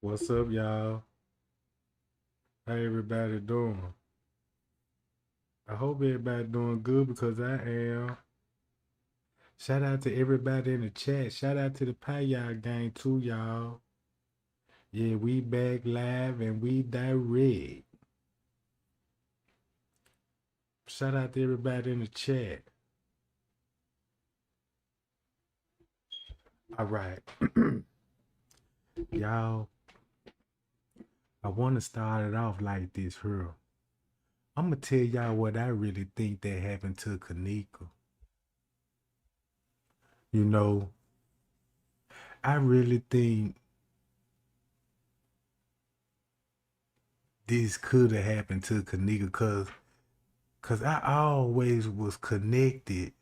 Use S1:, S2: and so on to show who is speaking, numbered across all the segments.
S1: What's up, y'all? How everybody doing? I hope everybody doing good because I am. Shout out to everybody in the chat. Shout out to the Pagan gang too, y'all. Yeah, we back live and we direct. Shout out to everybody in the chat. All right. Y'all, I want to start it off like this here. I'm going to tell y'all what I really think that happened to Kenneka. You know, I really think this could have happened to Kenneka because I always was connected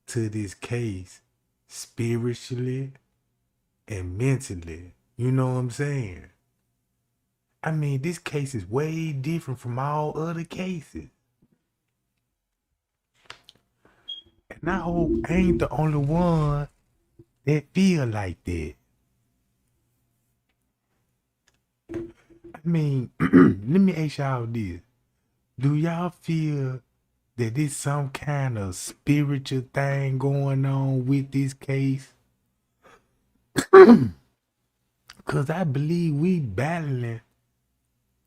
S1: to this case spiritually and mentally. You know what I'm saying? I mean, this case is way different from all other cases. And I hope I ain't the only one that feel like that. I mean, let me ask y'all this. Do y'all feel that there's some kind of spiritual thing going on with this case? Because I believe we battling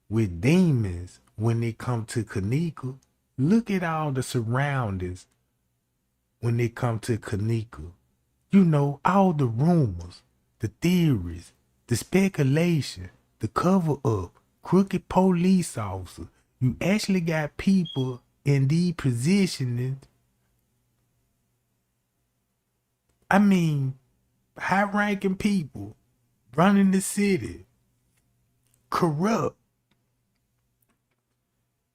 S1: with demons when it come to Kenneka. Look at all the surroundings when it come to Kenneka. You know, all the rumors, the theories, the speculation, the cover up, crooked police officers. You actually got people in these positions. I mean, high ranking people running the city, corrupt.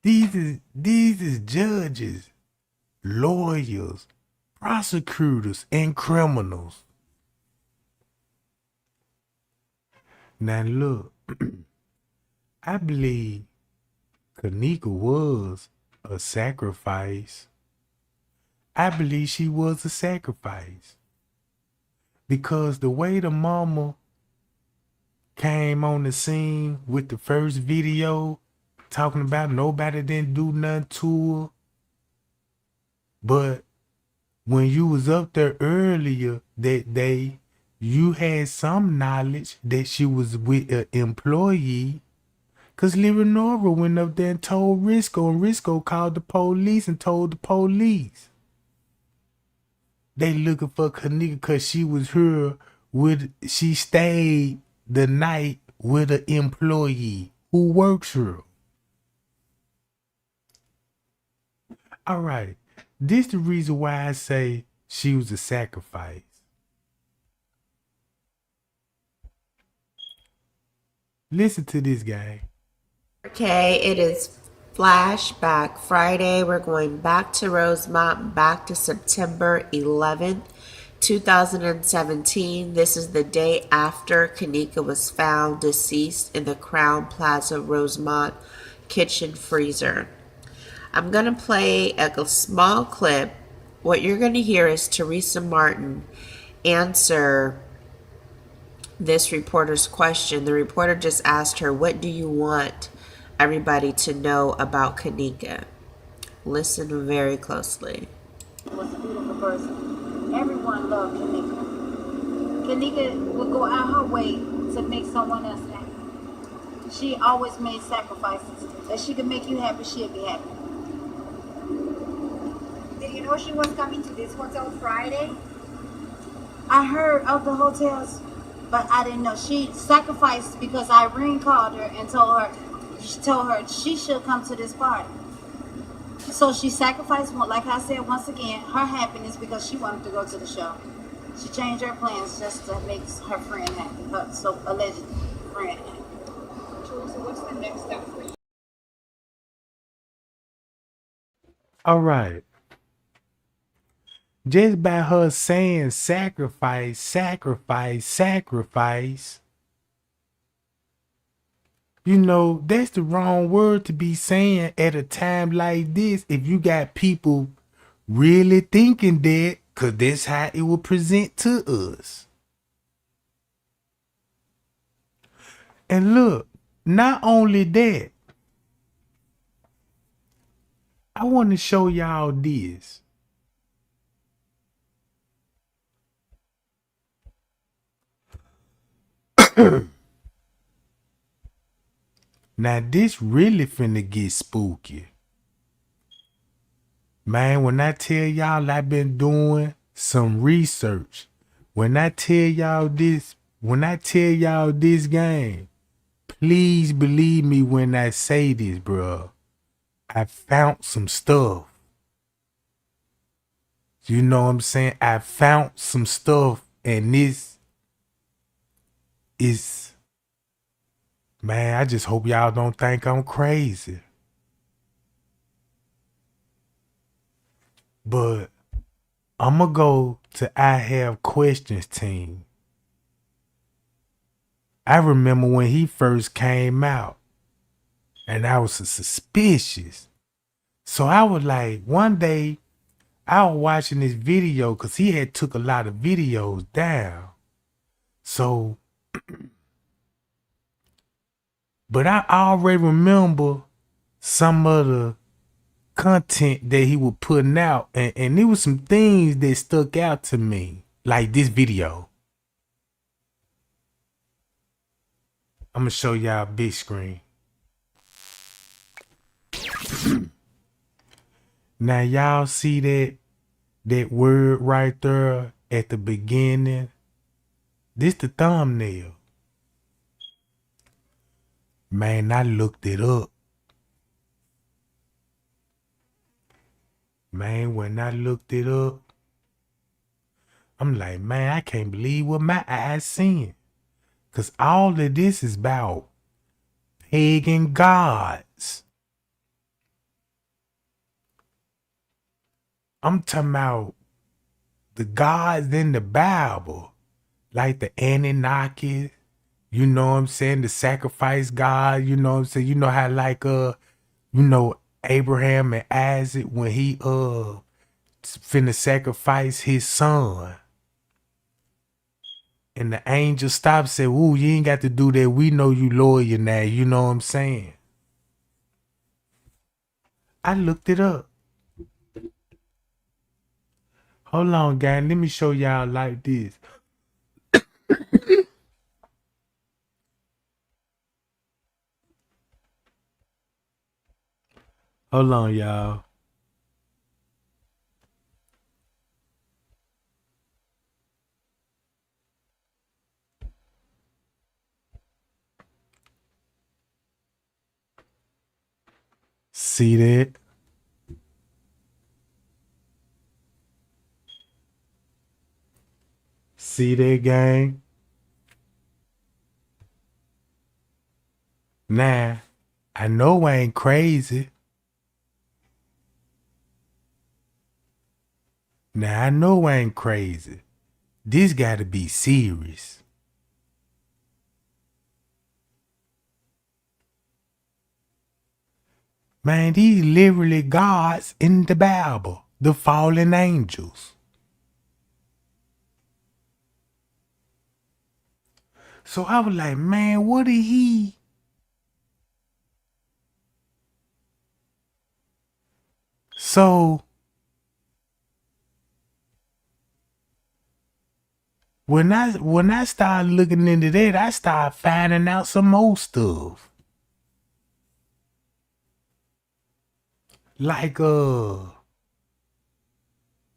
S1: These is judges, lawyers, prosecutors, and criminals. Now look, I believe Kenneka was a sacrifice. I believe she was a sacrifice. Because the way the mama came on the scene with the first video talking about nobody didn't do nothing to her. But when you was up there earlier that day, you had some knowledge that she was with an employee. Because Leonora went up there and told Risco, and Risco called the police and told the police. They looking for Kenneka because she was here she stayed the night with an employee who works here. All right. This the reason why I say she was a sacrifice. Listen to this guy.
S2: Okay, it is Flashback Friday. We're going back to Rosemont, back to September 11th, 2017. This is the day after Kenneka was found deceased in the Crown Plaza Rosemont kitchen freezer. I'm going to play a small clip. What you're going to hear is Teresa Martin answer this reporter's question. The reporter just asked her, "What do you want everybody to know about Kenneka?" Listen very closely.
S3: Was a beautiful person. Everyone loved Kenneka. Kenneka would go out her way to make someone else happy. She always made sacrifices. If she could make you happy, she'd be happy.
S4: Did you know she was coming to this hotel Friday?
S3: I heard of the hotels, but I didn't know. She sacrificed because Irene called her and told her she should come to this party. So she sacrificed, like I said, once again, her happiness because she wanted to go to the show. She changed her plans just to make her friend happy, her so alleged friend happy.
S4: So what's the next step for you?
S1: All right. Just by her saying sacrifice, sacrifice, sacrifice, you know, that's the wrong word to be saying at a time like this if you got people really thinking that, because that's how it will present to us. And look, not only that, I want to show y'all this. Now this really finna get spooky. Man, when I tell y'all I've been doing some research, when I tell y'all this game, please believe me when I say this, bro. I found some stuff. You know what I'm saying? I found some stuff, and this is, man, I just hope y'all don't think I'm crazy. But I'ma go to I Have Questions team. I remember when he first came out, and I was suspicious. So I was like, one day I was watching this video because he had took a lot of videos down. So, but I already remember some of the content that he was putting out, and there was some things that stuck out to me, like this video. I'm gonna show y'all big screen. Now y'all see that word right there at the beginning? This the thumbnail. Man, I looked it up. Man, when I looked it up, I'm like, man, I can't believe what my eyes seeing. Cause all of this is about pagan gods. I'm talking about the gods in the Bible, like the Anunnaki, you know what I'm saying, the sacrifice god, you know what I'm saying, you know how like Abraham and Isaac when he finna sacrifice his son. And the angel stopped and said, ooh, you ain't got to do that. We know you loyal now, you know what I'm saying? I looked it up. Hold on, gang. Let me show y'all like this. Hold on, y'all. See that? See that, gang? Nah, I know I ain't crazy. Now I know I ain't crazy. This gotta be serious. Man, these literally gods in the Bible, the fallen angels. So I was like, man, what did he? So when I started looking into that, I started finding out some more stuff. Like let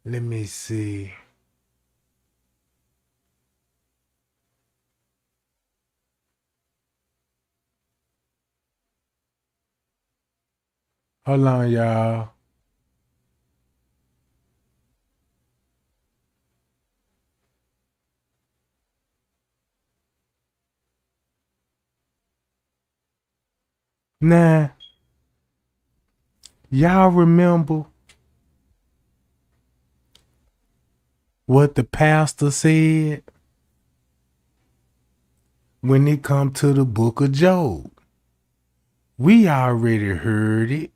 S1: me see. Hold on, y'all. Nah, y'all remember what the pastor said when it come to the book of Job? We already heard it.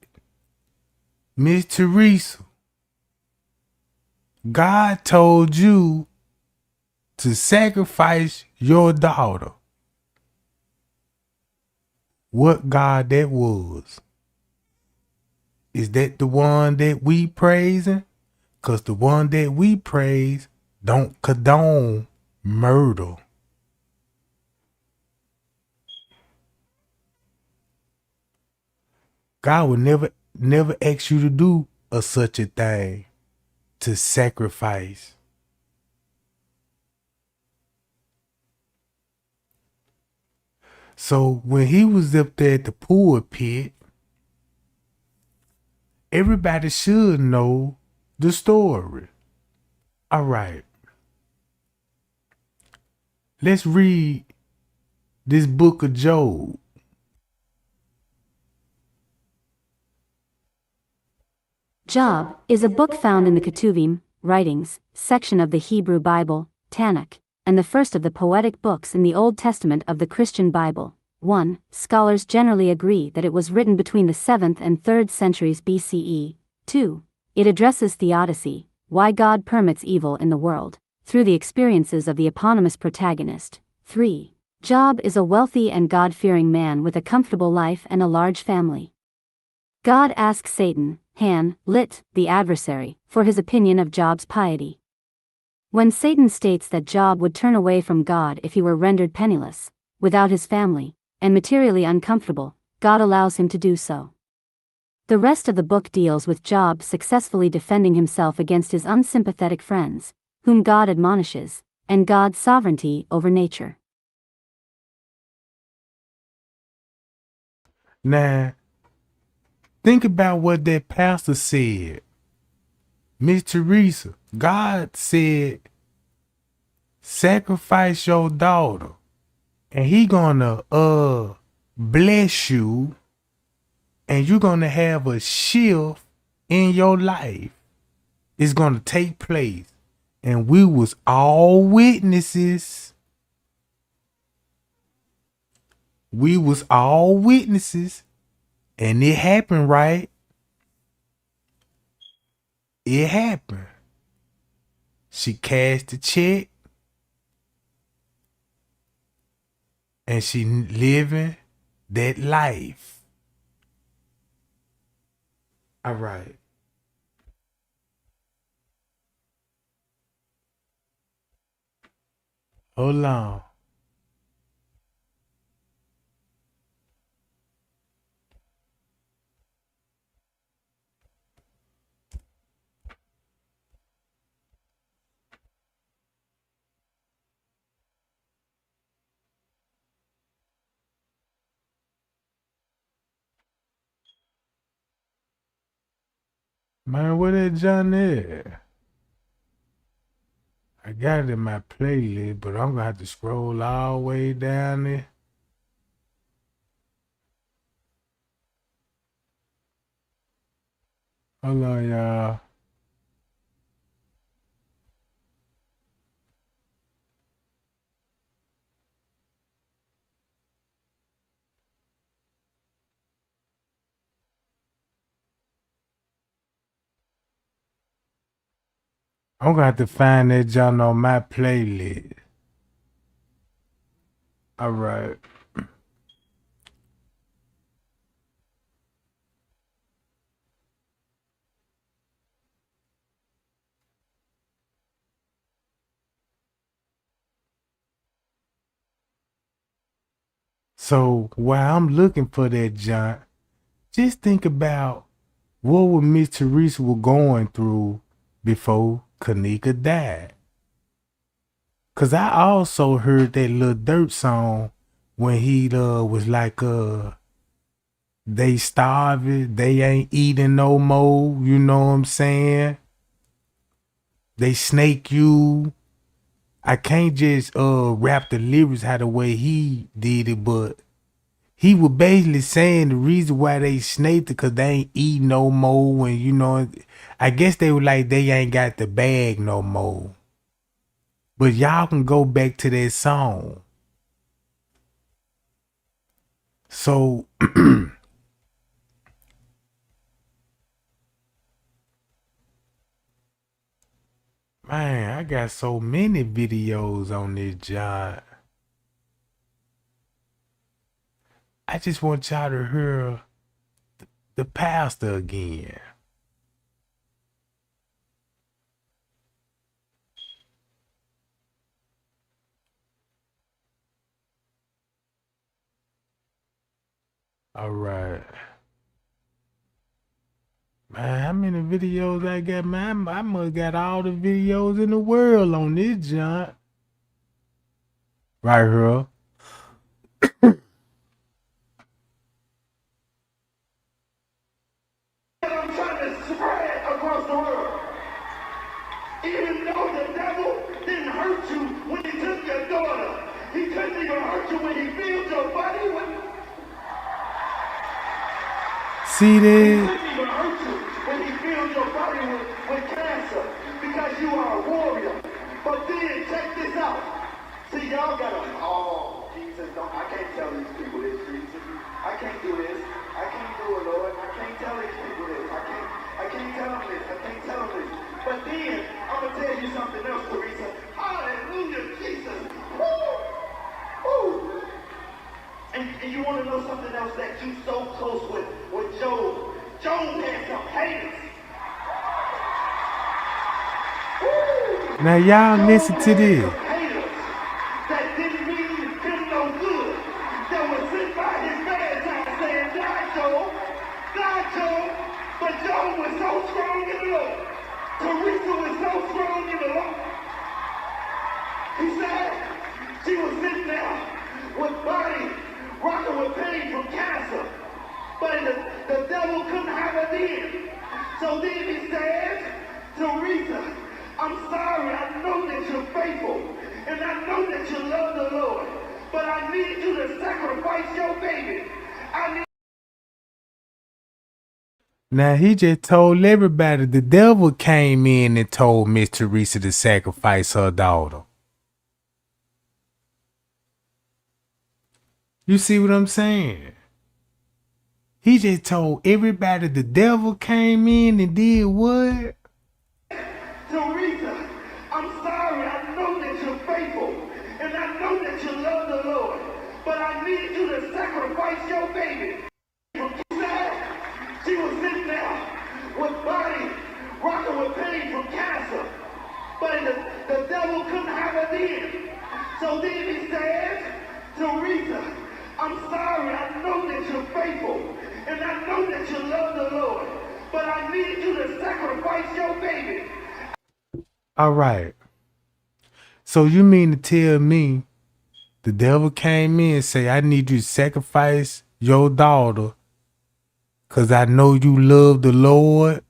S1: Miss Teresa, God told you to sacrifice your daughter. what God that was. Is that the one that we praising? Cause the one that we praise don't condone murder. God would never ask you to do such a thing, to sacrifice. So when he was up there at the pulpit, everybody should know the story. All right. Let's read this book of Job.
S5: Job is a book found in the Ketuvim, writings, section of the Hebrew Bible, Tanakh, and the first of the poetic books in the Old Testament of the Christian Bible. 1. Scholars generally agree that it was written between the 7th and 3rd centuries BCE. 2. It addresses theodicy, why God permits evil in the world, through the experiences of the eponymous protagonist. 3. Job is a wealthy and God-fearing man with a comfortable life and a large family. God asks Satan, Han, lit, the adversary, for his opinion of Job's piety. When Satan states that Job would turn away from God if he were rendered penniless, without his family, and materially uncomfortable, God allows him to do so. The rest of the book deals with Job successfully defending himself against his unsympathetic friends, whom God admonishes, and God's sovereignty over nature.
S1: Now, think about what that pastor said. Miss Teresa, God said, sacrifice your daughter, and he gonna bless you, and you're gonna have a shift in your life. It's gonna take place. And we was all witnesses. We was all witnesses. And it happened, right? It happened. She cashed the check. And she living that life. All right. Hold on. Man, where that John at? I got it in my playlist, but I'm gonna have to scroll all the way down there. Hold on, y'all. I'm gonna have to find that John on my playlist. All right. So while I'm looking for that John, just think about what Miss Teresa was going through before Kenneka died. Cause I also heard that Lil Durk song when he was like they starving, they ain't eating no more, you know what I'm saying? They snake you. I can't just rap the lyrics how the way he did it, but he was basically saying the reason why they snaked it cause they ain't eat no more, and you know, I guess they were like they ain't got the bag no more. But y'all can go back to that song. So man, I got so many videos on this job. I just want y'all to hear the pastor again. All right. Man, how many videos I got, man? I must got all the videos in the world on this junk. Right here.
S6: I'm trying to spread across the world. Even though the devil didn't hurt you when he took your daughter, he couldn't even hurt you when he filled your body with.
S1: See
S6: He
S1: that?
S6: couldn't even hurt you when he filled your body with cancer because you are a warrior. But then check this out. See, y'all gotta, oh, Jesus, I can't tell these people this, Jesus. I can't do this. I can't do it, Lord. I can't tell these people this. I can't tell them this. I can't tell them this. But then, I'm gonna tell you something else, Teresa. Hallelujah, Jesus. Woo! Woo! And you want to know something else that you so close with Job? Job had some haters. Woo!
S1: Now y'all listen to this.
S6: Some haters that didn't mean him no good. That was sitting by his bedside saying, die, Job. Die, Job. But Job was so strong in the Lord. Teresa was so strong in the Lord. He said she was sitting there with body rocking with pain from cancer. But the devil couldn't have her then. So then he says, Teresa, I'm sorry, I know that you're faithful. And I know that you love the Lord. But I need you to sacrifice your baby.
S1: Now he just told everybody the devil came in and told Miss Teresa to sacrifice her daughter. You see what I'm saying? He just told everybody the devil came in and did what?
S6: Teresa, I'm sorry, I know that you're faithful. And I know that you love the Lord. But I need you to sacrifice your baby. She was sitting there with body rocking with pain from cancer. But the devil couldn't have her then. So then he says, Teresa, I'm sorry, I know that you're faithful. And I know that you love the Lord. But I need you to sacrifice your baby.
S1: All right. So you mean to tell me the devil came in and say, I need you to sacrifice your daughter because I know you love the Lord?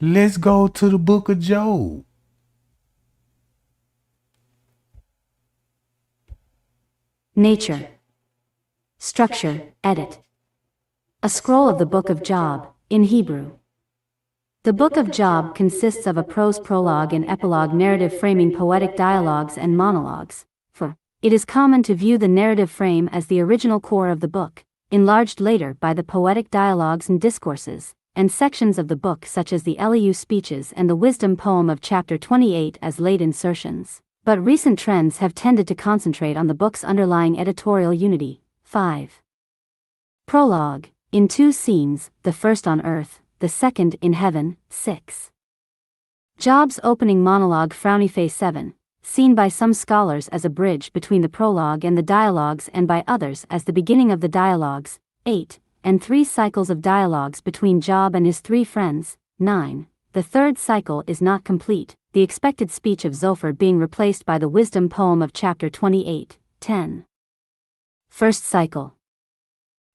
S1: Let's go to the book of Job.
S5: Nature. Structure, edit. A scroll of the Book of Job, in Hebrew. The Book of Job consists of a prose prologue and epilogue narrative framing poetic dialogues and monologues. For it is common to view the narrative frame as the original core of the book, enlarged later by the poetic dialogues and discourses, and sections of the book such as the Elihu speeches and the wisdom poem of chapter 28 as late insertions. But recent trends have tended to concentrate on the book's underlying editorial unity. 5. Prologue, in 2 scenes, the first on earth, the second in heaven. 6. Job's opening monologue Frowny Face 7, seen by some scholars as a bridge between the prologue and the dialogues and by others as the beginning of the dialogues. 8, and 3 cycles of dialogues between Job and his 3 friends. 9. The third cycle is not complete, the expected speech of Zophar being replaced by the wisdom poem of chapter 28. 10. First cycle.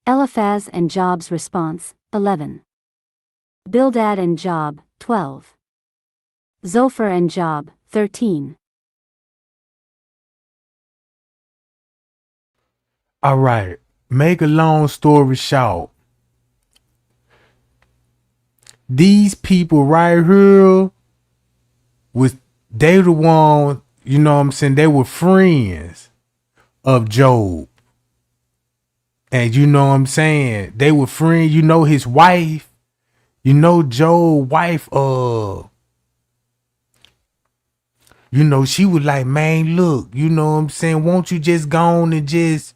S5: Eliphaz and Job's response. 11. Bildad and Job. 12. Zophar and Job. 13.
S1: All right. Make a long story short. These people right here they the one, you know what I'm saying, they were friends of Job. And you know what I'm saying, they were friends, you know his wife, you know Job's wife, you know, she was like, man, look, you know what I'm saying, won't you just go on and just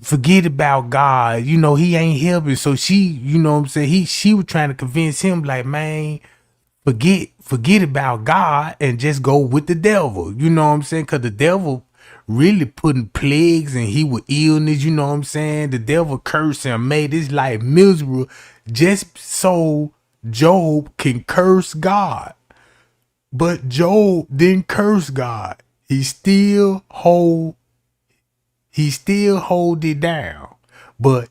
S1: forget about God. You know, he ain't helping. So she, you know what I'm saying? She was trying to convince him, like, man, forget about God and just go with the devil. You know what I'm saying? Cause the devil really putting plagues and he with illness, you know what I'm saying? The devil cursed him, made his life miserable just so Job can curse God. But Job didn't curse God. He still hold it down. But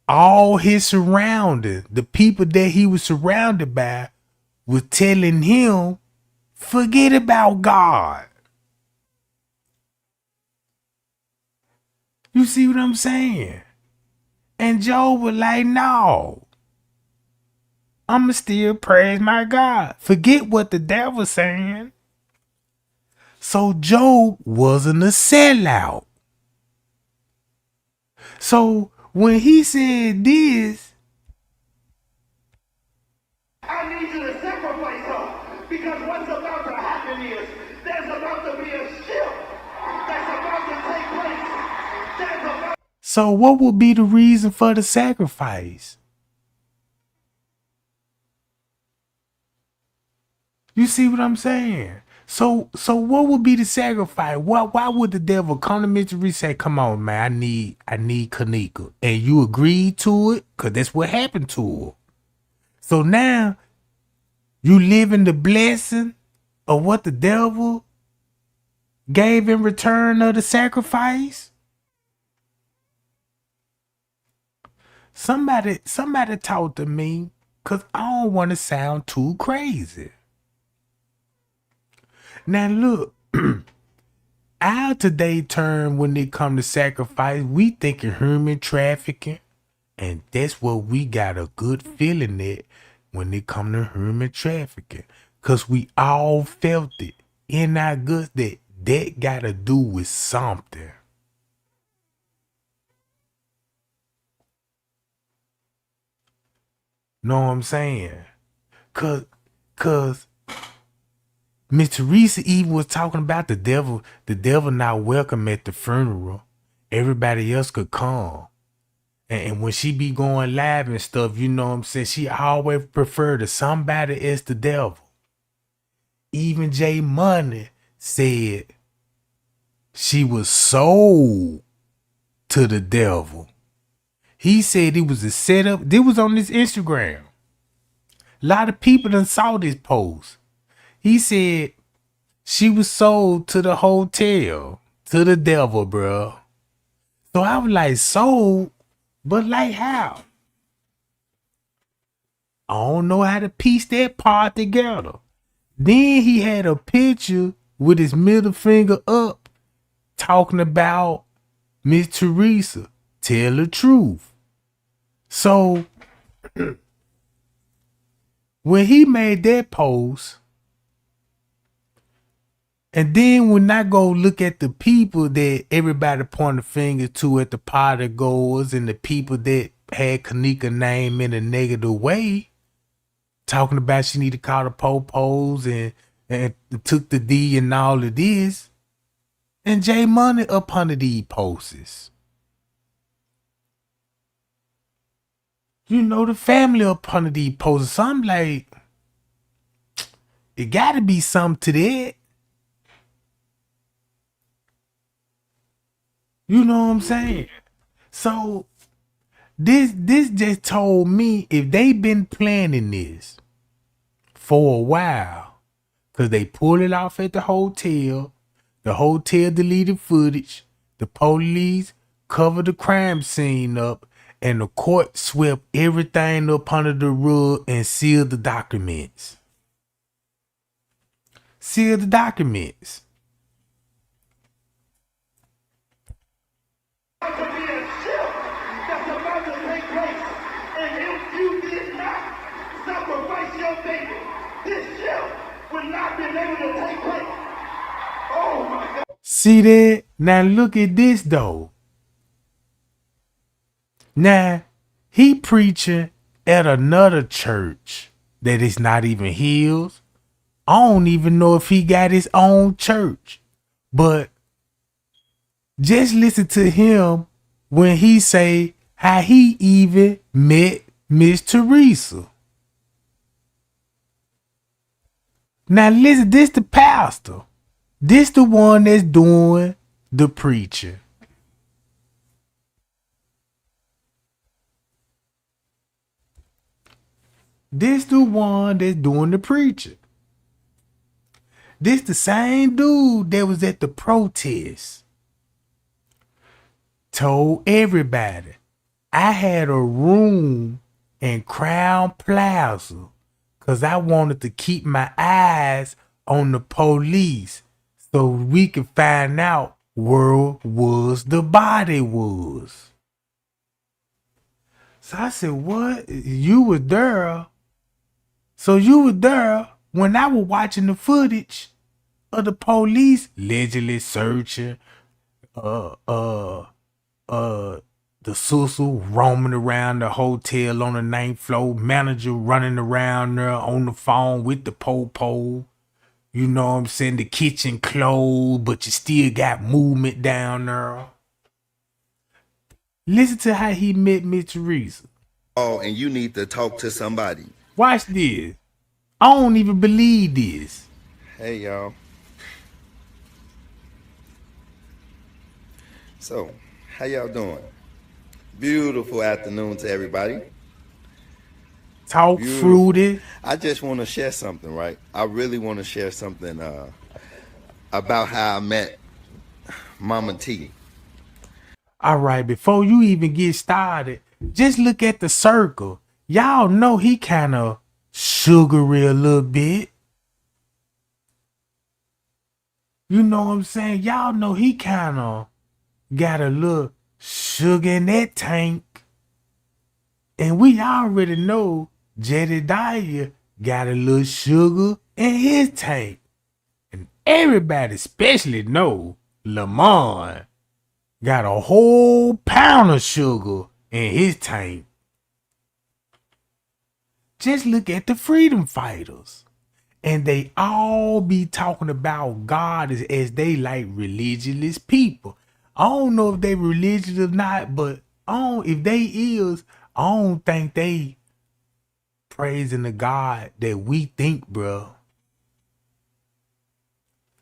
S1: all his surroundings, the people that he was surrounded by, was telling him, forget about God. You see what I'm saying? And Job was like, no, I'ma still praise my God. Forget what the devil's saying. So Job wasn't a sellout. So when he said this,
S6: I need you to sacrifice her, because what's about to happen is there's about to be a shift that's about to take place. There's about
S1: so what would be the reason for the sacrifice? You see what I'm saying? So what would be the sacrifice? Why would the devil come to Mystery and say, come on, man, I need Kenneka. And you agreed to it? Cause that's what happened to her. So now you live in the blessing of what the devil gave in return of the sacrifice? Somebody talk to me, cause I don't want to sound too crazy. Now look, our today term when it come to sacrifice, we thinking human trafficking, and that's what we got a good feeling that when it come to human trafficking, cause we all felt it in our guts that got to do with something. Know what I'm saying? Cause Miss Teresa even was talking about the devil not welcome at the funeral. Everybody else could come. And when she be going live and stuff, you know what I'm saying, she always prefer to somebody as the devil. Even J Money said she was sold to the devil. He said it was a setup. This was on his Instagram. A lot of people done saw this post. He said she was sold to the hotel, to the devil, bro. So I was like, sold? But like how? I don't know how to piece that part together. Then he had a picture with his middle finger up talking about Miss Teresa. Tell the truth. So when he made that post, and then when I go look at the people that everybody pointed fingers to at the party goers and the people that had Kenneka name in a negative way, talking about she need to call the popos and took the D and all of this, and J Money up under these posts. You know, the family up under these posts. So I'm like, it gotta be something to that. You know what I'm saying? So this just told me if they been planning this for a while, cause they pulled it off at the hotel deleted footage, the police covered the crime scene up, and the court swept everything up under the rug and sealed the documents. Sealed the documents.
S6: to be a shift that's about to take place. And if you did not sacrifice your baby, this shift would not be able to take place. Oh my God.
S1: See that? Now look at this though. Now, he preaching at another church that is not even his. I don't even know if he got his own church. But just listen to him when he say how he even met Miss Teresa. Now listen, this the pastor. This the one that's doing the preaching. This the one that's doing the preaching. This the same dude that was at the protest. Told everybody, I had a room in Crown Plaza because I wanted to keep my eyes on the police so we could find out where was the body was. So I said, what? You were there? So you were there when I was watching the footage of the police allegedly searching the sister roaming around the hotel on the 9th floor, manager running around there on the phone with the po-po. You know what I'm saying? The kitchen closed, but you still got movement down there. Listen to how he met Miss Teresa.
S7: Oh, and you need to talk to somebody.
S1: Watch this. I don't even believe this.
S7: Hey, y'all. So, how y'all doing? Beautiful afternoon to everybody.
S1: Talk
S7: Beautiful.
S1: fruity.
S7: I just want to share something, right? I really want to share something about how I met Mama T.
S1: All right, before you even get started, just look at the circle. Y'all know he kind of sugary a little bit. You know what I'm saying? Y'all know he kind of got a little sugar in that tank. And we already know Jedediah got a little sugar in his tank. And everybody especially know Lamont got a whole pound of sugar in his tank. Just look at the freedom fighters. And they all be talking about God as they like religious people. I don't know if they religious or not, but if they is, I don't think they praising the God that we think, bro.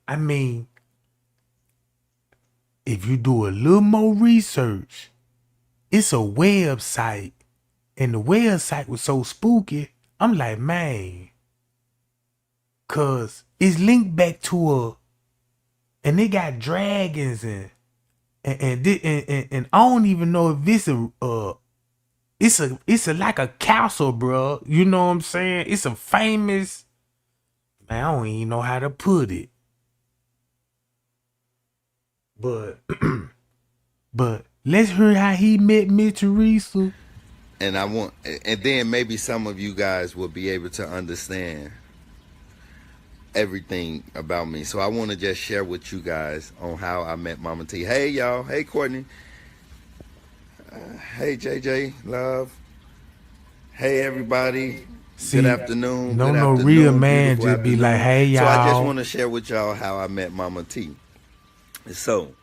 S1: I mean, if you do a little more research, it's a website. And the website was so spooky, I'm like, man. Cause it's linked back to and they got dragons and I don't even know if this it's a like a castle, bro. You know what I'm saying? It's a famous, man, I don't even know how to put it. But let's hear how he met Miss Teresa.
S7: And then maybe some of you guys will be able to understand everything about me. So I want to just share with you guys on how I met Mama T. Hey, y'all. Hey, Courtney. Hey, JJ. Love. Hey, everybody.
S1: See,
S7: good afternoon.
S1: No,
S7: good
S1: no
S7: afternoon,
S1: real man just
S7: afternoon.
S1: be like, hey, y'all.
S7: So I just want to share with y'all how I met Mama T. So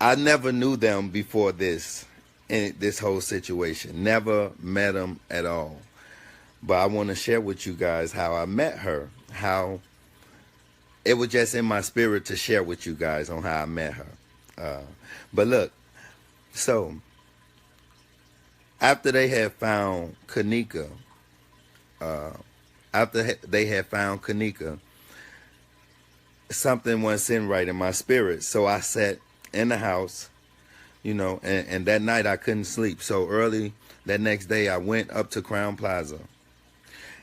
S7: I never knew them before this whole situation. Never met them at all. But I want to share with you guys how I met her. How it was just in my spirit to share with you guys on how I met her. But look, so after they had found Kenneka, something wasn't right in my spirit. So I sat in the house, you know, and that night I couldn't sleep. So early that next day I went up to Crown Plaza.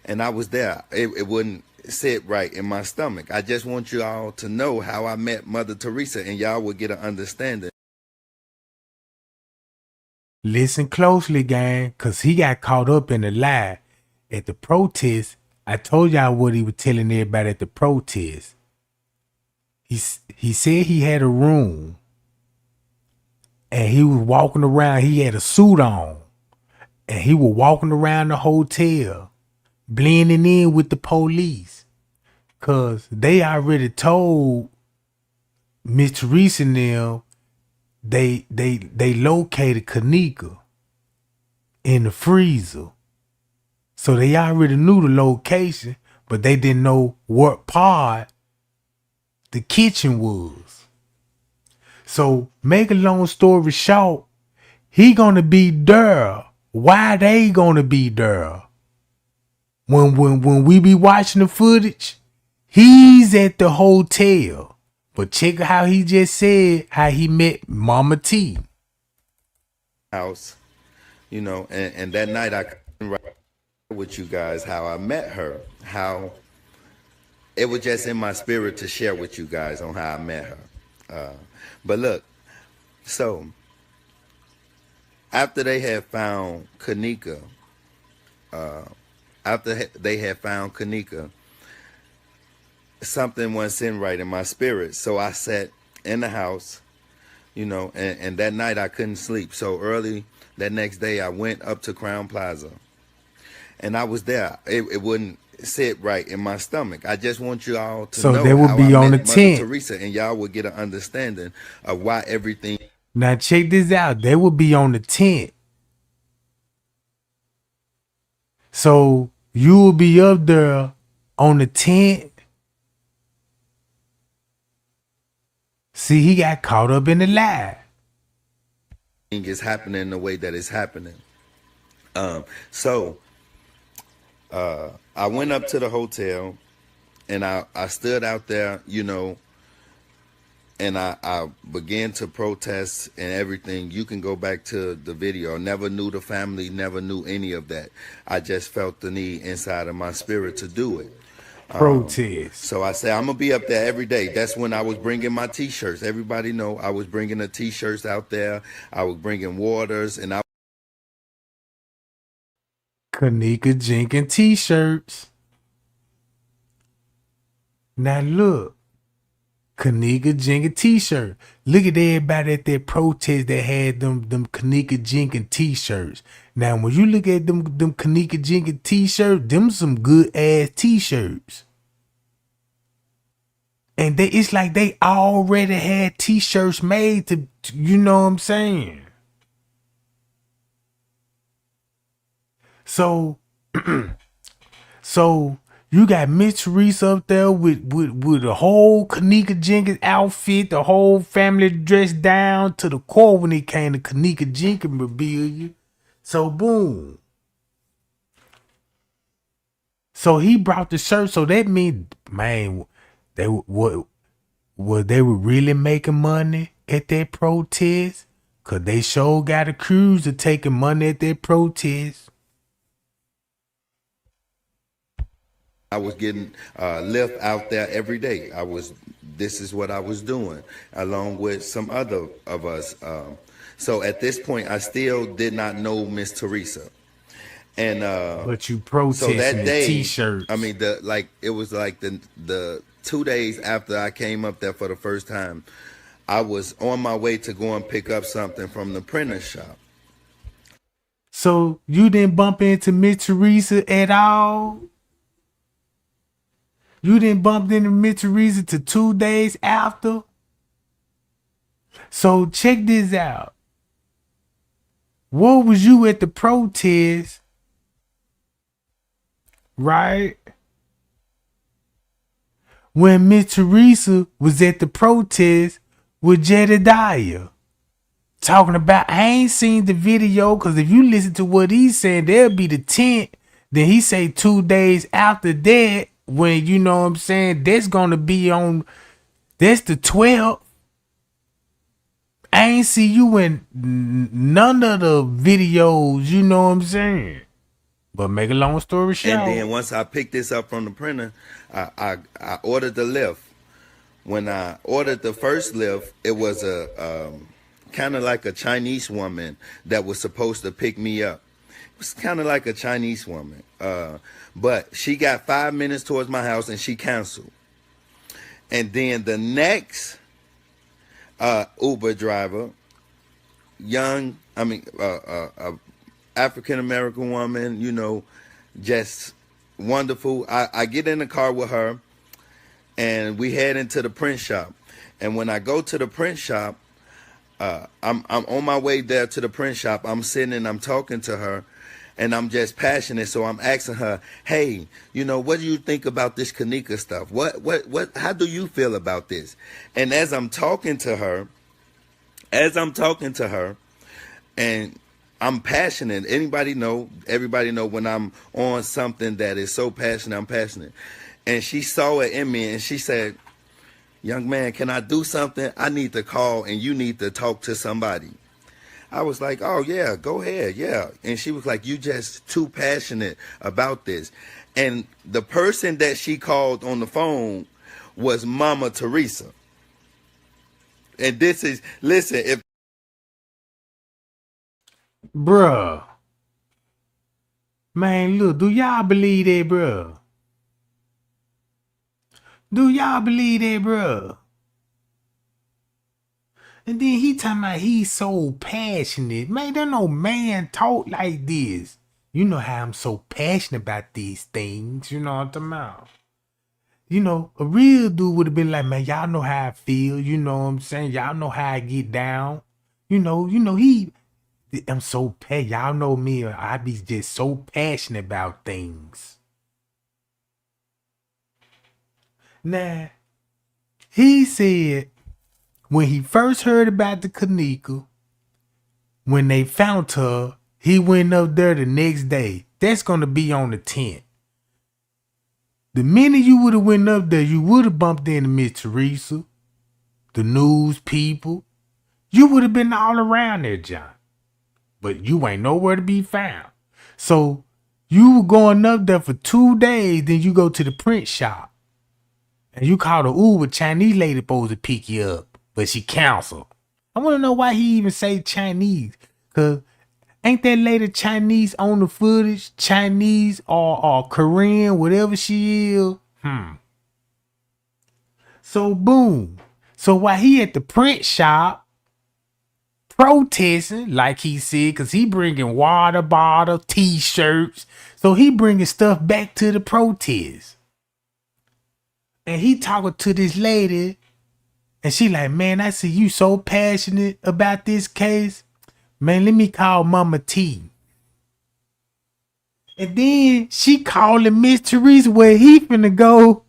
S7: And I was there. It wouldn't sit right in my stomach. I just want you all to know how I met Mother Teresa, and y'all will get an understanding.
S1: Listen closely, gang, because he got caught up in the lie. At the protest, I told y'all what he was telling everybody at the protest. He said he had a room, and he was walking around. He had a suit on, and he was walking around the hotel, blending in with the police, cause they already told Miss Teresa and them they located Kenneka in the freezer. So they already knew the location, but they didn't know what part the kitchen was. So make a long story short, he gonna be there. Why they gonna be there? When we be watching the footage, he's at the hotel. But check how he just said how he met Mama T.
S7: House, you know, and that night I couldn't write with you guys how I met her, how it was just in my spirit to share with you guys on how I met her. But look, so after they had found Kenneka, something wasn't sitting right in my spirit. So I sat in the house, you know, and that night I couldn't sleep. So early that next day I went up to Crown Plaza, and I was there. It wouldn't sit right in my stomach. I just want you all to know
S1: they would
S7: how
S1: be
S7: I
S1: on
S7: met
S1: the
S7: Mother
S1: 10th.
S7: Teresa, and y'all would get an understanding of why everything.
S1: Now check this out. They would be on the 10th. So you will be up there on the 10th. See, he got caught up in the lie.
S7: Is happening the way that it's happening. So I went up to the hotel, and I stood out there, you know, and I began to protest and everything. You can go back to the video. Never knew the family, never knew any of that. I just felt the need inside of my spirit to do it.
S1: Protest.
S7: So I said, I'm going to be up there every day. That's when I was bringing my T-shirts. Everybody know I was bringing the T-shirts out there. I was bringing waters, and I
S1: Kenneka Jenkins t-shirts. Now look, Kenneka Jenkins t-shirt. Look at everybody at that protest that had them Kenneka Jenkins t-shirts. Now when you look at them Kenneka Jenkins t-shirts, them some good ass t-shirts. And it's like they already had t-shirts made to, you know what I'm saying? So you got Miss Teresa up there with the whole Kenneka Jenkins outfit, the whole family dressed down to the core when it came to Kenneka Jenkins reveal. So boom. So he brought the shirt. So that means, man, they were really making money at that protest? Cause they sure got a cruise to taking money at that protest.
S7: I was getting lift out there every day. This is what I was doing, along with some other of us. So at this point, I still did not know Miss Teresa. And
S1: but you protesting
S7: so that day,
S1: t-shirts.
S7: I mean, it was like the 2 days after I came up there for the first time, I was on my way to go and pick up something from the printer shop.
S1: So you didn't bump into Miss Teresa at all? You didn't bump into Miss Teresa to 2 days after? So check this out. What was you at the protest? Right? When Miss Teresa was at the protest with Jedediah. Talking about, I ain't seen the video, because if you listen to what he's saying, there'll be the 10th. Then he say 2 days after that, when, you know what I'm saying, that's going to be on, that's the 12th. I ain't see you in none of the videos, you know what I'm saying. But make a long story short.
S7: And then once I picked this up from the printer, I ordered the lift. When I ordered the first lift, it was a kind of like a Chinese woman that was supposed to pick me up. It was kind of like a Chinese woman. But she got 5 minutes towards my house and she canceled. And then the next Uber driver, African-American woman, you know, just wonderful. I get in the car with her and we head into the print shop. And when I go to the print shop, I'm on my way there to the print shop. I'm sitting and I'm talking to her, and I'm just passionate. So I'm asking her, "Hey, what do you think about this Kenneka stuff? What? How do you feel about this?" And as I'm talking to her, and I'm passionate. Everybody know when I'm on something that is so passionate, I'm passionate. And she saw it in me, and she said, "Young man, can I do something? I need to call, and you need to talk to somebody." I was like, "Oh yeah, go ahead, yeah." And she was like, "You just too passionate about this." And the person that she called on the phone was Mama Teresa. And this is, listen, if
S1: Bruh. Man, look, do y'all believe that, bruh? Do y'all believe that, bruh? And then he talking about he's so passionate. Man, there no man talk like this. You know how I'm so passionate about these things. You know what I'm talking about? A real dude would have been like, man, y'all know how I feel. You know what I'm saying? Y'all know how I get down. I'm so passionate. Y'all know me. I be just so passionate about things. Now, he said when he first heard about the Kenneka, when they found her, he went up there the next day. That's going to be on the 10th. The minute you would have went up there, you would have bumped into Miss Teresa, the news people. You would have been all around there, John. But you ain't nowhere to be found. So you were going up there for 2 days, then you go to the print shop. And you call the Uber, Chinese lady supposed to pick you up, but she canceled. I want to know why he even say Chinese. Because ain't that lady Chinese on the footage? Chinese or Korean, whatever she is. So boom. So while he at the print shop, protesting, like he said, because he bringing water bottle, t-shirts. So he bringing stuff back to the protest. And he talking to this lady, and she like, man, I see you so passionate about this case. Man, let me call Mama T. And then she calling Miss Teresa where he finna go.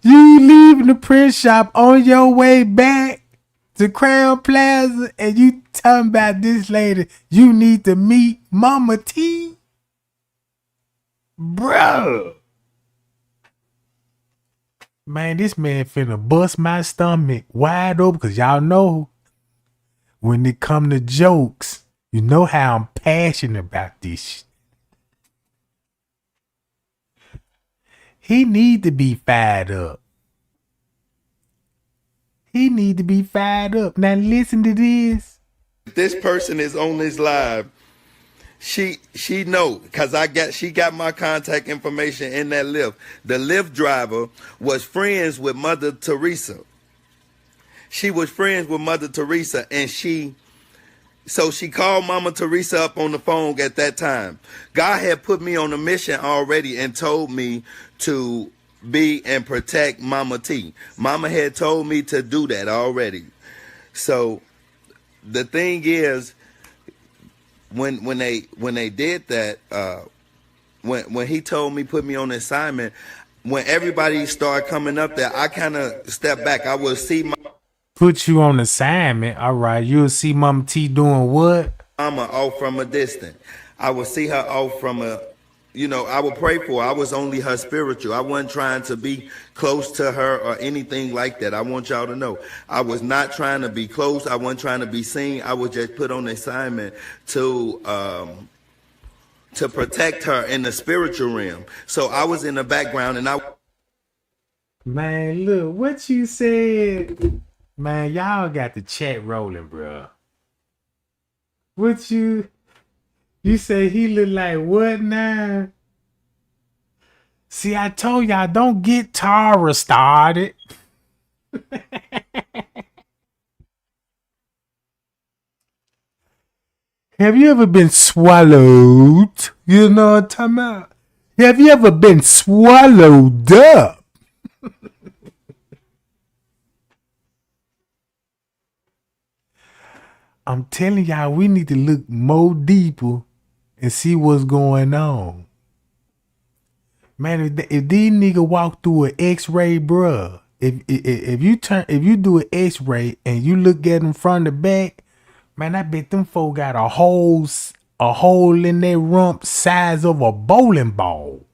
S1: You leaving the print shop on your way back to Crown Plaza, and you talking about this lady. You need to meet Mama T. Bruh. Man, this man finna bust my stomach wide open, because y'all know when it come to jokes, you know how I'm passionate about this. He need to be fired up. He need to be fired up. Now listen to this.
S7: this person is on this live, she know, because she got my contact information in that Lyft. The Lyft driver was friends with Mother Teresa. She was friends with Mother Teresa, and so she called Mama Teresa up on the phone at that time. God had put me on a mission already and told me to be and protect Mama T. Mama had told me to do that already. So the thing is, when they did that, when he told me, put me on assignment, when everybody started coming up there, I kind of stepped back. I would see my
S1: Put you on assignment. All right, you'll see Mama T doing what?
S7: mama off from a distance. I would see her off from a, I would pray for her. I was only her spiritual. I wasn't trying to be close to her or anything like that. I want y'all to know. I was not trying to be close. I wasn't trying to be seen. I was just put on assignment to protect her in the spiritual realm. So I was in the background, and
S1: Man, look, what you said. Man, y'all got the chat rolling, bro. What you say he look like what now? See, I told y'all, don't get Tara started. Have you ever been swallowed? You know what I'm talking about? Have you ever been swallowed up? I'm telling y'all, we need to look more deeper and see what's going on. Man, if these niggas walk through an X-ray, bruh, if you do an X-ray and you look at them from the back, man, I bet them folk got a hole in their rump size of a bowling ball.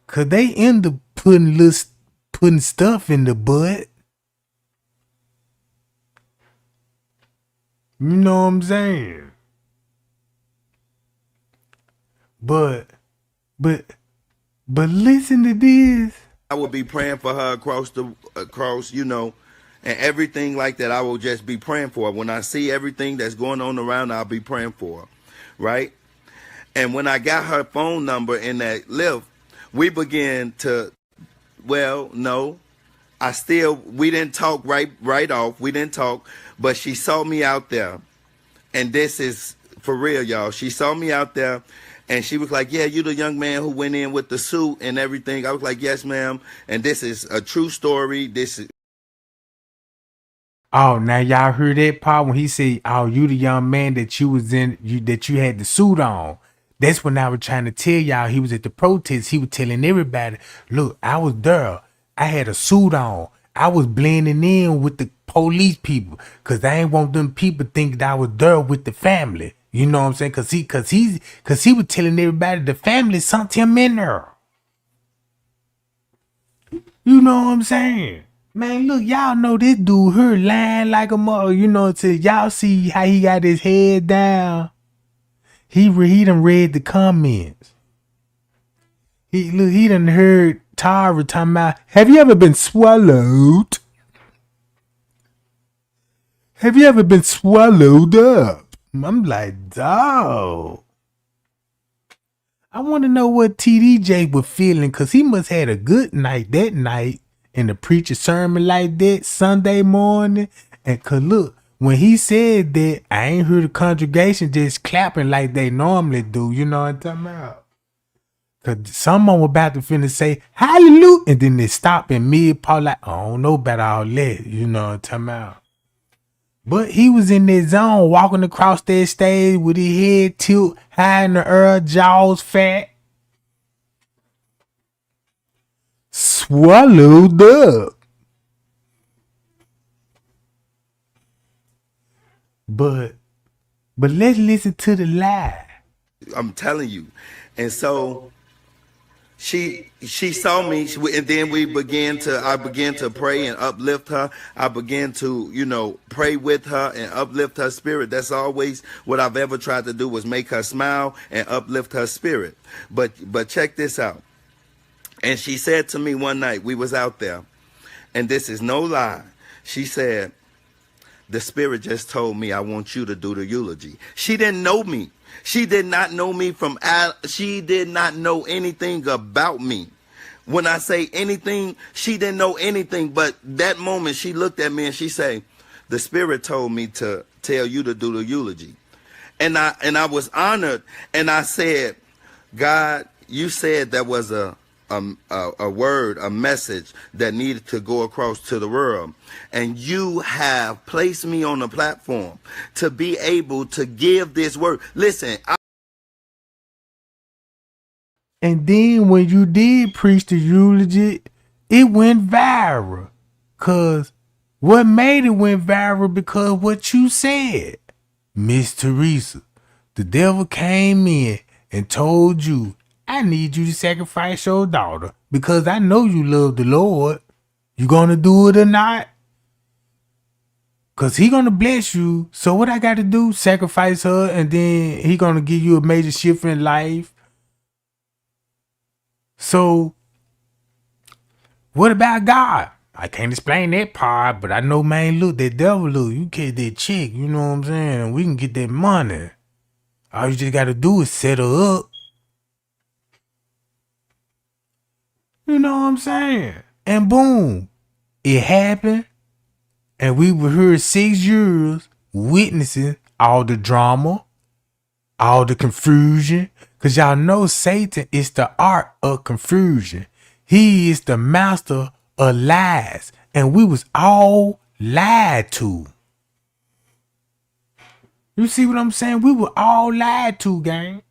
S1: Cause they end up putting stuff in the butt. You know what I'm saying? But listen to this.
S7: I would be praying for her across, you know, and everything like that. I will just be praying for her. When I see everything that's going on around, I'll be praying for her, right? And when I got her phone number in that lift, we began to, well, no, we didn't talk right off. We didn't talk, but she saw me out there. And this is for real, y'all. She saw me out there and she was like, yeah, you the young man who went in with the suit and everything. I was like, yes, ma'am. And this is a true story.
S1: Oh, now y'all heard that part when he said, oh, you the young man that you was in, that you had the suit on. That's when I was trying to tell y'all he was at the protest. He was telling everybody, look, I was there. I had a suit on. I was blending in with the police people because I ain't want them people think that I was there with the family. You know what I'm saying? Cause he was telling everybody the family sent him in there. You know what I'm saying? Man, look, y'all know this dude here lying like a mother. You know, y'all see how he got his head down. He done read the comments. He done heard Tara talking about, have you ever been swallowed? Have you ever been swallowed up? I'm like, dawg. I want to know what TDJ was feeling, because he must have had a good night that night and to preach a sermon like that Sunday morning. And cause look, when he said that, I ain't heard the congregation just clapping like they normally do. You know what I'm talking about? Cause someone was about to finna say, hallelujah. And then they stop in mid-part like, I don't know about all that. You know what I'm talking about? But he was in that zone, walking across that stage with his head tilt high in the air, jaws fat. Swallowed up. But let's listen to the lie.
S7: I'm telling you. And so she saw me, and then I began to pray and uplift her. I began to, you know, pray with her and uplift her spirit. That's always what I've ever tried to do, was make her smile and uplift her spirit. But check this out. And she said to me one night, we was out there, and this is no lie. She said, the spirit just told me I want you to do the eulogy. She didn't know me. She did not know me she did not know anything about me. When I say anything, she didn't know anything. But that moment she looked at me and she said, the spirit told me to tell you to do the eulogy. And I was honored. And I said, God, you said there was a word, a message that needed to go across to the world. And you have placed me on a platform to be able to give this word. Listen.
S1: And then when you did preach the eulogy, it went viral. Cause what made it went viral? Because what you said, Miss Teresa, the devil came in and told you, I need you to sacrifice your daughter because I know you love the Lord. You gonna do it or not? Cause he gonna bless you. So what I gotta do? Sacrifice her, and then he gonna give you a major shift in life. So what about God? I can't explain that part, but I know, man, look, that devil, look, you get that chick, you know what I'm saying? We can get that money. All you just gotta do is set her up. You know what I'm saying? And boom, it happened. And we were here 6 years witnessing all the drama, all the confusion. Because y'all know Satan is the art of confusion. He is the master of lies. And we was all lied to. You see what I'm saying? We were all lied to, gang.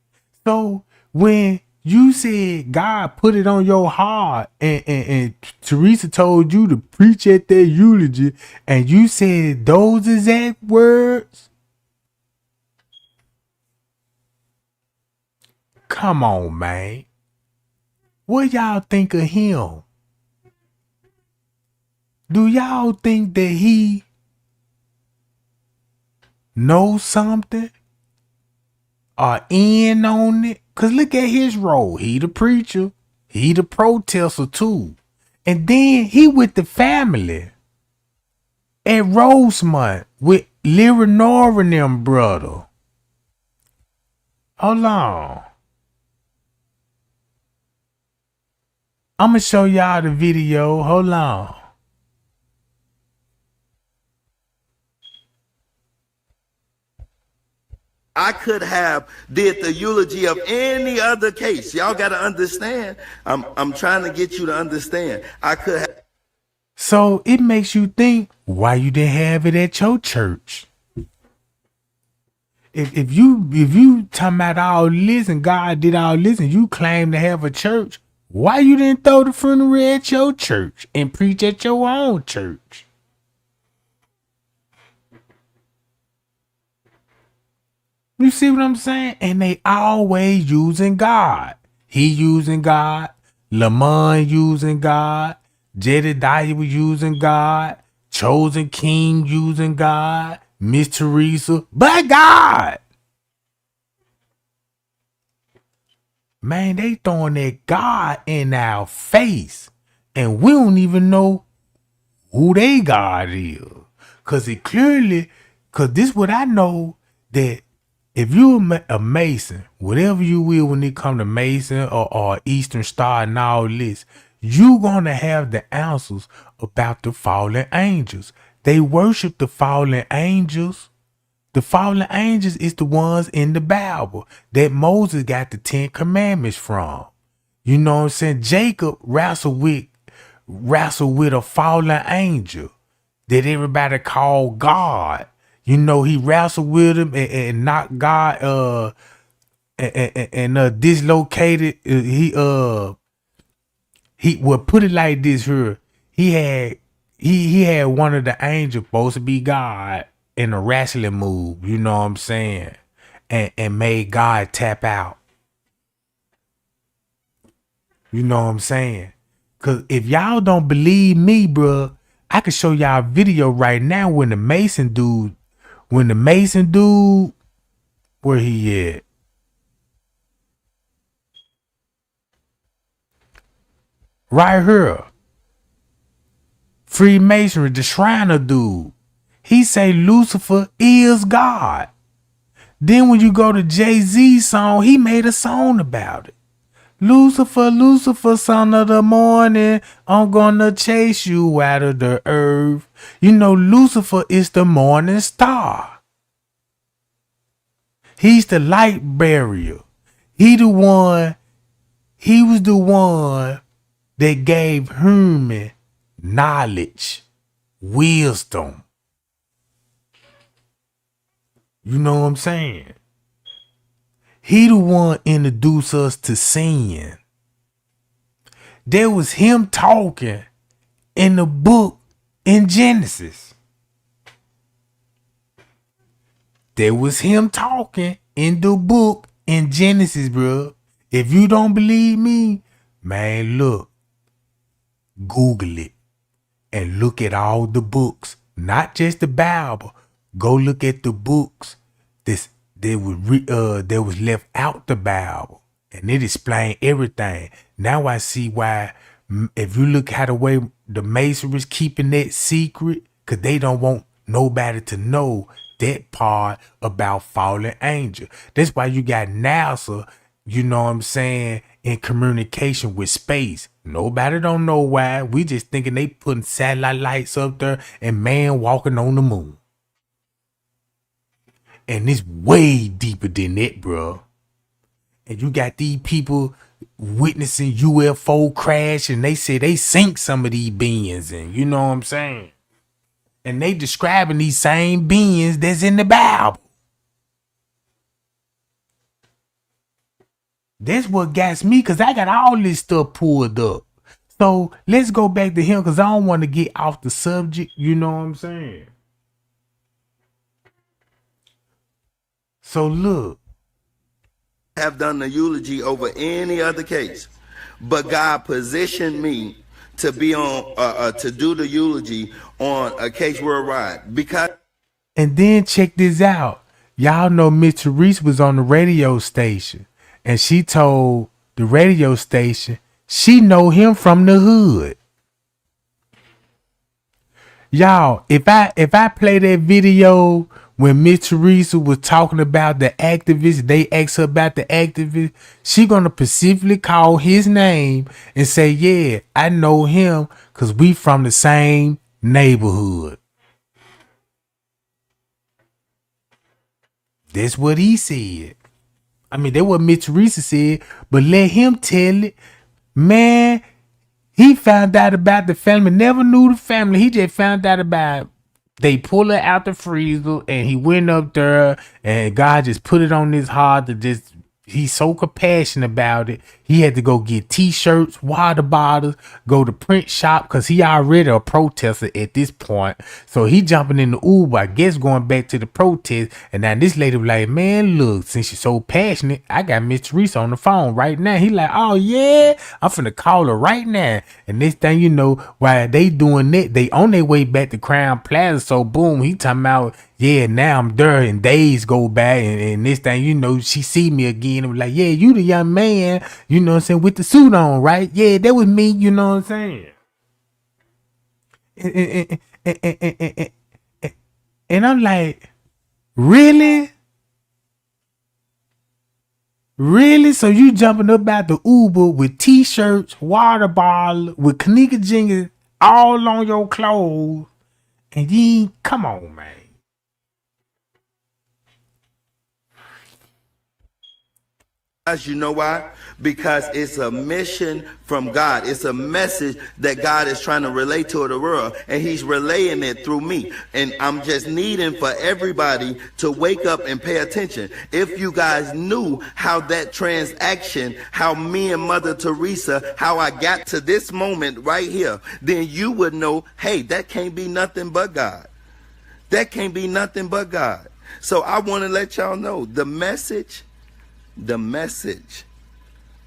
S1: So when you said God put it on your heart and Teresa told you to preach at their eulogy and you said those exact words, come on, man. What y'all think of him? Do y'all think that he knows something or in on it? Cause look at his role. He the preacher. He the protester too. And then he with the family at Rosemont with Leonora and them brother. Hold on. I'ma show y'all the video. Hold on.
S7: I could have did the eulogy of any other case. Y'all got to understand. I'm trying to get you to understand. I could have.
S1: So it makes you think why you didn't have it at your church. If you talking about all this and God did all this and you claim to have a church, why you didn't throw the funeral at your church and preach at your own church? You see what I'm saying? And they always using God. He using God. Lamont using God. Jedediah was using God. Chosen King using God. Miss Teresa. But God. Man, they throwing that God in our face. And we don't even know who they God is. Cause it clearly, cause this what I know, that if you a Mason, whatever you will when it come to Mason or Eastern Star and all this, you gonna have the answers about the fallen angels. They worship the fallen angels. The fallen angels is the ones in the Bible that Moses got the 10 Commandments from. You know what I'm saying? Jacob wrestled with a fallen angel that everybody called God. You know, he wrestled with him and knocked God and dislocated. He would put it like this here. He had one of the angels supposed to be God in a wrestling move. You know what I'm saying? And made God tap out. You know what I'm saying? Cause if y'all don't believe me, bruh, I can show y'all a video right now when the Mason dude, where he at? Right here. Freemasonry, the Shriner dude. He say Lucifer is God. Then when you go to Jay-Z's song, he made a song about it. Lucifer, Lucifer, son of the morning, I'm gonna chase you out of the earth. You know, Lucifer is the morning star. He's the light barrier. He was the one that gave human knowledge, wisdom. You know what I'm saying? He the one introduced us to sin. There was him talking in the book in Genesis. There was him talking in the book in Genesis, bro. If you don't believe me, man, look, Google it and look at all the books, not just the Bible. Go look at the books that was left out the Bible, and it explained everything. Now I see why. If you look how the way the Masons keeping that secret, cause they don't want nobody to know that part about fallen angel. That's why you got NASA, you know what I'm saying, in communication with space. Nobody don't know why. We just thinking they putting satellite lights up there and man walking on the moon. And it's way deeper than that, bro. And you got these people witnessing UFO crash, and they say they sink some of these beings in. You know what I'm saying? And they describing these same beings that's in the Bible. That's what got me, because I got all this stuff pulled up. So let's go back to him, because I don't want to get off the subject. You know what I'm saying? So look.
S7: Have done the eulogy over any other case, but God positioned me to be on to do the eulogy on a case worldwide because.
S1: And then check this out. Y'all know Miss Therese was on the radio station, and she told the radio station she know him from the hood. Y'all, if I play that video when Miss Teresa was talking about the activists, they asked her about the activists, she gonna specifically call his name and say, yeah, I know him because we from the same neighborhood. That's what he said. I mean, that's what Miss Teresa said, but let him tell it. Man, he found out about the family, never knew the family. He just found out about they pull her out the freezer, and he went up there, and God just put it on his heart to just, he's so compassionate about it. He had to go get t-shirts, water bottles, go to print shop, because he already a protester at this point. So he jumping in the Uber, I guess going back to the protest. And now this lady was like, man, look, since you're so passionate, I got Miss Teresa on the phone right now. He like, oh yeah, I'm finna call her right now. And this thing, you know, while they doing that, they on their way back to Crown Plaza. So boom, he talking about, yeah, now I'm there, and days go by, and this thing, you know, she see me again and was like, yeah, you the young man, you know what I'm saying, with the suit on, right? Yeah, that was me, you know what I'm saying? And I'm like, really? Really? So you jumping up out the Uber with t-shirts, water bottle, with Kenneka Jenkins all on your clothes, and you ain't, come on, man.
S7: You know why? Because it's a mission from God. It's a message that God is trying to relate to the world, and he's relaying it through me. And I'm just needing for everybody to wake up and pay attention. If you guys knew how that transaction, how me and Mother Teresa, how I got to this moment right here, then you would know, hey, that can't be nothing but God. That can't be nothing but God. So I want to let y'all know the message.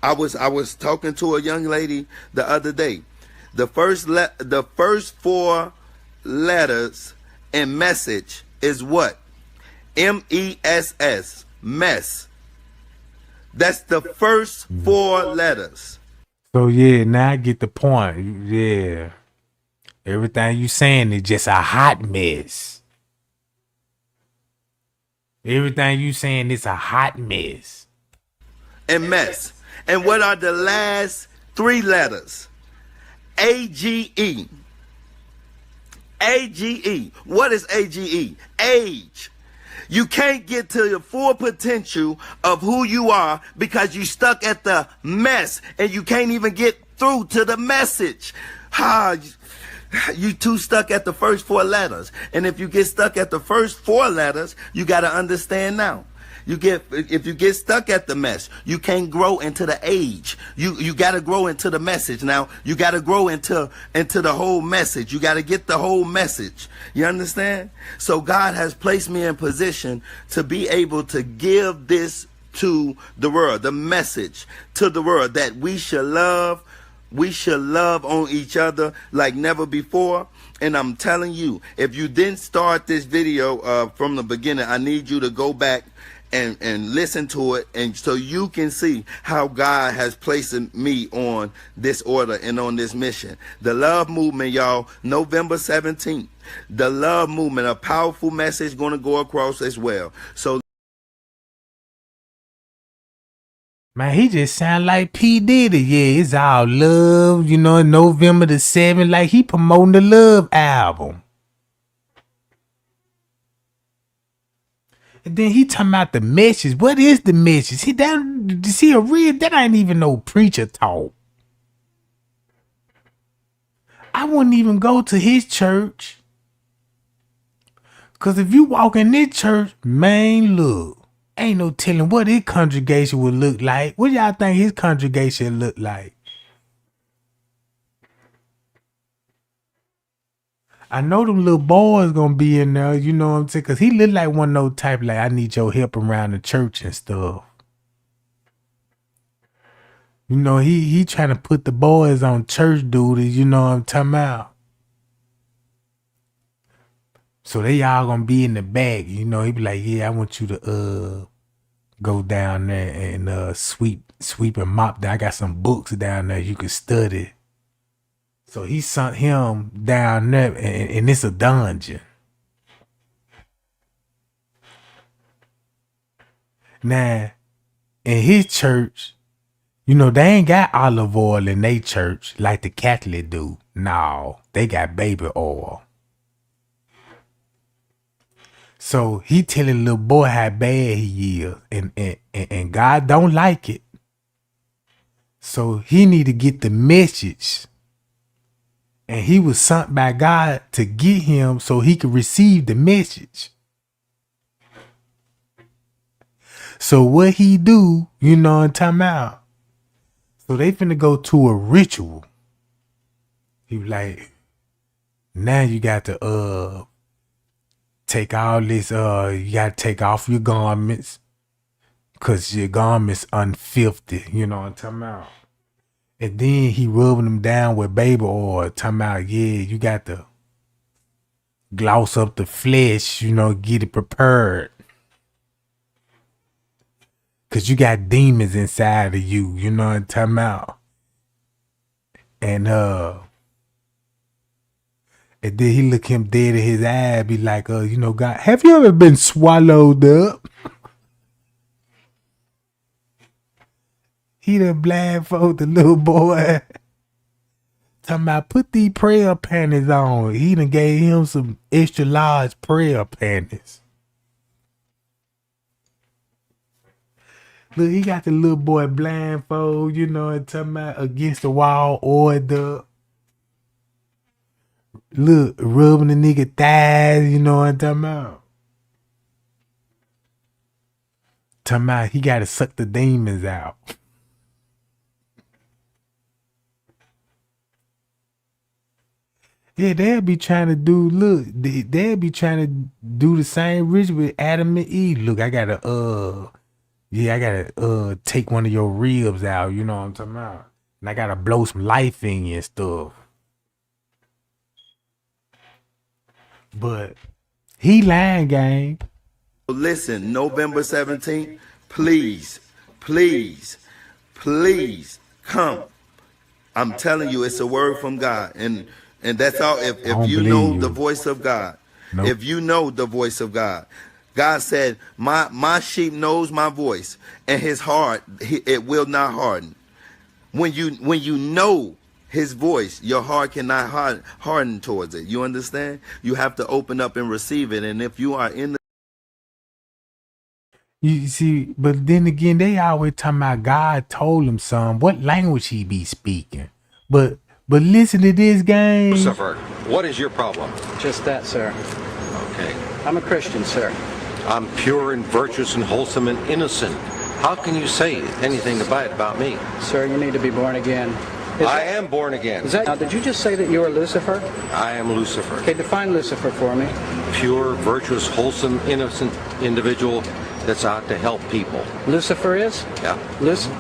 S7: I was talking to a young lady the other day. The first four letters in message is what? MESS. Mess. That's the first four letters.
S1: So yeah, now I get the point. Yeah. Everything you saying is just a hot mess. Everything you saying is a hot mess.
S7: And mess. And what are the last three letters? AGE. AGE. What is AGE? Age. You can't get to your full potential of who you are because you stuck at the mess, and you can't even get through to the message. You too stuck at the first four letters. And if you get stuck at the first four letters, you got to understand now. If you get stuck at the mess, you can't grow into the age. You got to grow into the message. Now, you got to grow into the whole message. You got to get the whole message. You understand? So God has placed me in position to be able to give this to the world, the message to the world that we should love. We should love on each other like never before. And I'm telling you, if you didn't start this video from the beginning, I need you to go back and listen to it, and so you can see how God has placed me on this order and on this mission. The love movement, y'all, November 17th. The love movement, a powerful message going to go across as well. So
S1: man, he just sound like P. Diddy. Yeah, it's all love, you know, November the 7th, like he promoting the Love album. And then he talking about the message. What is the message? That ain't even no preacher talk. I wouldn't even go to his church. Cause if you walk in this church, man, look. Ain't no telling what his congregation would look like. What y'all think his congregation look like? I know them little boys gonna be in there, you know what I'm saying? Cause he look like one of those type like I need your help around the church and stuff. You know, he trying to put the boys on church duties, you know what I'm talking about? So they all gonna be in the back, you know, he be like, yeah, I want you to go down there and sweep and mop down. I got some books down there you can study. So he sent him down there, and it's a dungeon. Now, in his church, you know, they ain't got olive oil in their church like the Catholic do. No, they got baby oil. So he telling little boy how bad he is, and God don't like it. So he need to get the message. And he was sent by God to get him so he could receive the message. So what he do, you know what I'm talking about? So they finna go to a ritual. He was like, now you got to take all this, you gotta take off your garments. Cause your garments unfilthy, you know what I'm talking about? And then he rubbing them down with baby oil, talking about, yeah, you got to gloss up the flesh, you know, get it prepared. Cause you got demons inside of you, you know what I'm talking about? And then he look him dead in his eye, be like, you know, God, have you ever been swallowed up? He done blindfold the little boy. Talking about put these prayer panties on. He done gave him some extra large prayer panties. Look, he got the little boy blindfold, you know what I'm talking about, against the wall, oiled up. Look, rubbing the nigga thighs, you know what I'm talking about. Talking about he gotta suck the demons out. Yeah, they'll be trying to do, look, they'll be trying to do the same ritual with Adam and Eve. Look, I gotta take one of your ribs out, you know what I'm talking about? And I gotta blow some life in you and stuff. But he lying, gang.
S7: Listen, November 17th, please come. I'm telling you, it's a word from God. And that's all. If you know the voice of God, nope. If you know the voice of God, God said, my sheep knows my voice, and his heart, it will not harden. When you know his voice, your heart cannot harden towards it. You understand? You have to open up and receive it. And if you are in the...
S1: You see, but then again, they always talking about God told him some, what language he be speaking. But listen to this, gang.
S8: Lucifer, what is your problem?
S9: Just that, sir.
S8: Okay.
S9: I'm a Christian, sir.
S8: I'm pure and virtuous and wholesome and innocent. How can you say anything bad about me?
S9: Sir, you need to be born again.
S8: I am born again.
S9: Now, did you just say that you are Lucifer?
S8: I am Lucifer.
S9: Okay, define Lucifer for me.
S8: Pure, virtuous, wholesome, innocent individual that's out to help people.
S9: Lucifer is?
S8: Yeah.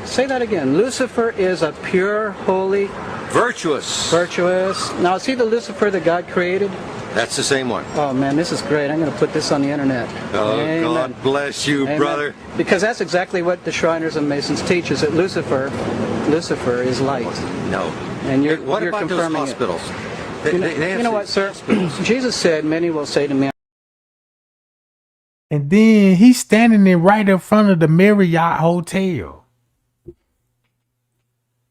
S9: Say that again. Lucifer is a pure, holy...
S8: Virtuous.
S9: Virtuous. Now, is he the Lucifer that God created?
S8: That's the same one.
S9: Oh, man, this is great. I'm going to put this on the internet.
S8: Oh,
S9: Amen.
S8: God bless you, Amen. Brother.
S9: Because that's exactly what the Shriners and Masons teach, is that Lucifer is light.
S8: No.
S9: And you're
S8: what
S9: you're
S8: about
S9: confirming
S8: those hospitals?
S9: It. You know what, sir? Jesus said, many will say to me...
S1: And then he's standing there right in front of the Marriott Hotel.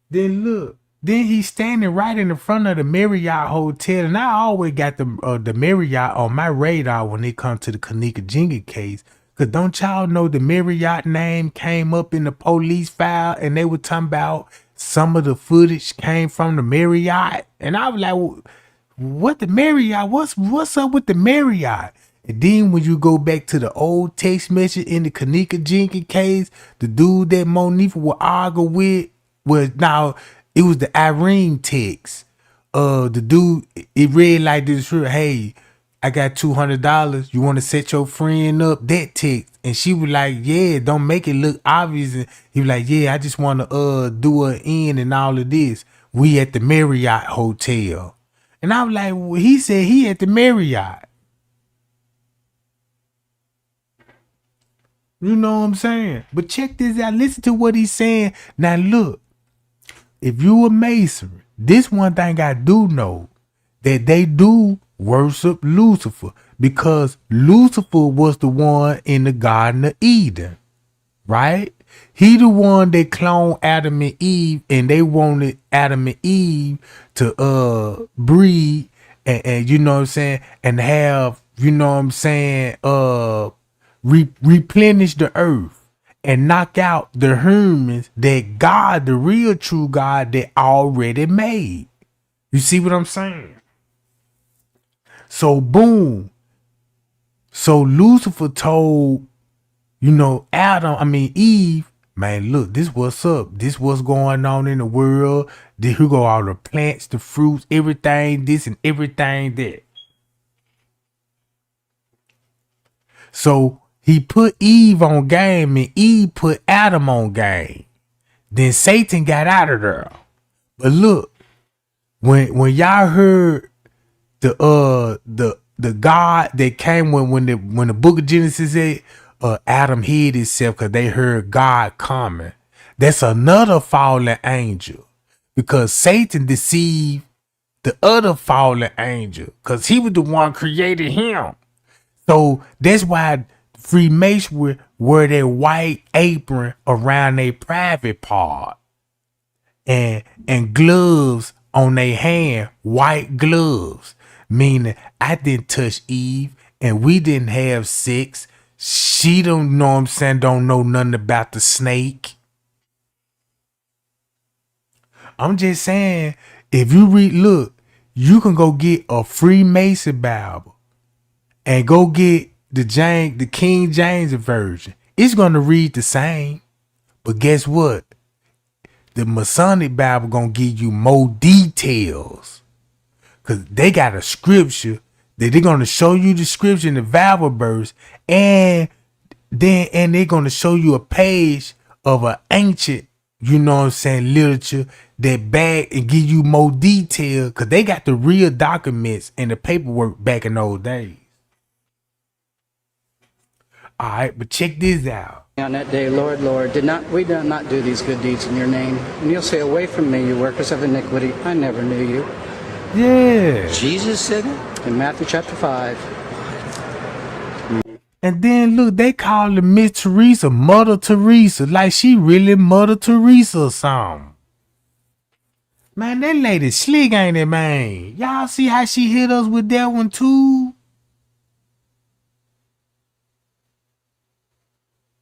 S1: Then look. Then he's standing right in the front of the Marriott Hotel. And I always got the Marriott on my radar when it comes to the Kenneka Jenkins case. Because don't y'all know the Marriott name came up in the police file and they were talking about some of the footage came from the Marriott. And I was like, what the Marriott? What's up with the Marriott? And then when you go back to the old text message in the Kenneka Jenkins case, the dude that Monifa would argue with was now it was the Irene text. The dude, it read like this: hey, I got $200. You want to set your friend up? That text. And she was like, yeah, don't make it look obvious. And he was like, yeah, I just want to do an end and all of this. We at the Marriott Hotel. And I was like, well, he said he at the Marriott. You know what I'm saying? But check this out. Listen to what he's saying. Now look, if you a Mason, this one thing I do know, that they do worship Lucifer, because Lucifer was the one in the Garden of Eden, right? He the one that cloned Adam and Eve, and they wanted Adam and Eve to breed and you know what I'm saying, and have, you know what I'm saying, replenish the earth and knock out the humans that God, the real true God, that already made. You see what I'm saying? So boom. So Lucifer told, you know, Eve, man, look, this what's up. This what's going on in the world. Here go all the plants, the fruits, everything, this and everything that. So he put Eve on game and Eve put Adam on game. Then Satan got out of there. But look, when y'all heard the God that came when the book of Genesis said Adam hid himself because they heard God coming. That's another fallen angel, because Satan deceived the other fallen angel because he was the one created him. So that's why Freemasonry wear their white apron around their private part and gloves on their hand, white gloves, meaning I didn't touch Eve and we didn't have sex. She don't know what I'm saying, don't know nothing about the snake. I'm just saying, if you read, look, you can go get a Freemason Bible and go get the King James version. It's gonna read the same, but guess what? The Masonic Bible gonna give you more details, cause they got a scripture that they're gonna show you the scripture in the Bible verse, and they're gonna show you a page of an ancient, you know what I'm saying, literature that back and give you more detail, cause they got the real documents and the paperwork back in those days. All right, but check this out.
S9: On that day, Lord, Lord, we did not do these good deeds in your name? And you'll say, away from me, you workers of iniquity, I never knew you.
S1: Yeah.
S8: Jesus said it?
S9: In Matthew chapter 5.
S1: And then look, they call the Miss Teresa Mother Teresa, like she really Mother Teresa or something. Man, that lady slick, ain't it, man? Y'all see how she hit us with that one too?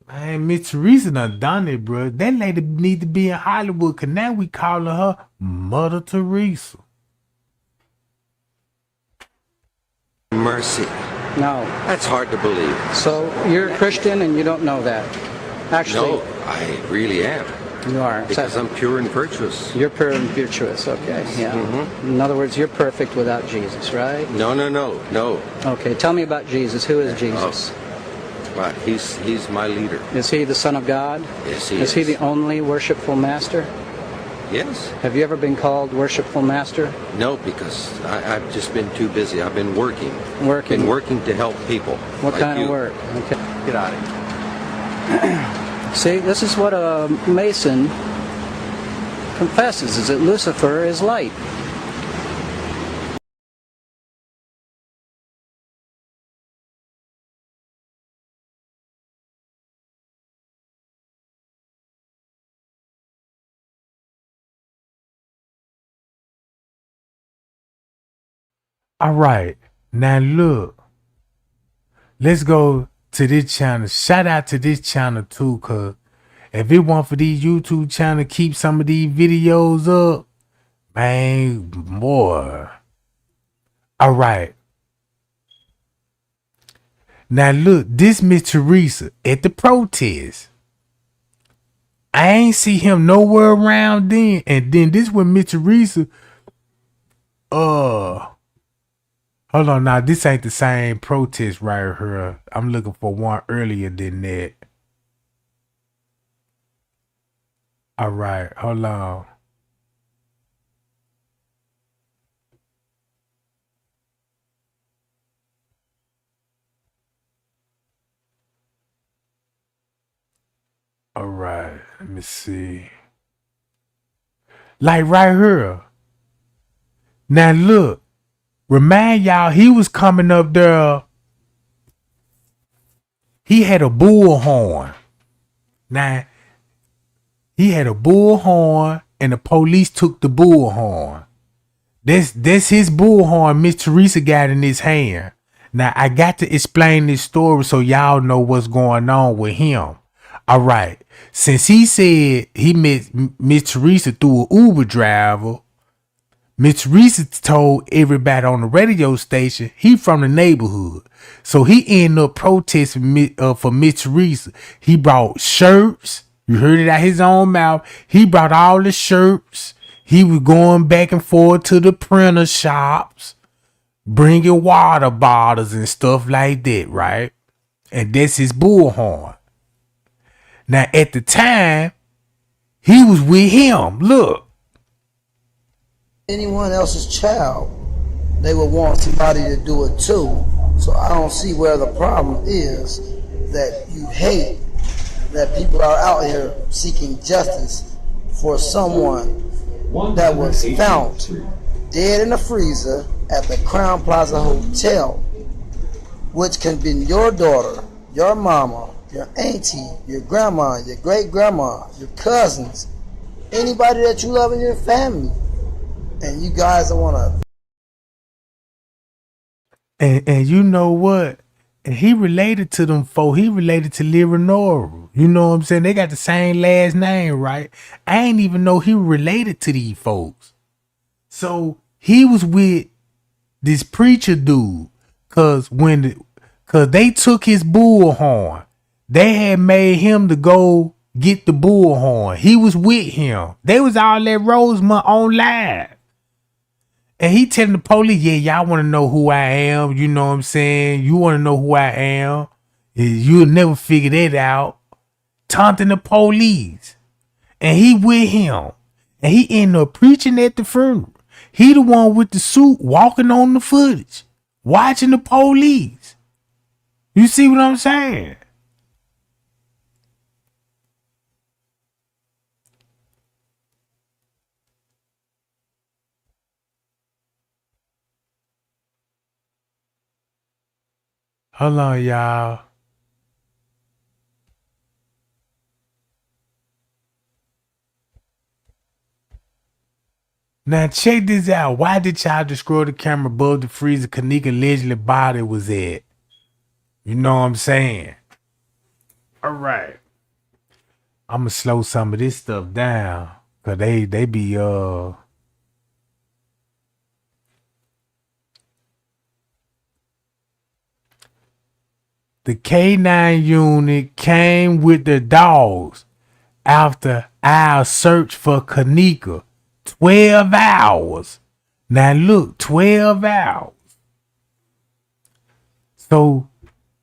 S1: Man, Miss Teresa done it, bro. That lady need to be in Hollywood, cause now we calling her Mother Teresa.
S8: Mercy.
S9: No.
S8: That's hard to believe.
S9: So you're a Christian and you don't know that. Actually,
S8: No, I really am.
S9: you are.
S8: Because I'm pure and virtuous.
S9: You're pure and virtuous, okay. Yeah. In other words, you're perfect without Jesus, right?
S8: No.
S9: Okay, tell me about Jesus. Who is Jesus?
S8: But he's my leader.
S9: Is he the Son of God?
S8: Yes, he
S9: Is
S8: is.
S9: he the only worshipful master?
S8: Yes.
S9: Have you ever been called worshipful master?
S8: No, because I've just been too busy. I've been working.
S9: Working.
S8: Been working to help people.
S9: What
S8: like
S9: kind
S8: you.
S9: of work? Okay.
S8: Get out of here.
S9: See, this is what a Mason confesses, is that Lucifer is light.
S1: All right, now look, let's go to this channel. Shout out to this channel too, cause if it weren't for these YouTube channel keep some of these videos up, man, boy. All right. Now look, this Miss Teresa at the protest. I ain't see him nowhere around then. And then this when Miss Teresa, hold on now, this ain't the same protest right here. I'm looking for one earlier than that. All right, hold on. All right, let me see. Like right here. Now look, remind y'all, he was coming up there. He had a bullhorn. Now, he had a bullhorn and the police took the bullhorn. That's his bullhorn Miss Teresa got in his hand. Now, I got to explain this story so y'all know what's going on with him. All right. Since he said he met Miss Teresa through an Uber driver, Miss Teresa told everybody on the radio station he from the neighborhood. So he ended up protesting for Miss Teresa. He brought shirts. You heard it out his own mouth. He brought all the shirts. He was going back and forth to the printer shops, bringing water bottles and stuff like that, right? And that's his bullhorn. Now, at the time, he was with him. Look.
S10: Anyone else's child, they would want somebody to do it too. So I don't see where the problem is that you hate that people are out here seeking justice for someone that was found dead in a freezer at the Crown Plaza Hotel, which can be your daughter, your mama, your auntie, your grandma, your great-grandma, your cousins, anybody that you love in your family. And you guys don't want
S1: to. And you know what? And he related to them folk. He related to Leonora. You know what I'm saying? They got the same last name, right? I ain't even know he related to these folks. So he was with this preacher dude. Cause they took his bullhorn. They had made him to go get the bullhorn. He was with him. They was all at Rosemont on live. And he telling the police, yeah, y'all want to know who I am. You know what I'm saying? You want to know who I am. You'll never figure that out. Taunting the police. And he with him. And he ended up preaching at the funeral. He the one with the suit walking on the footage. Watching the police. You see what I'm saying? Hold on, y'all. Now check this out. Why did y'all destroy the camera above the freezer Kenneka allegedly body was at? You know what I'm saying? All right. I'm gonna slow some of this stuff down. Cause they be The K9 unit came with the dogs after our search for Kenneka. 12 hours. Now look, 12 hours. So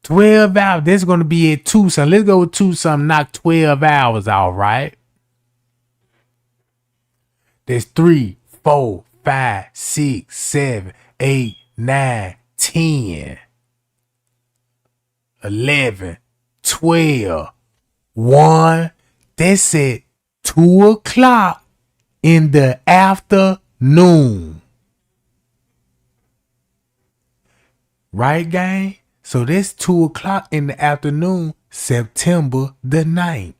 S1: 12 hours, that's going to be at 2 something. Let's go with 2 something, knock 12 hours out, right? There's 3, 4, 5, 6, 7, 8, 9, 10. 11, 12, 1. That's at 2 o'clock in the afternoon. Right, gang? So that's 2 o'clock in the afternoon, September the 9th.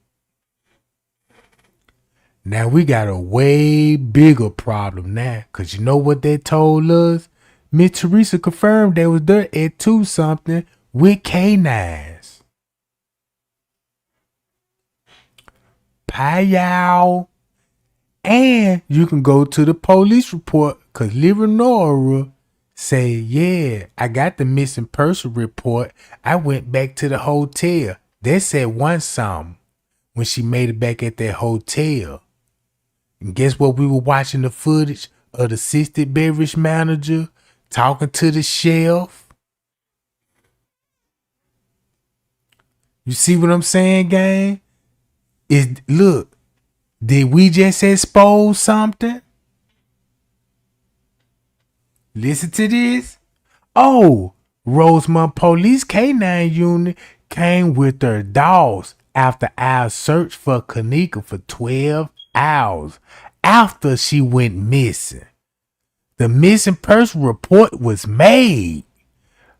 S1: Now we got a way bigger problem now. Because you know what they told us? Miss Teresa confirmed they was there at 2 something with K9s. Payal. And you can go to the police report because Leonora say, yeah, I got the missing person report. I went back to the hotel. They said one something when she made it back at that hotel. And guess what? We were watching the footage of the assistant beverage manager talking to the chef. You see what I'm saying, gang? Look, did we just expose something? Listen to this. Oh, Rosemont Police K9 unit came with their dogs after our search for Kenneka for 12 hours after she went missing. The missing person report was made.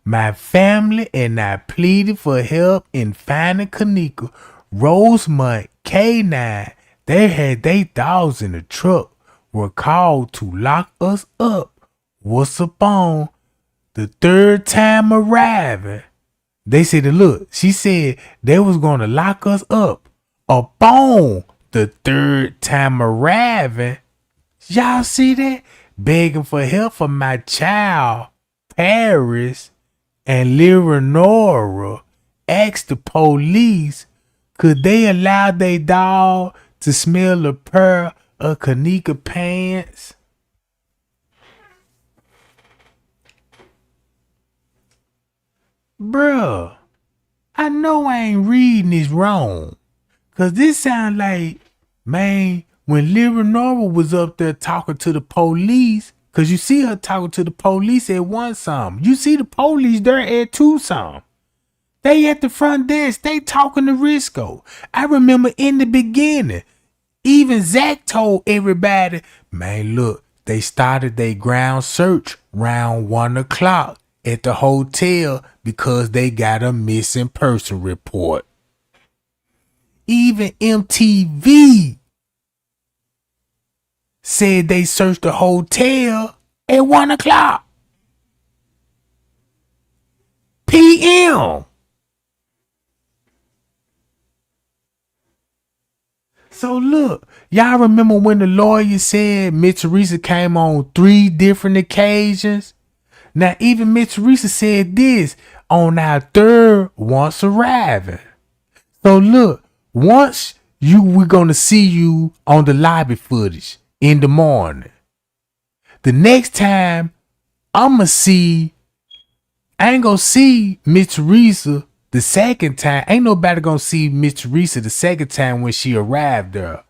S1: My family and I pleaded for help in finding Kenneka. Rosemont K9, they had their dogs in the truck, were called to lock us up. What's up on the third time arriving? They said, look, she said they was going to lock us up upon the third time arriving. Y'all see that? Begging for help for my child, Paris, and Leonora asked the police, could they allow their dog to smell a pair of Kenneka pants? Bruh, I know I ain't reading this wrong. Cause this sound like, man, when Leonora was up there talking to the police, cause you see her talking to the police at one some. You see the police there at two some. They at the front desk, they talking to Risco. I remember in the beginning, even Zach told everybody, man, look, they started their ground search around 1 o'clock at the hotel because they got a missing person report. Even MTV said they searched the hotel at 1 o'clock p.m. So look, y'all remember when the lawyer said Miss Teresa came on 3 different occasions? Now, even Miss Teresa said this on our third once arriving. So look, once we're going to see you on the lobby footage in the morning. The next time I ain't going to see Miss Teresa the second time. Ain't nobody going to see Miss Teresa the second time when she arrived there.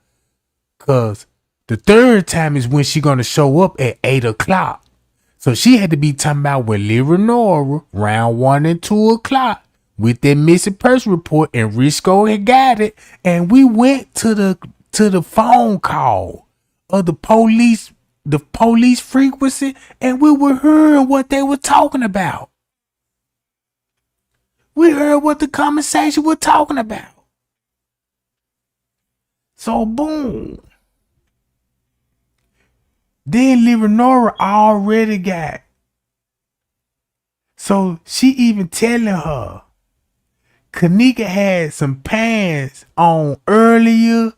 S1: Because the third time is when she going to show up at 8 o'clock. So she had to be talking about when Leonora around 1 and 2 o'clock with that missing person report, and Risco had got it, and we went to the phone call of the police frequency, and we were hearing what they were talking about. We heard what the conversation was talking about. So boom. Then Leonora already got. So she even telling her Kenneka had some pants on earlier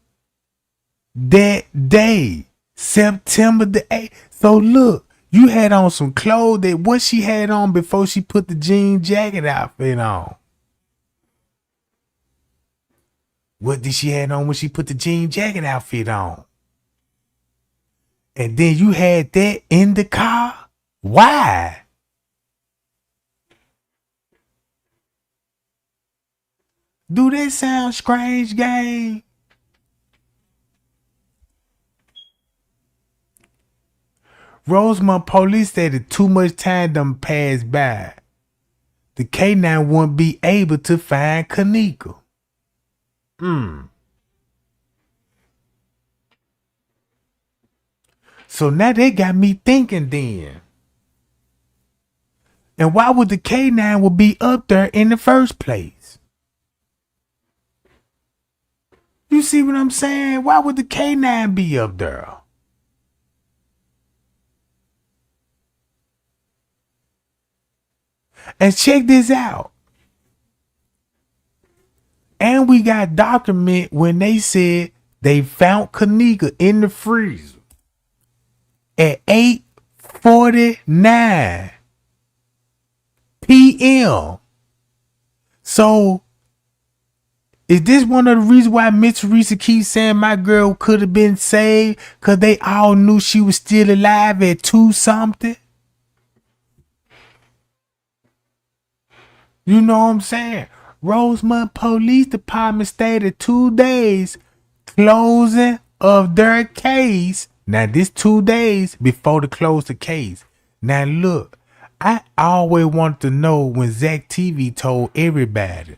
S1: that day, September the 8th. So look, you had on some clothes that what she had on before she put the jean jacket outfit on. What did she have on when she put the jean jacket outfit on? And then you had that in the car? Why? Do that sound strange, gang? Rosemont police said that too much time done passed by. The K9 won't be able to find Kenneka. So now they got me thinking then. And why would the K9 would be up there in the first place? You see what I'm saying? Why would the K9 be up there? And check this out. And we got document when they said they found Kenneka in the freezer at 8:49 p.m. So, is this one of the reasons why Miss Teresa keeps saying my girl could have been saved? Because they all knew she was still alive at 2-something? You know what I'm saying? Rosemont Police Department stated 2 days closing of their case. Now, this 2 days before they close the case. Now, look, I always wanted to know when Zach TV told everybody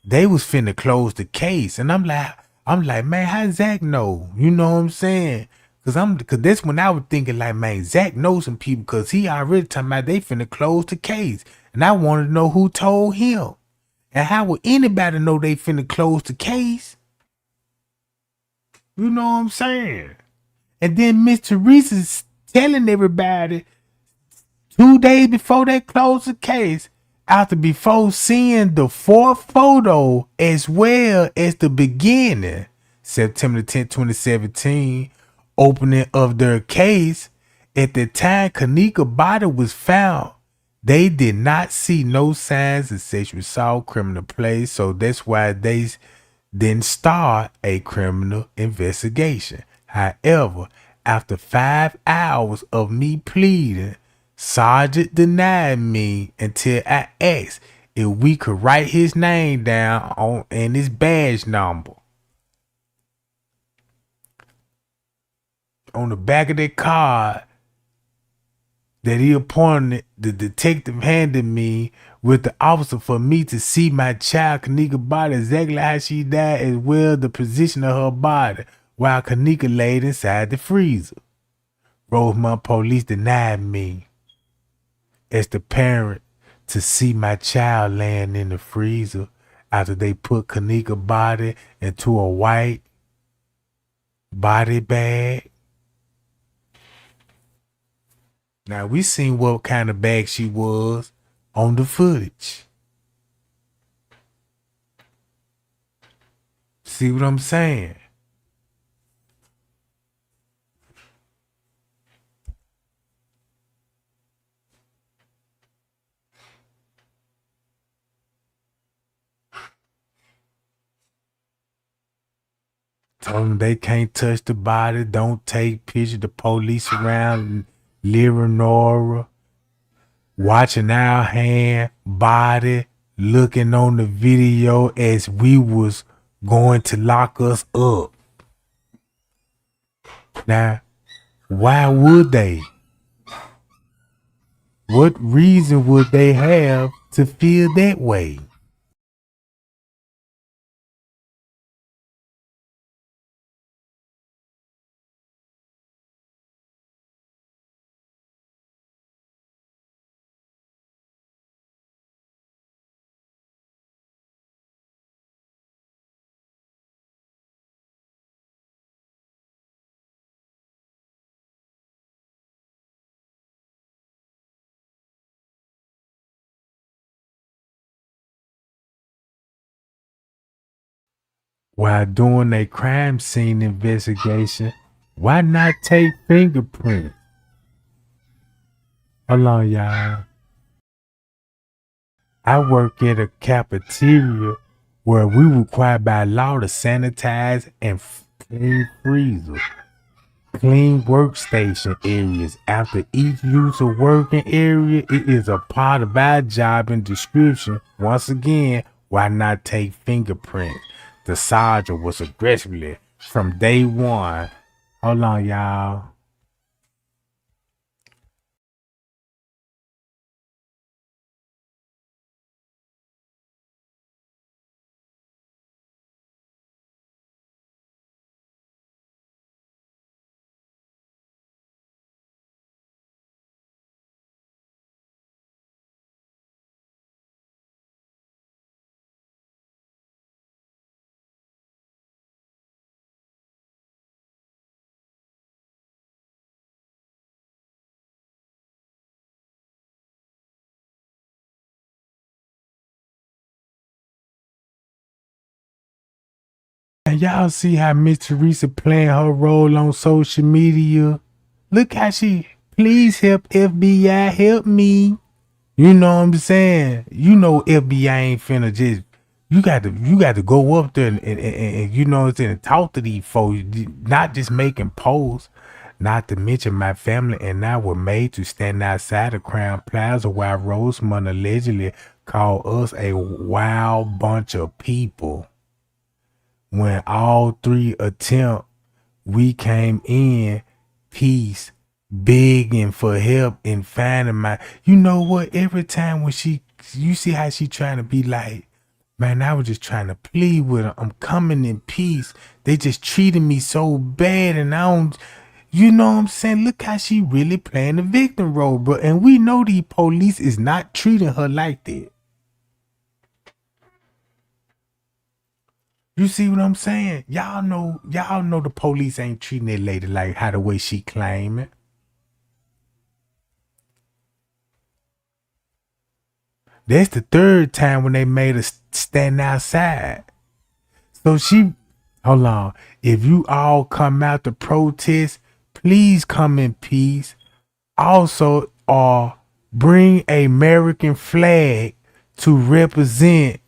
S1: they was finna close the case. And I'm like, man, how Zach know? You know what I'm saying? Cause that's when I was thinking like, man, Zach knows some people cause he already talking about they finna close the case. And I wanted to know who told him. And how would anybody know they finna close the case? You know what I'm saying? And then Miss Teresa's telling everybody 2 days before they close the case, before seeing the 4th photo as well as the beginning, September 10th, 2017, opening of their case. At the time Kenneka's body was found, they did not see no signs of sexual assault, criminal play, so that's why they didn't start a criminal investigation. However, after 5 hours of me pleading, Sergeant denied me until I asked if we could write his name down and his badge number on the back of that card that he appointed. The detective handed me with the officer for me to see my child Kenneka's body exactly how she died, as well the position of her body while Kenneka laid inside the freezer. Rosemont Police denied me as the parent to see my child laying in the freezer after they put Kenneka's body into a white body bag. Now, we seen what kind of bag she was on the footage. See what I'm saying? Told them they can't touch the body, don't take pictures, the police around Leonora, watching our hand, body, looking on the video as we was going to lock us up. Now, why would they? What reason would they have to feel that way? While doing a crime scene investigation, why not take fingerprints? Hold on, y'all. I work at a cafeteria where we required by law to sanitize and clean freezers, clean workstation areas. After each use of working area, it is a part of our job and description. Once again, why not take fingerprints? The sergeant was aggressively from day one. Hold on, y'all. And y'all see how Miss Teresa playing her role on social media? Look how she, please help FBI, help me. You know what I'm saying? You know FBI ain't finna just you got to go up there and you know what I'm saying, and talk to these folks, not just making posts. Not to mention my family and I were made to stand outside of Crown Plaza while Rosemont allegedly called us a wild bunch of people. When all three attempt, we came in peace, begging for help and finding my. You know what? Every time when you see how she trying to be like, man, I was just trying to plead with her. I'm coming in peace. They just treated me so bad, and I don't. You know what I'm saying? Look how she really playing the victim role, bro. And we know the police is not treating her like that. You see what I'm saying? Y'all know the police ain't treating that lady like how the way she claiming. That's the third time when they made her stand outside. So hold on. If you all come out to protest, please come in peace. Also, bring a American flag to represent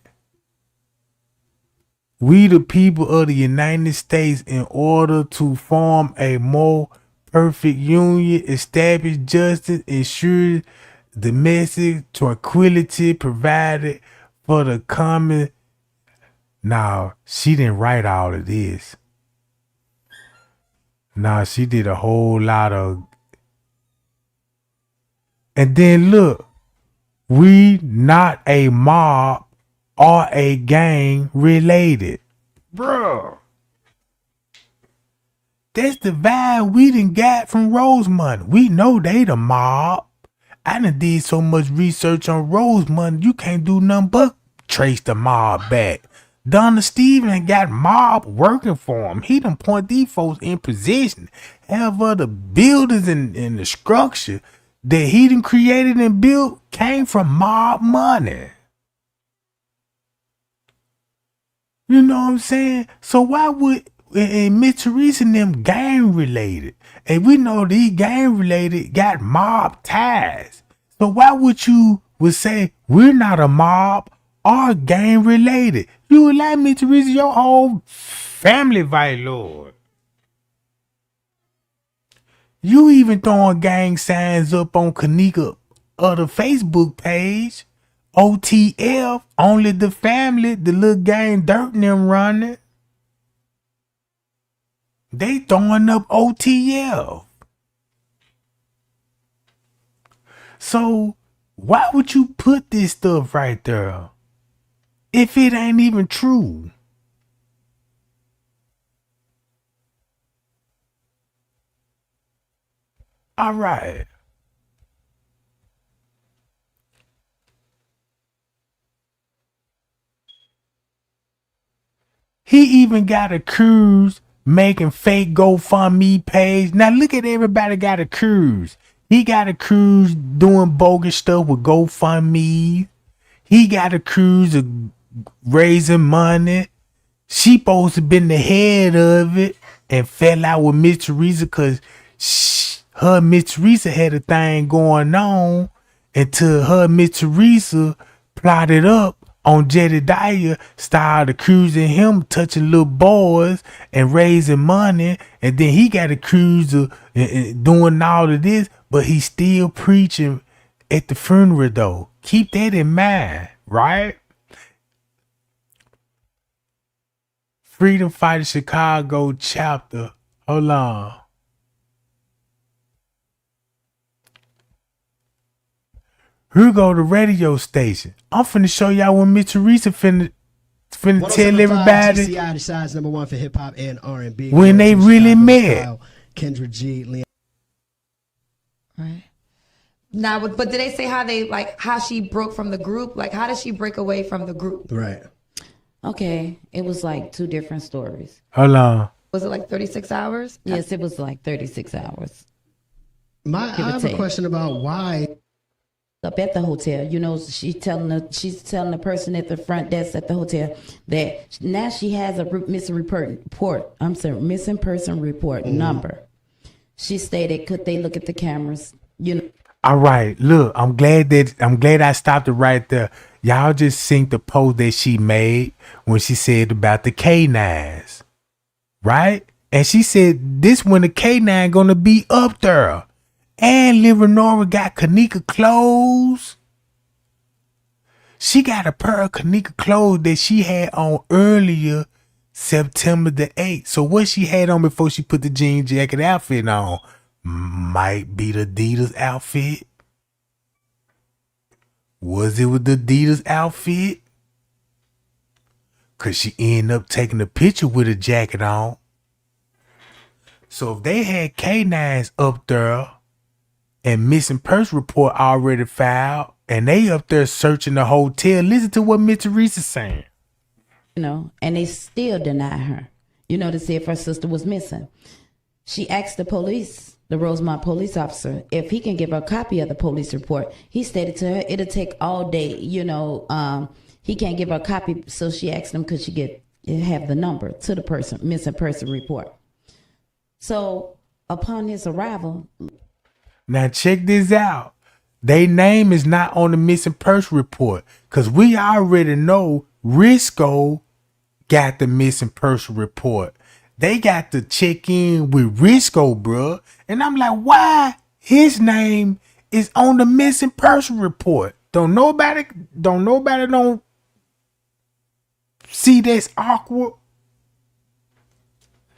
S1: we the people of the United States in order to form a more perfect union, establish justice, ensure domestic tranquility provided for the common. Now, she didn't write all of this. Now, she did a whole lot of. And then look, we not a mob or a gang related. Bruh. That's the vibe we done got from Rosemont. We know they the mob. I done did so much research on Rosemont, you can't do nothing but trace the mob back. Donna Steven got mob working for him. He done point these folks in position. However, the buildings and the structure that he done created and built came from mob money. You know what I'm saying? So why would Miss Teresa and them gang related? And we know these gang related got mob ties. So why would say we're not a mob or gang related? You would like Miss Teresa, your whole family, vice lord. You even throwing gang signs up on Kenneka other Facebook page. OTF, only the family, the little gang Dirt and them running. They throwing up OTF. So why would you put this stuff right there if it ain't even true? All right. He even got a cruise making fake GoFundMe page. Now look at everybody got a cruise. He got a cruise doing bogus stuff with GoFundMe. He got a cruise of raising money. She supposed to been the head of it and fell out with Miss Teresa because her and Miss Teresa had a thing going on until her and Miss Teresa plotted up on Jedediah, started accusing him touching little boys and raising money, and then he got accused of doing all of this, but he's still preaching at the funeral though. Keep that in mind, right? Freedom Fighter Chicago chapter. Hold on. Here go the radio station. I'm finna show y'all when Miss Teresa finna tell everybody
S11: GCI decides #1 for hip hop and R&B.
S1: when they really met.
S11: Kendra G, Leon.
S12: Right. Now, but did they say how she broke from the group? Like, how did she break away from the group?
S11: Right.
S13: Okay, it was like two different stories.
S1: Hold on.
S12: Was it like 36 hours?
S13: Yes, it was like 36 hours.
S11: I have a question about why.
S13: Up at the hotel, you know, she's telling the person at the front desk at the hotel that now she has a missing person report number. She stated, could they look at the cameras? You know.
S1: All right, look, I'm glad I stopped it right there. Y'all just seen the post that she made when she said about the K9s, right? And she said this when the K9 gonna be up there. And Livernoria got Kenneka clothes. She got a pair of Kenneka clothes that she had on earlier September the 8th. So what she had on before she put the jean jacket outfit on might be the Adidas outfit. Was it with the Adidas outfit? Cause she ended up taking a picture with a jacket on. So if they had K9s up there and missing person report already filed and they up there searching the hotel, listen to what Miss Teresa's saying.
S13: You know, and they still deny her, you know, to see if her sister was missing. She asked the police, the Rosemont police officer, if he can give her a copy of the police report. He stated to her, it'll take all day, you know, he can't give her a copy. So she asked him, could she have the number to the person, missing person report. So upon his arrival.
S1: Now check this out. Their name is not on the missing person report. Cause we already know Risco got the missing person report. They got to check in with Risco, bruh. And I'm like, why his name is on the missing person report? Don't nobody see that's awkward.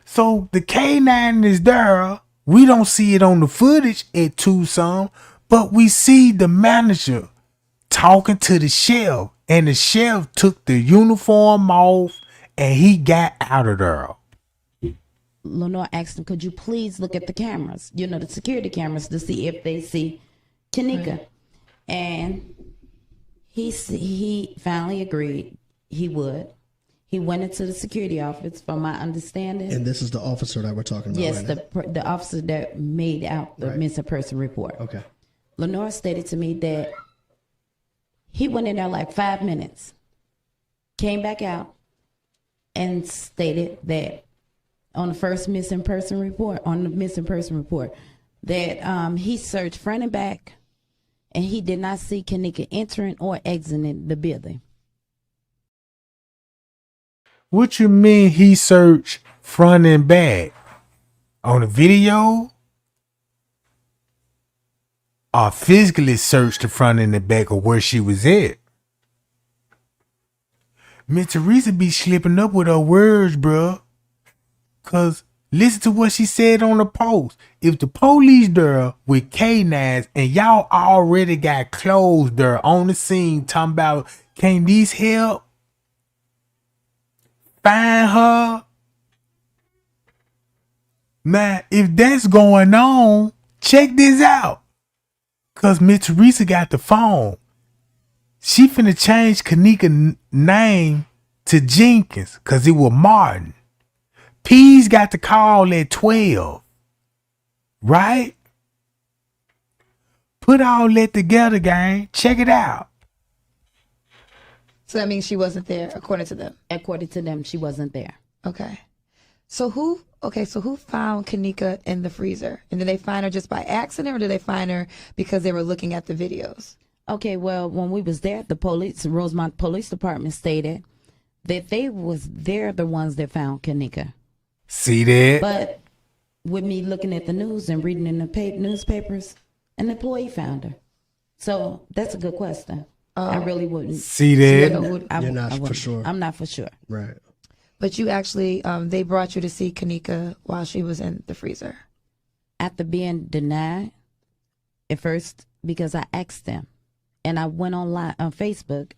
S1: So the K9 is there. We don't see it on the footage at Tucson, but we see the manager talking to the sheriff, and the sheriff took the uniform off and he got out of there.
S13: Lenore asked him, could you please look at the cameras, you know, the security cameras, to see if they see Kenneka. Right. And he finally agreed he would. He went into the security office, from my understanding.
S11: And this is the officer that we're talking about.
S13: Yes, right the officer that made out the missing person report.
S11: Okay.
S13: Lenore stated to me that he went in there like 5 minutes, came back out, and stated that on the first missing person report, that he searched front and back, and he did not see Kenneka entering or exiting the building.
S1: What you mean he searched front and back? On the video? Or physically searched the front and the back of where she was at? Miss Teresa be slipping up with her words, bruh. Cause listen to what she said on the post. If the police there with K9s and y'all already got clothes there on the scene talking about, can these help find her? Now, if that's going on, check this out. Cause Miss Teresa got the phone. She finna change Kenneka's name to Jenkins cause it was Martin. P's got the call at 12. Right? Put all that together, gang. Check it out.
S12: So that means she wasn't there, according to them.
S13: According to them, she wasn't there.
S12: Okay. So who found Kenneka in the freezer? And did they find her just by accident, or did they find her because they were looking at the videos?
S13: Okay, well, when we was there, the Rosemont Police Department stated that they're the ones that found Kenneka.
S1: See that?
S13: But with me looking at the news and reading in the newspapers, an employee found her. So that's a good question. I really wouldn't.
S1: See that?
S11: You're not for sure.
S13: I'm not for sure.
S11: Right.
S12: But you actually, they brought you to see Kenneka while she was in the freezer.
S13: After being denied at first, because I asked them. And I went online on Facebook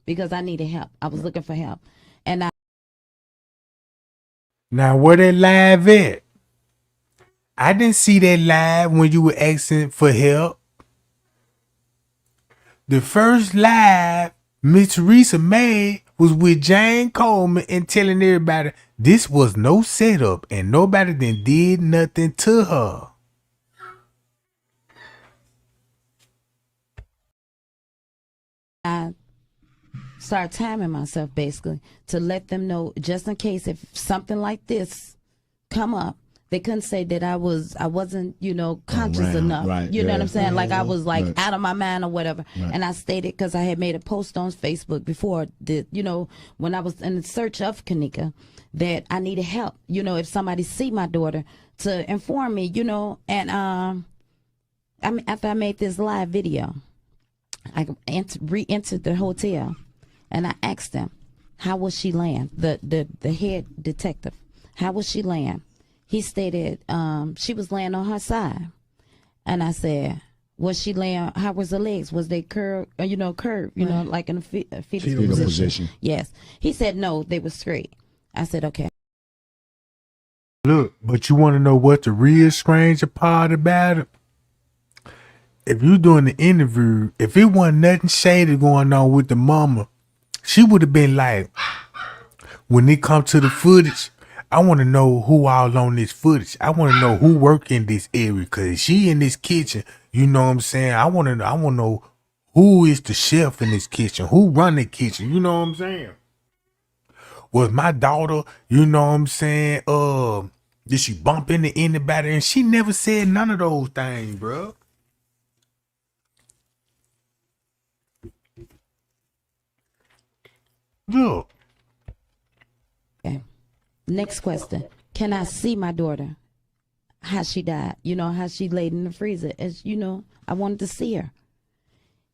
S13: because I needed help. I was looking for help. And
S1: now, where that live at? I didn't see that live when you were asking for help. The first live Miss Teresa made was with Jane Coleman and telling everybody this was no setup and nobody then did nothing to her.
S13: I started timing myself basically to let them know, just in case if something like this come up, They couldn't say that I wasn't, conscious
S14: Around,
S13: enough.
S14: right,
S13: You know
S14: yeah.
S13: what I'm saying? Like I was like
S14: Right.
S13: out of my mind or whatever.
S14: Right.
S13: And I stated, because I had made a post on Facebook before, that, when I was in search of Kenneka, that I needed help. If somebody see my daughter, to inform me, and after I made this live video, I re-entered the hotel, and I asked them, how was she laying? The head detective, how was she laying? He stated she was laying on her side, and I said, was she laying? How was her legs? Was they curved? Curved? Like in a fetal position? Yes. He said no, they were straight. I said okay.
S1: Look, but you want to know what the real stranger part about it? If you doing the interview, if it wasn't nothing shady going on with the mama, she would have been like, when it come to the footage, I want to know who all on this footage. I want to know who work in this area, cause she in this kitchen. You know what I'm saying? I want to know who is the chef in this kitchen, who run the kitchen. You know what I'm saying? Was my daughter, you know what I'm saying? Did she bump into anybody? And she never said none of those things, bro. Look.
S13: Okay. Next question. Can I see my daughter? How she died? How she laid in the freezer? As I wanted to see her.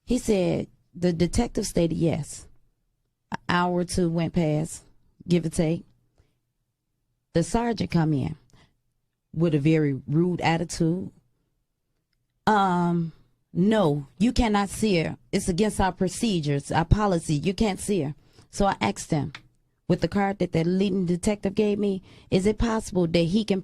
S13: He said, the detective stated yes. An hour or two went past, give or take. The sergeant come in with a very rude attitude. No, you cannot see her. It's against our procedures, our policy. You can't see her. So I asked him, with the card that the leading detective gave me, is it possible that he can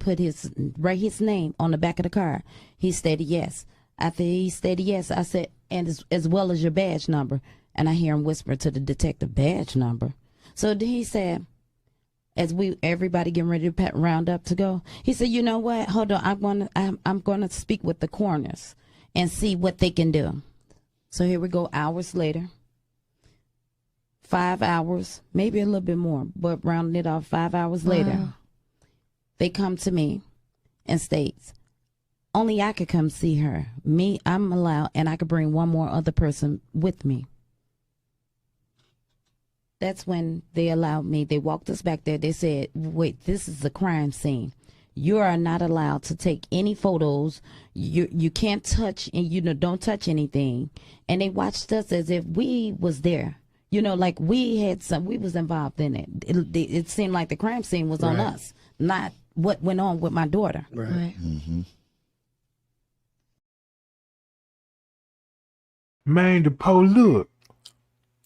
S13: write his name on the back of the card? He stated yes. After he stated yes, I said, and as well as your badge number. And I hear him whisper to the detective, badge number. So then he said, as everybody getting ready to round up to go, he said, you know what? Hold on, I'm gonna speak with the coroners and see what they can do. So here we go, hours later. 5 hours, maybe a little bit more, but rounding it off, 5 hours later, they come to me and states, only I could come see her. Me, I'm allowed, and I could bring one more other person with me. That's when they allowed me. They walked us back there. They said, wait, this is a crime scene. You are not allowed to take any photos. You can't touch, and don't touch anything. And they watched us as if we was there. Like we was involved in it. It seemed like the crime scene was on us, not what went on with my daughter.
S12: Right.
S14: Mm-hmm.
S1: Man, the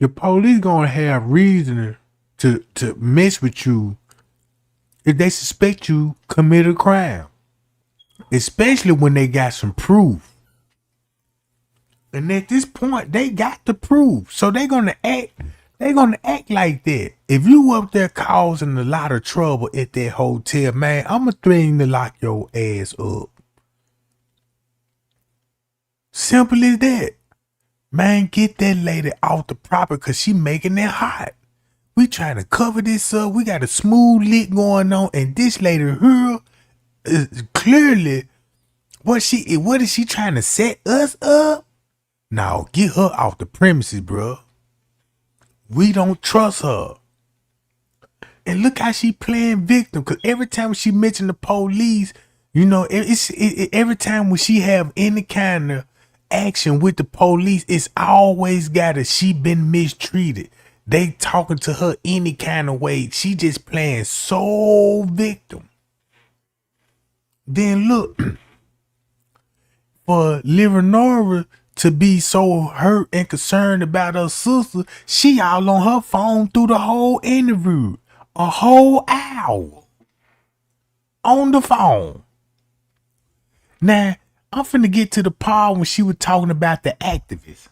S1: police gonna have reason to mess with you if they suspect you commit a crime, especially when they got some proof. And at this point, they got the proof, so they're gonna act like that. If you up there causing a lot of trouble at that hotel, man, I'ma threaten to lock your ass up. Simple as that. Man, get that lady off the property, cause she making it hot. We trying to cover this up. We got a smooth lick going on, and this lady here is clearly what is she trying to set us up? Now get her off the premises, bro. We don't trust her. And look how she playing victim, cause every time she mention the police, every time when she have any kind of action with the police, it's always she been mistreated. They talking to her any kind of way. She just playing so victim. Then look, for Leonora to be so hurt and concerned about her sister, she all on her phone through the whole interview. A whole hour. On the phone. Now, I'm finna get to the part when she was talking about the activists.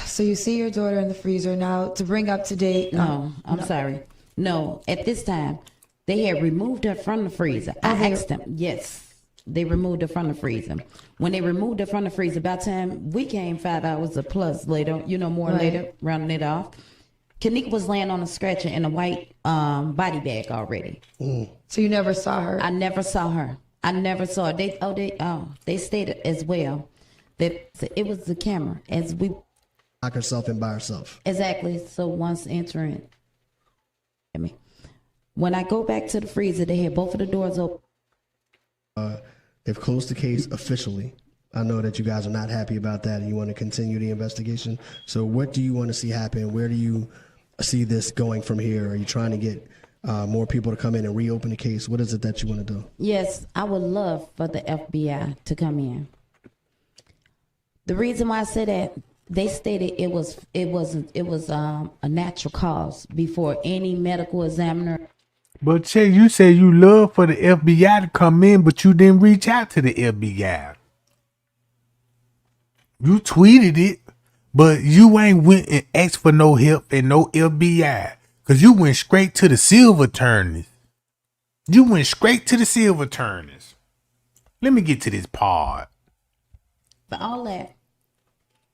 S12: So you see your daughter in the freezer now. To bring up to date.
S13: No, I'm sorry. No, at this time, they had removed her from the freezer. I asked them. Yes, they removed her from the freezer. When they removed her from the freezer, by the time we came 5 hours or plus later, more later, rounding it off, Kenneka was laying on a stretcher in a white body bag already.
S12: So you never saw her?
S13: I never saw her. I never saw her. They stated as well that it was the camera as we
S11: lock herself in by herself.
S13: Exactly. So once entering, when I go back to the freezer, they had both of the doors open.
S11: They've closed the case officially. I know that you guys are not happy about that and you want to continue the investigation. So what do you want to see happen? Where do you see this going from here? Are you trying to get more people to come in and reopen the case? What is it that you want to do?
S13: Yes, I would love for the FBI to come in. The reason why I say that, they stated it was a natural cause before any medical examiner.
S1: But Che, you said you love for the FBI to come in, but you didn't reach out to the FBI. You tweeted it, but you ain't went and asked for no help and no FBI. Because you went straight to the silver attorneys. You went straight to the silver attorneys. Let me get to this part.
S13: For all that,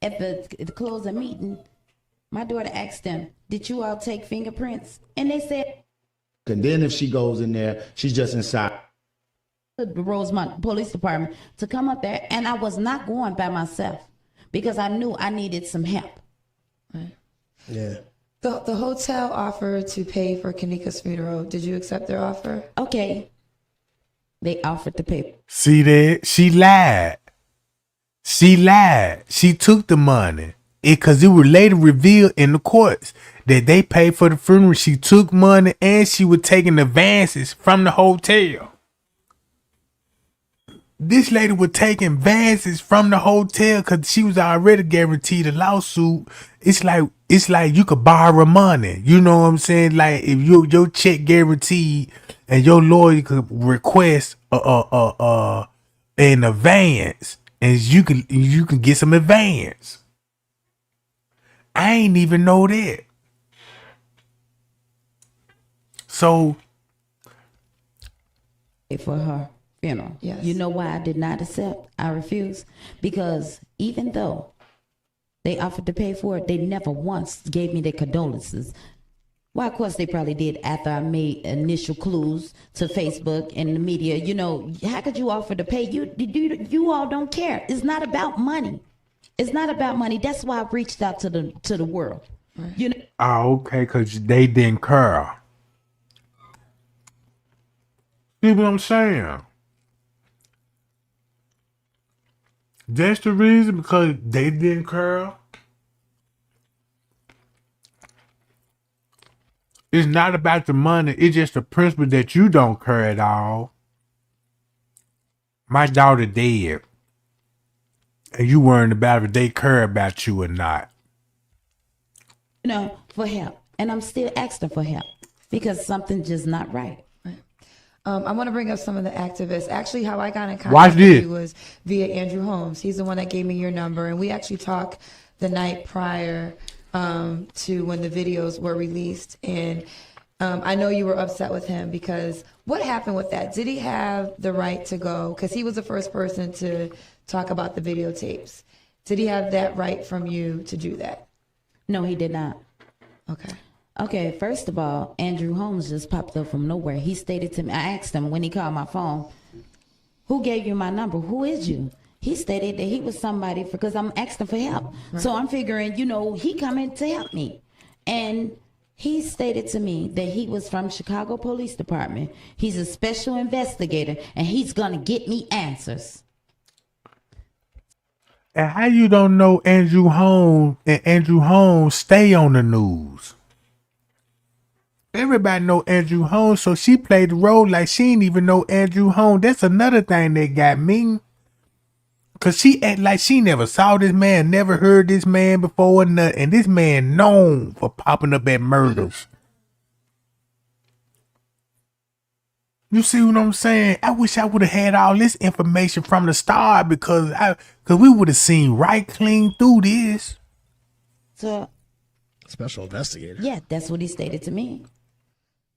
S13: at the close of meeting, my daughter asked them, did you all take fingerprints? And they said,
S14: and then if she goes in there, she's just inside
S13: the Rosemont Police Department to come up there, and I was not going by myself because I knew I needed some help.
S12: Right.
S11: Yeah.
S12: The hotel offered to pay for Kenneka's funeral. Did you accept their offer?
S13: Okay. They offered to pay.
S1: See that? She lied. She lied. She took the money. Because it was later revealed in the courts that they paid for the funeral. She took money and she was taking advances from the hotel. This lady was taking advances from the hotel because she was already guaranteed a lawsuit. It's like you could borrow money. You know what I'm saying? Like if your check guaranteed and your lawyer could request an advance and you can get some advance. I ain't even know that. So
S13: for her funeral.
S12: Yes.
S13: You know why I did not accept? I refused. Because even though they offered to pay for it, they never once gave me their condolences. Well, of course, they probably did after I made initial clues to Facebook and the media. You know, how could you offer to pay? You all don't care. It's not about money. It's not about money. That's why I reached out to the world. Right. You know.
S1: Oh, okay, because they didn't care. See what I'm saying? That's the reason, because they didn't care. It's not about the money. It's just the principle that you don't care at all. My daughter dead. And you worrying about if they care about you or not.
S13: You know, for help. And I'm still asking for help because something's just not right.
S12: I want to bring up some of the activists. Actually, how I got in contact with you was via Andrew Holmes. He's the one that gave me your number. And we actually talked the night prior to when the videos were released. And I know you were upset with him because what happened with that? Did he have the right to go? Because he was the first person to talk about the videotapes. Did he have that right from you to do that?
S13: No, he did not.
S12: Okay.
S13: Okay, first of all, Andrew Holmes just popped up from nowhere. He stated to me, I asked him when he called my phone, who gave you my number? Who is you? He stated that he was somebody because I'm asking for help. Right. So I'm figuring, you know, he coming to help me. And he stated to me that he was from Chicago Police Department. He's a special investigator and he's going to get me answers.
S1: And how you don't know Andrew Holmes and Andrew Holmes stay on the news? Everybody know Andrew Holmes, so she played the role like she didn't even know Andrew Holmes. That's another thing that got me. Cause she act like she never saw this man, never heard this man before or nothing. And this man known for popping up at murders. You see what I'm saying? I wish I would have had all this information from the start because we would have seen right clean through this.
S13: So,
S11: special investigator.
S13: Yeah, that's what he stated to me.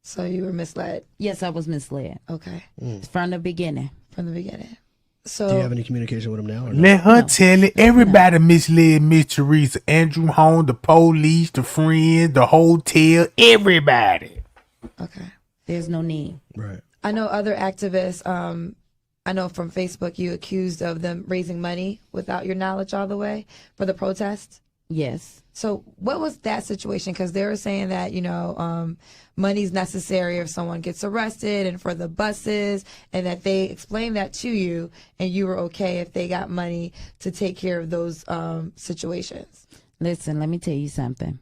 S12: So you were misled?
S13: Yes, I was misled.
S12: Okay.
S13: From the beginning.
S12: From the beginning. So
S11: do you have any communication with him now? Or no?
S1: Let her tell it. Everybody misled Miss Teresa. Andrew Home, the police, the friends, the hotel, everybody.
S12: Okay.
S13: There's no need.
S11: Right.
S12: I know other activists, I know from Facebook you accused of them raising money without your knowledge all the way for the protests.
S13: Yes.
S12: So what was that situation? Because they were saying that, money's necessary if someone gets arrested and for the buses, and that they explained that to you and you were okay if they got money to take care of those situations.
S13: Listen, let me tell you something.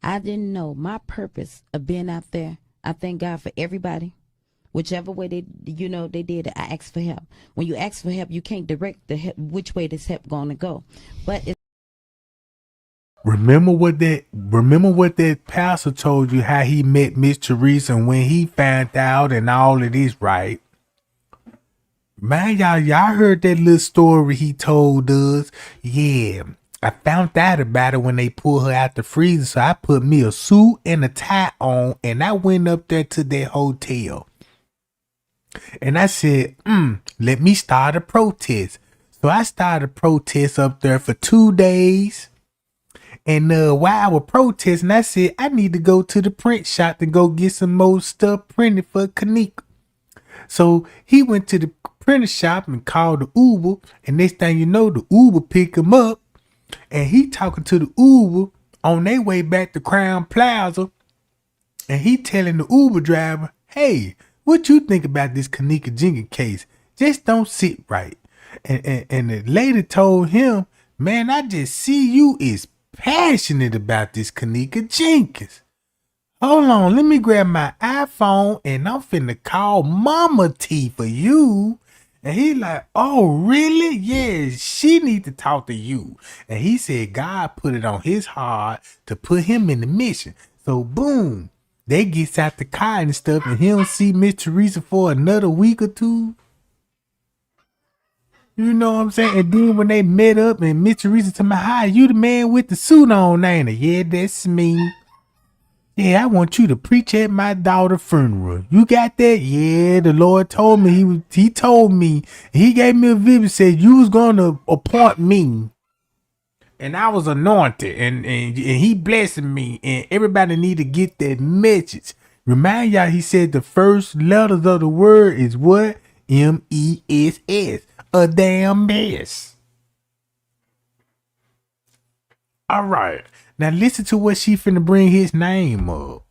S13: I didn't know my purpose of being out there. I thank God for everybody. Whichever way they did it, I asked for help. When you ask for help, you can't direct the help, which way this help going to go. But
S1: Remember what that pastor told you, how he met Miss Teresa, and when he found out and all of this, right? Man, y'all heard that little story he told us. Yeah, I found out about it when they pulled her out the freezer. So I put me a suit and a tie on, and I went up there to that hotel. And I said, let me start a protest. So I started a protest up there for 2 days. And while I was protesting, I said, I need to go to the print shop to go get some more stuff printed for Kenneka. So he went to the printer shop and called the Uber. And next thing you know, the Uber picked him up. And he talking to the Uber on their way back to Crown Plaza. And he telling the Uber driver, hey, what you think about this Kenneka Jenkins case? Just don't sit right. And the lady told him, man, I just see you is passionate about this Kenneka Jenkins. Hold on, let me grab my iPhone and I'm finna call Mama T for you. And he like, oh, really? Yeah, she need to talk to you. And he said God put it on his heart to put him in the mission. So boom, they gets out the car and stuff, and he don't see Miss Teresa for another week or two. You know what I'm saying? And then when they met up and Miss Teresa told me, hi, you the man with the suit on, ain't it? Yeah, that's me. Yeah, I want you to preach at my daughter's funeral. You got that? Yeah, the Lord told me. He told me. He gave me a vision, said you was going to appoint me. And I was anointed. And he blessed me. And everybody need to get that message. Remind y'all, he said the first letters of the word is what? M-E-S-S. A damn mess. All right. Now listen to what she finna bring his name up.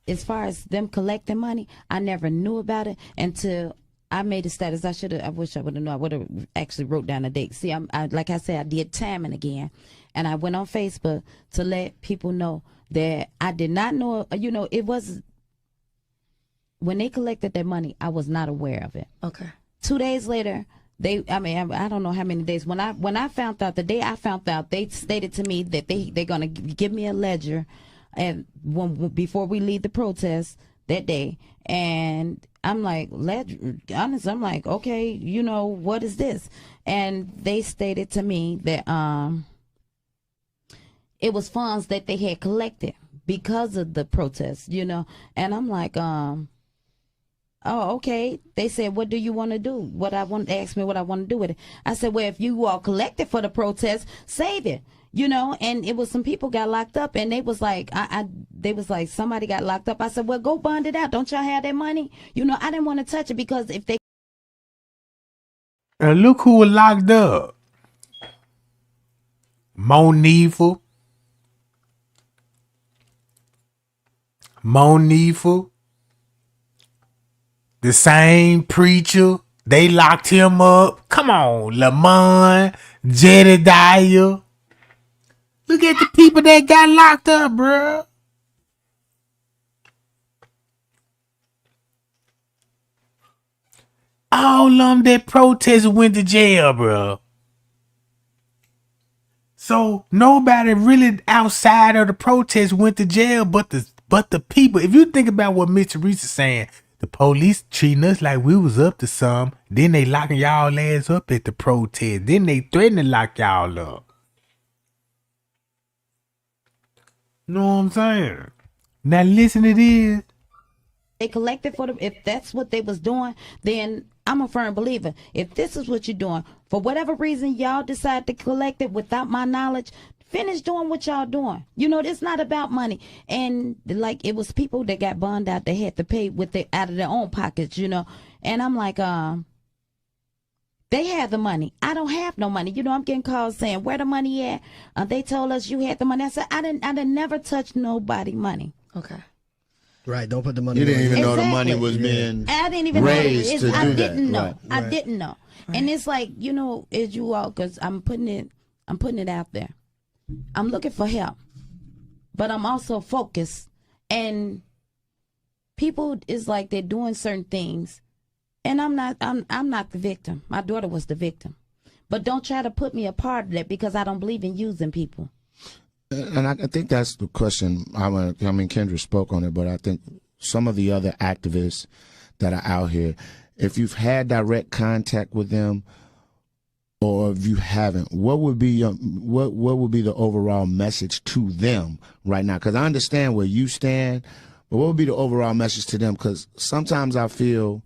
S13: As far as them collecting money, I never knew about it until I made a status. I wish I would have known. I would have actually wrote down a date. See, like I said, I did timing again. And I went on Facebook to let people know that I did not know, it was, when they collected their money, I was not aware of it.
S12: Okay.
S13: 2 days later, I don't know how many days. When I found out, the day I found out, they stated to me that they're gonna give me a ledger, and before we leave the protest that day, and I'm like, honest, I'm like, okay, what is this? And they stated to me that it was funds that they had collected because of the protest, and I'm like, oh, okay. They said, what do you want to do? They asked me what I want to do with it. I said, well, if you all collected for the protest, save it. And it was some people got locked up, and they was like, they was like, somebody got locked up. I said, well, go bond it out. Don't y'all have that money? I didn't want to touch it because if they.
S1: And look who was locked up. Monifa. The same preacher, they locked him up. Come on, Lamont, Jedediah. Look at the people that got locked up, bro. All of them that protested went to jail, bro. So nobody really outside of the protest went to jail, but the people. If you think about what Miss Teresa saying. The police treating us like we was up to some. Then they locking y'all ass up at the protest. Then they threaten to lock y'all up. Know what I'm saying? Now listen to this.
S13: They collected if that's what they was doing, then I'm a firm believer. If this is what you're doing, for whatever reason y'all decide to collect it without my knowledge, finish doing what y'all doing. You know, it's not about money. And like, it was people that got burned out, they had to pay with it out of their own pockets, you know. And I'm like, they have the money. I don't have no money. You know, I'm getting calls saying, where the money at? They told us you had the money. I said, I didn't never touch nobody money.
S12: Okay.
S11: Right, don't put the money.
S14: You didn't even know the
S13: Exactly.
S14: money was being
S13: I didn't even
S14: raised
S13: know.
S14: to do
S13: I
S14: that.
S13: didn't know.
S14: Right.
S13: I didn't know. And it's like, you know, as you all, because I'm putting it out there. I'm looking for help, but I'm also focused. And people is like they're doing certain things, and I'm not the victim. My daughter was the victim, but don't try to put me a part of that because I don't believe in using people.
S14: And I think that's the question. I mean, Kendra spoke on it, but I think some of the other activists that are out here, if you've had direct contact with them, or if you haven't, what would be what would be the overall message to them right now? Because I understand where you stand, but what would be the overall message to them? Because sometimes I feel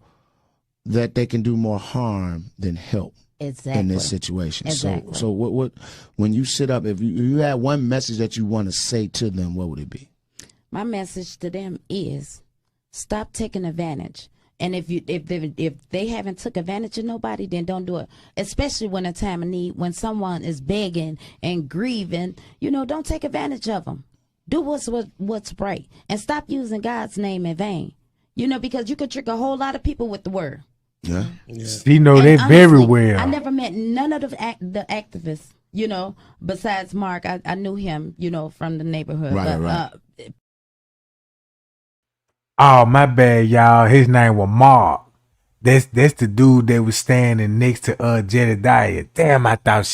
S14: that they can do more harm than help.
S13: Exactly.
S14: In this situation.
S13: Exactly.
S14: So what when you sit up, if you had one message that you want to say to them, what would it be?
S13: My message to them is stop taking advantage. And if they haven't took advantage of nobody, then don't do it. Especially when a time of need, when someone is begging and grieving, you know, don't take advantage of them. Do what's right, and stop using God's name in vain. You know, because you could trick a whole lot of people with the word.
S14: Yeah.
S1: You know that very well.
S13: I never met none of the activists, you know, besides Mark. I knew him, you know, from the neighborhood.
S14: Right, right.
S1: Oh, my bad, y'all. His name was Mark. That's the dude that was standing next to Jedediah. Damn, I thought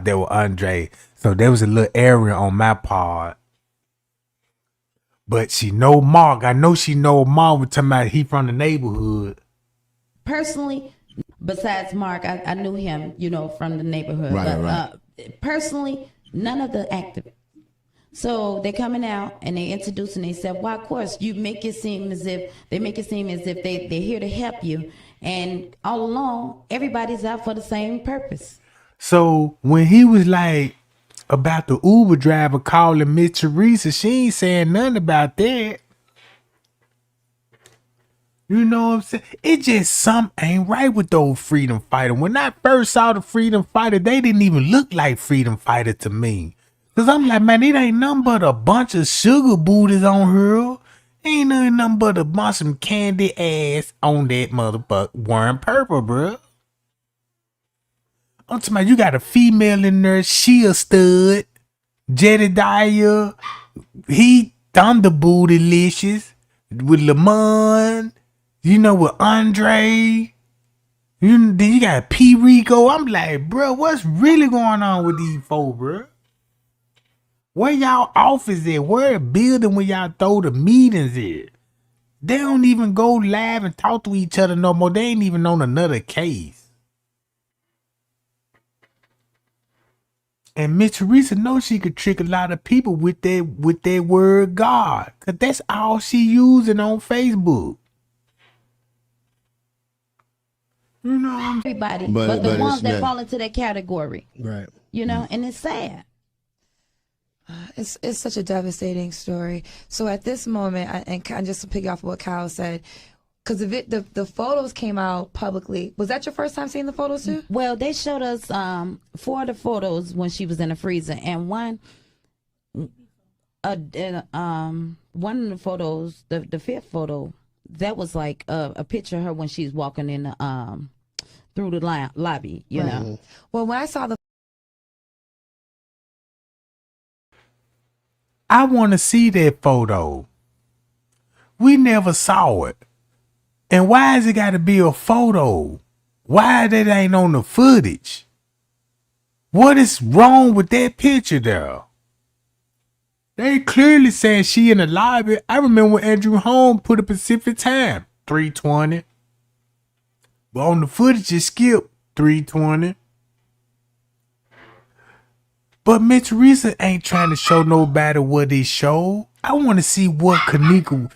S1: that was Andre. So there was a little error on my part. But she know Mark. I know she know Mark. We're talking about he from the neighborhood.
S13: Personally, besides Mark, I knew him, you know, from the neighborhood.
S14: Right,
S13: but personally, none of the activists. So they're coming out and they introducing themselves. Well, of course, you make it seem as if they're here to help you. And all along, everybody's out for the same purpose.
S1: So when he was like about the Uber driver calling Miss Teresa, she ain't saying nothing about that. You know what I'm saying? It just something ain't right with those freedom fighters. When I first saw the freedom fighter, they didn't even look like freedom fighter to me. Cause I'm like, man, it ain't nothing but a bunch of sugar booties on her. Ain't nothing but a bunch of candy ass on that motherfucker wearing purple, bro. I'm talking about you got a female in there, she a stud. Jedediah, he thunder bootylicious with Lamont. You know, with Andre, then you got P. Rico. I'm like, bro, what's really going on with these folks, bro? Where y'all office at? Where the building where y'all throw the meetings at? They don't even go live and talk to each other no more. They ain't even on another case. And Miss Teresa knows she could trick a lot of people with that word God. Cause that's all she using on Facebook. You know,
S13: everybody,
S14: but
S13: the ones that fall into that category,
S11: right?
S13: You know, and it's sad.
S12: It's such a devastating story. So at this moment, and kind of just to pick off what Kyle said, because the photos came out publicly. Was that your first time seeing the photos too?
S13: Well, they showed us 4 of the photos when she was in the freezer, and one of the photos, the 5th photo, that was like a picture of her when she's walking in the through the lobby, you know.
S12: Well, when I saw the
S1: I want to see that photo. We never saw it. And why has it got to be a photo? Why that ain't on the footage? What is wrong with that picture there? They clearly saying she in the lobby. I remember when Andrew Holmes put a Pacific time, 3:20. But on the footage it skipped 3:20. But Miss Teresa ain't trying to show nobody what they showed. I want to see what Kenneka,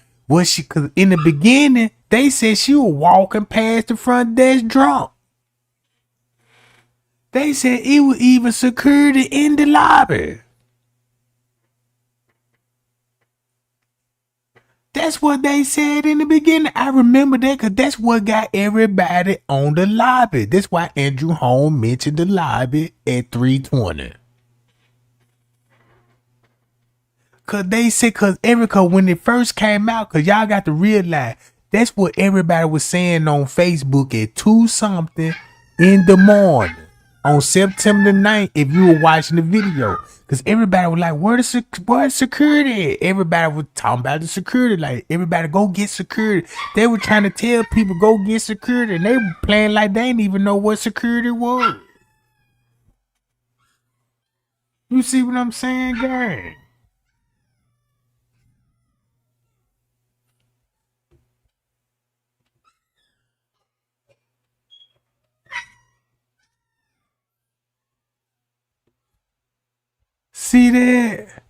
S1: cause in the beginning, They said she was walking past the front desk drunk. They said it was even security in the lobby. That's what they said in the beginning. I remember that because that's what got everybody on the lobby. That's why Andrew Holmes mentioned the lobby at 3:20. Cause they said, cause when it first came out, cause y'all got to realize that's what everybody was saying on Facebook at 2 something in the morning on September the 9th. If you were watching the video, cause everybody was like, where's security? Everybody was talking about the security, like everybody go get security. They were trying to tell people go get security, and they were playing like they didn't even know what security was. You see what I'm saying, gang? See that?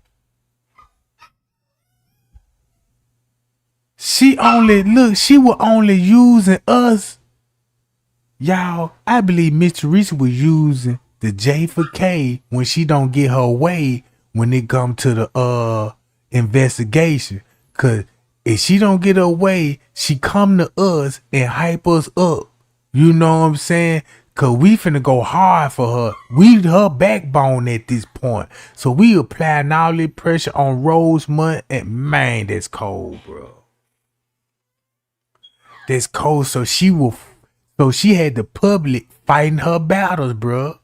S1: She was only using us. Y'all, I believe Miss Teresa was using the J for K when she don't get her way when it come to the investigation. Cause if she don't get her way, she come to us and hype us up. You know what I'm saying? Cause we finna go hard for her. We her backbone at this point. So we applying all this pressure on Rosemont, and man, that's cold, bro. That's cold. So she had the public fighting her battles, bro.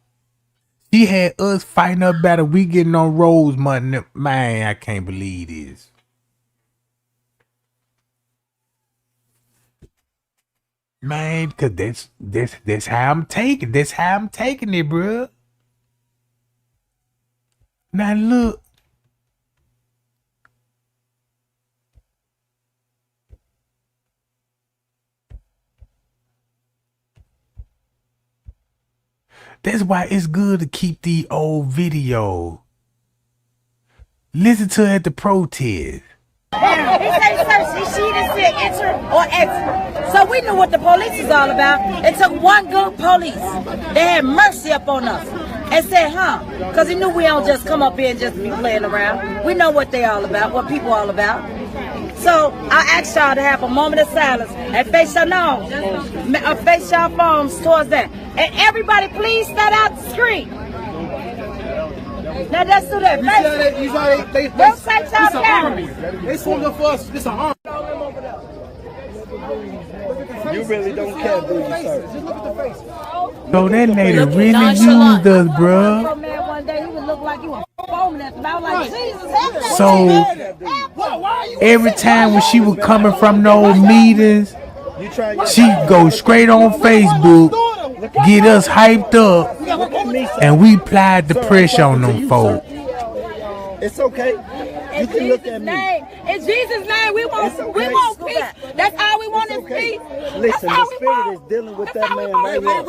S1: She had us fighting her battle. We getting on Rosemont. Man, I can't believe this. Man, cause that's how I'm taking. That's how I'm taking it, bro. Now look. That's why it's good to keep the old video. Listen to it at the protest.
S15: He said search, she didn't say enter or exit. So we knew what the police is all about. It took one good police. They had mercy upon us and said, because he knew we don't just come up here and just be playing around. We know what they all about, what people all about. So I asked y'all to have a moment of silence and face your nose, face your phones towards that. And everybody please stand out the screen. Now let's do that. Don't say y'all down.
S6: They swung up for us. This is an army. You really don't care, do you, sir? Just look at the face.
S1: So that lady really used us, bruh. So every time when she was coming from those meetings, she go straight on Facebook, get us hyped up, and we applied the pressure on them folks.
S6: It's okay. You can look at me.
S15: In Jesus' name, we want peace. That's all we want is peace.
S6: Listen, the spirit is dealing with that man right now.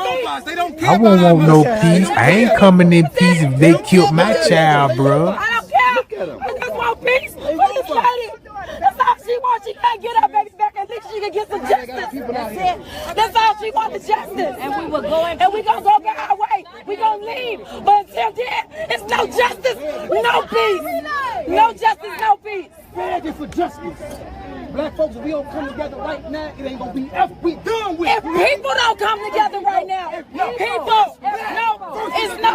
S1: I won't want no peace. I ain't coming in peace if they killed my child, bro.
S15: I don't care. I just want peace. That's all she wants. She can't get her baby back. At least she can get some justice. That's it. That's all she wants, the justice. And we will go and we gonna go get our way. We gonna leave. But until then, it's no justice, no peace. No justice, no peace.
S6: Fighting for justice. Black folks, if we don't come together right now, it ain't gonna be ever. We done with.
S15: If people don't come together right now, it's no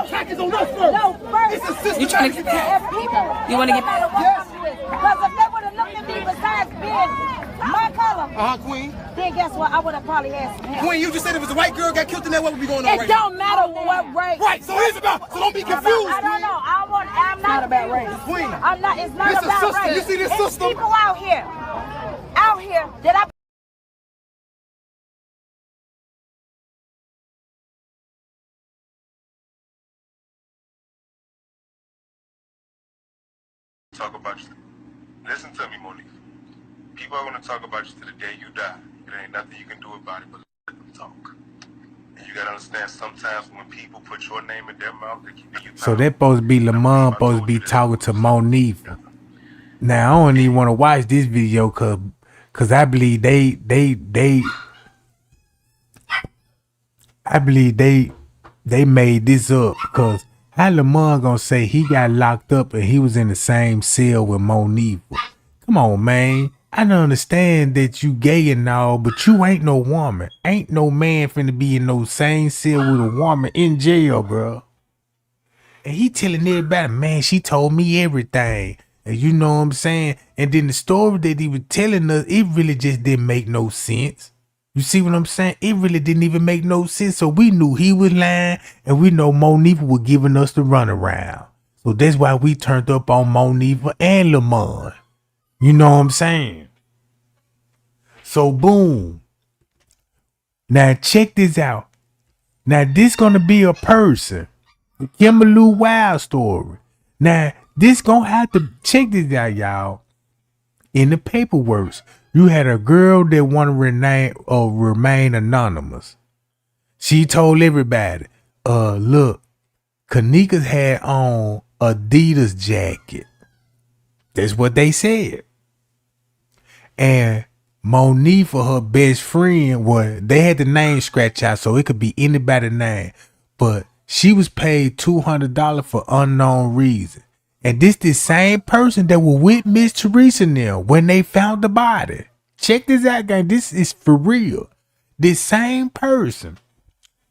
S6: attack is on us first.
S15: No, first.
S6: It's a system.
S15: You trying to get
S6: You want to get
S15: yes. Because if they would have looked at me besides being my color,
S6: Queen.
S15: then guess what? I would have probably had some help.
S6: Queen, you just said if it was a white girl got killed in that, what would be going on
S15: it
S6: right
S15: don't
S6: now?
S15: matter what race.
S6: Right, so it's about, so don't be confused.
S15: I don't know. I'm not about race.
S6: Queen.
S15: I'm not, it's not
S6: This
S15: about
S6: system.
S15: race.
S6: You see this
S15: it's
S6: system?
S15: people out here that I
S16: talk about you. Listen to me, Monique. People are going to talk about you to the day you die. It ain't nothing you can do about it but let them talk. And you got to understand sometimes when people put your name in their mouth, they keep you.
S1: So that supposed to be Lamont supposed to be talking to Monique. Now I don't even want to watch this video because Cause I believe they made this up. Cause how Lamont gonna say he got locked up and he was in the same cell with Monifa? Come on, man. I don't understand that you gay and all, but you ain't no woman. Ain't no man finna be in no same cell with a woman in jail, bro. And he telling everybody, man, she told me everything. And you know what I'm saying? And then the story that he was telling us, it really just didn't make no sense. You see what I'm saying? It really didn't even make no sense. So we knew he was lying, and we know Monifa was giving us the runaround. So that's why we turned up on Monifa and Lamont. You know what I'm saying? So boom. Now check this out. Now this gonna be a person. The Kimberly Wild story. Now this gonna have to check this out, y'all. In the paperwork, you had a girl that wanted to remain anonymous. She told everybody, look, Kenneka had on Adidas jacket. That's what they said. And Monifa, her best friend, they had the name scratch out, so it could be anybody's name. But she was paid $200 for unknown reason. And this the same person that was with Miss Teresa now when they found the body. Check this out, gang. This is for real. This same person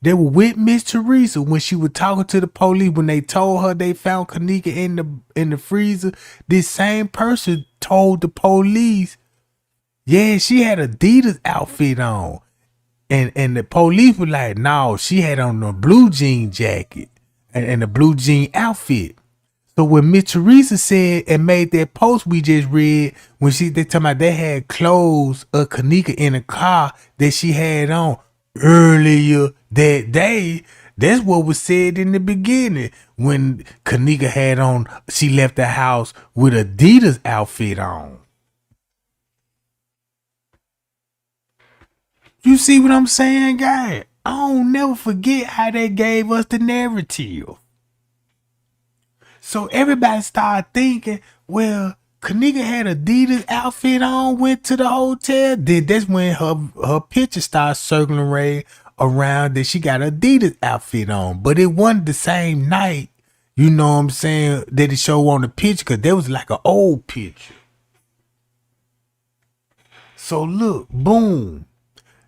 S1: that was with Miss Teresa when she was talking to the police when they told her they found Kenneka in the freezer. This same person told the police, yeah, she had Adidas outfit on. And the police were like, no, she had on a blue jean jacket and a blue jean outfit. So when Miss Teresa said and made that post we just read, when they talking about they had clothes of Kenneka in a car that she had on earlier that day, that's what was said in the beginning when Kenneka had on, she left the house with Adidas outfit on. You see what I'm saying, guy? I don't never forget how they gave us the narrative. So everybody started thinking, well, Kenneka had Adidas outfit on, went to the hotel. Then that's when her picture started circling around that she got Adidas outfit on. But it wasn't the same night, you know what I'm saying, that it showed on the picture, because there was like an old picture. So look, boom.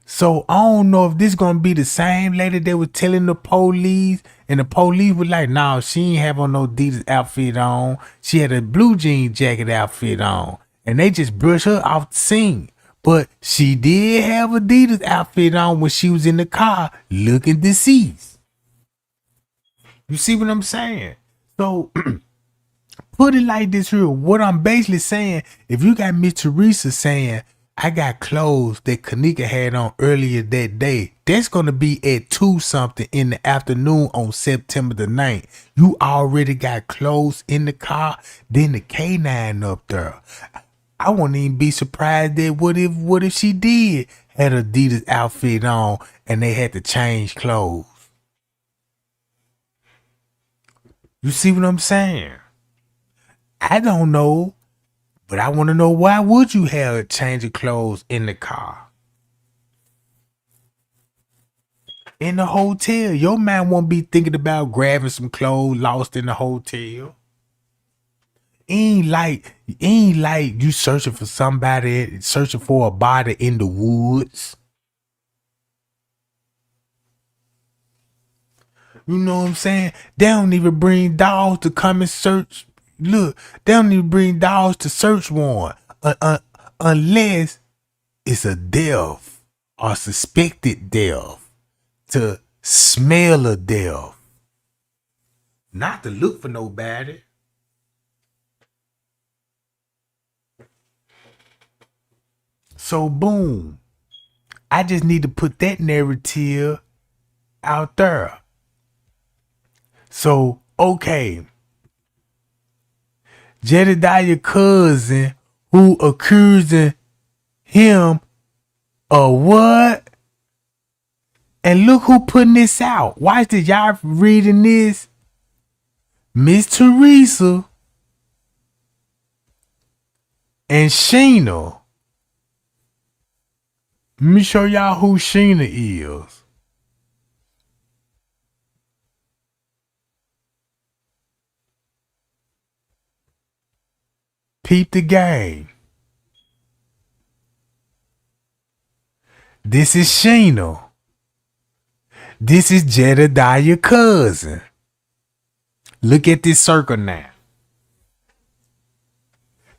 S1: So I don't know if this gonna be the same lady that was telling the police, and the police was like, "No, she ain't have on no Adidas outfit on. She had a blue jean jacket outfit on," and they just brushed her off the scene. But she did have Adidas outfit on when she was in the car looking deceased. You see what I'm saying? So put it like this here. What I'm basically saying, if you got Miss Teresa saying, I got clothes that Kenneka had on earlier that day, that's going to be at 2-something in the afternoon on September the 9th. You already got clothes in the car, then the K9 up there. I wouldn't even be surprised that what if she did had Adidas outfit on and they had to change clothes. You see what I'm saying? I don't know. But I want to know, why would you have a change of clothes in the car? In the hotel, your man won't be thinking about grabbing some clothes lost in the hotel. Ain't like you searching for somebody, searching for a body in the woods. You know what I'm saying? They don't even bring dogs to come and search. Look, they don't even bring dogs to search warrant unless it's a death or suspected death, to smell a death, not to look for nobody. So boom, I just need to put that narrative out there. So okay. Jedediah cousin who accusing him of what? And look who putting this out. Watch this. Y'all reading this? Miss Teresa and Sheena Let me show y'all who Sheena is. Peep the game. This is Sheena. This is Jedediah's cousin. Look at this circle now.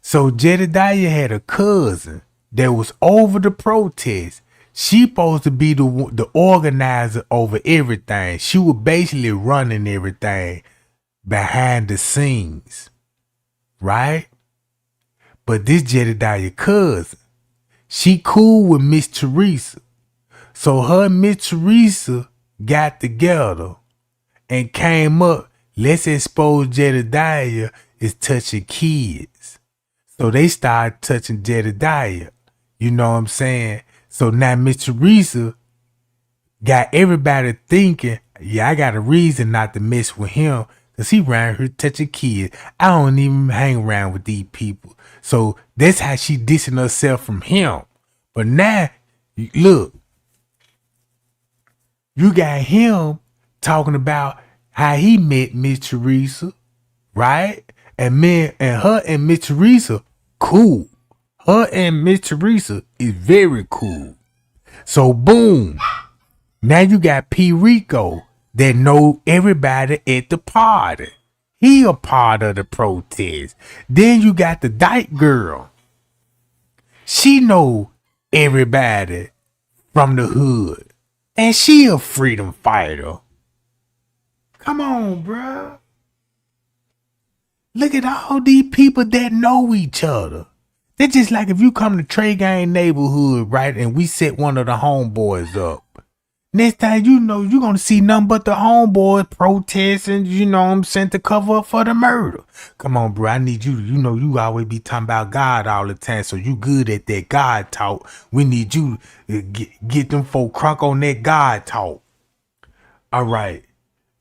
S1: So Jedediah had a cousin that was over the protest. She supposed to be the organizer over everything. She was basically running everything behind the scenes. Right? But this Jedediah cousin, she cool with Miss Teresa. So her and Miss Teresa got together and came up, let's expose Jedediah is touching kids. So they started touching Jedediah. You know what I'm saying? So now Miss Teresa got everybody thinking, yeah, I got a reason not to mess with him because he around here touching kids. I don't even hang around with these people. So that's how she dissing herself from him. But now, look, you got him talking about how he met Miss Teresa, right? And her and Miss Teresa, cool. Her and Miss Teresa is very cool. So boom, now you got P. Rico that know everybody at the party. He a part of the protest. Then you got the dyke girl. She know everybody from the hood. And she a freedom fighter. Come on, bruh. Look at all these people that know each other. They're just like if you come to Trey Gang neighborhood, right, and we set one of the homeboys up. Next time you know, you're going to see nothing but the homeboys protesting, you know what I'm saying, to cover up for the murder. Come on, bro. I need you. You know, you always be talking about God all the time, so you good at that God talk. We need you to get them folk crunk on that God talk. All right.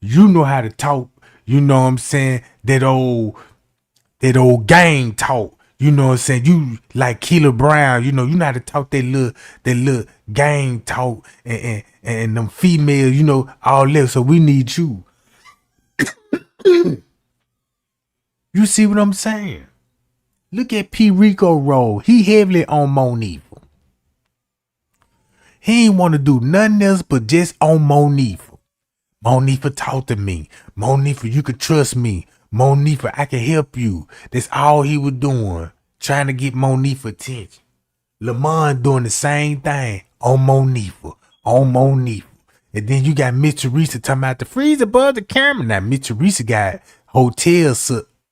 S1: You know how to talk. You know what I'm saying? That old gang talk. You know what I'm saying? You like Keeler Brown, you know how to talk that little gang talk and them females, you know, all that. So we need you. You see what I'm saying? Look at P. Rico role. He heavily on Monifa. He ain't want to do nothing else but just on Monifa. Monifa, talk to me. Monifa, you could trust me. Monifa, I can help you. That's all he was doing. Trying to get Monifa attention. Lamont doing the same thing on Monifa. On Monifa. And then you got Miss Teresa talking about the freeze above the camera. Now, Miss Teresa got hotel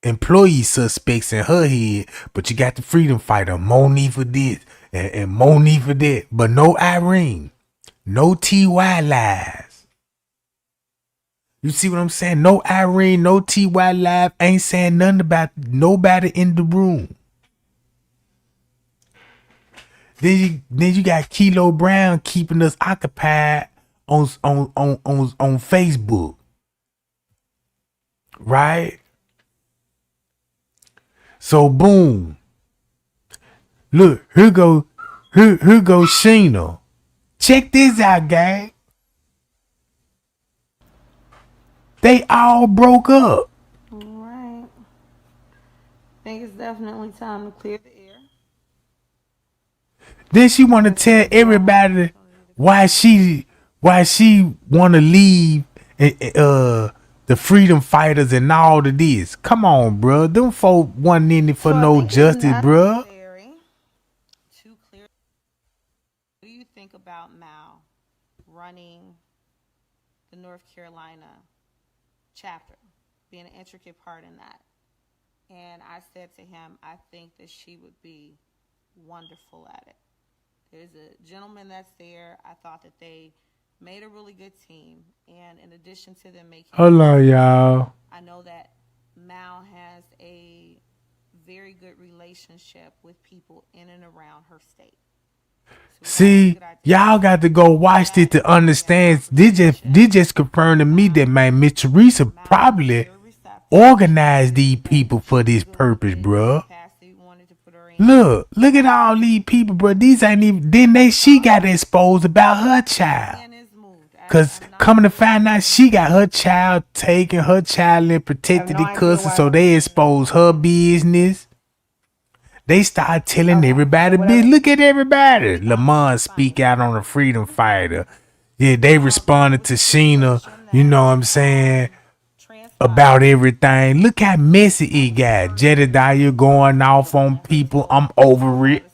S1: employee suspects in her head. But you got the freedom fighter. Monifa this and Monifa that. But no Irene. No T.Y. lies. You see what I'm saying? No Irene, no T.Y. live. Ain't saying nothing about nobody in the room. Then you got Kilo Brown keeping us occupied on Facebook. Right? So boom. Look, here go Sheena. Check this out, gang. They all broke up.
S17: All right. I think it's definitely time to clear the air.
S1: Then she want to tell everybody why she want to leave the freedom fighters and all of this. Come on, bro. Them folk wasn't in it for no justice, bro.
S17: To clear. What do you think about Mal running the North Carolina chapter, being an intricate part in that? And I said to him, I think that she would be wonderful at it. There's a gentleman that's there. I thought that they made a really good team. And in addition to them making...
S1: Hold on, y'all.
S17: I know that Mal has a very good relationship with people in and around her state.
S1: See, y'all got to go watch it to understand. They just confirmed to me that Miss Teresa probably organized these people for this purpose, bro. Look at all these people, bro. These ain't even. She got exposed about her child. Cause coming to find out, she got her child taken, her child in protected custody, so they exposed her business. They start telling everybody, bitch, look at everybody. Lamont speak out on the freedom fighter. Yeah, they responded to Sheena, you know what I'm saying, about everything. Look how messy it got. Jedediah going off on people. I'm over it.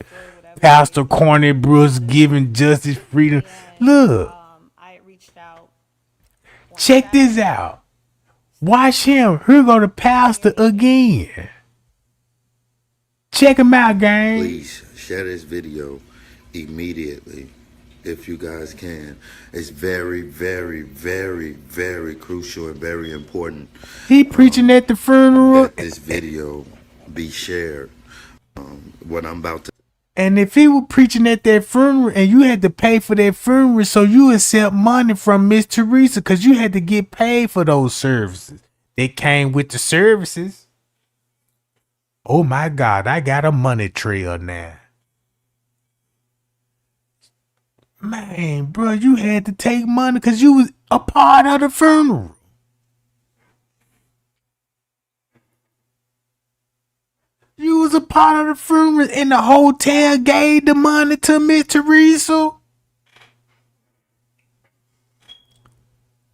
S1: Pastor Corny Brooks giving justice, freedom. Look. Check this out. Watch him. Here go the pastor again. Check him out, gang.
S7: Please share this video immediately if you guys can. It's very, very, very, very crucial and very important.
S1: He preaching at the funeral.
S7: That this video be shared. What I'm about to.
S1: And if he was preaching at that funeral and you had to pay for that funeral, so you accept money from Miss Teresa because you had to get paid for those services. They came with the services. Oh my God, I got a money trail now. Man, bro, you had to take money because you was a part of the funeral. You was a part of the funeral and the hotel gave the money to Miss Teresa.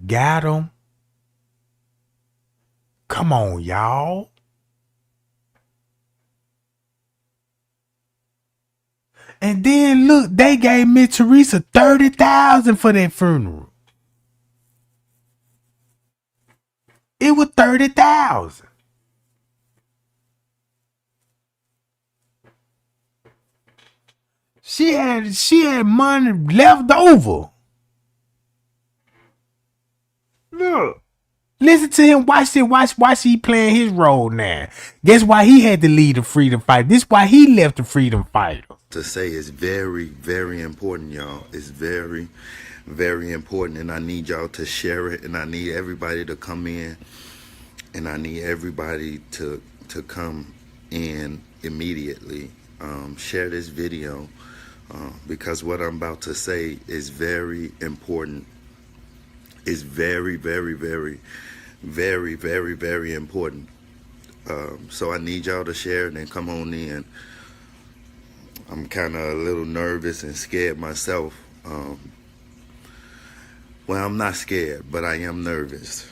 S1: Got him. Come on, y'all. And then look, they gave Miss Teresa $30,000 for that funeral. It was $30,000. She had money left over. Look. Listen to him. Watch he playing his role now. Guess why he had to lead the freedom fight. This why he left the freedom fight.
S7: To say is very, very important, y'all. It's very, very important. And I need y'all to share it. And I need everybody to come in. And I need everybody to come in immediately. Share this video. Because what I'm about to say is very important. It's very, very, very, very, very, very important. So I need y'all to share it and come on in. I'm kind of a little nervous and scared myself. Well, I'm not scared, but I am nervous.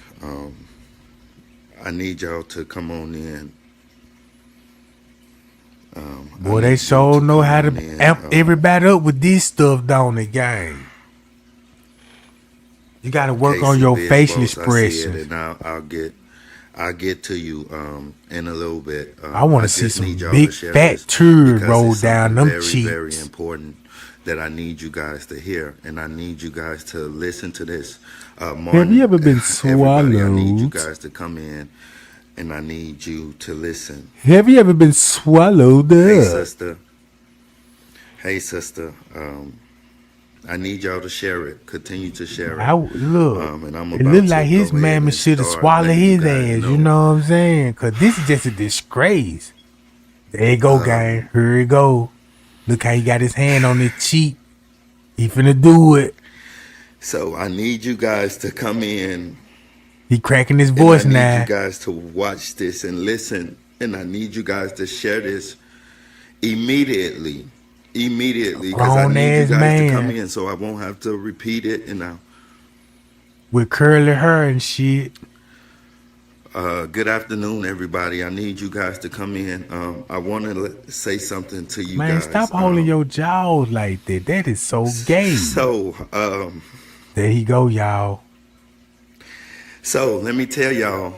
S7: I need y'all to come on in.
S1: Boy, they sure know how to amp everybody up with this stuff down the game. You got to work on your facial expressions.
S7: And I'll get to you in a little bit.
S1: I want to see some big fat tears roll down them cheeks.
S7: Very important that I need you guys to hear, and I need you guys to listen to this.
S1: Have you ever been swallowed?
S7: I need you guys to come in, and I need you to listen.
S1: Have you ever been swallowed up?
S7: Hey, sister. I need y'all to share it. Continue to share it.
S1: Look,
S7: and I'm
S1: it look like his mammy should have swallowed his ass. You know what I'm saying? Because this is just a disgrace. There you go, gang. Here you go. Look how he got his hand on his cheek. He finna do it.
S7: So I need you guys to come in.
S1: He cracking his voice now.
S7: I need you guys to watch this and listen. And I need you guys to share this immediately. Because I need you guys to come in so I won't have to repeat it.
S1: With curly hair and shit.
S7: Good afternoon, everybody. I need you guys to come in. I want to say something to you guys.
S1: Man, stop holding your jaws like that. That is so gay.
S7: So,
S1: there he go, y'all.
S7: So, let me tell y'all,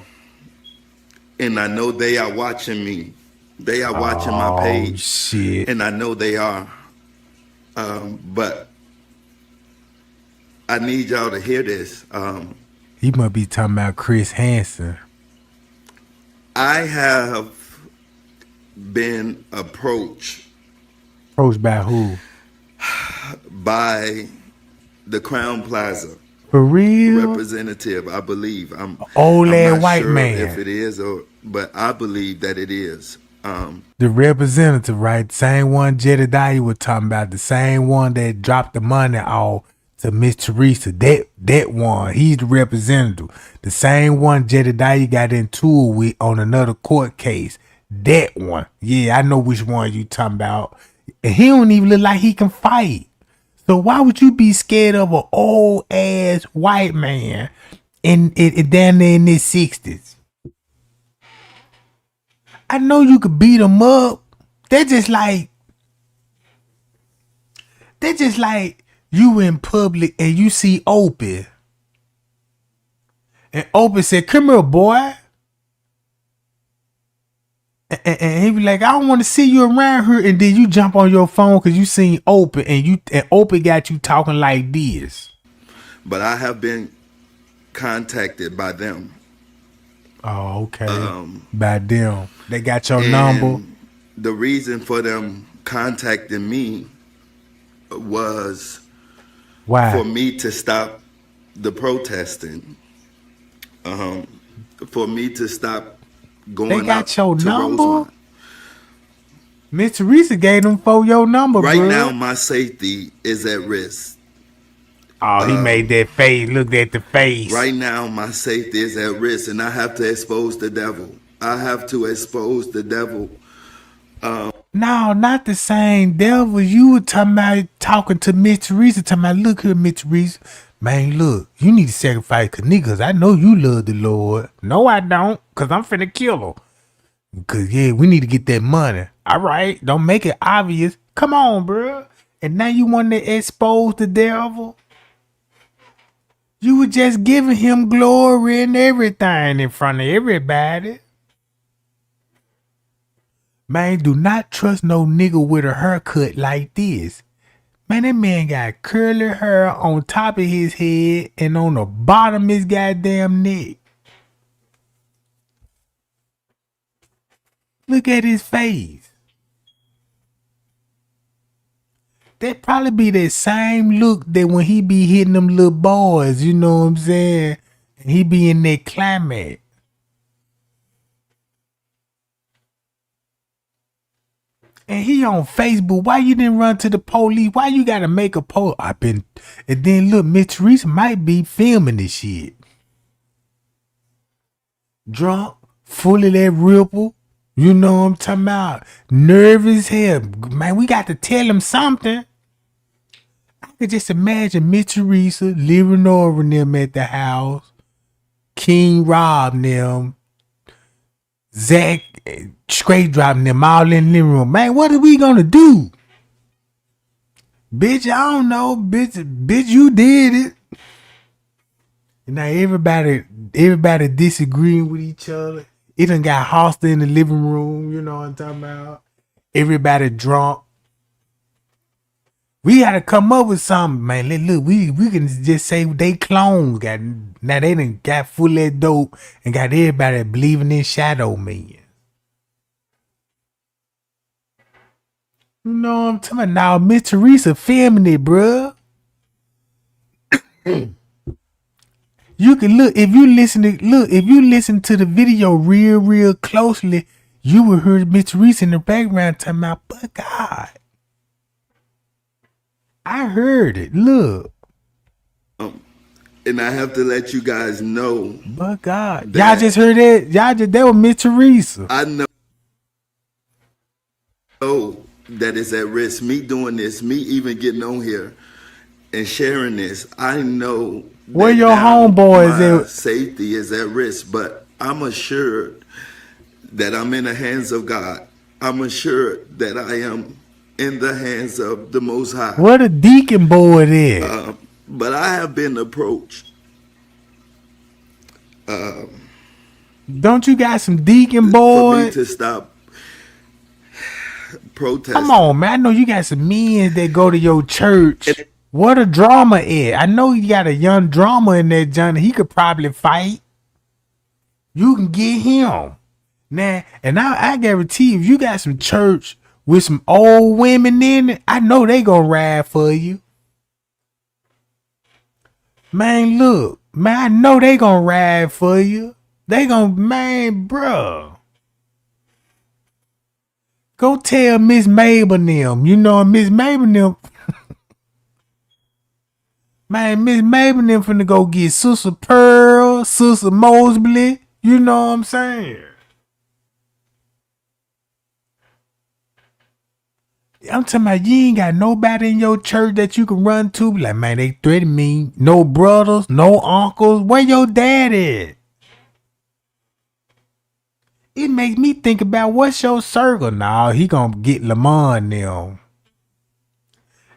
S7: and I know they are watching me. They are watching my page.
S1: Shit.
S7: And I know they are. But I need y'all to hear this.
S1: He must be talking about Chris Hansen.
S7: I have been approached.
S1: Approached by who?
S7: By the Crown Plaza.
S1: For real?
S7: Representative, I believe. I'm
S1: old
S7: not
S1: white
S7: sure
S1: man.
S7: If it is, but I believe that it is.
S1: The representative, right? The same one Jedediah was talking about, the same one that dropped the money off to Miss Teresa. That one, he's the representative. The same one Jedediah got into it with on another court case. That one. Yeah, I know which one you talking about. And he don't even look like he can fight. So why would you be scared of an old ass white man in down there in his 60s? I know you could beat him up. They're just like you in public and you see Opie. And Opie said, "Come here, boy." And he be like, "I don't want to see you around here." And then you jump on your phone because you seen Opie and Opie got you talking like this.
S7: But I have been contacted by them.
S1: Oh, okay. By them. They got your number.
S7: The reason for them contacting me was for me to stop the protesting. For me to stop going
S1: They got your
S7: to
S1: number?
S7: Rosemont.
S1: Miss Teresa gave them for your number,
S7: Right
S1: bro.
S7: now, my safety is at risk.
S1: Oh, he made that face. Looked at the face.
S7: Right now, my safety is at risk, and I have to expose the devil. I have to expose the devil.
S1: No, not the same devil. You were talking to Miss Teresa, talking about, "Look here, Miss Teresa. Man, look, you need to sacrifice Kenneka, because I know you love the Lord." "No, I don't, because I'm finna kill her." "Because, yeah, we need to get that money." "All right, don't make it obvious. Come on, bro." And now you want to expose the devil? You were just giving him glory and everything in front of everybody. Man, do not trust no nigga with a haircut like this. Man, that man got curly hair on top of his head and on the bottom of his goddamn neck. Look at his face. That probably be that same look that when he be hitting them little boys, you know what I'm saying? And he be in that climate. And he on Facebook. Why you didn't run to the police? Why you gotta make a post? And then look, Miss Teresa might be filming this shit. Drunk, full of that ripple. You know what I'm talking about? Nervous hell. Man, we got to tell him something. I could just imagine Miss Teresa, Leonora and them at the house. King Rob and them. Zach straight dropping them all in the living room. Man, what are we gonna do? Bitch, I don't know. Bitch, you did it. And now everybody disagreeing with each other. It done got hostile in the living room, you know what I'm talking about? Everybody drunk. We gotta come up with something, man. Look, we can just say they clones. Now they done got full of that dope and got everybody believing in shadow men. You know what I'm talking about? Now Miss Teresa filming it, bruh. You can look if you listen to the video real closely, you will hear Miss Teresa in the background talking about, "But God." I heard it. Look.
S7: And I have to let you guys know.
S1: But God. Y'all just heard that? That was Miss Teresa.
S7: I know that it's at risk. Me doing this, me even getting on here and sharing this, I know
S1: where your homeboys
S7: my safety is at risk, but I'm assured that I'm in the hands of God. I'm assured that I am in the hands of the Most High.
S1: Where the deacon boy is?
S7: But I have been approached.
S1: Don't you got some deacon boys?
S7: For me to stop protesting.
S1: Come on, man. I know you got some men that go to your church. What a drama is. I know you got a young drama in there, John. He could probably fight. You can get him. Now, and I guarantee if you got some church with some old women in it, I know they gonna ride for you. Man, look. Man, I know they gonna ride for you. They gonna, man, bruh. Go tell Miss Mabel them. You know Miss Mabel them. Man, Miss Mabel them finna go get Sister Pearl, Sister Mosley. You know what I'm saying? I'm talking about you ain't got nobody in your church that you can run to. Like, man, they threaten me. No brothers, no uncles. Where your dad at? It makes me think about what's your circle. Nah, he gonna get Lamont now.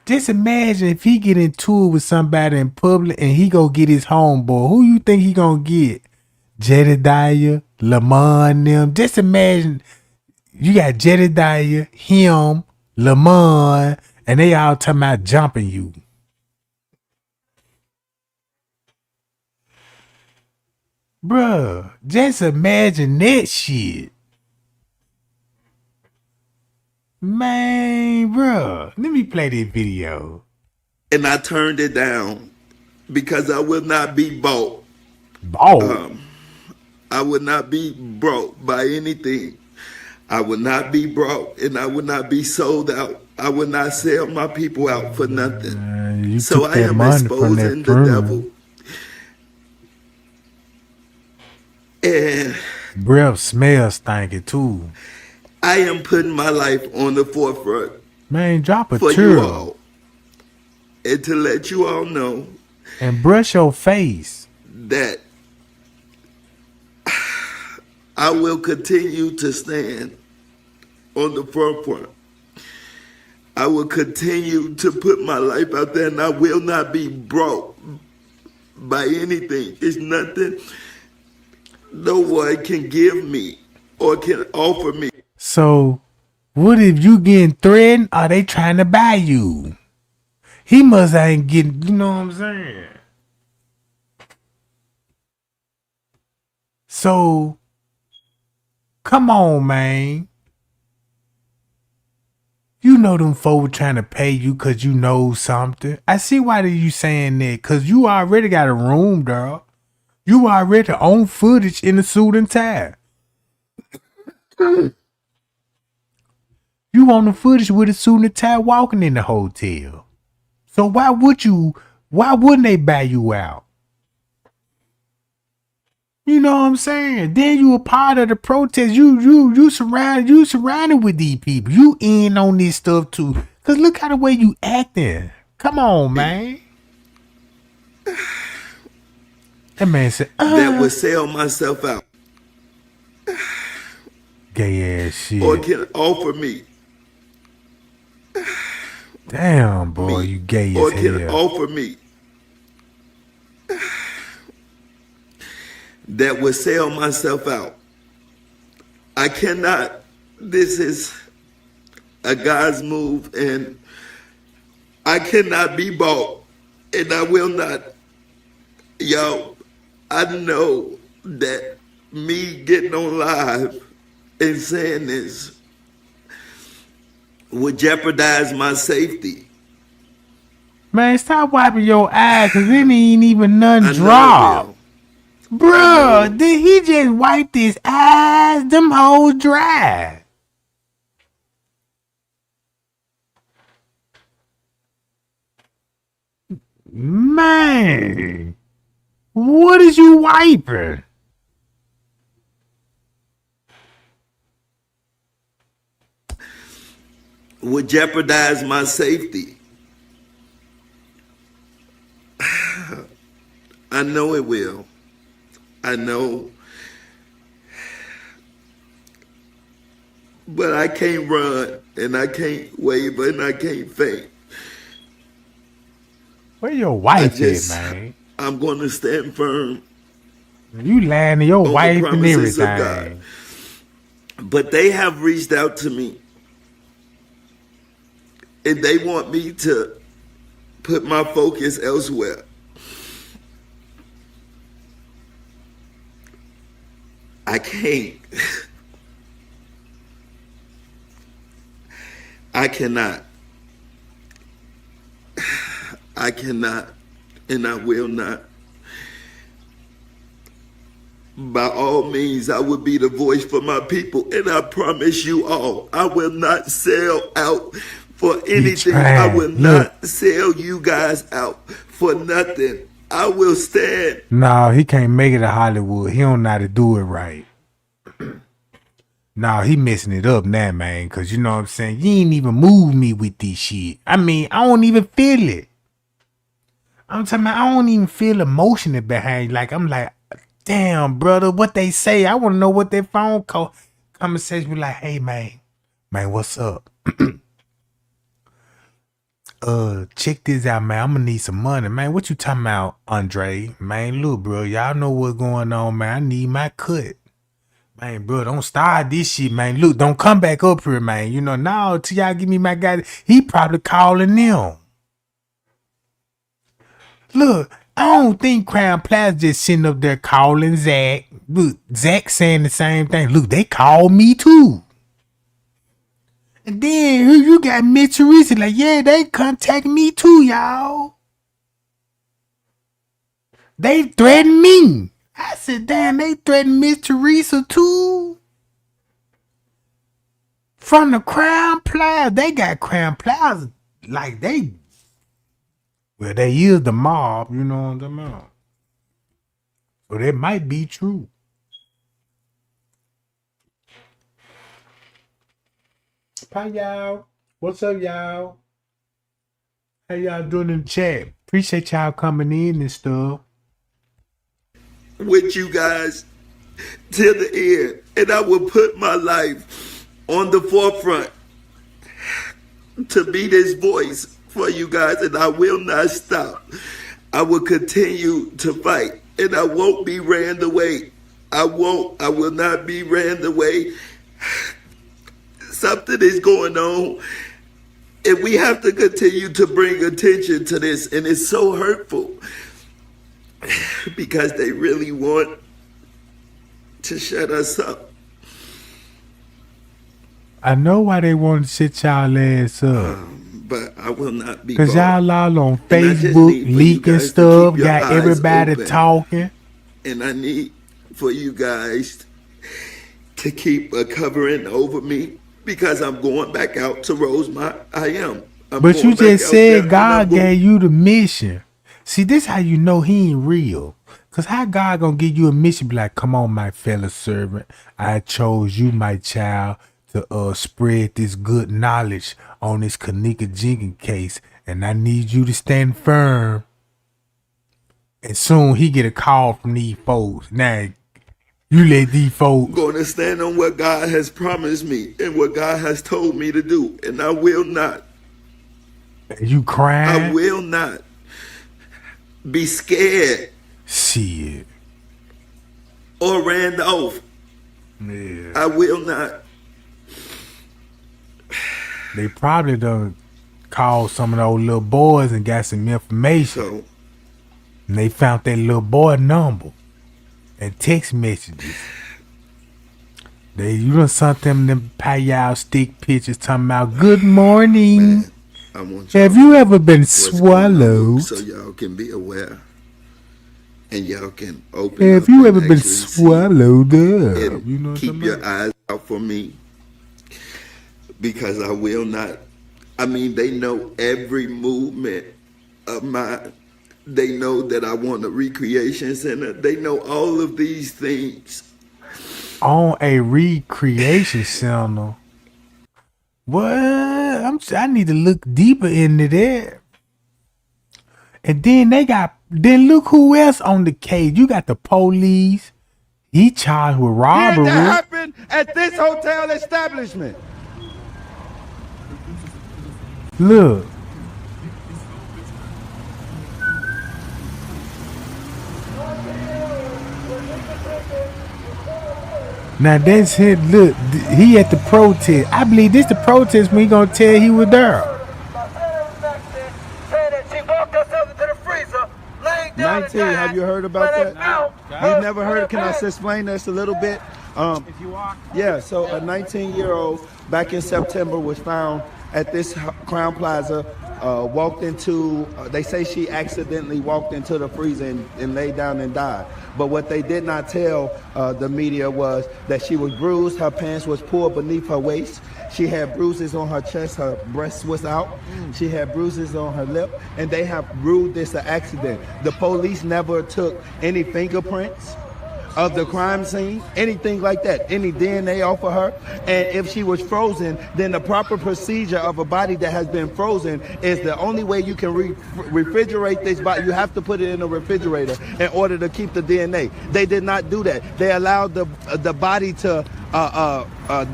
S1: Just imagine if he get into it with somebody in public and he go get his homeboy. Who you think he gonna get? Jedediah, Lamont them. Just imagine you got Jedediah, him, Lamont, and they all talking about jumping you. Bruh, just imagine that shit. Man, bruh, let me play this video.
S6: And I turned it down because I will not be bought.
S1: Bought?
S6: I would not be brought by anything. I would not be brought, and I would not be sold out. I would not sell my people out for nothing. So I am exposing the devil. And
S1: breath smells stinky too.
S6: I am putting my life on the forefront.
S1: Man, drop a
S6: for
S1: tear.
S6: You all. And to let you all know.
S1: And brush your face.
S6: That I will continue to stand on the forefront. I will continue to put my life out there, and I will not be brought by anything. It's nothing no one can give me or can offer me.
S1: So, what if you getting threatened? Are they trying to buy you? He must ain't getting, you know what I'm saying? So, come on, man. You know them folk trying to pay you because you know something. I see why you saying that, because you already got a room, dog. You already on footage in a suit and tie. You on the footage with a suit and tie walking in the hotel. So why wouldn't they buy you out? You know what I'm saying? Then you a part of the protest. You surrounded with these people. You in on this stuff too. Cause look how the way you acting. Come on, man. That man said,
S6: that would sell myself out.
S1: Gay ass shit.
S6: Or can offer me.
S1: Damn, boy, you gay as hell.
S6: Or can offer me. That would sell myself out. I cannot. This is a God's move, and I cannot be bought, and I will not. Yo, I know that me getting on live and saying this would jeopardize my safety.
S1: Man, stop wiping your eyes, cause it ain't even none drop. Bruh, did he just wipe his eyes? Them hoes dry. Man, what is you wiping?
S6: Would jeopardize my safety. I know it will. I know. But I can't run, and I can't waver, and I can't faint.
S1: Where your wife at, man?
S6: I'm going to stand firm.
S1: You lying to your wife and everything.
S6: But they have reached out to me. And they want me to put my focus elsewhere. I can't. I cannot. I cannot, and I will not. by all means, I will be the voice for my people. And I promise you all, I will not sell out for anything. I will not sell you guys out for nothing. I will stand.
S1: No, he can't make it to Hollywood. He don't know how to do it right. No, he messing it up now, man. Cause you know what I'm saying? You ain't even move me with this shit. I mean, I don't even feel it. I'm talking about, I don't even feel emotion behind. Like, I'm like, damn, brother, what they say. I want to know what their phone call conversation be like. Hey, man, what's up? Check this out, man. I'm gonna need some money, man. What you talking about, Andre? Man, look, bro, y'all know what's going on, man. I need my cut. Man, bro, don't start this shit, man. Look, don't come back up here, man. You know, now till y'all give me my guy, he probably calling them. Look, I don't think Crown Plaza just sitting up there calling Zach. Look, Zach saying the same thing. Look, they called me too. And then you got Miss Teresa like, yeah, they contact me too, y'all. They threatened me. I said, damn, they threatened Miss Teresa too. From the Crown Plaza. They got Crown Plaza like they. Well, they is the mob, you know what I'm talking about. So that might be true. Hi, y'all. What's up, y'all? How y'all doing in the chat? Appreciate y'all coming in and stuff.
S6: With you guys till the end. And I will put my life on the forefront to be this voice for you guys, and I will not stop. I will continue to fight, and I won't be ran away. I will not be ran away. Something is going on, and we have to continue to bring attention to this, and it's so hurtful because they really want to shut us up.
S1: I know why they want to shut y'all ass up.
S6: But I will not be.
S1: Because y'all all on Facebook leaking stuff, got everybody talking.
S6: And I need for you guys to keep a covering over me because I'm going back out to Rosemont. I am.
S1: But you just said God gave you the mission. See, this how you know he ain't real. Because how God gonna give you a mission? Be like, come on, my fellow servant. I chose you, my child, to spread this good knowledge on this Kenneka Jenkins case, and I need you to stand firm. And soon he get a call from these folks. Now, you let these folks.
S6: I'm going to stand on what God has promised me and what God has told me to do, and I will not.
S1: You crying?
S6: I will not be scared.
S1: Shit.
S6: Or ran off.
S1: Yeah.
S6: I will not.
S1: They probably done called some of those little boys and got some information. And they found that little boy number and text messages. You done sent them payal stick pictures talking about good morning.
S6: Man, I want
S1: have you ever been swallowed?
S6: So y'all can be aware. And y'all can open
S1: have
S6: up. Have
S1: you ever been swallowed up?
S6: You know, keep your eyes out for me. Because I will not. I mean, they know every movement of mine. They know that I want a recreation center. They know all of these things.
S1: On a recreation center? What? I need to look deeper into that. And then then look who else on the case. You got the police. He charged with robbery.
S18: That happened at this hotel establishment.
S1: Look. Now that's it. Look, he at the protest. I believe this the protest when he gonna tell he was there.
S18: 19, have you heard about that? You've never heard? Can I explain this a little bit? Yeah, so a 19-year-old back in September was found at this Crown Plaza, walked into, they say she accidentally walked into the freezer and laid down and died. But what they did not tell the media was that she was bruised, her pants was pulled beneath her waist, she had bruises on her chest, her breast was out, she had bruises on her lip, and they have ruled this an accident. The police never took any fingerprints of the crime scene, anything like that, any DNA off of her. And if she was frozen, then the proper procedure of a body that has been frozen is the only way you can refrigerate this body. You have to put it in a refrigerator in order to keep the DNA. They did not do that. They allowed the body to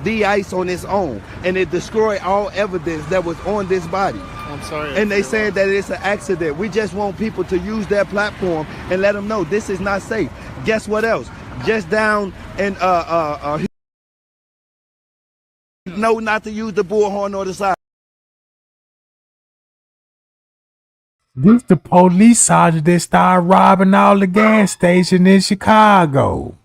S18: de-ice on its own, and it destroyed all evidence that was on this body.
S19: I'm sorry.
S18: And they said that it's an accident. We just want people to use their platform and let them know this is not safe. Guess what else? Just down in no, not to use the bullhorn or the siren.
S1: This the police sergeant that started robbing all the gas stations in Chicago.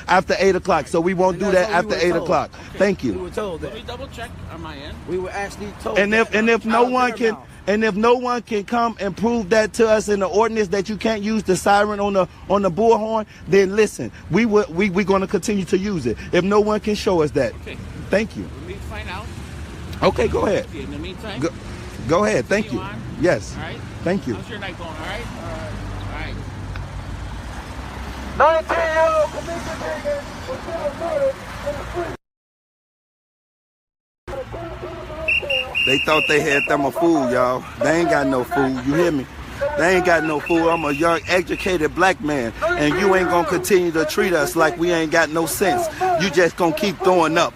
S18: After 8 o'clock, so we won't do that after 8 o'clock. Thank you.
S19: We were told that. Let me double check on my end. We were actually told.
S18: And if no one can come and prove that to us in the ordinance that you can't use the siren on the bullhorn, then listen, we're going to continue to use it. If no one can show us that,
S19: okay.
S18: Thank you.
S19: Let me find out.
S18: Okay, go ahead.
S19: In the meantime,
S18: go ahead. Thank you. Yes.
S19: All right.
S18: Thank you.
S19: How's your night going? All right. All right.
S6: 19-year-old Kenneka Jenkins was found murdered in a freezer.
S18: They thought they had them a fool, y'all. They ain't got no fool. You hear me? They ain't got no fool. I'm a young, educated black man, and you ain't gonna continue to treat us like we ain't got no sense. You just gonna keep throwing up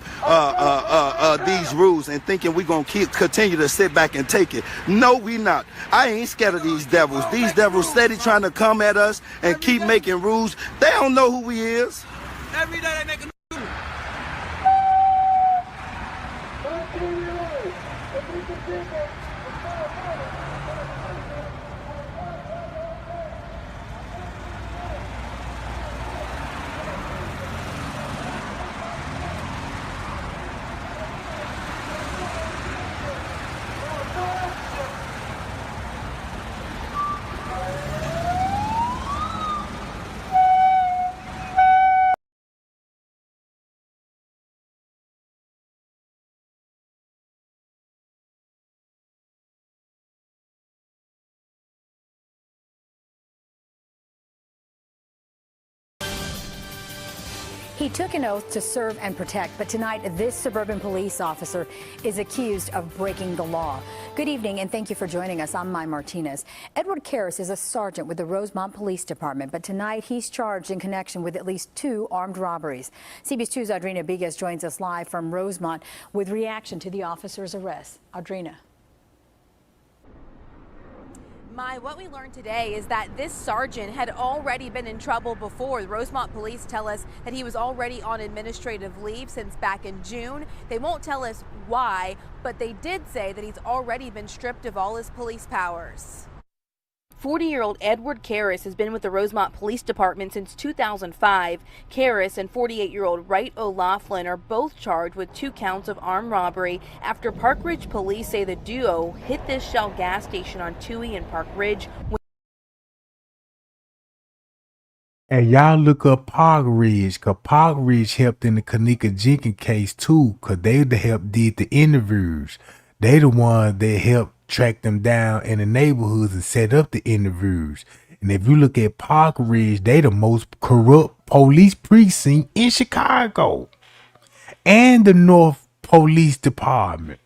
S18: these rules and thinking we gonna continue to sit back and take it. No, we not. I ain't scared of these devils. These devils steady trying to come at us and keep making rules. They don't know who we is.
S19: Every day they make a new.
S20: He took an oath to serve and protect, but tonight this suburban police officer is accused of breaking the law. Good evening and thank you for joining us. I'm Mai Martinez. Edward Karras is a sergeant with the Rosemont Police Department, but tonight he's charged in connection with at least 2 armed robberies. CBS 2's Audrina Biguez joins us live from Rosemont with reaction to the officer's arrest. Audrina.
S21: What we learned today is that this sergeant had already been in trouble before. The Rosemont police tell us that he was already on administrative leave since back in June. They won't tell us why, but they did say that he's already been stripped of all his police powers. 40-year-old Edward Karras has been with the Rosemont Police Department since 2005. Karras and 48-year-old Wright O'Laughlin are both charged with 2 counts of armed robbery after Park Ridge police say the duo hit this Shell gas station on Toohey and Park Ridge.
S1: And y'all look up Park Ridge, cause Park Ridge helped in the Kenneka Jenkins case too, cause they helped did the interviews. They the ones that helped track them down in the neighborhoods and set up the interviews. And if you look at Park Ridge, they the most corrupt police precinct in Chicago and the North Police Department.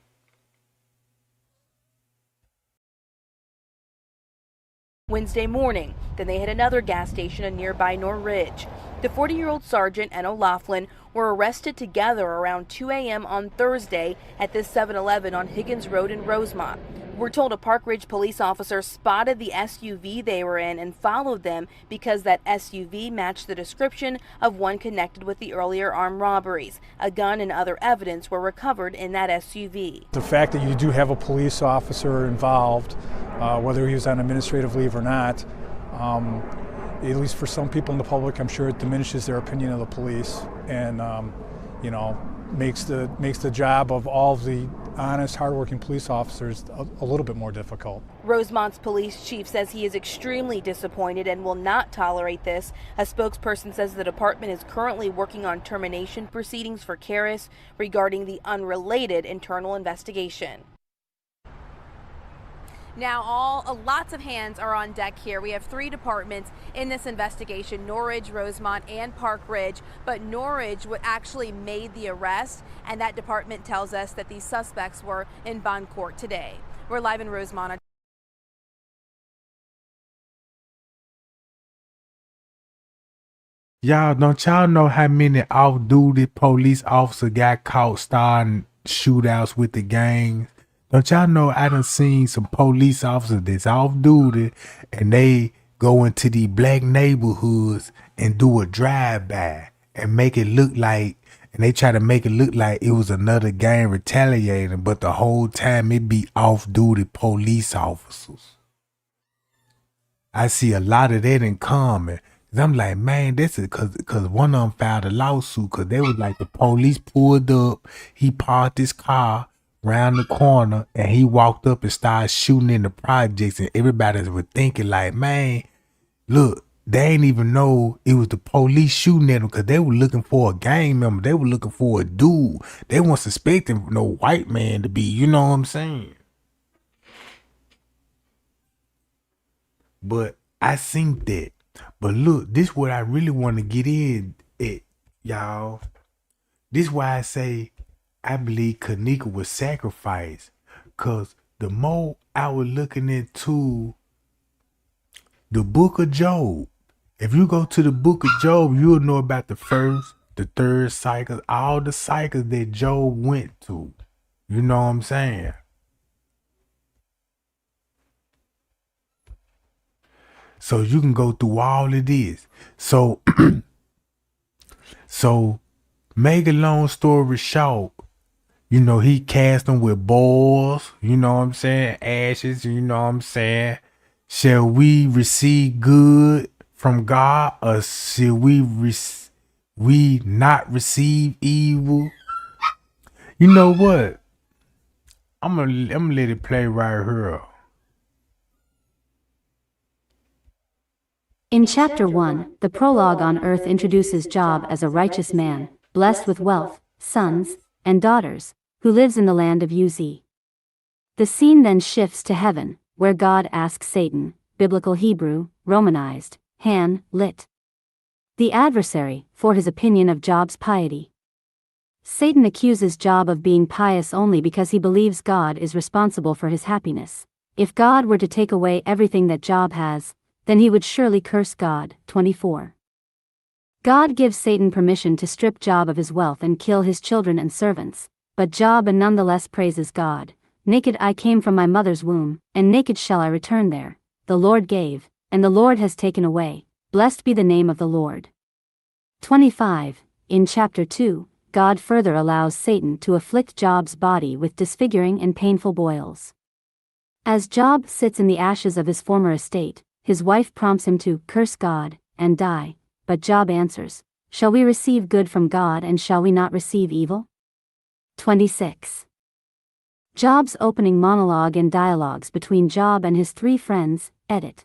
S21: Wednesday morning. Then they hit another gas station in nearby Norridge. The 40-year-old sergeant and O'Laughlin were arrested together around 2 a.m. on Thursday at this 7-Eleven on Higgins Road in Rosemont. We're told a Park Ridge police officer spotted the SUV they were in and followed them because that SUV matched the description of one connected with the earlier armed robberies. A gun and other evidence were recovered in that SUV.
S22: The fact that you do have a police officer involved, whether he was on administrative leave or not, at least for some people in the public, I'm sure it diminishes their opinion of the police. And, you know, makes the job of all of the honest, hardworking police officers a little bit more difficult.
S21: Rosemont's police chief says he is extremely disappointed and will not tolerate this. A spokesperson says the department is currently working on termination proceedings for Karras regarding the unrelated internal investigation. Now, lots of hands are on deck here. We have 3 departments in this investigation: Norridge, Rosemont, and Park Ridge. But Norridge actually made the arrest, and that department tells us that these suspects were in bond court today. We're live in Rosemont.
S1: Y'all, don't y'all know how many off-duty police officers got caught starting shootouts with the gangs? Don't y'all know I done seen some police officers that's off duty and they go into the black neighborhoods and do a drive-by and make it look like, and they try to make it look like it was another gang retaliating, but the whole time it be off-duty police officers. I see a lot of that in common. I'm like, man, this is cause one of them filed a lawsuit because they was like, the police pulled up, he parked his car round the corner and he walked up and started shooting in the projects, and everybody was thinking like, man, look, they ain't even know it was the police shooting at them because they were looking for a gang member. They were looking for a dude. They weren't suspecting no white man to be, you know what I'm saying? But I seen that. But look, this what I really want to get in at, y'all. This why I say I believe Kenneka was sacrificed. Cause the more I was looking into the book of Job, if you go to the book of Job, you'll know about the first, the third cycle, all the cycles that Job went to. You know what I'm saying? So you can go through all of this. So, make a long story short, you know, he cast them with boils, you know what I'm saying? Ashes, you know what I'm saying? Shall we receive good from God, or shall we not receive evil? You know what? I'm gonna let it play right here.
S5: In chapter 1, the prologue on earth introduces Job as a righteous man, blessed with wealth, sons, and daughters, who lives in the land of Uz. The scene then shifts to heaven, where God asks Satan, biblical Hebrew, Romanized, Han, lit. The adversary, for his opinion of Job's piety. Satan accuses Job of being pious only because he believes God is responsible for his happiness. If God were to take away everything that Job has, then he would surely curse God. 24. God gives Satan permission to strip Job of his wealth and kill his children and servants, but Job nonetheless praises God. Naked I came from my mother's womb, and naked shall I return there. The Lord gave, and the Lord has taken away. Blessed be the name of the Lord. 25. In chapter 2, God further allows Satan to afflict Job's body with disfiguring and painful boils. As Job sits in the ashes of his former estate, his wife prompts him to curse God and die, but Job answers, shall we receive good from God and shall we not receive evil? 26. Job's opening monologue and dialogues between Job and his 3 friends, edit.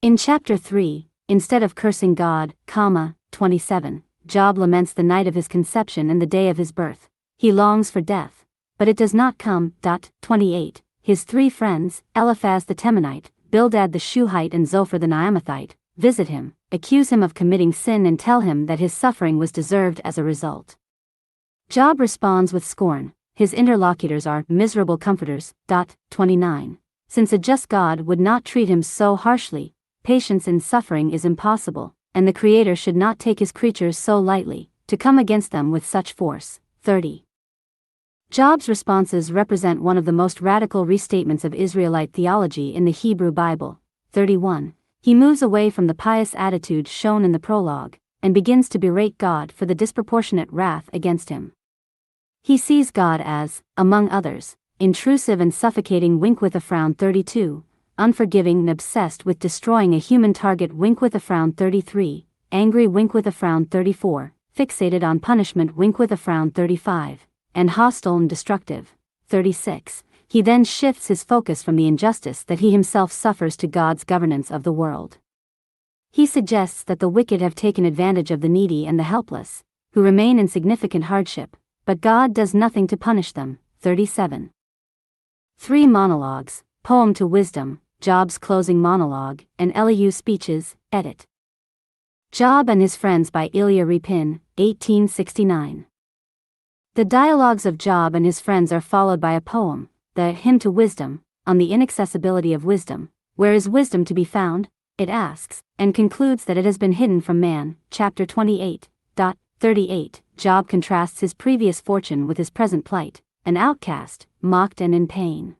S5: In chapter 3, instead of cursing God, 27, Job laments the night of his conception and the day of his birth. He longs for death, but it does not come. 28. His 3 friends, Eliphaz the Temanite, Bildad the Shuhite and Zophar the Naamathite, visit him, accuse him of committing sin and tell him that his suffering was deserved as a result. Job responds with scorn. His interlocutors are miserable comforters. 29. Since a just God would not treat him so harshly, patience in suffering is impossible, and the Creator should not take his creatures so lightly, to come against them with such force. 30. Job's responses represent one of the most radical restatements of Israelite theology in the Hebrew Bible. 31. He moves away from the pious attitude shown in the prologue, and begins to berate God for the disproportionate wrath against him. He sees God as, among others, intrusive and suffocating. With a frown. 32. Unforgiving and obsessed with destroying a human target. With a frown. 33. Angry. With a frown. 34. fixated on punishment wink with a frown 35, and hostile and destructive 36. He then shifts his focus from the injustice that he himself suffers to God's governance of the world. He suggests that the wicked have taken advantage of the needy and the helpless, who remain in significant hardship, but God does nothing to punish them 37. 3 monologues, Poem to Wisdom, Job's closing monologue, and Elihu speeches, edit. Job and His Friends by Ilya Repin, 1869. The dialogues of Job and his friends are followed by a poem, the Hymn to Wisdom, on the inaccessibility of wisdom. Where is wisdom to be found? It asks, and concludes that it has been hidden from man. Chapter 28. 38. Job contrasts his previous fortune with his present plight, an outcast, mocked and in pain.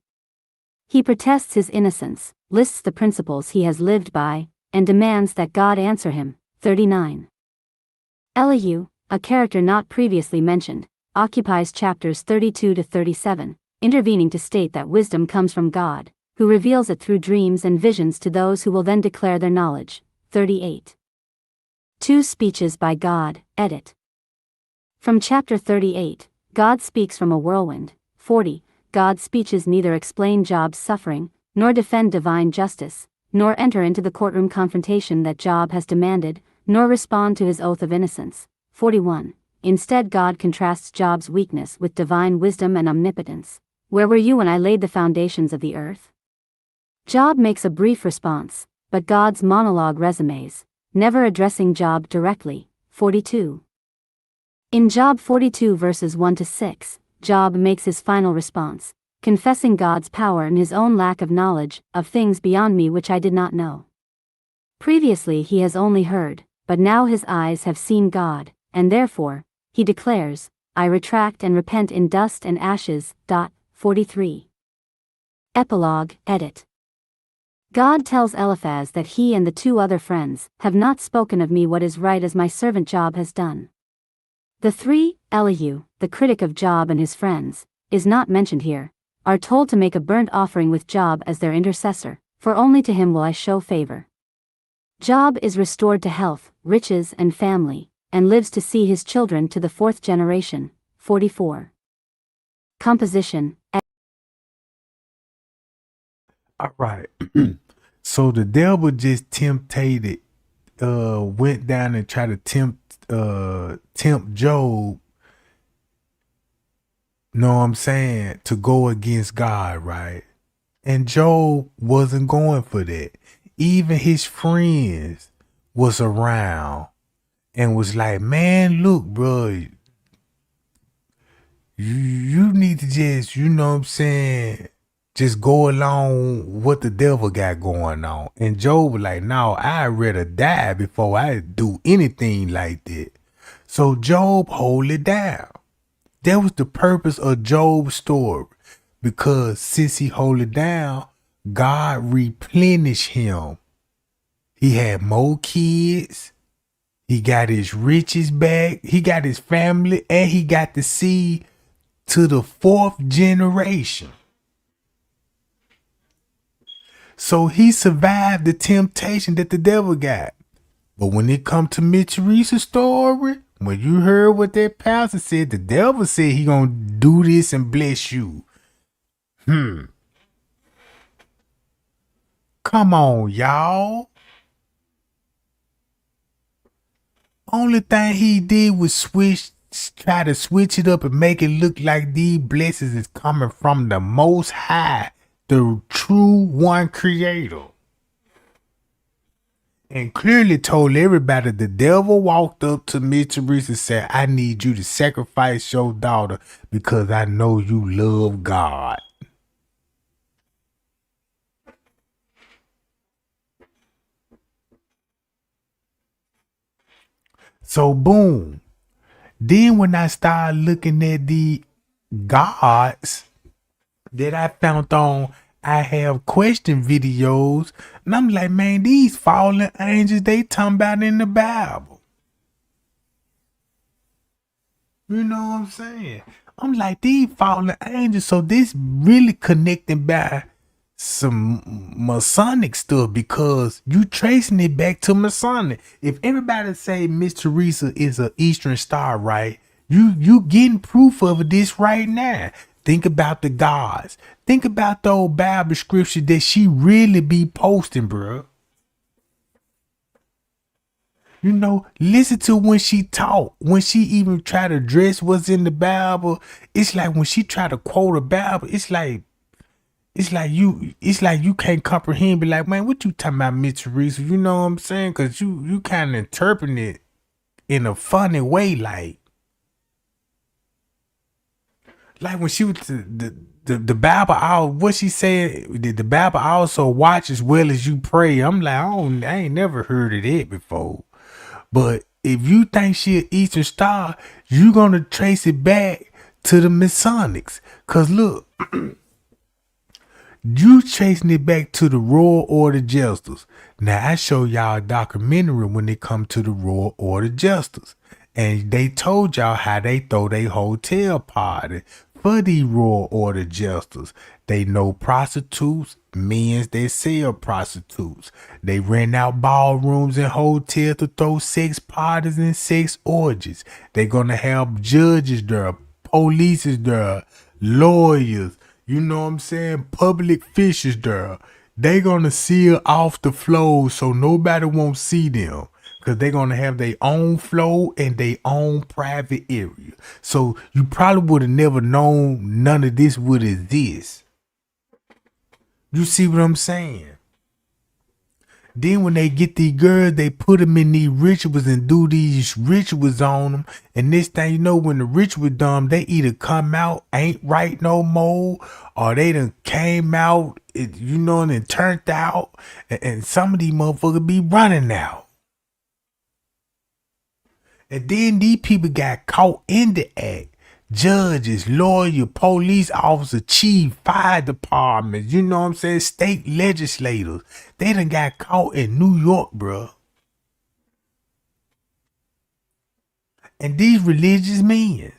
S5: He protests his innocence, lists the principles he has lived by, and demands that God answer him. 39. Elihu, a character not previously mentioned, occupies chapters 32 to 37, intervening to state that wisdom comes from God, who reveals it through dreams and visions to those who will then declare their knowledge. 38. 2 Speeches by God, edit. From chapter 38, God speaks from a whirlwind. 40. God's speeches neither explain Job's suffering, nor defend divine justice, nor enter into the courtroom confrontation that Job has demanded, nor respond to his oath of innocence. 41. Instead, God contrasts Job's weakness with divine wisdom and omnipotence. Where were you when I laid the foundations of the earth? Job makes a brief response, but God's monologue resumes, never addressing Job directly. 42. In Job 42 verses 1 to 6, Job makes his final response, confessing God's power and his own lack of knowledge of things beyond me which I did not know. Previously he has only heard, but now his eyes have seen God, and therefore, he declares, I retract and repent in dust and ashes. 43. Epilogue, edit. God tells Eliphaz that he and the 2 other friends have not spoken of me what is right as my servant Job has done. The 3, Elihu, the critic of Job and his friends, is not mentioned here, are told to make a burnt offering with Job as their intercessor, for only to him will I show favor. Job is restored to health, riches and family, and lives to see his children to the 4th generation. 44. Composition.
S1: All right. So the devil just went down and tried to tempt Job, know what I'm saying, to go against God, right? And Job wasn't going for that. Even his friends was around and was like, man, look, bro, you need to just, you know what I'm saying, just go along what the devil got going on. And Job was like, no, I'd rather die before I do anything like that. So Job hold it down. That was the purpose of Job's story. Because since he hold it down, God replenished him. He had more kids. He got his riches back. He got his family. And he got to see to the 4th generation. So he survived the temptation that the devil got. But when it come to Miss Teresa's story, when you heard what that pastor said, the devil said he gonna do this and bless you. Come on, y'all. Only thing he did was try to switch it up and make it look like these blessings is coming from the Most High, the true one creator. And clearly told everybody the devil walked up to Miss Teresa and said, I need you to sacrifice your daughter because I know you love God. So boom. Then when I started looking at the gods that I found on I Have Question videos, and I'm like, man, these fallen angels they talking about in the Bible. You know what I'm saying? I'm like, these fallen angels, so this really connecting by some Masonic stuff because you tracing it back to Masonic. If everybody say Miss Teresa is an Eastern Star, right? You getting proof of this right now. Think about the gods. Think about the old Bible scripture that she really be posting, bro. You know, listen to when she talk, when she even try to address what's in the Bible. It's like when she try to quote a Bible, it's like you can't comprehend. Be like, man, what you talking about, Miss Teresa? You know what I'm saying? Cause you kind of interpreting it in a funny way, like when she was the Bible, what she said, the Bible also watch as well as you pray. I'm like, I ain't never heard of that before. But if you think she an Eastern Star, you gonna trace it back to the Masonics. Cause look, you chasing it back to the Royal Order Justice. Now I show y'all a documentary when it come to the Royal Order Justice. And they told y'all how they throw their hotel party for the Royal Order Justice. They know prostitutes, men that sell prostitutes. They rent out ballrooms and hotels to throw sex parties and sex orgies. They gonna have judges there, police there, lawyers, you know what I'm saying, public fishers there. They gonna seal off the flows so nobody won't see them. Because they're going to have their own flow and their own private area. So you probably would have never known none of this would exist. You see what I'm saying? Then when they get these girls, they put them in these rituals and do these rituals on them. And this thing, you know, when the ritual done, they either come out, ain't right no more, or they done came out, you know, and then turned out. And some of these motherfuckers be running out. And then these people got caught in the act. Judges, lawyer, police officer, chief, fire departments, you know what I'm saying, state legislators. They done got caught in New York, bro. And these religious men.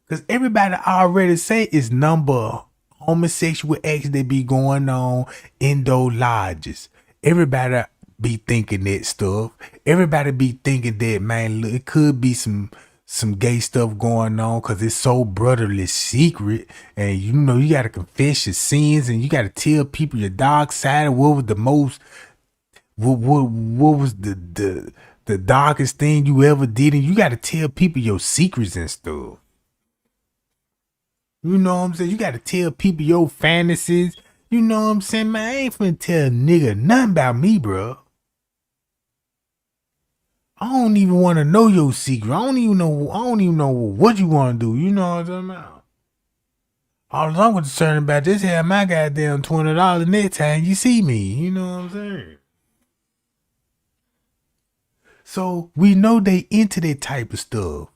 S1: Because everybody already say it's number of homosexual acts that be going on in those lodges. Everybody be thinking that stuff. Everybody be thinking that, man, look, it could be some gay stuff going on because it's so brotherly secret. And you know, you got to confess your sins and you got to tell people your dark side. What was the most, what was the darkest thing you ever did? And you got to tell people your secrets and stuff. You know what I'm saying? You got to tell people your fantasies. You know what I'm saying? Man, I ain't finna tell a nigga nothing about me, bro. I don't even want to know your secret. I don't even know what you want to do. You know what I'm talking about? All I'm concerned about this have my goddamn $20 next time you see me. You know what I'm saying? So we know they into that type of stuff.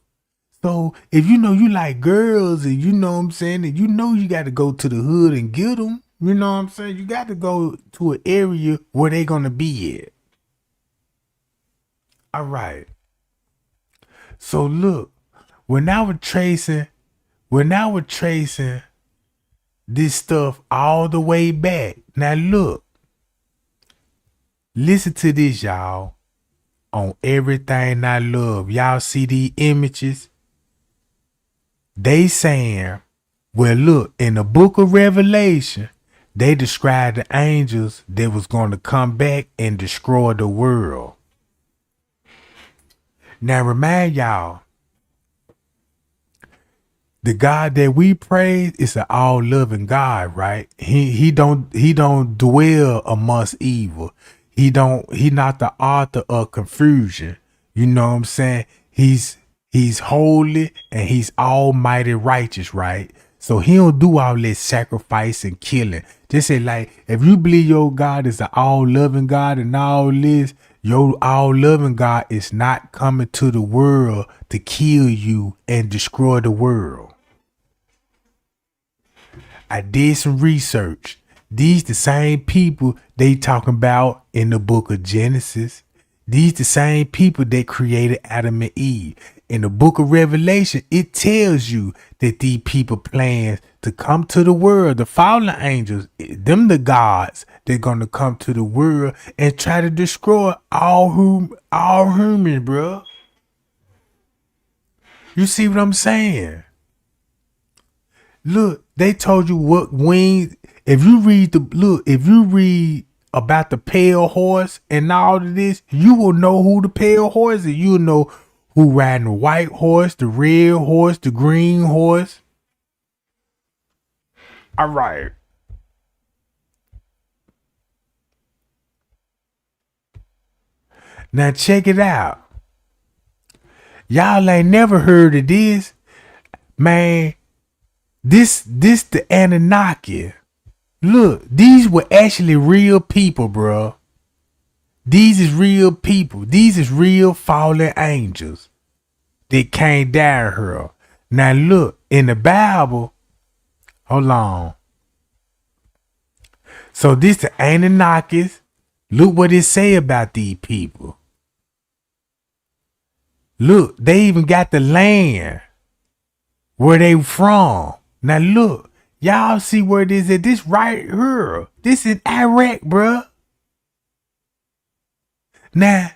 S1: So if you know you like girls and you know what I'm saying, and you know you got to go to the hood and get them, you know what I'm saying? You got to go to an area where they going to be at. All right. So look, when I was tracing this stuff all the way back. Now look, listen to this, y'all. On Everything I Love, y'all see these images? They saying, well, look, in the book of Revelation, they described the angels that was going to come back and destroy the world. Now remind y'all, the God that we praise is an all-loving God, right? He don't dwell amongst evil. He not the author of confusion. You know what I'm saying? He's holy and he's almighty righteous, right? So he don't do all this sacrifice and killing. Just say, like, if you believe your God is an all-loving God and all this, your all-loving God is not coming to the world to kill you and destroy the world. I did some research. These the same people they talking about in the book of Genesis. These the same people that created Adam and Eve. In the book of Revelation, it tells you that these people plans to come to the world, the fallen angels, them the gods, they're gonna come to the world and try to destroy all humans, bro. You see what I'm saying? Look, they told you what wings. If you read about the pale horse and all of this, you will know who the pale horse is. You'll know who riding the white horse, the red horse, the green horse. All right. Now check it out. Y'all ain't never heard of this. Man, this the Anunnaki. Look, these were actually real people, bro. These is real people. These is real fallen angels that came down here. Now look, in the Bible, hold on. So this the Anunnakis. Look what it say about these people. Look, they even got the land where they from. Now look, y'all see where it is at? This right here. This in Iraq, bruh. Now,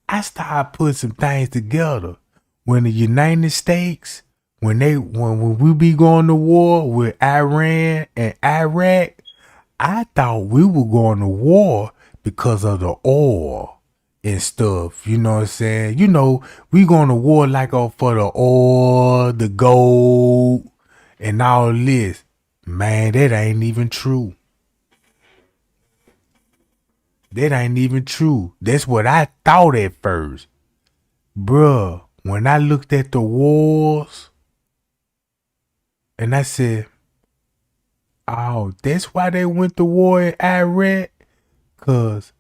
S1: I started putting some things together. When the United States, when we be going to war with Iran and Iraq, I thought we were going to war because of the oil and stuff. You know what I'm saying? You know, we going to war like for the oil, the gold, and all this. Man, that ain't even true. That ain't even true. That's what I thought at first. Bruh, when I looked at the wars, and I said, oh, that's why they went to war in Iraq? Because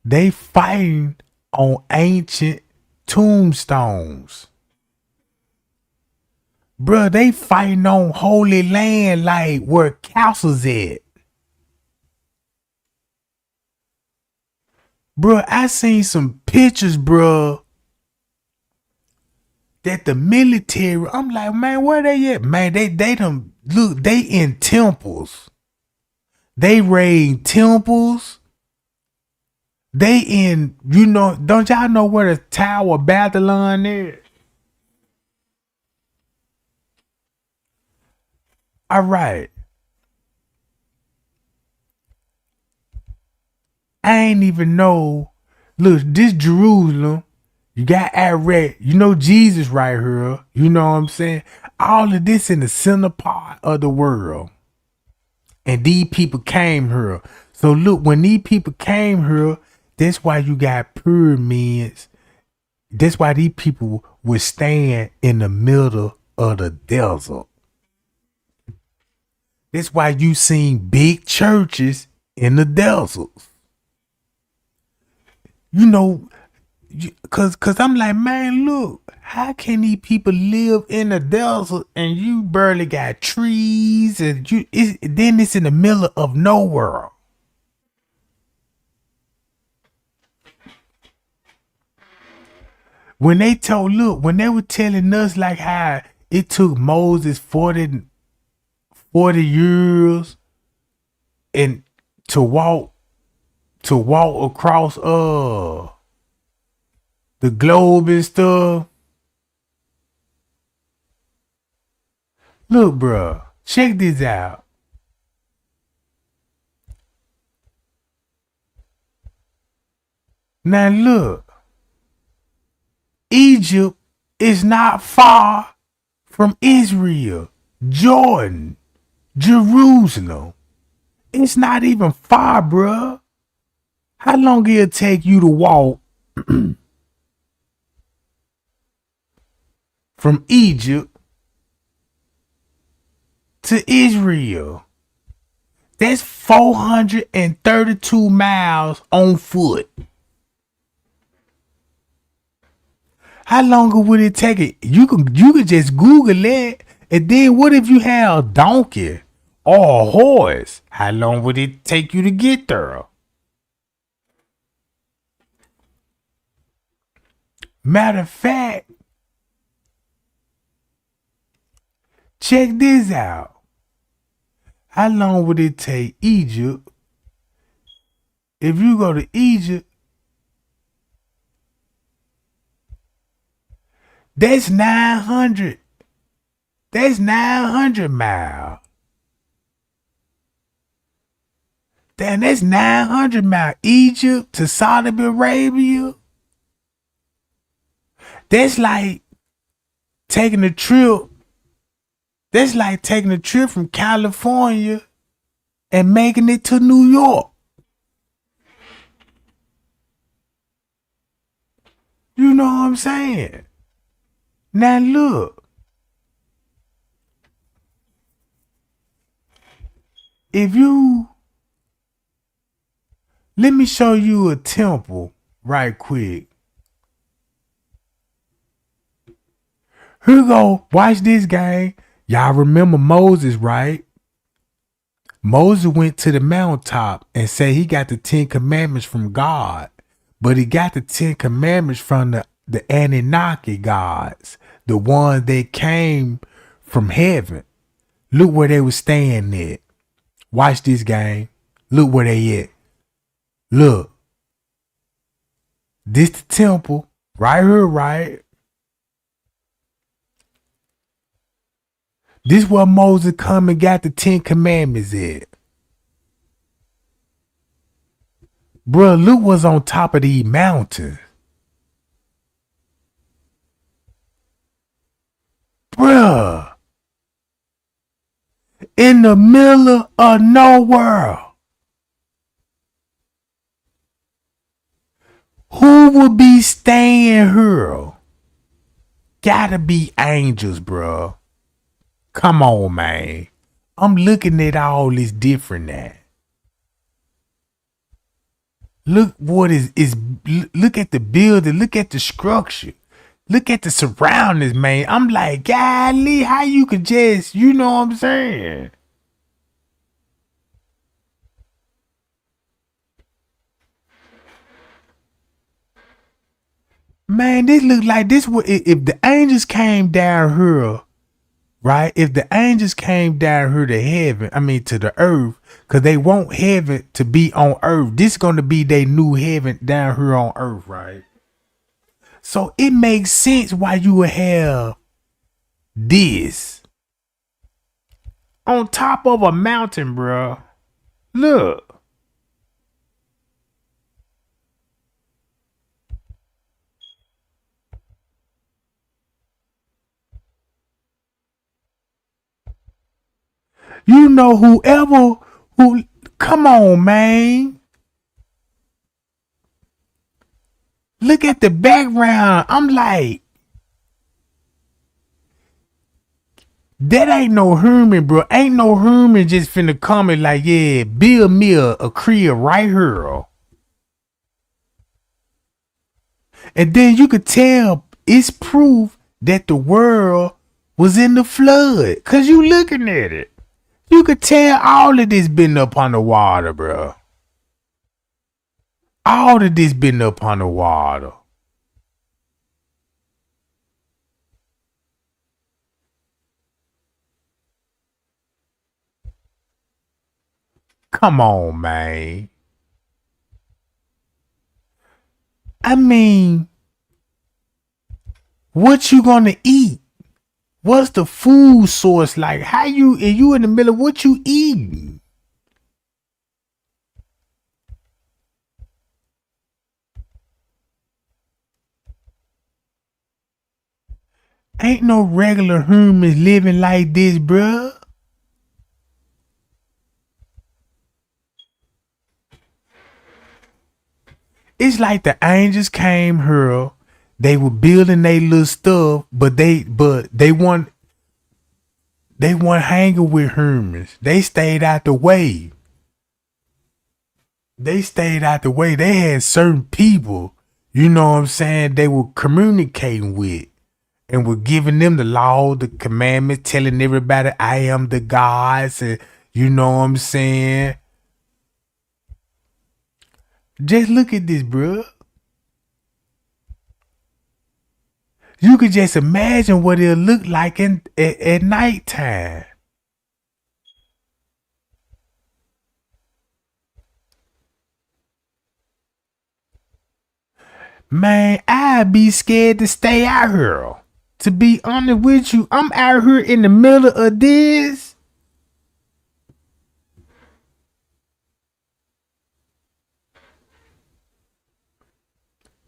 S1: they fighting on ancient tombstones. Bruh, they fighting on holy land like where castles at. Bruh, I seen some pictures, bruh, that the military, I'm like, man, where they at? Man, they done, look, they in temples. They raid temples. They in, you know, don't y'all know where the Tower of Babylon is? All right. I ain't even know. Look, this Jerusalem, you got Iraq, you know Jesus right here. You know what I'm saying? All of this in the center part of the world. And these people came here. So look, when these people came here, that's why you got pyramids. That's why these people would stand in the middle of the desert. That's why you seen big churches in the deserts. You know, cause I'm like, man, look, how can these people live in the desert and you barely got trees and then it's in the middle of nowhere. When they were telling us like how it took Moses 40 years and to walk across the globe and stuff. Look, bruh, check this out. Now look, Egypt is not far from Israel, Jordan, Jerusalem. It's not even far, bruh. How long it'll take you to walk from Egypt to Israel? That's 432 miles on foot. How long would it take it? You could just Google it. And then what if you have a donkey or a horse? How long would it take you to get there? Matter of fact, check this out. How long would it take Egypt? If you go to Egypt, that's 900. That's 900 miles. Damn, that's 900 miles. Egypt to Saudi Arabia. That's like taking a trip. That's like taking a trip from California and making it to New York. You know what I'm saying? Now look. If you... Let me show you a temple right quick. Here go. Watch this, gang. Y'all remember Moses, right? Moses went to the mountaintop and said he got the 10 commandments from God. But he got the 10 commandments from the Anunnaki gods. The ones that came from heaven. Look where they were staying at. Watch this, gang. Look where they at. Look. This the temple. Right here, right? This where Moses come and got the 10 commandments at. Bruh, look what's on top of these mountains. Bruh. In the middle of nowhere. Who would be staying here? Gotta be angels, bruh. Come on, man. I'm looking at all this different now. Look what is look at the building, look at the structure. Look at the surroundings, man. I'm like, golly, how you could just, you know what I'm saying? Man, this look like this would if the angels came down here, right? If the angels came down here to heaven, I mean to the earth, because they want heaven to be on earth. This is going to be their new heaven down here on earth, right? So it makes sense why you would have this on top of a mountain, bro. Look. You know, come on, man. Look at the background. I'm like, that ain't no Herman, bro. Ain't no Herman just finna come and like, yeah, build me a crib right here. And then you could tell it's proof that the world was in the flood. Cause you looking at it. You could tell all of this been up on the water, bro. All of this been up on the water. Come on, man. I mean, what you gonna eat? What's the food source like? How you in the middle? What you eating? Ain't no regular humans living like this, bruh. It's like the angels came here. They were building their little stuff, but they weren't hanging with humans. They stayed out the way. They had certain people, you know what I'm saying, they were communicating with and were giving them the law, the commandments, telling everybody I am the gods, and you know what I'm saying. Just look at this, bro. You could just imagine what it'll look like at nighttime. Man, I'd be scared to stay out here. To be honest with you, I'm out here in the middle of this.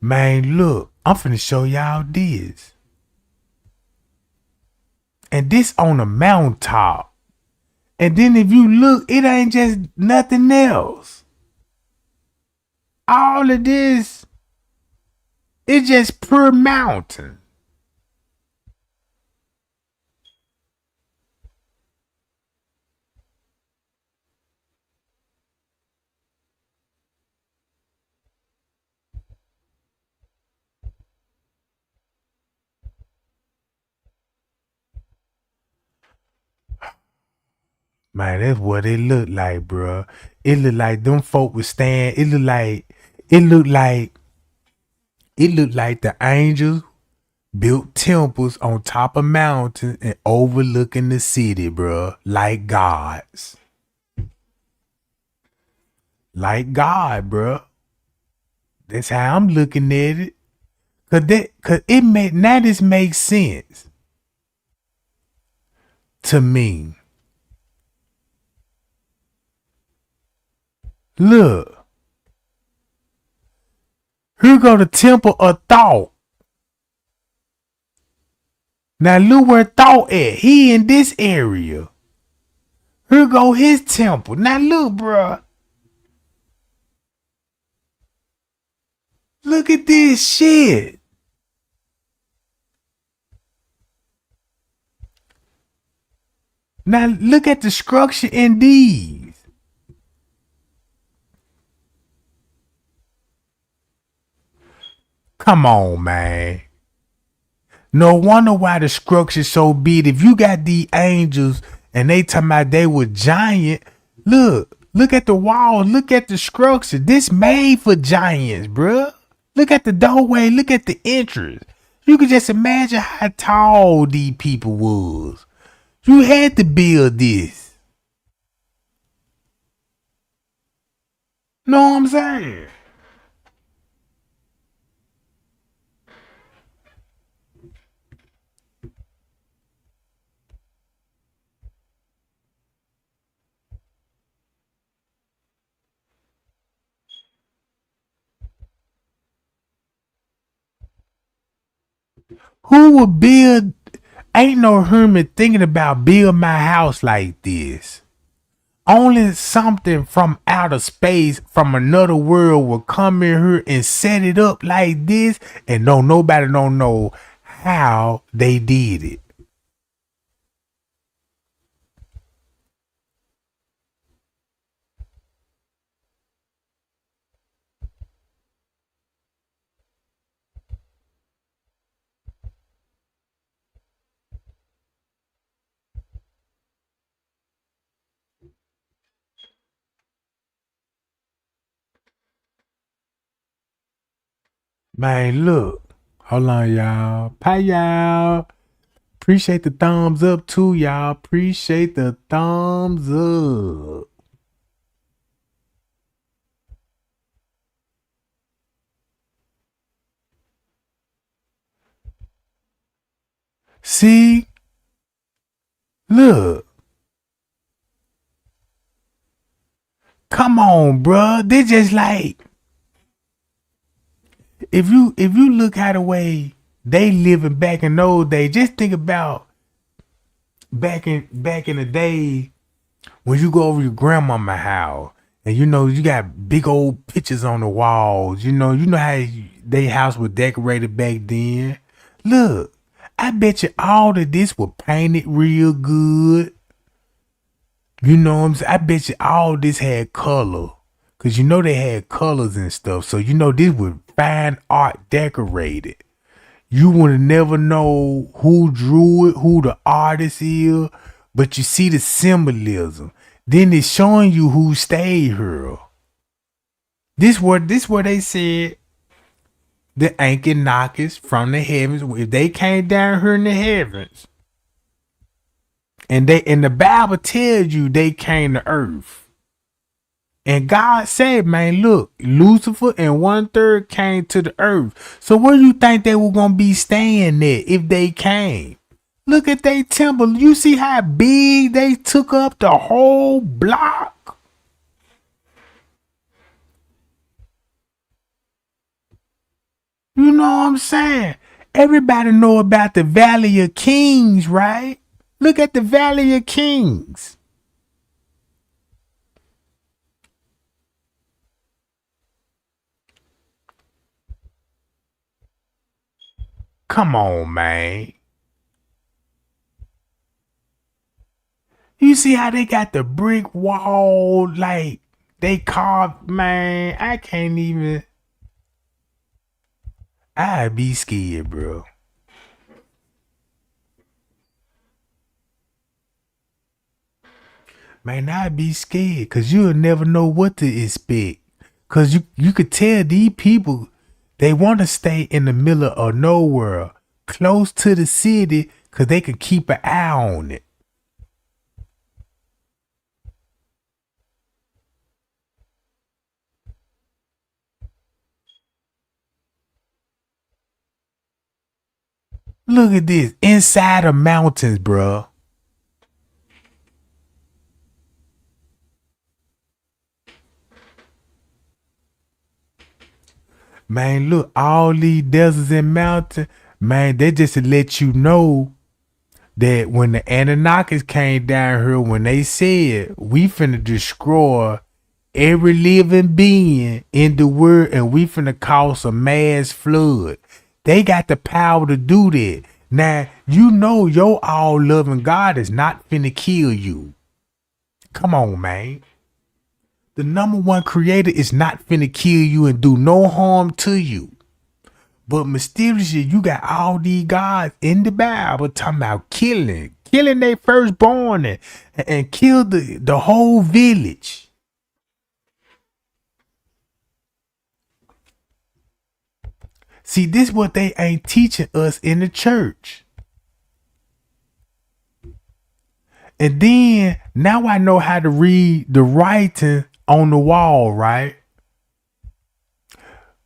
S1: Man, look, I'm finna show y'all this. And this on a mountaintop. And then if you look, it ain't just nothing else. All of this, it's just pure mountain. Man, that's what it looked like, bruh. It looked like them folk was stand. It looked like the angels built temples on top of mountains and overlooking the city, bruh. Like gods. Like God, bruh. That's how I'm looking at it. Cause now this makes sense to me. Look. Here go the temple of thought. Now look where thought at. He in this area. Here go his temple. Now look, bruh. Look at this shit. Now look at the structure in these. Come on, man. No wonder why the structure's so big. If you got these angels and they talking about they were giant, look at the walls, look at the structure. This made for giants, bruh. Look at the doorway, look at the entrance. You can just imagine how tall these people was. You had to build this. Know what I'm saying? Who would build? Ain't no hermit thinking about build my house like this. Only something from outer space, from another world, will come in here and set it up like this, and nobody don't know how they did it. Man, look. Hold on, y'all. Bye, y'all. Appreciate the thumbs up, too, y'all. Appreciate the thumbs up. See? Look. Come on, bruh. They just like... If you look at the way they living back in those days, just think about back in the day when you go over your grandmama's house and you got big old pictures on the walls. You know how their house was decorated back then. Look, I bet you all of this was painted real good. You know what I'm saying? I bet you all this had color. Cause they had colors and stuff. So this was fine art decorated. You would never know who drew it, who the artist is, but you see the symbolism. Then it's showing you who stayed here. This where they said the anchor knockers from the heavens. If they came down here in the heavens, and the Bible tells you they came to earth. And God said, man, look, Lucifer and 1/3 came to the earth. So where you think they were gonna be staying at if they came? Look at their temple. You see how big they took up the whole block? You know what I'm saying? Everybody know about the Valley of Kings, right? Look at the Valley of Kings. Come on, man. You see how they got the brick wall, like they carved, man. I can't even. I'd be scared, bro. Man, I'd be scared because you'll never know what to expect. Because you could tell these people, they want to stay in the middle of nowhere, close to the city, because they can keep an eye on it. Look at this. Inside the mountains, bro. Man, look, all these deserts and mountains, man, they just to let you know that when the Anunnakis came down here, when they said, we finna destroy every living being in the world and we finna cause a mass flood. They got the power to do that. Now, you know your all-loving God is not finna kill you. Come on, man. The number one creator is not finna kill you and do no harm to you. But mysteriously, you got all these gods in the Bible talking about killing their firstborn and kill the whole village. See, this is what they ain't teaching us in the church. And then, now I know how to read the writing on the wall, right?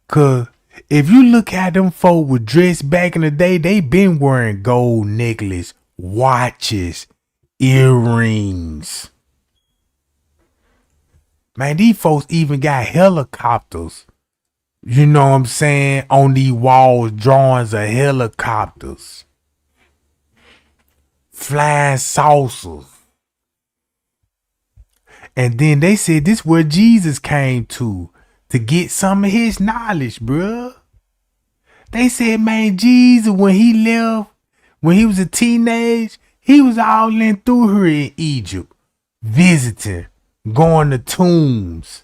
S1: Cause if you look at them folk with dress back in the day, they been wearing gold necklace, watches, earrings. Man, these folks even got helicopters. You know what I'm saying? On these walls, drawings of helicopters. Flying saucers. And then they said this is where Jesus came to get some of his knowledge, bruh. They said, man, Jesus, when he left, when he was a teenage, he was all in through here in Egypt, visiting, going to tombs.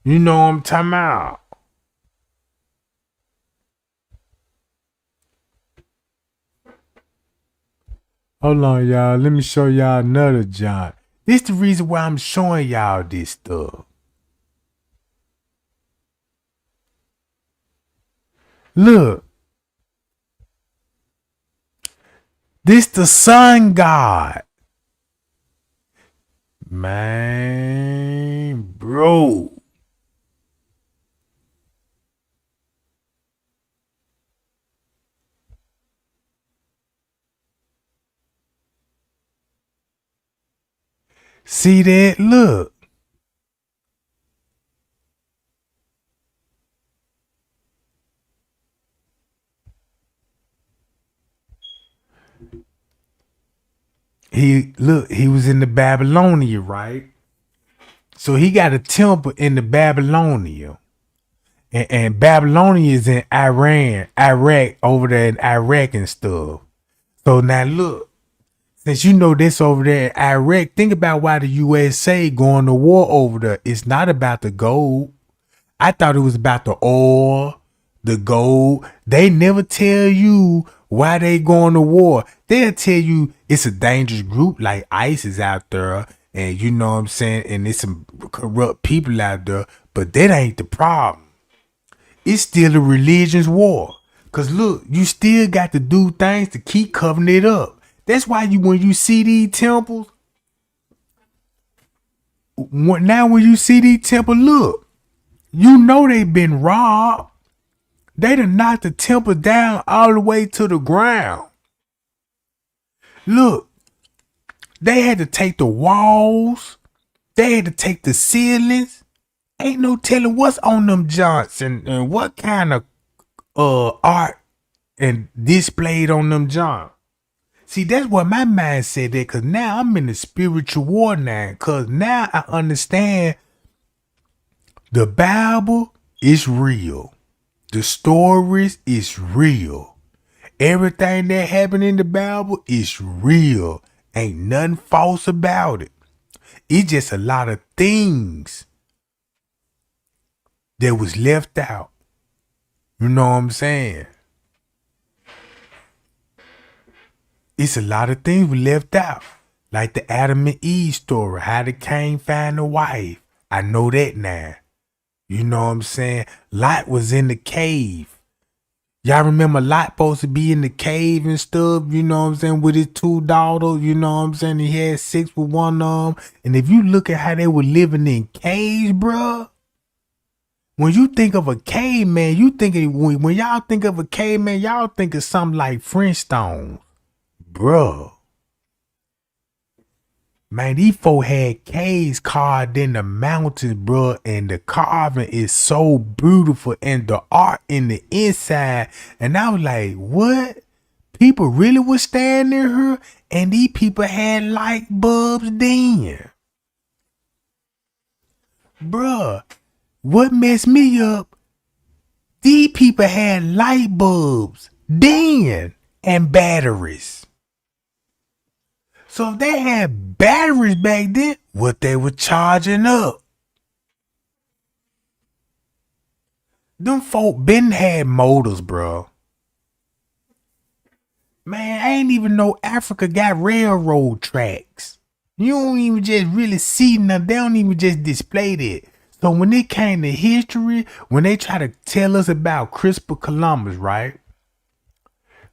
S1: You know what I'm talking about? Hold on, y'all. Let me show y'all another John. This the reason why I'm showing y'all this stuff. Look. This the sun god. Man, bro. See that? Look. He was in the Babylonia, right? So he got a temple in the Babylonia. And Babylonia is in Iraq, over there in Iraq and stuff. So now look. Since you know this over there in Iraq, think about why the USA going to war over there. It's not about the gold. I thought it was about the oil, the gold. They never tell you why they going to war. They'll tell you it's a dangerous group like ISIS out there. And you know what I'm saying? And there's some corrupt people out there. But that ain't the problem. it's still a religion's war. Cause look, you still got to do things to keep covering it up. That's why when you see these temples, when you see these temples, look, you know they've been robbed. They done knocked the temple down all the way to the ground. Look, they had to take the walls. They had to take the ceilings. Ain't no telling what's on them joints and what kind of art and displayed on them joints. See, that's what my mind said that, because now I'm in the spiritual war now. Because now I understand the Bible is real. The stories is real. Everything that happened in the Bible is real. Ain't nothing false about it. It's just a lot of things that was left out. You know what I'm saying? It's a lot of things we left out. Like the Adam and Eve story. How did Cain find a wife? I know that now. You know what I'm saying? Lot was in the cave. Y'all remember Lot supposed to be in the cave and stuff, you know what I'm saying, with his 2 daughters, you know what I'm saying? He had 6 with one of them. And if you look at how they were living in caves, bruh, when you think of a caveman, you think when y'all think of a caveman, y'all think of something like Flintstones. Bruh. Man, these folk had caves carved in the mountains, bro, and the carving is so beautiful and the art in the inside. And I was like, what? People really was standing here and these people had light bulbs then. Bruh, what messed me up? These people had light bulbs then and batteries. So if they had batteries back then, what they were charging up. Them folk been had motors, bro. Man, I ain't even know Africa got railroad tracks. You don't even just really see nothing. They don't even just display that. So when it came to history, when they try to tell us about Christopher Columbus, right?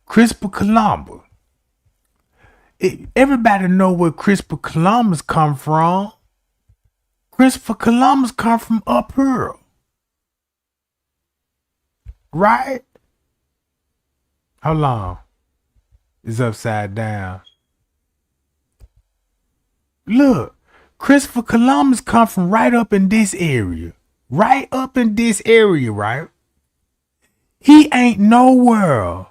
S1: Christopher Columbus. Everybody know where Christopher Columbus come from. Christopher Columbus come from up here. Right? Hold on. It's upside down. Look, Christopher Columbus come from right up in this area. Right up in this area, right? He ain't nowhere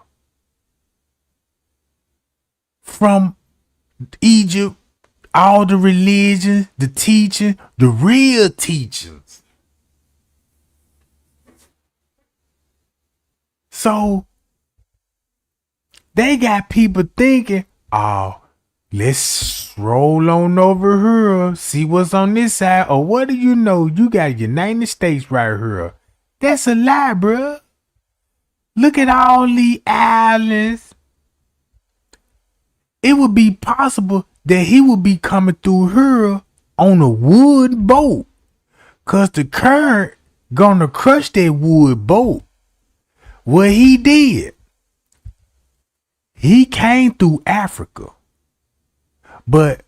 S1: from Egypt, all the religions, the teaching, the real teachings. So they got people thinking, oh, let's roll on over here, see what's on this side. Or what do you know? You got United States right here. That's a lie, bruh. Look at all the islands. It would be possible that he would be coming through here on a wood boat. Cause the current gonna crush that wood boat. What he did, he came through Africa. But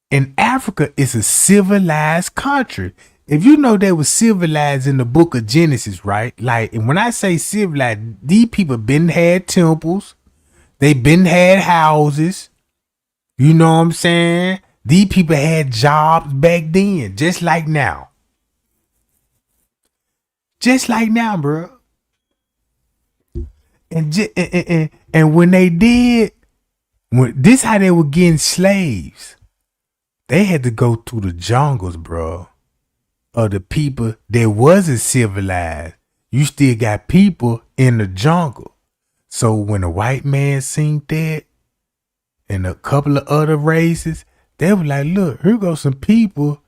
S1: in Africa, it's a civilized country. If you know they were civilized in the book of Genesis, right? Like, and when I say civilized, these people been had temples. They been had houses. You know what I'm saying? These people had jobs back then, just like now. Just like now, bro. And when they did, this how they were getting slaves. They had to go through the jungles, bro, of the people that wasn't civilized. You still got people in the jungle. So when a white man seen that and a couple of other races, they were like, look, here goes some people.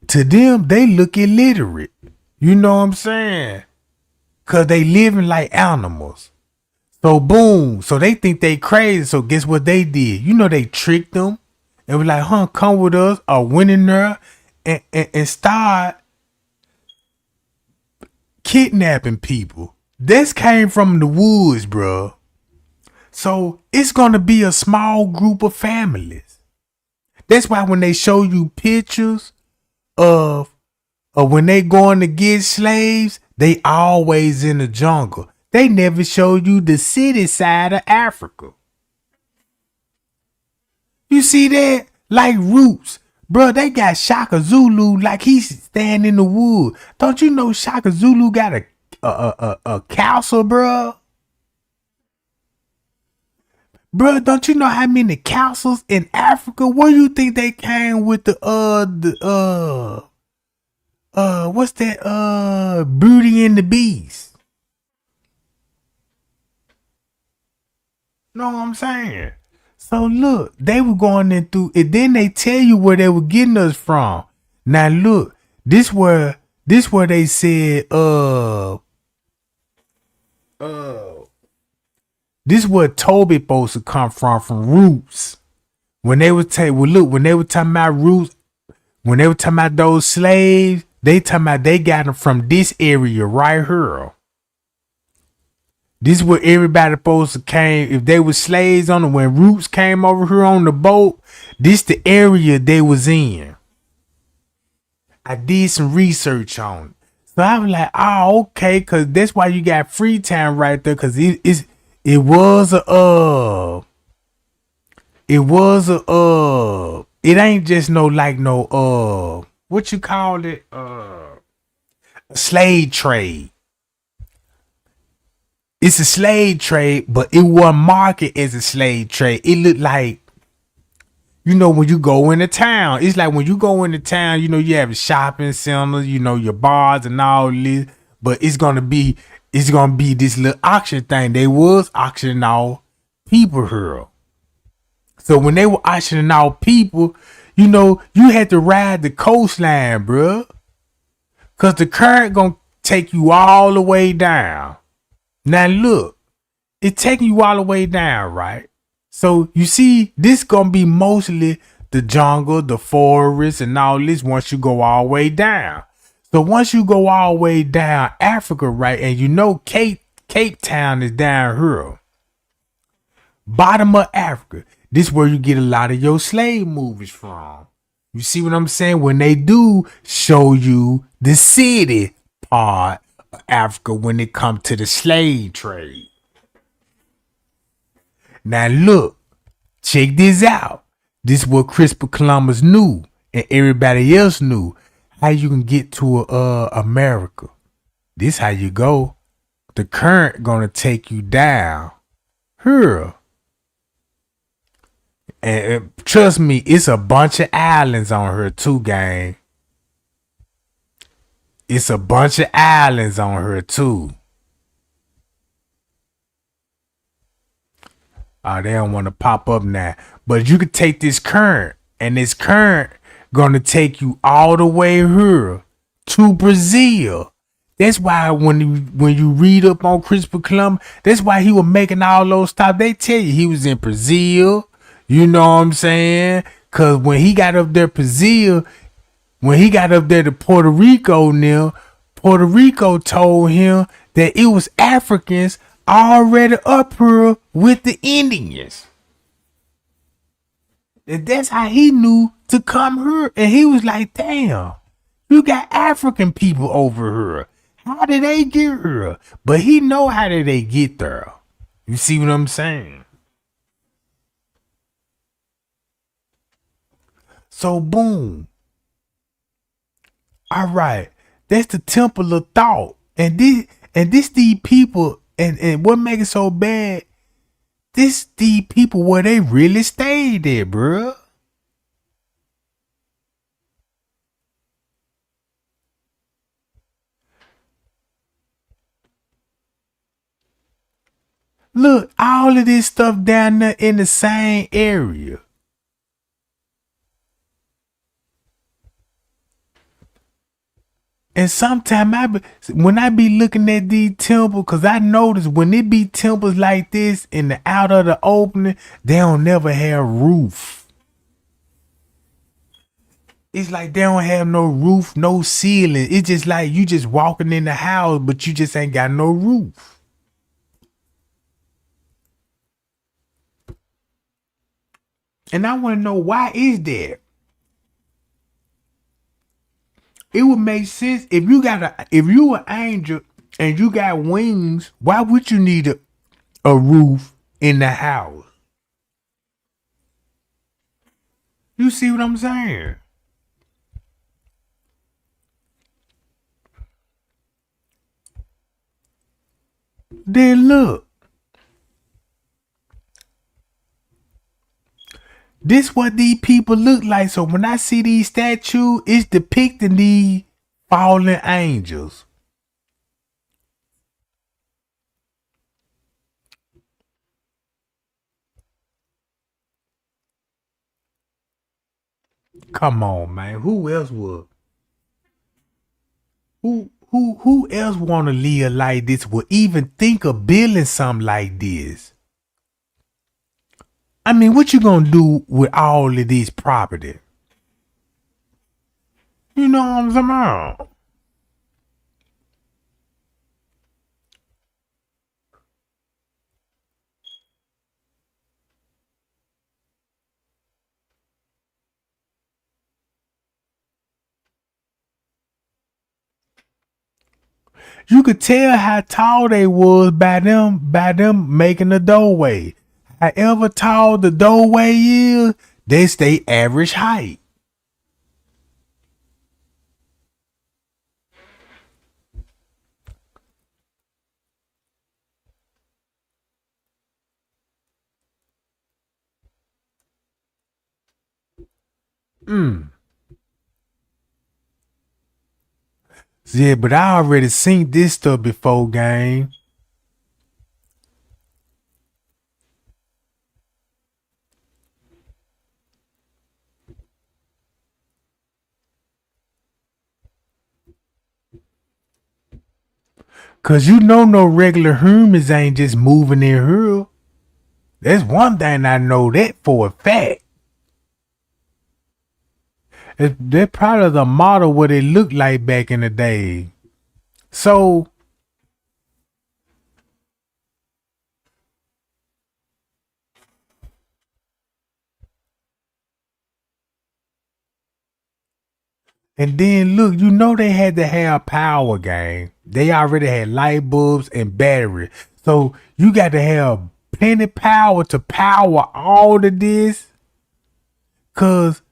S1: To them, they look illiterate. You know what I'm saying? Because they living like animals. So boom. So they think they crazy. So guess what they did? You know, they tricked them. And was like, come with us. Or went in there and start kidnapping people. This came from the woods, bro. So it's gonna be a small group of families. That's why when they show you pictures of when they going to get slaves, they always in the jungle. They never show you the city side of Africa. You see that? Like Roots. Bro, they got Shaka Zulu like he's standing in the wood. Don't you know Shaka Zulu got a castle, bro? Bro, don't you know how many castles in Africa? Where you think they came with what's that? Beauty and the Beast. Know what I'm saying? So look, they were going in through, and then they tell you where they were getting us from. Now look, this where they said, this where Toby supposed to come from Roots. When they were when they were talking about Roots, when they were talking about those slaves, they talking about they got them from this area right here. This is where everybody supposed to came. If they were slaves on them, when Roots came over here on the boat, this the area they was in. I did some research on it. So I was like, oh, okay, cause that's why you got Freetown right there, cause it ain't just no what you call it, slave trade. It's a slave trade, but it wasn't marketed as a slave trade. It looked like, when you go into town, it's like when you go into town, you have shopping centers, your bars and all this, but it's gonna be this little auction thing. They was auctioning off people here. So when they were auctioning off people, you had to ride the coastline, bruh. Cause the current gonna take you all the way down. Now look, it's taking you all the way down, right? So you see, this gonna be mostly the jungle, the forest, and all this once you go all the way down. So once you go all the way down Africa, right, and Cape Town is down here. Bottom of Africa. This is where you get a lot of your slave movies from. You see what I'm saying? When they do show you the city part of Africa when it comes to the slave trade. Now look, check this out. This is what Christopher Columbus knew and everybody else knew. How you can get to America. This how you go. The current gonna take you down here. And trust me, it's a bunch of islands on here too, gang. It's a bunch of islands on her too. They don't want to pop up now. But you could take this current, and this current gonna take you all the way here to Brazil. That's why when you read up on Christopher Columbus, that's why he was making all those stops. They tell you he was in Brazil. You know what I'm saying? Cause when he got up there Brazil, when he got up there to Puerto Rico now, Puerto Rico told him that it was Africans already up here with the Indians. And that's how he knew to come here. And he was like, damn, you got African people over here. How did they get here? But he know how did they get there. You see what I'm saying? So boom. All right. That's the temple of thought. And these people, and what make it so bad, these people where they really stayed there, bruh. Look, all of this stuff down there in the same area. And sometimes when I be looking at these temples, because I notice when it be temples like this in the out of the opening, they don't never have roof. It's like they don't have no roof, no ceiling. It's just like you just walking in the house, but you just ain't got no roof. And I want to know, why is that? It would make sense if you an angel and you got wings, why would you need a roof in the house? You see what I'm saying? Then look. This what these people look like. So when I see these statues, it's depicting these fallen angels. Come on, man. Who else would? Who else want to live like this, would even think of building something like this? I mean, what you gonna do with all of this property? You know what I'm talking about? You could tell how tall they was by them making the doorway. However tall the doorway is, that's their average height. Yeah, but I already seen this stuff before, gang. Cause you know no regular humans ain't just moving in here. That's one thing I know that for a fact. They're probably the model what it looked like back in the day. So and then look, you know they had to have power, gang. They already had light bulbs and battery. So you got to have plenty power to power all of this. Cause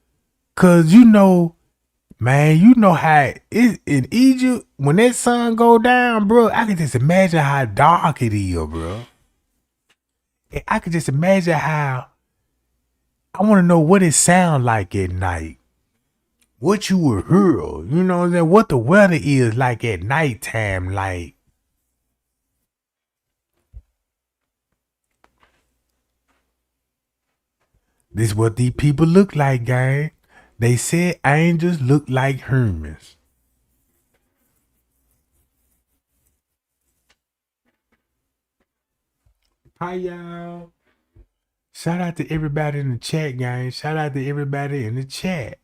S1: you know, man, you know how it is in Egypt when that sun go down, bro. I can just imagine how dark it is, bro. And I can just imagine how. I want to know what it sound like at night. What you would hear, you know what I'm saying? What the weather is like at nighttime, like. This what these people look like, gang. They said angels look like humans. Hi, y'all. Shout out to everybody in the chat, gang. Shout out to everybody in the chat.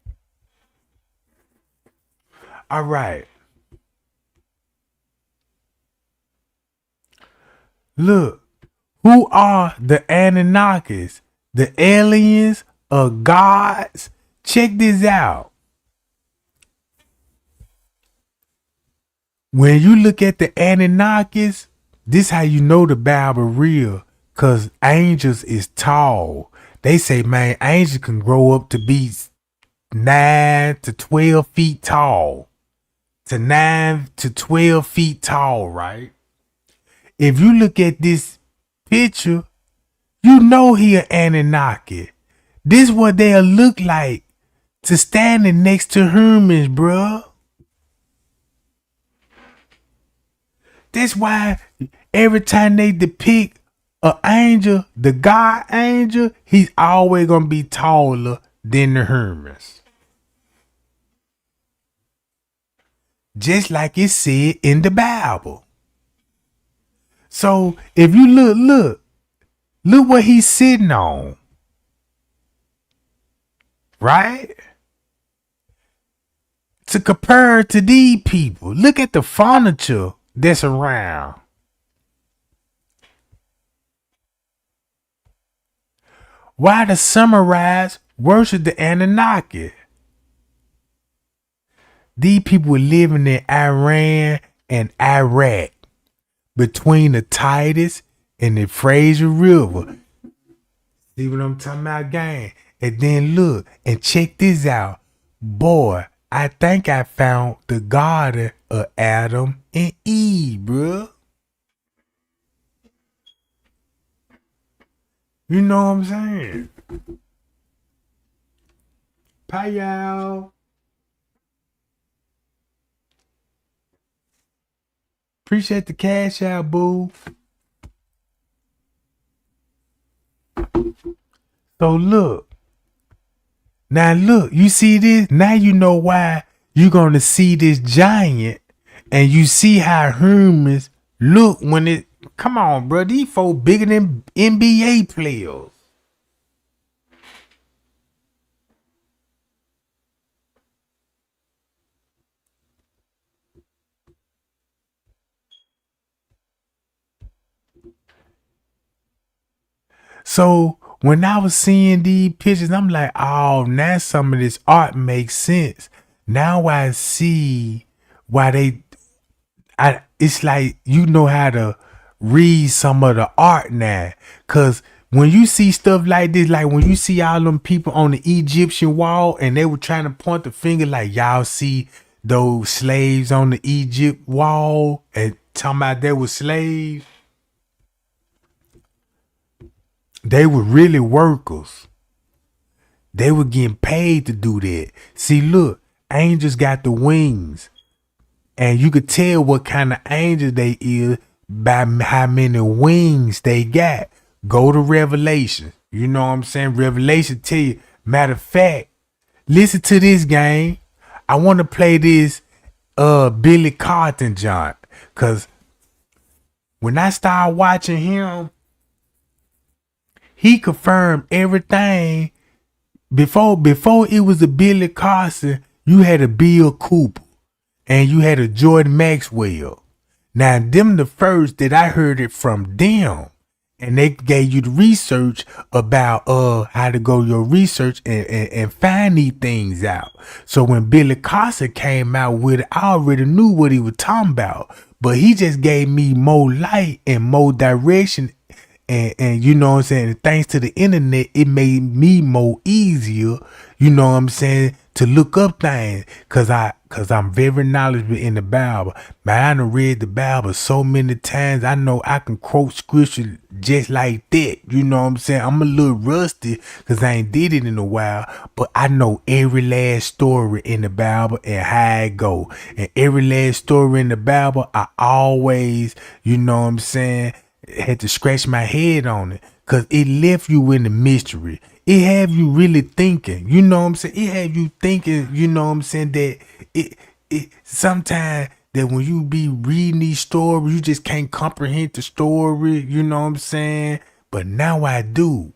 S1: All right. Look, who are the Anunnakis? The aliens or gods? Check this out. When you look at the Anunnakis, this how you know the Bible real. Cause angels is tall. They say, man, angels can grow up to be 9 to 12 feet tall. To 9 to 12 feet tall, right? If you look at this picture, you know he an Anunnaki. This what they'll look like to standing next to humans, bruh. That's why every time they depict an angel, the God angel, he's always gonna be taller than the humans. Just like it said in the Bible. So if you look what he's sitting on. Right? So compared to these people, look at the furniture that's around. Why the samurais worship the Anunnaki? These people were living in Iran and Iraq between the Tigris and the Fraser River. See what I'm talking about, gang? And then look and check this out. Boy, I think I found the garden of Adam and Eve, bruh. You know what I'm saying? Bye, y'all. Appreciate the cash out, boo. So look. Now look, you see this? Now you know why you're going to see this giant and you see how humans look when it... Come on, bro. These folks bigger than NBA players. So when I was seeing these pictures, I'm like, oh, now some of this art makes sense. Now I see why it's like you know how to read some of the art now. Cause when you see stuff like this, like when you see all them people on the Egyptian wall and they were trying to point the finger like y'all see those slaves on the Egypt wall and talking about they were slaves. They were really workers. They were getting paid to do that. See, look, angels got the wings. And you could tell what kind of angels they is by how many wings they got. Go to Revelation. You know what I'm saying? Revelation tell you. Matter of fact, listen to this, gang. I want to play this Billy Carlton John. Cause when I started watching him, he confirmed everything. Before it was a Billy Carson, you had a Bill Cooper and you had a Jordan Maxwell. Now them the first that I heard it from them. And they gave you the research about how to go your research and find these things out. So when Billy Carson came out with it, I already knew what he was talking about. But he just gave me more light and more direction. And you know what I'm saying? Thanks to the internet, it made me more easier, you know what I'm saying, to look up things. Cause I'm very knowledgeable in the Bible. Man, I done read the Bible so many times. I know I can quote scripture just like that. You know what I'm saying? I'm a little rusty cause I ain't did it in a while, but I know every last story in the Bible and how it go. And every last story in the Bible, I always, you know what I'm saying, had to scratch my head on it because it left you in the mystery. It have you really thinking, you know what I'm saying? It have you thinking, you know what I'm saying, that it sometimes that when you be reading these stories, you just can't comprehend the story, you know what I'm saying? But now I do.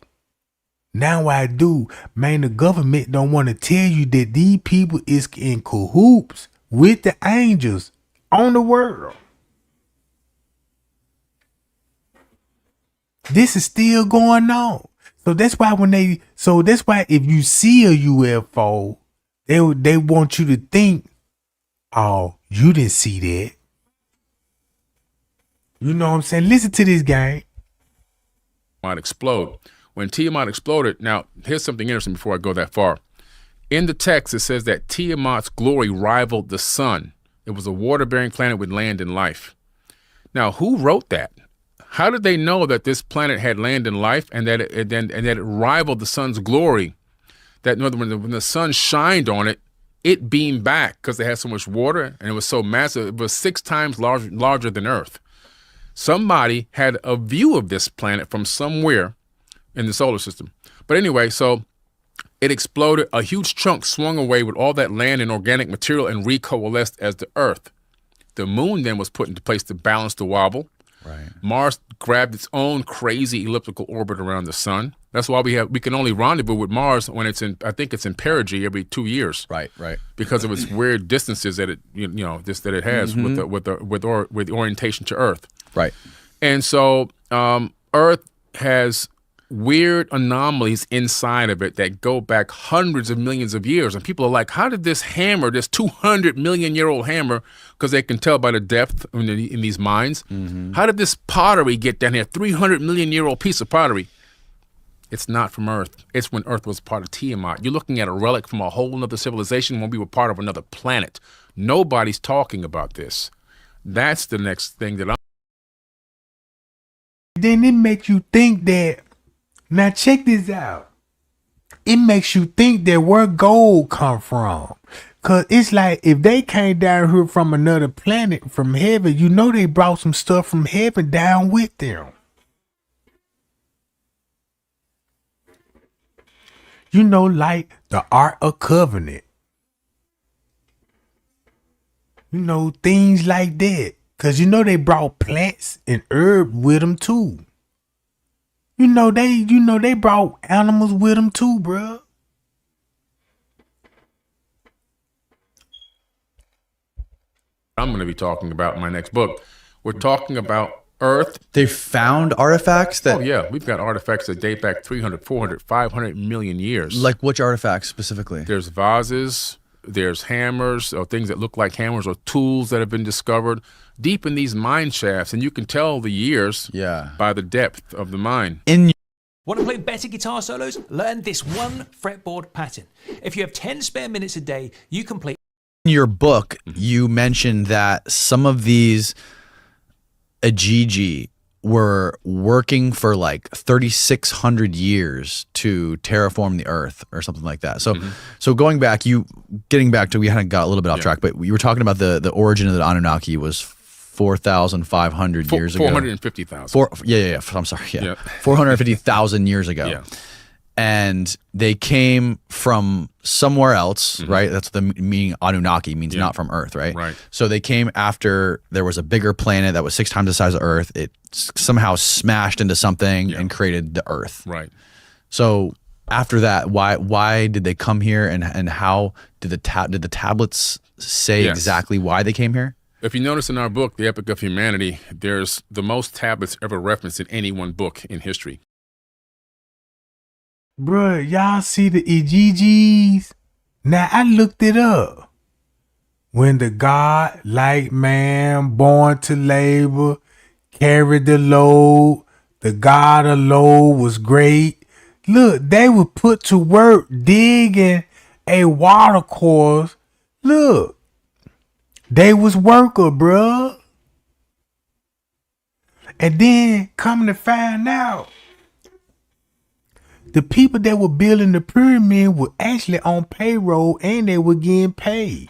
S1: Now I do. Man, the government don't want to tell you that these people is in cahoots with the angels on the world. This is still going on. So that's why if you see a UFO, they want you to think, oh, you didn't see that. You know what I'm saying? Listen to this, gang.
S2: Might explode. When Tiamat exploded, now here's something interesting before I go that far. In the text, it says that Tiamat's glory rivaled the sun. It was a water-bearing planet with land and life. Now, who wrote that? How did they know that this planet had land and life and that it rivaled the sun's glory? That when the sun shined on it, it beamed back because it had so much water and it was so massive. It was 6 times larger than Earth. Somebody had a view of this planet from somewhere in the solar system. But anyway, so it exploded. A huge chunk swung away with all that land and organic material and recoalesced as the Earth. The moon then was put into place to balance the wobble.
S3: Right.
S2: Mars grabbed its own crazy elliptical orbit around the sun. That's why we can only rendezvous with Mars when it's in, I think it's in perigee every 2 years.
S3: Right.
S2: Because of its weird distances that it that it has with orientation to Earth.
S3: Right.
S2: And so Earth has weird anomalies inside of it that go back hundreds of millions of years. And people are like, how did this hammer, this 200 million year old hammer, because they can tell by the depth in these mines, how did this pottery get down here, 300 million year old piece of pottery? It's not from Earth. It's when Earth was part of Tiamat. You're looking at a relic from a whole other civilization when we were part of another planet. Nobody's talking about this. That's the next thing that I'm...
S1: Then it makes you think that, now check this out. It makes you think that where gold come from. Cause it's like if they came down here from another planet, from heaven, you know they brought some stuff from heaven down with them. You know, like the Ark of Covenant. You know, things like that. Cause you know they brought plants and herbs with them too. You know they brought animals with them too, bruh.
S2: I'm going to be talking about in my next book. We're talking about Earth.
S3: They found artifacts that...
S2: Oh, yeah. We've got artifacts that date back 300, 400, 500 million years.
S3: Like which artifacts specifically?
S2: There's vases, there's hammers, or things that look like hammers, or tools that have been discovered deep in these mine shafts. And you can tell the years by the depth of the mine.
S4: Want to play better guitar solos? Learn this one fretboard pattern. If you have 10 spare minutes a day, you can play...
S3: In your book, you mentioned that some of these Ajiji were working for like 3,600 years to terraform the Earth or something like that. So, so going back, getting back to, we kind of got a little bit off track, but you were talking about the origin of the Anunnaki was 4,500 years ago.
S2: 450,000.
S3: I'm sorry. 450,000 years ago.
S2: Yeah.
S3: And they came from somewhere else, right? That's the meaning. Anunnaki means not from Earth, right?
S2: Right.
S3: So they came after there was a bigger planet that was 6 times the size of Earth. It somehow smashed into something and created the Earth.
S2: Right.
S3: So after that, why did they come here, and how did the tablets say exactly why they came here?
S2: If you notice in our book, The Epic of Humanity, there's the most tablets ever referenced in any one book in history.
S1: Bruh, y'all see the Ijijis? Now, I looked it up. When the God-like man born to labor, carried the load, the God of load was great. Look, they were put to work digging a water course. Look, they was worker, bruh. And then, coming to find out, the people that were building the pyramid were actually on payroll and they were getting paid.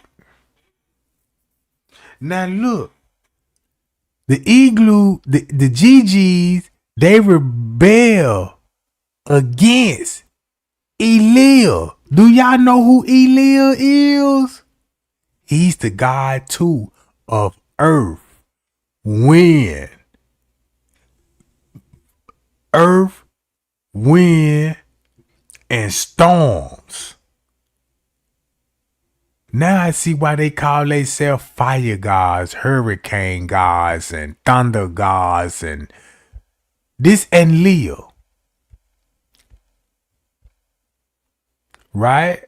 S1: Now look, the igloo, the GGs, they rebel against Elil. Do y'all know who Elil is? He's the god too of earth, wind, wind, and storms. Now I see why they call themselves fire gods, hurricane gods, and thunder gods, and this and Leo. Right?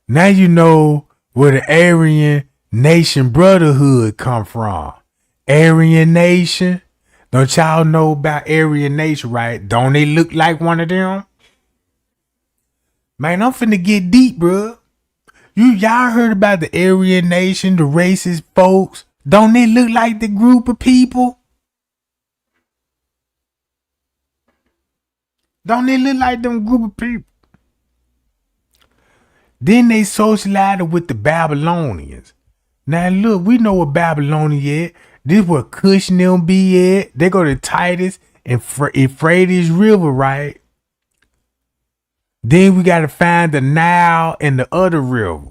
S1: Now you know where the Aryan Nation Brotherhood come from. Aryan Nation. Don't y'all know about Aryan Nation, right? Don't they look like one of them? Man, I'm finna get deep, bruh. Y'all heard about the Aryan Nation, the racist folks? Don't they look like the group of people? Don't they look like them group of people? Then they socialized with the Babylonians. Now look, we know what Babylonia is. This where Cush and them be at. They go to Titus and Euphrates River, right? Then we got to find the Nile and the other river.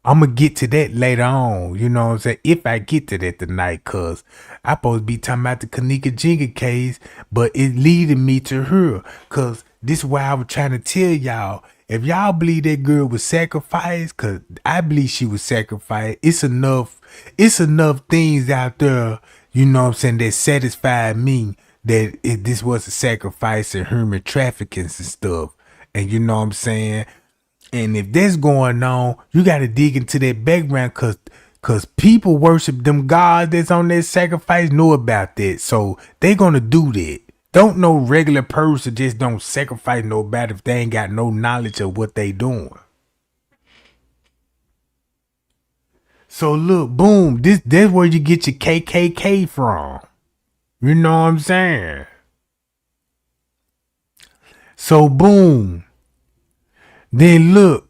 S1: I'm going to get to that later on. You know what I'm saying? If I get to that tonight, because I supposed to be talking about the Kenneka Jenkins case, but it leading me to her. Because this is why I was trying to tell y'all, if y'all believe that girl was sacrificed, because I believe she was sacrificed, it's enough things out there, you know what I'm saying, that satisfied me that this was a sacrifice and human trafficking and stuff. And you know what I'm saying? And if that's going on, you got to dig into that background because people worship them gods that's on that sacrifice know about that. So they going to do that. Don't no regular person just don't sacrifice nobody if they ain't got no knowledge of what they doing. So look, boom, that's where you get your KKK from. You know what I'm saying? So boom. Then look,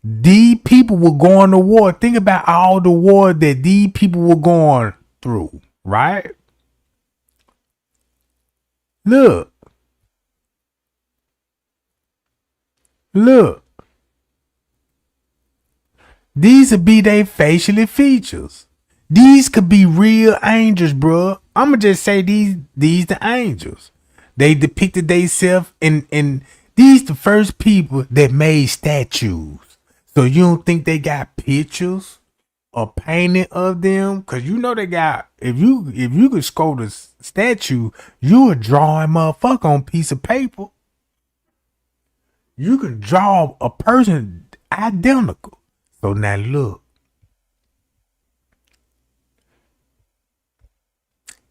S1: these people were going to war. Think about all the war that these people were going through, right? Look. These would be their facial features. These could be real angels, bro. I'ma just say these the angels. They depicted themselves in these the first people that made statues. So you don't think they got pictures or painting of them? Cause you know they got, if you could sculpt a statue, you would draw a motherfucker on a piece of paper. You can draw a person identical. So now look.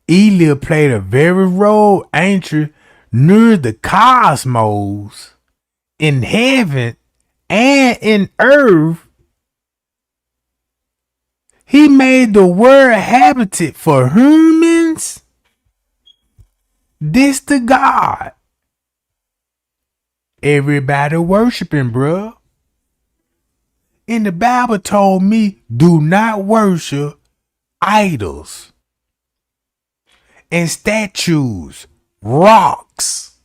S1: Elia played a very role ancient near the cosmos, in heaven and in earth. He made the world habitat for humans. This the God everybody worshiping, bruh. And the Bible told me, do not worship idols and statues, rocks.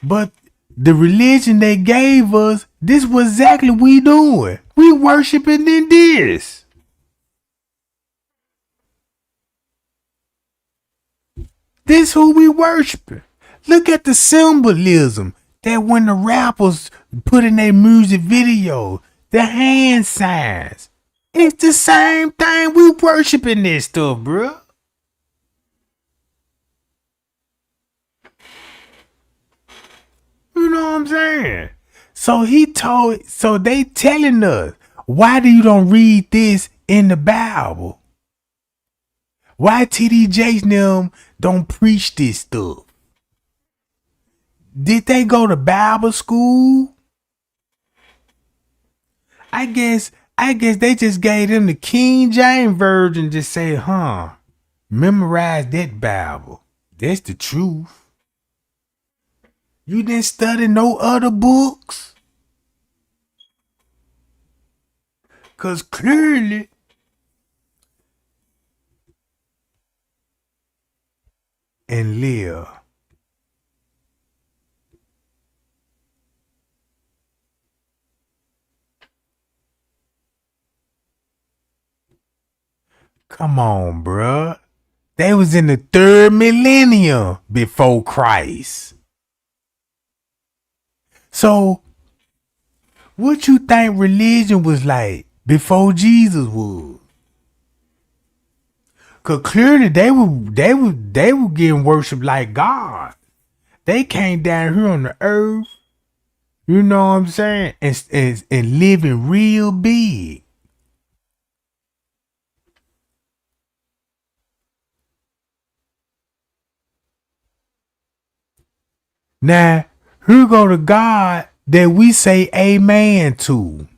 S1: But the religion they gave us, this was exactly what we doing. We worshiping in this. This who we worshiping. Look at the symbolism that when the rappers put in their music video, the hand signs. It's the same thing. We worshiping this stuff, bro. You know what I'm saying? So they telling us, why do you don't read this in the Bible? Why TD Jakes and them don't preach this stuff? Did they go to Bible school? I guess they just gave them the King James Version, just say, memorize that Bible. That's the truth. You didn't study no other books? Because clearly, and live. Come on, bruh. They was in the 3rd millennium before Christ. So, what you think religion was like before Jesus was? Cause clearly they were getting worshipped like God. They came down here on the earth, you know what I'm saying, and living real big. Now, here go the God that we say amen to.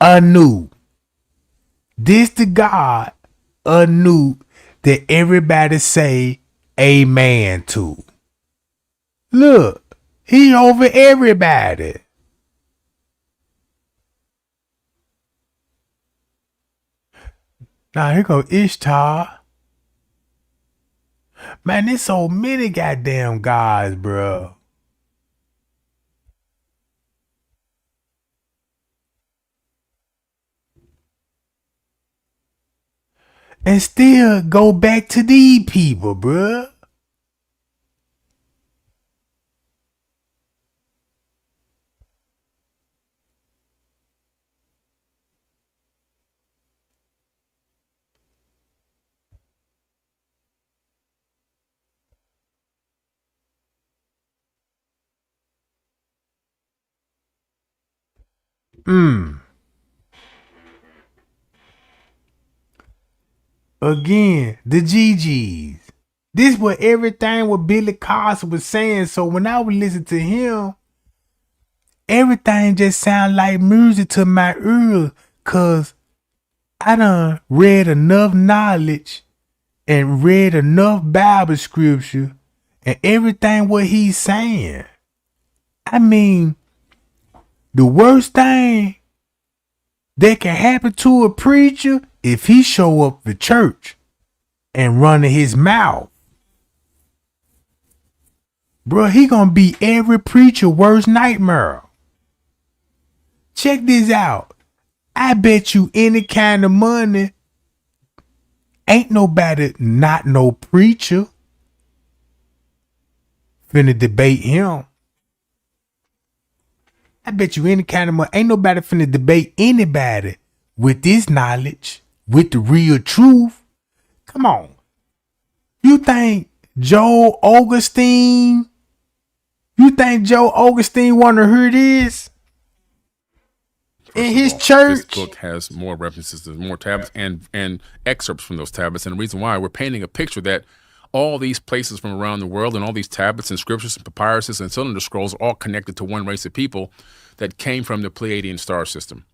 S1: Anew. This the God anew that everybody say amen to. Look, he over everybody. Now here go Ishtar. Man, there's so many goddamn gods, bro. and still go back to these people, bruh. Again, the GGs. This was everything what Billy Carson was saying. So when I would listen to him, everything just sound like music to my ears. Cause I done read enough knowledge and read enough Bible scripture and everything what he's saying. I mean, the worst thing that can happen to a preacher if he show up to church and running his mouth. Bruh, he gonna be every preacher worst nightmare. Check this out. I bet you any kind of money ain't nobody not no preacher finna debate him. I bet you any kind of money ain't nobody finna debate anybody with this knowledge, with the real truth. Come on. You think Joel Augustine wanna hear this? In his church?
S2: This book has more references to more tablets and excerpts from those tablets. And the reason why we're painting a picture that all these places from around the world and all these tablets and scriptures and papyruses and cylinder scrolls are all connected to one race of people that came from the Pleiadian star system.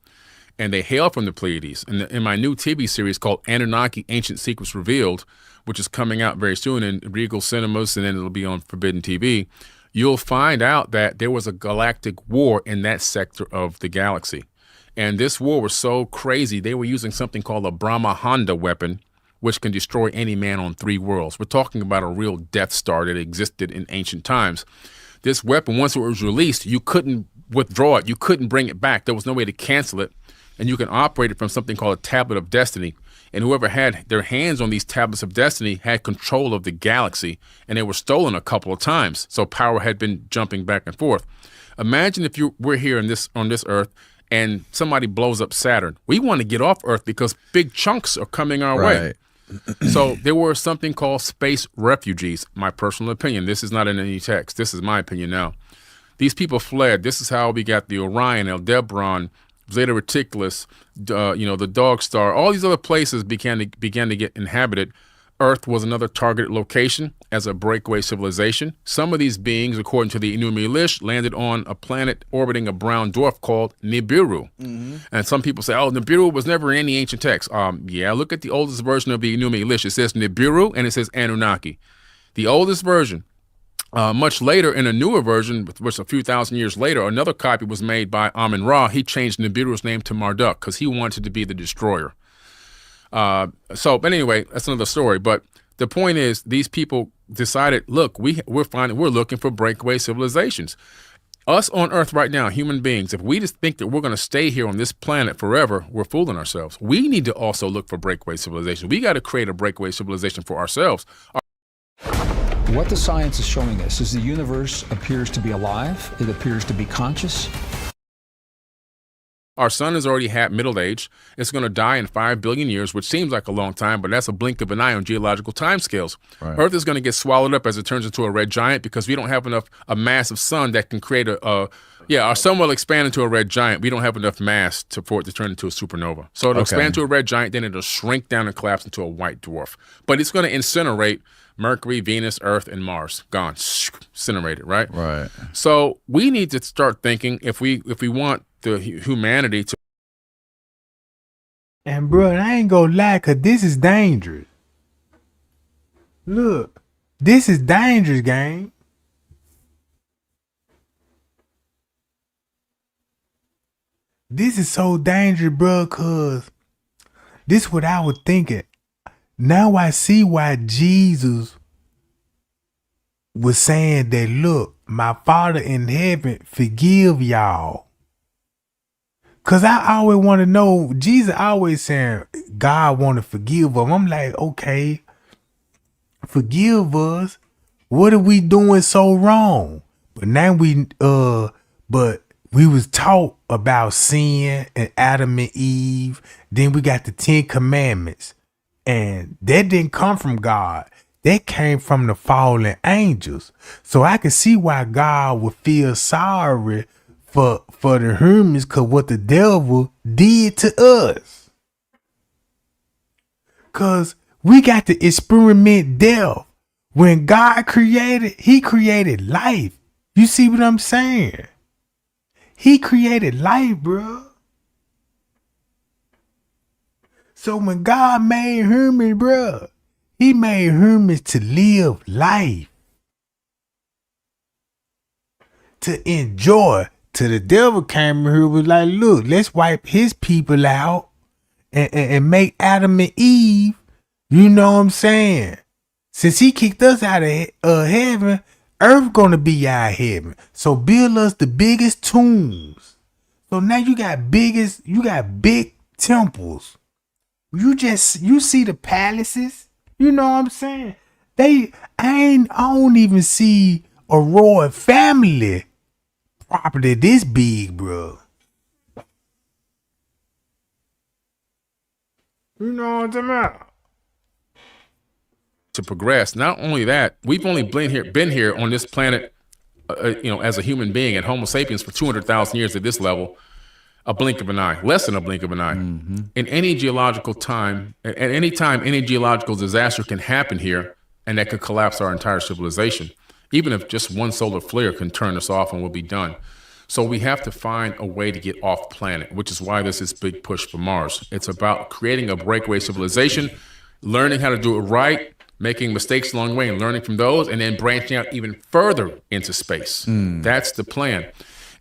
S2: And they hail from the Pleiades. And in my new TV series called Anunnaki Ancient Secrets Revealed, which is coming out very soon in Regal Cinemas, and then it'll be on Forbidden TV, you'll find out that there was a galactic war in that sector of the galaxy. And this war was so crazy, they were using something called a Brahmahanda weapon, which can destroy any man on 3 worlds. We're talking about a real Death Star that existed in ancient times. This weapon, once it was released, you couldn't withdraw it. You couldn't bring it back. There was no way to cancel it. And you can operate it from something called a Tablet of Destiny. And whoever had their hands on these Tablets of Destiny had control of the galaxy. And they were stolen a couple of times. So power had been jumping back and forth. Imagine if we're here on this Earth and somebody blows up Saturn. We want to get off Earth because big chunks are coming our way. So there were something called space refugees. My personal opinion. This is not in any text. This is my opinion now. These people fled. This is how we got the Orion, Aldebaran, Zeta Reticulus, the Dog Star. All these other places began to get inhabited. Earth was another targeted location as a breakaway civilization. Some of these beings, according to the Enuma Elish, landed on a planet orbiting a brown dwarf called Nibiru. Mm-hmm. And some people say, oh, Nibiru was never in any ancient text. Yeah, look at the oldest version of the Enuma Elish. It says Nibiru and it says Anunnaki. The oldest version. Much later, in a newer version, which a few thousand years later, another copy was made by Amun-Ra. He changed Nibiru's name to Marduk because he wanted to be the destroyer. But anyway, that's another story. But the point is, these people decided, look, we're looking for breakaway civilizations. Us on Earth right now, human beings, if we just think that we're going to stay here on this planet forever, we're fooling ourselves. We need to also look for breakaway civilization. We got to create a breakaway civilization for ourselves.
S8: What the science is showing us is the universe appears to be alive. It appears to be conscious.
S2: Our sun is already middle age. It's going to die in 5 billion years, which seems like a long time, but that's a blink of an eye on geological timescales. Right. Earth is going to get swallowed up as it turns into a red giant because we don't have a massive sun that can create our sun will expand into a red giant. We don't have enough mass for it to turn into a supernova. So it'll expand into a red giant, then it'll shrink down and collapse into a white dwarf. But it's going to incinerate Mercury, Venus, Earth, and Mars. Gone. Incinerated, right?
S3: Right.
S2: So we need to start thinking if we want the humanity to.
S1: And bro, I ain't gonna lie, cause this is dangerous. Look, this is dangerous, gang. This is so dangerous, bro, cause this is what I was thinking. Now I see why Jesus was saying that, look, my Father in heaven forgive y'all. Cause I always want to know, Jesus always saying, God want to forgive them. I'm like, okay, forgive us. What are we doing so wrong? But now but we was taught about sin and Adam and Eve. Then we got the 10 Commandments. And that didn't come from God. That came from the fallen angels. So I can see why God would feel sorry for the humans, because what the devil did to us. Because we got to experiment death. When God created, he created life. You see what I'm saying? He created life, bro. So when God made humans, bro, he made humans to live life. To enjoy. Till the devil came here and was like, look, let's wipe his people out and make Adam and Eve, you know what I'm saying? Since he kicked us out of heaven, earth gonna be our heaven. So build us the biggest tombs. So now you got big temples. You see the palaces. You know what I'm saying? I don't even see a royal family property this big, bro. You know what I'm talking about?
S2: To progress. Not only that, we've only been here on this planet, as a human being and Homo sapiens for 200,000 years at this level, a blink of an eye, less than a blink of an eye. Mm-hmm. In any geological time, at any time, any geological disaster can happen here, and that could collapse our entire civilization. Even if just one solar flare can turn us off and we'll be done. So we have to find a way to get off planet, which is why this is big push for Mars. It's about creating a breakaway civilization, learning how to do it right, making mistakes along the way and learning from those, and then branching out even further into space. That's the plan.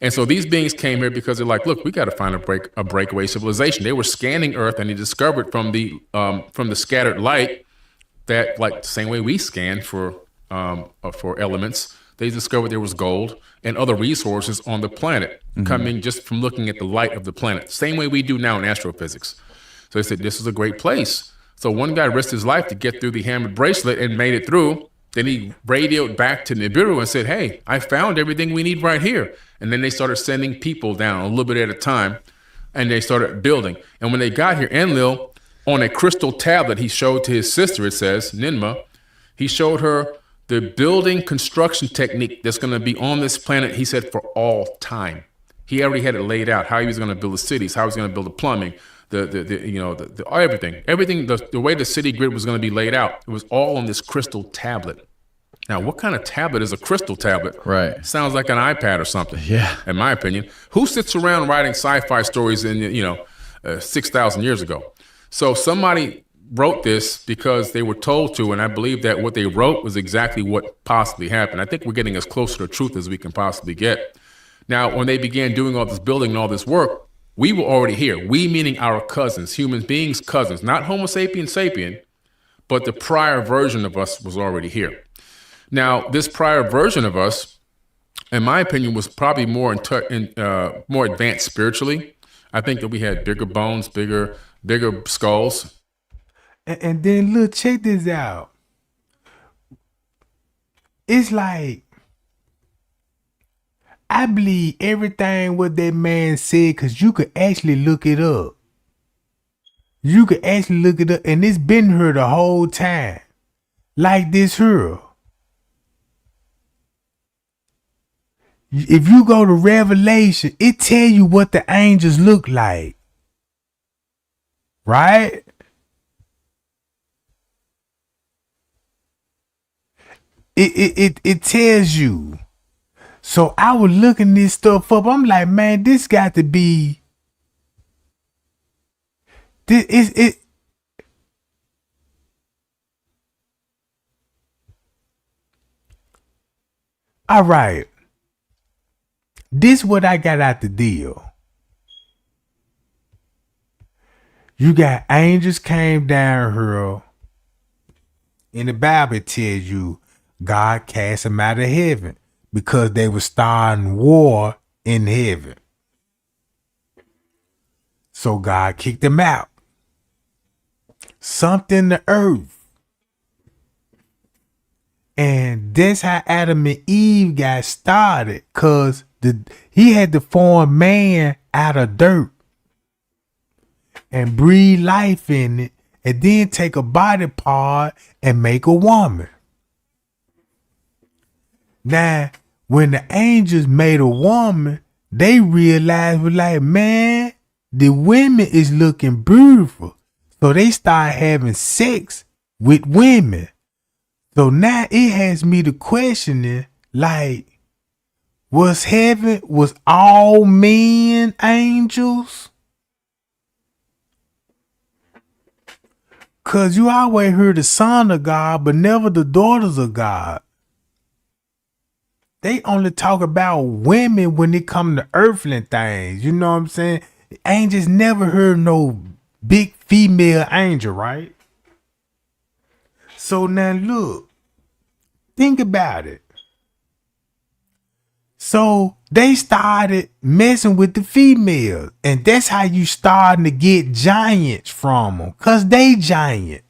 S2: And so these beings came here because they're like, look, we got to find a breakaway civilization. They were scanning Earth, and they discovered from the scattered light that, like the same way we scan for elements, they discovered there was gold and other resources on the planet coming just from looking at the light of the planet. Same way we do now in astrophysics. So they said, this is a great place. So one guy risked his life to get through the hammered bracelet and made it through. Then he radioed back to Nibiru and said, hey, I found everything we need right here. And then they started sending people down a little bit at a time, and they started building. And when they got here, Enlil, on a crystal tablet he showed to his sister, it says, Ninma, he showed her the building construction technique that's going to be on this planet, he said, for all time. He already had it laid out, how he was going to build the cities, how he was going to build the plumbing, everything, the way the city grid was going to be laid out. It was all on this crystal tablet. Now, what kind of tablet is a crystal tablet?
S3: Right.
S2: Sounds like an iPad or something.
S3: Yeah.
S2: In my opinion. Who sits around writing sci-fi stories 6,000 years ago? So somebody wrote this because they were told to, and I believe that what they wrote was exactly what possibly happened. I think we're getting as close to the truth as we can possibly get. Now, when they began doing all this building and all this work, we were already here. We meaning our cousins, human beings' cousins, not Homo sapiens sapien, but the prior version of us was already here. Now, this prior version of us, in my opinion, was probably more advanced spiritually. I think that we had bigger bones, bigger skulls.
S1: And then look, check this out. It's like, I believe everything what that man said, because you could actually look it up. You could actually look it up, and it's been here the whole time. Like this here. If you go to Revelation, it tell you what the angels look like. Right? It tells you. So I was looking this stuff up. I'm like, man, this got to be. All right. This what I got out the deal. You got angels came down here. In the Bible it tells you God cast them out of heaven because they were starting war in heaven. So God kicked them out. something the earth. And that's how Adam and Eve got started, cause he had to form man out of dirt and breathe life in it, and then take a body part and make a woman. Now, when the angels made a woman, they realized, was like, man, the women is looking beautiful. So they start having sex with women. So now it has me to questioning, like, was all men angels? Cause you always heard the son of God, but never the daughters of God. They only talk about women when it come to earthly things. You know what I'm saying? Angels never heard no big female angel, right? So now look, think about it. So they started messing with the females, and that's how you starting to get giants from them, cause they giants.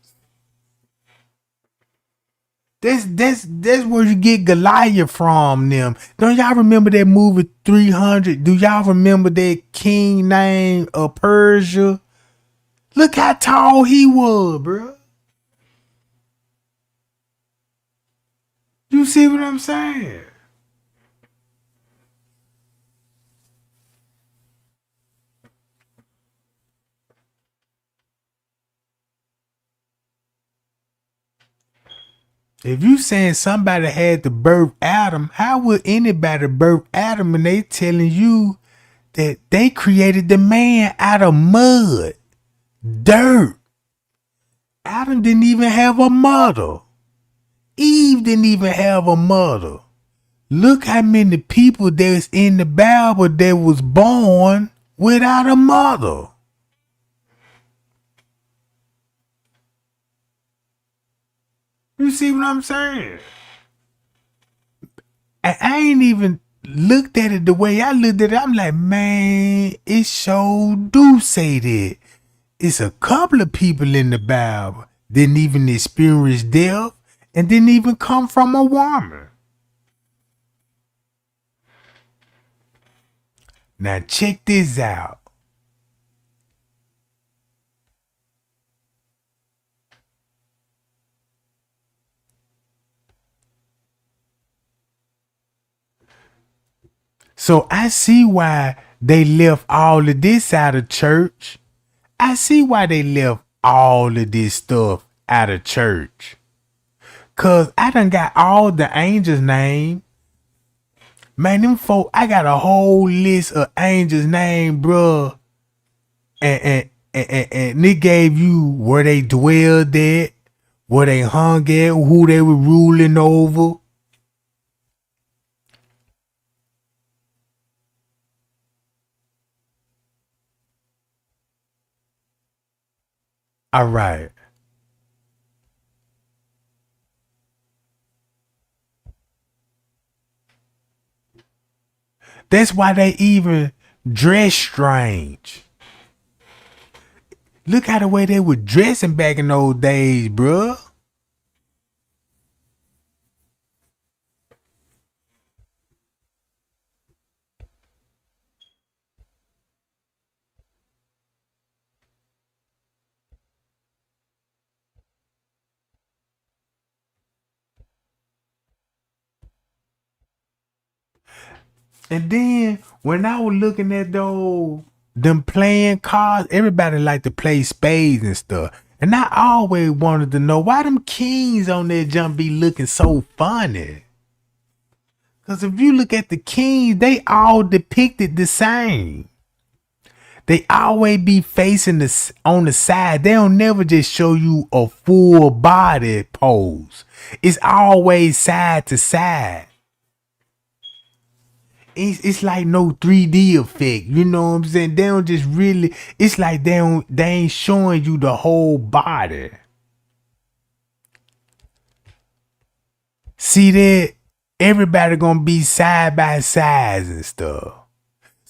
S1: That's where you get Goliath from them. Don't y'all remember that movie 300? Do y'all remember that king named Persia? Look how tall he was, bro. You see what I'm saying? If you saying somebody had to birth Adam, how would anybody birth Adam and they telling you that they created the man out of mud, dirt? Adam didn't even have a mother. Eve didn't even have a mother. Look how many people there's in the Bible that was born without a mother. You see what I'm saying? I ain't even looked at it the way I looked at it. I'm like, man, it sure do say that. It's a couple of people in the Bible didn't even experience death and didn't even come from a woman. Now check this out. So I see why they left all of this out of church. I see why they left all of this stuff out of church. Cause I done got all the angels' name. Man, them folk, I got a whole list of angels' name, bruh. And they gave you where they dwelled at, where they hung at, who they were ruling over. All right. That's why they even dress strange. Look how the way they were dressing back in those days, bruh. And then when I was looking at them playing cards, everybody like to play spades and stuff. And I always wanted to know why them kings on that jump be looking so funny. Cause if you look at the kings, they all depicted the same. They always be facing on the side. They don't never just show you a full body pose. It's always side to side. It's like no 3D effect, you know what I'm saying? They don't just really, it's like they ain't showing you the whole body. See that? Everybody gonna be side by sides and stuff.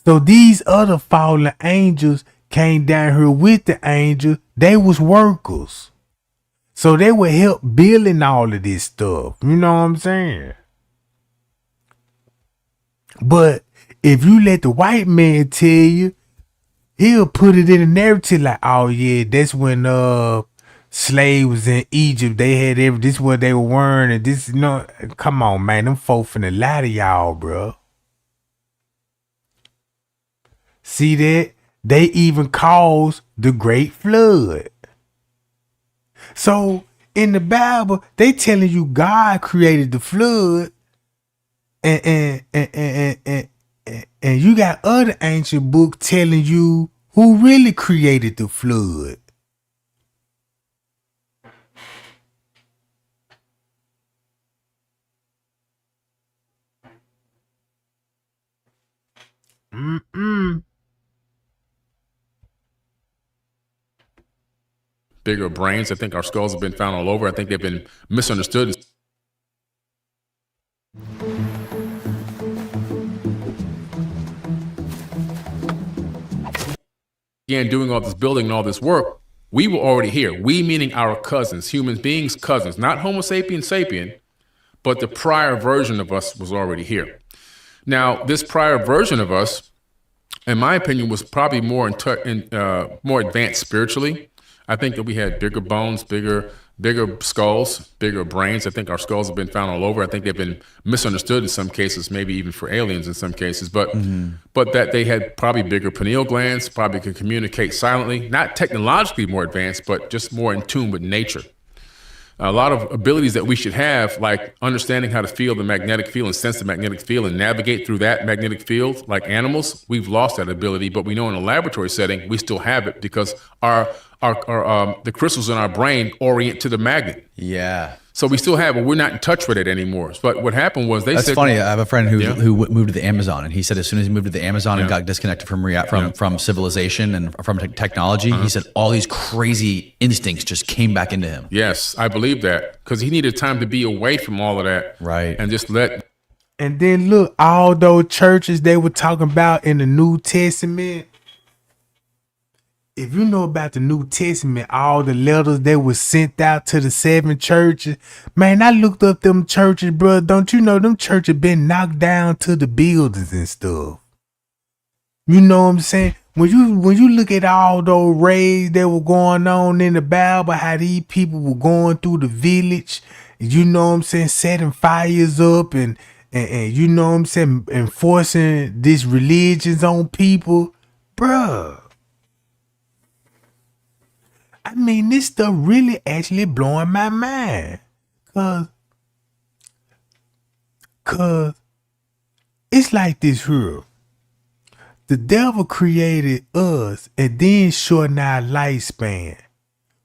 S1: So these other fallen angels came down here with the angels They was workers. So they would help building all of this stuff. You know what I'm saying? But if you let the white man tell you, he'll put it in a narrative like, oh yeah, that's when slaves in Egypt, they had this what they were wearing, and this, come on, man, them folk finna lie to y'all, bro. See that? They even caused the great flood. So in the Bible, they telling you God created the flood, and you got other ancient books telling you who really created the flood.
S2: Bigger brains. I think our skulls have been found all over. I think they've been misunderstood. Again, doing all this building and all this work, we were already here. We meaning our cousins, human beings' cousins, not Homo sapien sapien, but the prior version of us was already here. Now, this prior version of us, in my opinion, was probably more advanced spiritually. I think that we had bigger bones, bigger skulls, bigger brains. I think our skulls have been found all over. I think they've been misunderstood in some cases, maybe even for aliens in some cases. But that they had probably bigger pineal glands, probably could communicate silently, not technologically more advanced, but just more in tune with nature. A lot of abilities that we should have, like understanding how to feel the magnetic field and sense the magnetic field and navigate through that magnetic field, like animals, we've lost that ability. But we know in a laboratory setting, we still have it because the crystals in our brain orient to the magnet.
S3: Yeah.
S2: So we still have it. We're not in touch with it anymore. But what happened was
S3: That's funny. I have a friend who moved to the Amazon, and he said as soon as he moved to the Amazon and got disconnected from civilization and from technology, he said all these crazy instincts just came back into him.
S2: Yes, I believe that because he needed time to be away from all of that,
S3: right?
S2: And just let.
S1: And then look, all those churches they were talking about in the New Testament. If you know about the New Testament, all the letters that were sent out to the 7 churches, man, I looked up them churches, bro. Don't you know them churches been knocked down to the buildings and stuff? You know what I'm saying? When you look at all those raids that were going on in the Bible, how these people were going through the village, you know what I'm saying, setting fires up and you know what I'm saying, enforcing these religions on people, bruh. I mean, this stuff really actually blowing my mind. Cause it's like this here. The devil created us and then shortened our lifespan.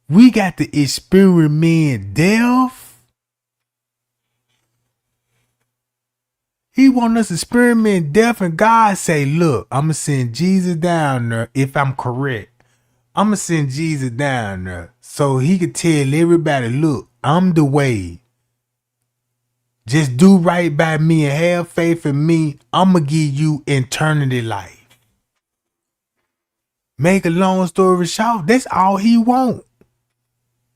S1: We got to experiment death. He want us to experiment death, and God say, look, I'm going to send Jesus down there if I'm correct. I'm going to send Jesus down there so he could tell everybody, look, I'm the way. Just do right by me and have faith in me. I'm going to give you eternity life. Make a long story short, that's all he want.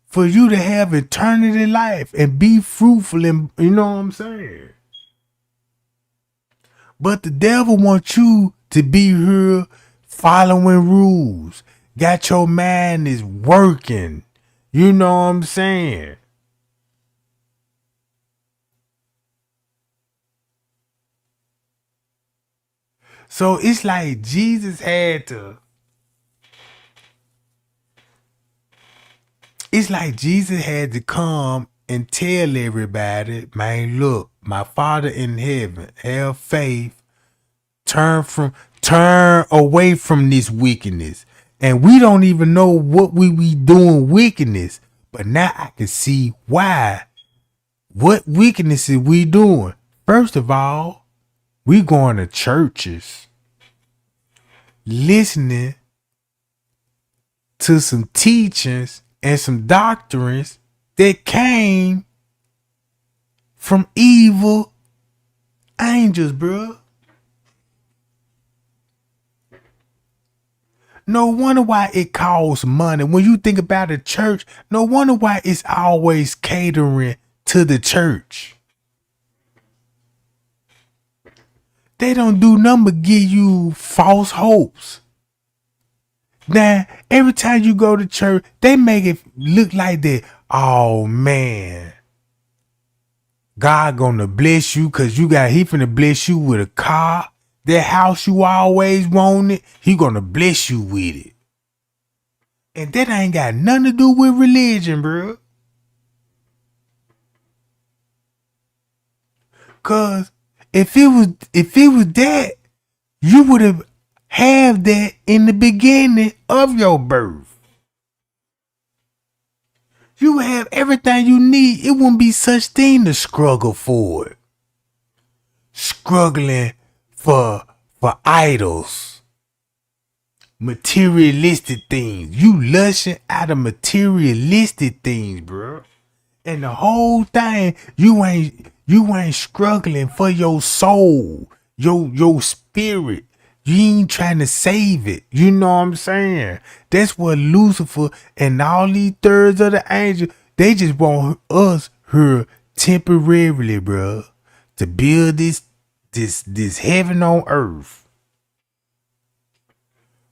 S1: For you to have eternity life and be fruitful, and you know what I'm saying? But the devil wants you to be here following rules. Got your mind is working. You know what I'm saying? So it's like Jesus had to. It's like Jesus had to come and tell everybody, man, look, my Father in heaven, have faith, turn away from this wickedness. And we don't even know what we be doing wickedness. But now I can see why. What wickedness is we doing? First of all, we going to churches, listening to some teachings and some doctrines that came from evil angels, bro. No wonder why it costs money. When you think about the church, no wonder why it's always catering to the church. They don't do nothing but give you false hopes. Now, every time you go to church, they make it look like that. Oh man, God gonna bless you because he finna bless you with a car. That house you always wanted, he gonna bless you with it. And that ain't got nothing to do with religion, bro. Cause if it was that, you would have had that in the beginning of your birth. You would have everything you need. It wouldn't be such thing to struggle for it. Struggling for idols, materialistic things. You lusting out of materialistic things, bro. And the whole thing, you ain't struggling for your soul, your spirit. You ain't trying to save it. You know what I'm saying? That's what Lucifer and all these thirds of the angels, they just want us here temporarily, bro, to build this heaven on earth.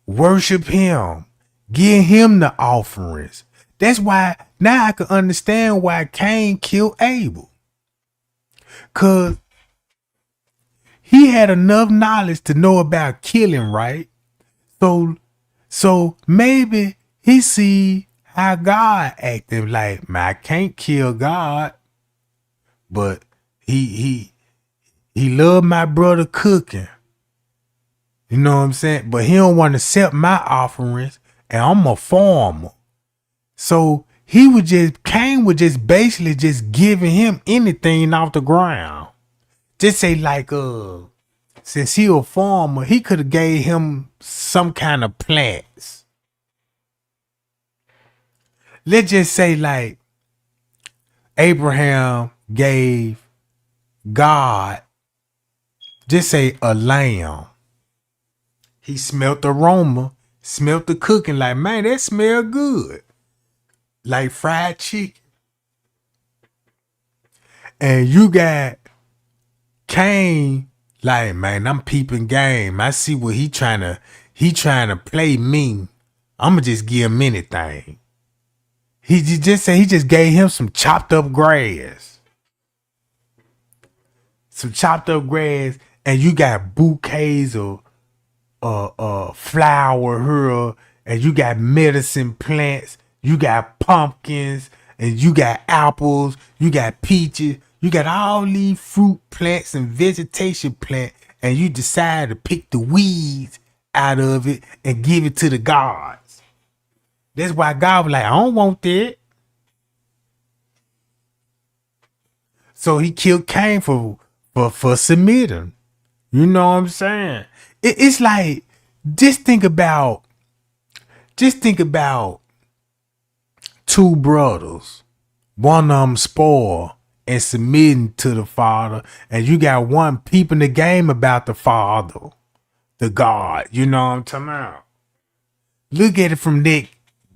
S1: Worship him. Give him the offerings. That's why now I can understand why Cain killed Abel. Cause he had enough knowledge to know about killing, right? So maybe he see how God acted. Like, man, I can't kill God, but he loved my brother cooking. You know what I'm saying? But he don't want to accept my offerings, and I'm a farmer. So Cain was just basically just giving him anything off the ground. Just say like, since he a farmer, he could have gave him some kind of plants. Let's just say like Abraham gave God, just say a lamb. He smelt the aroma, smelt the cooking, like, man, that smell good. Like fried chicken. And you got Cain, like, man, I'm peeping game. I see what he trying to play me. I'ma just give him anything. He just gave him some chopped up grass. Some chopped up grass, and you got bouquets of flower here, and you got medicine plants, you got pumpkins, and you got apples, you got peaches, you got all these fruit plants and vegetation plants, and you decide to pick the weeds out of it and give it to the gods. That's why God was like, I don't want that. So he killed Cain for submitting. You know what I'm saying? It's like, just think about two brothers. One of them spoiled and submitting to the father, and you got one peeping the game about the father, the God. You know what I'm talking about? Look at it from that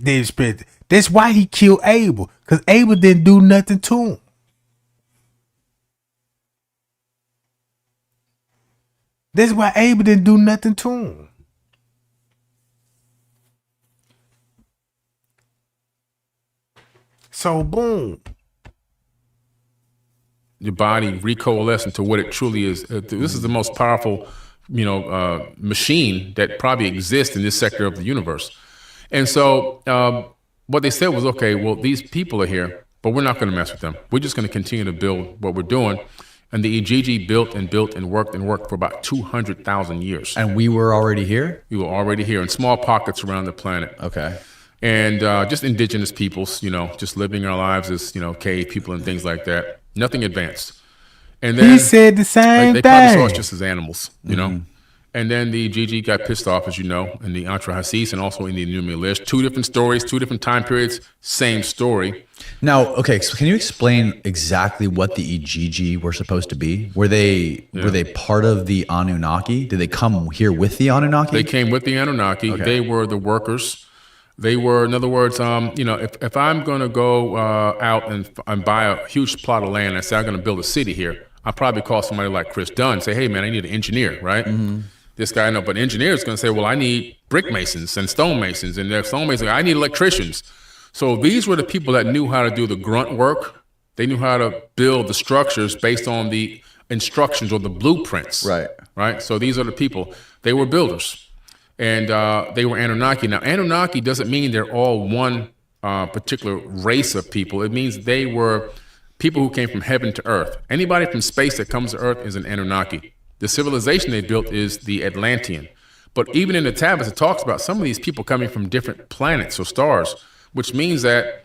S1: perspective. That's why he killed Abel, because Abel didn't do nothing to him. That's why Abel didn't do nothing to him. So boom.
S2: Your body recoalescing to what it truly is. This is the most powerful, machine that probably exists in this sector of the universe. And so what they said was, okay, well, these people are here, but we're not going to mess with them. We're just going to continue to build what we're doing. And the Ijiji built and worked for about 200,000 years.
S3: And we were already here?
S2: We were already here in small pockets around the planet.
S3: Okay.
S2: And just indigenous peoples, just living our lives as, cave people and things like that. Nothing advanced. And then
S1: he said the same
S2: they
S1: thing.
S2: probably saw us just as animals, you know. And then the GG got pissed off, as you know, in the Entre Hasis and also in the Enuma Elish. 2 different stories, 2 different time periods, same story.
S3: Now, okay, so can you explain exactly what the Ijiji were supposed to be? Were they part of the Anunnaki? Did they come here with the Anunnaki?
S2: They came with the Anunnaki.
S3: Okay.
S2: They were the workers. They were, in other words, if I'm going to go out and buy a huge plot of land and say I'm going to build a city here, I'll probably call somebody like Chris Dunn and say, hey, man, I need an engineer, right? This guy, no, but an engineer is going to say, well, I need brick masons and stone masons, and they're stone masons. I need electricians. So these were the people that knew how to do the grunt work. They knew how to build the structures based on the instructions or the blueprints. Right. So these are the people. They were builders, and they were Anunnaki. Now, Anunnaki doesn't mean they're all one particular race of people. It means they were people who came from heaven to earth. Anybody from space that comes to earth is an Anunnaki. The civilization they built is the Atlantean. But even in the tablets, it talks about some of these people coming from different planets or stars, which means that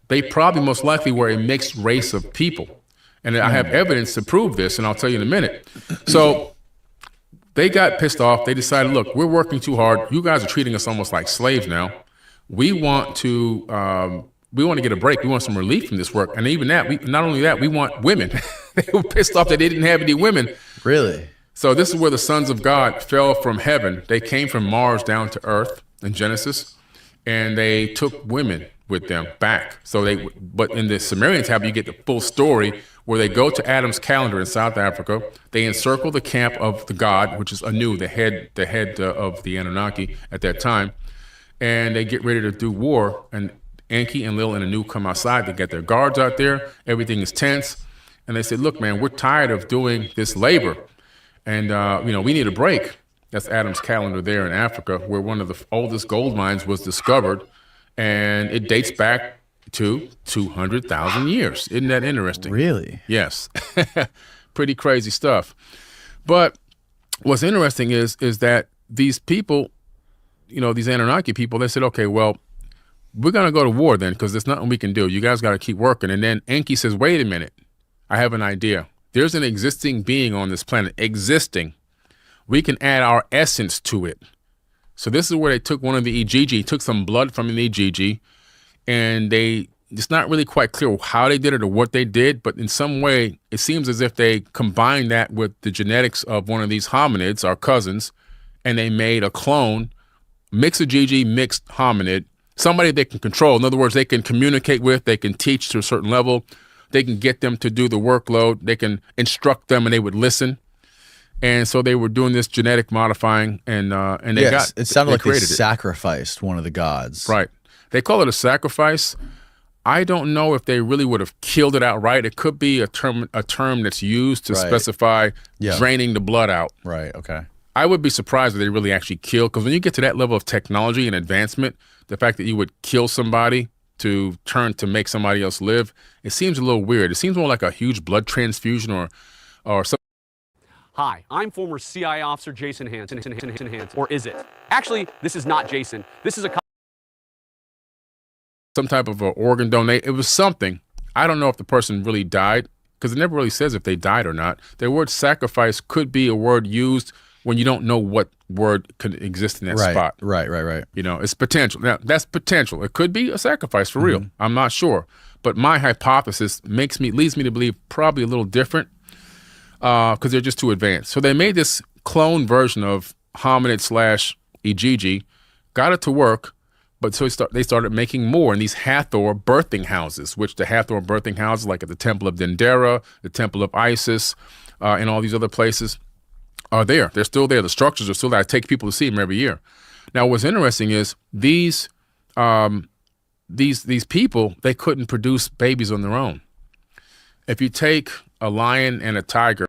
S2: they probably most likely were a mixed race of people. And I have evidence to prove this, and I'll tell you in a minute. So they got pissed off. They decided, look, we're working too hard. You guys are treating us almost like slaves now. We want to get a break. We want some relief from this work. And even that, not only that, we want women. They were pissed off that they didn't have any women.
S3: Really?
S2: So this is where the sons of God fell from heaven. They came from Mars down to earth in Genesis, and they took women with them back. So but in the Sumerian tablet, you get the full story where they go to Adam's calendar in South Africa. They encircle the camp of the god, which is Anu, the head of the Anunnaki at that time, and they get ready to do war. And Enki and Lil and Anu come outside. They get their guards out there. Everything is tense, and they say, "Look, man, we're tired of doing this labor." And, we need a break. That's Adam's calendar there in Africa, where one of the oldest gold mines was discovered. And it dates back to 200,000 years. Isn't that interesting?
S3: Really?
S2: Yes. Pretty crazy stuff. But what's interesting is that these people, these Anunnaki people, they said, okay, well, we're going to go to war then, because there's nothing we can do. You guys got to keep working. And then Enki says, wait a minute. I have an idea. There's an existing being on this planet, existing. We can add our essence to it. So this is where they took one of the Ijiji, took some blood from an Ijiji, and it's not really quite clear how they did it or what they did, but in some way, it seems as if they combined that with the genetics of one of these hominids, our cousins, and they made a clone, mixed Ijiji, mixed hominid, somebody they can control. In other words, they can communicate with, they can teach to a certain level. They can get them to do the workload. They can instruct them, and they would listen. And so they were doing this genetic modifying, and they
S3: it sounded like they sacrificed one of the gods.
S2: Right. They call it a sacrifice. I don't know if they really would have killed it outright. It could be a term that's used to specify draining the blood out.
S3: Right. Okay.
S2: I would be surprised if they really actually killed, because when you get to that level of technology and advancement, the fact that you would kill somebody to make somebody else live, it seems a little weird. It seems more like a huge blood transfusion or something.
S9: Hi, I'm former CIA officer Jason Hansen. Or is it? Actually, this is not Jason. This is
S2: some type of an organ donate. It was something. I don't know if the person really died, because it never really says if they died or not. The word sacrifice could be a word used when you don't know what word could exist in that spot.
S3: Right.
S2: It's potential. Now, that's potential. It could be a sacrifice for real. I'm not sure. But my hypothesis leads me to believe probably a little different, because they're just too advanced. So they made this clone version of hominid / Ijiji, got it to work, but so they started making more in these Hathor birthing houses, which the Hathor birthing houses, like at the Temple of Dendera, the Temple of Isis, and all these other places, are there. They're still there. The structures are still there. I take people to see them every year. Now, what's interesting is these people, they couldn't produce babies on their own. If you take a lion and a tiger,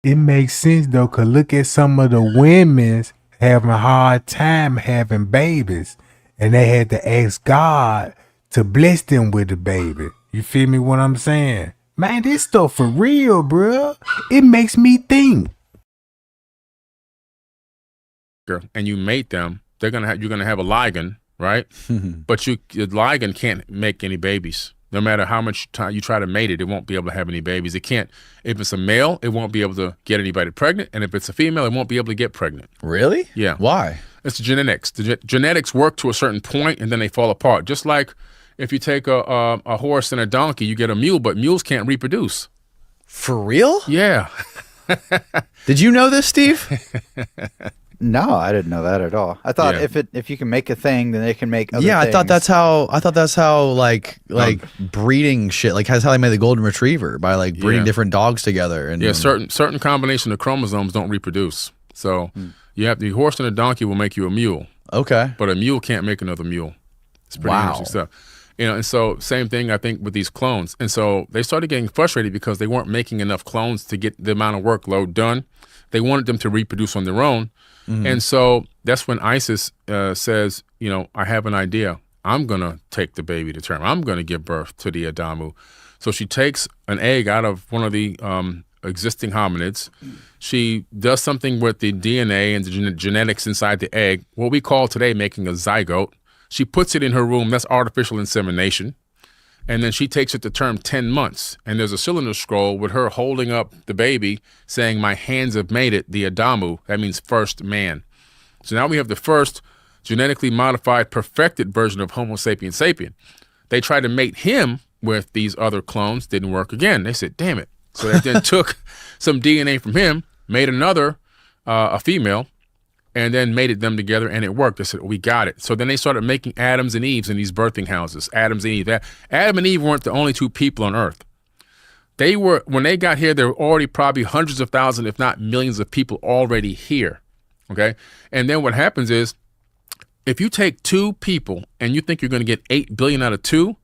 S1: it makes sense though, cause look at some of the women's having a hard time having babies, and they had to ask God to bless them with the baby. You feel me? What I'm saying? Man, this stuff for real, bro. It makes me think.
S2: And you mate them, you're gonna have a ligand, right? But the ligand can't make any babies. No matter how much time you try to mate it, it won't be able to have any babies. It can't. If it's a male, it won't be able to get anybody pregnant. And if it's a female, it won't be able to get pregnant.
S3: Really?
S2: Yeah.
S3: Why?
S2: It's genetics. The genetics work to a certain point, and then they fall apart. Just like if you take a horse and a donkey, you get a mule, but mules can't reproduce.
S3: For real?
S2: Yeah.
S3: Did you know this, Steve?
S10: No, I didn't know that at all. I thought if you can make a thing, then they can make other things.
S3: I thought that's how like breeding shit, like that's how they made the golden retriever, by like breeding different dogs together. And
S2: certain combination of chromosomes don't reproduce. So you have the horse and a donkey will make you a mule.
S3: Okay.
S2: But a mule can't make another mule. It's pretty interesting stuff. And so same thing I think with these clones. And so they started getting frustrated because they weren't making enough clones to get the amount of workload done. They wanted them to reproduce on their own. And so that's when ISIS says, I have an idea. I'm going to take the baby to term. I'm going to give birth to the Adamu. So she takes an egg out of one of the existing hominids. She does something with the DNA and the genetics inside the egg, what we call today making a zygote. She puts it in her room. That's artificial insemination. And then she takes it to term 10 months. And there's a cylinder scroll with her holding up the baby saying, my hands have made it, the Adamu. That means first man. So now we have the first genetically modified, perfected version of Homo sapien sapien. They tried to mate him with these other clones. Didn't work again. They said, damn it. So they then took some DNA from him, made another, a female, and then mated them together, and it worked. They said, we got it. So then they started making Adams and Eves in these birthing houses. Adams and Eve. Adam and Eve weren't the only two people on Earth. They were, when they got here, there were already probably hundreds of thousands, if not millions of people already here. Okay? And then what happens is, if you take two people and you think you're going to get 8 billion out of two, it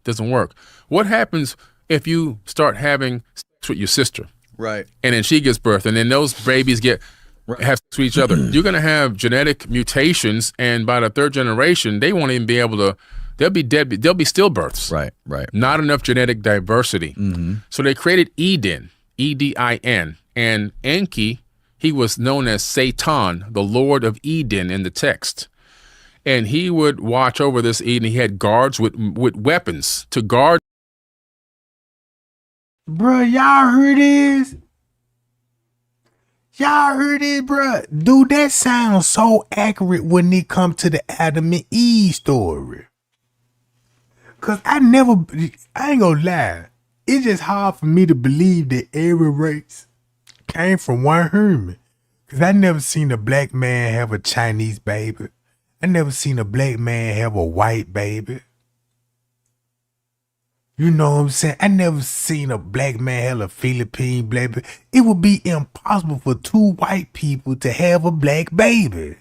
S2: doesn't work. What happens if you start having sex with your sister?
S3: Right.
S2: And then she gives birth, and then those babies have sex with each other. You're going to have genetic mutations, and by the third generation, they won't even be able to, they'll be dead, they'll be stillbirths.
S3: Right.
S2: Not enough genetic diversity. So they created Eden, E-D-I-N, and Enki, he was known as Satan, the Lord of Eden in the text. And he would watch over this Eden. He had guards with weapons to guard.
S1: Bruh, y'all heard this? Y'all heard it, bruh? Dude, that sounds so accurate when it comes to the Adam and Eve story. Cause I ain't gonna lie. It's just hard for me to believe that every race came from one human. Cause I never seen a black man have a Chinese baby. I never seen a black man have a white baby. You know what I'm saying? I never seen a black man have a Philippine baby. It would be impossible for two white people to have a black baby.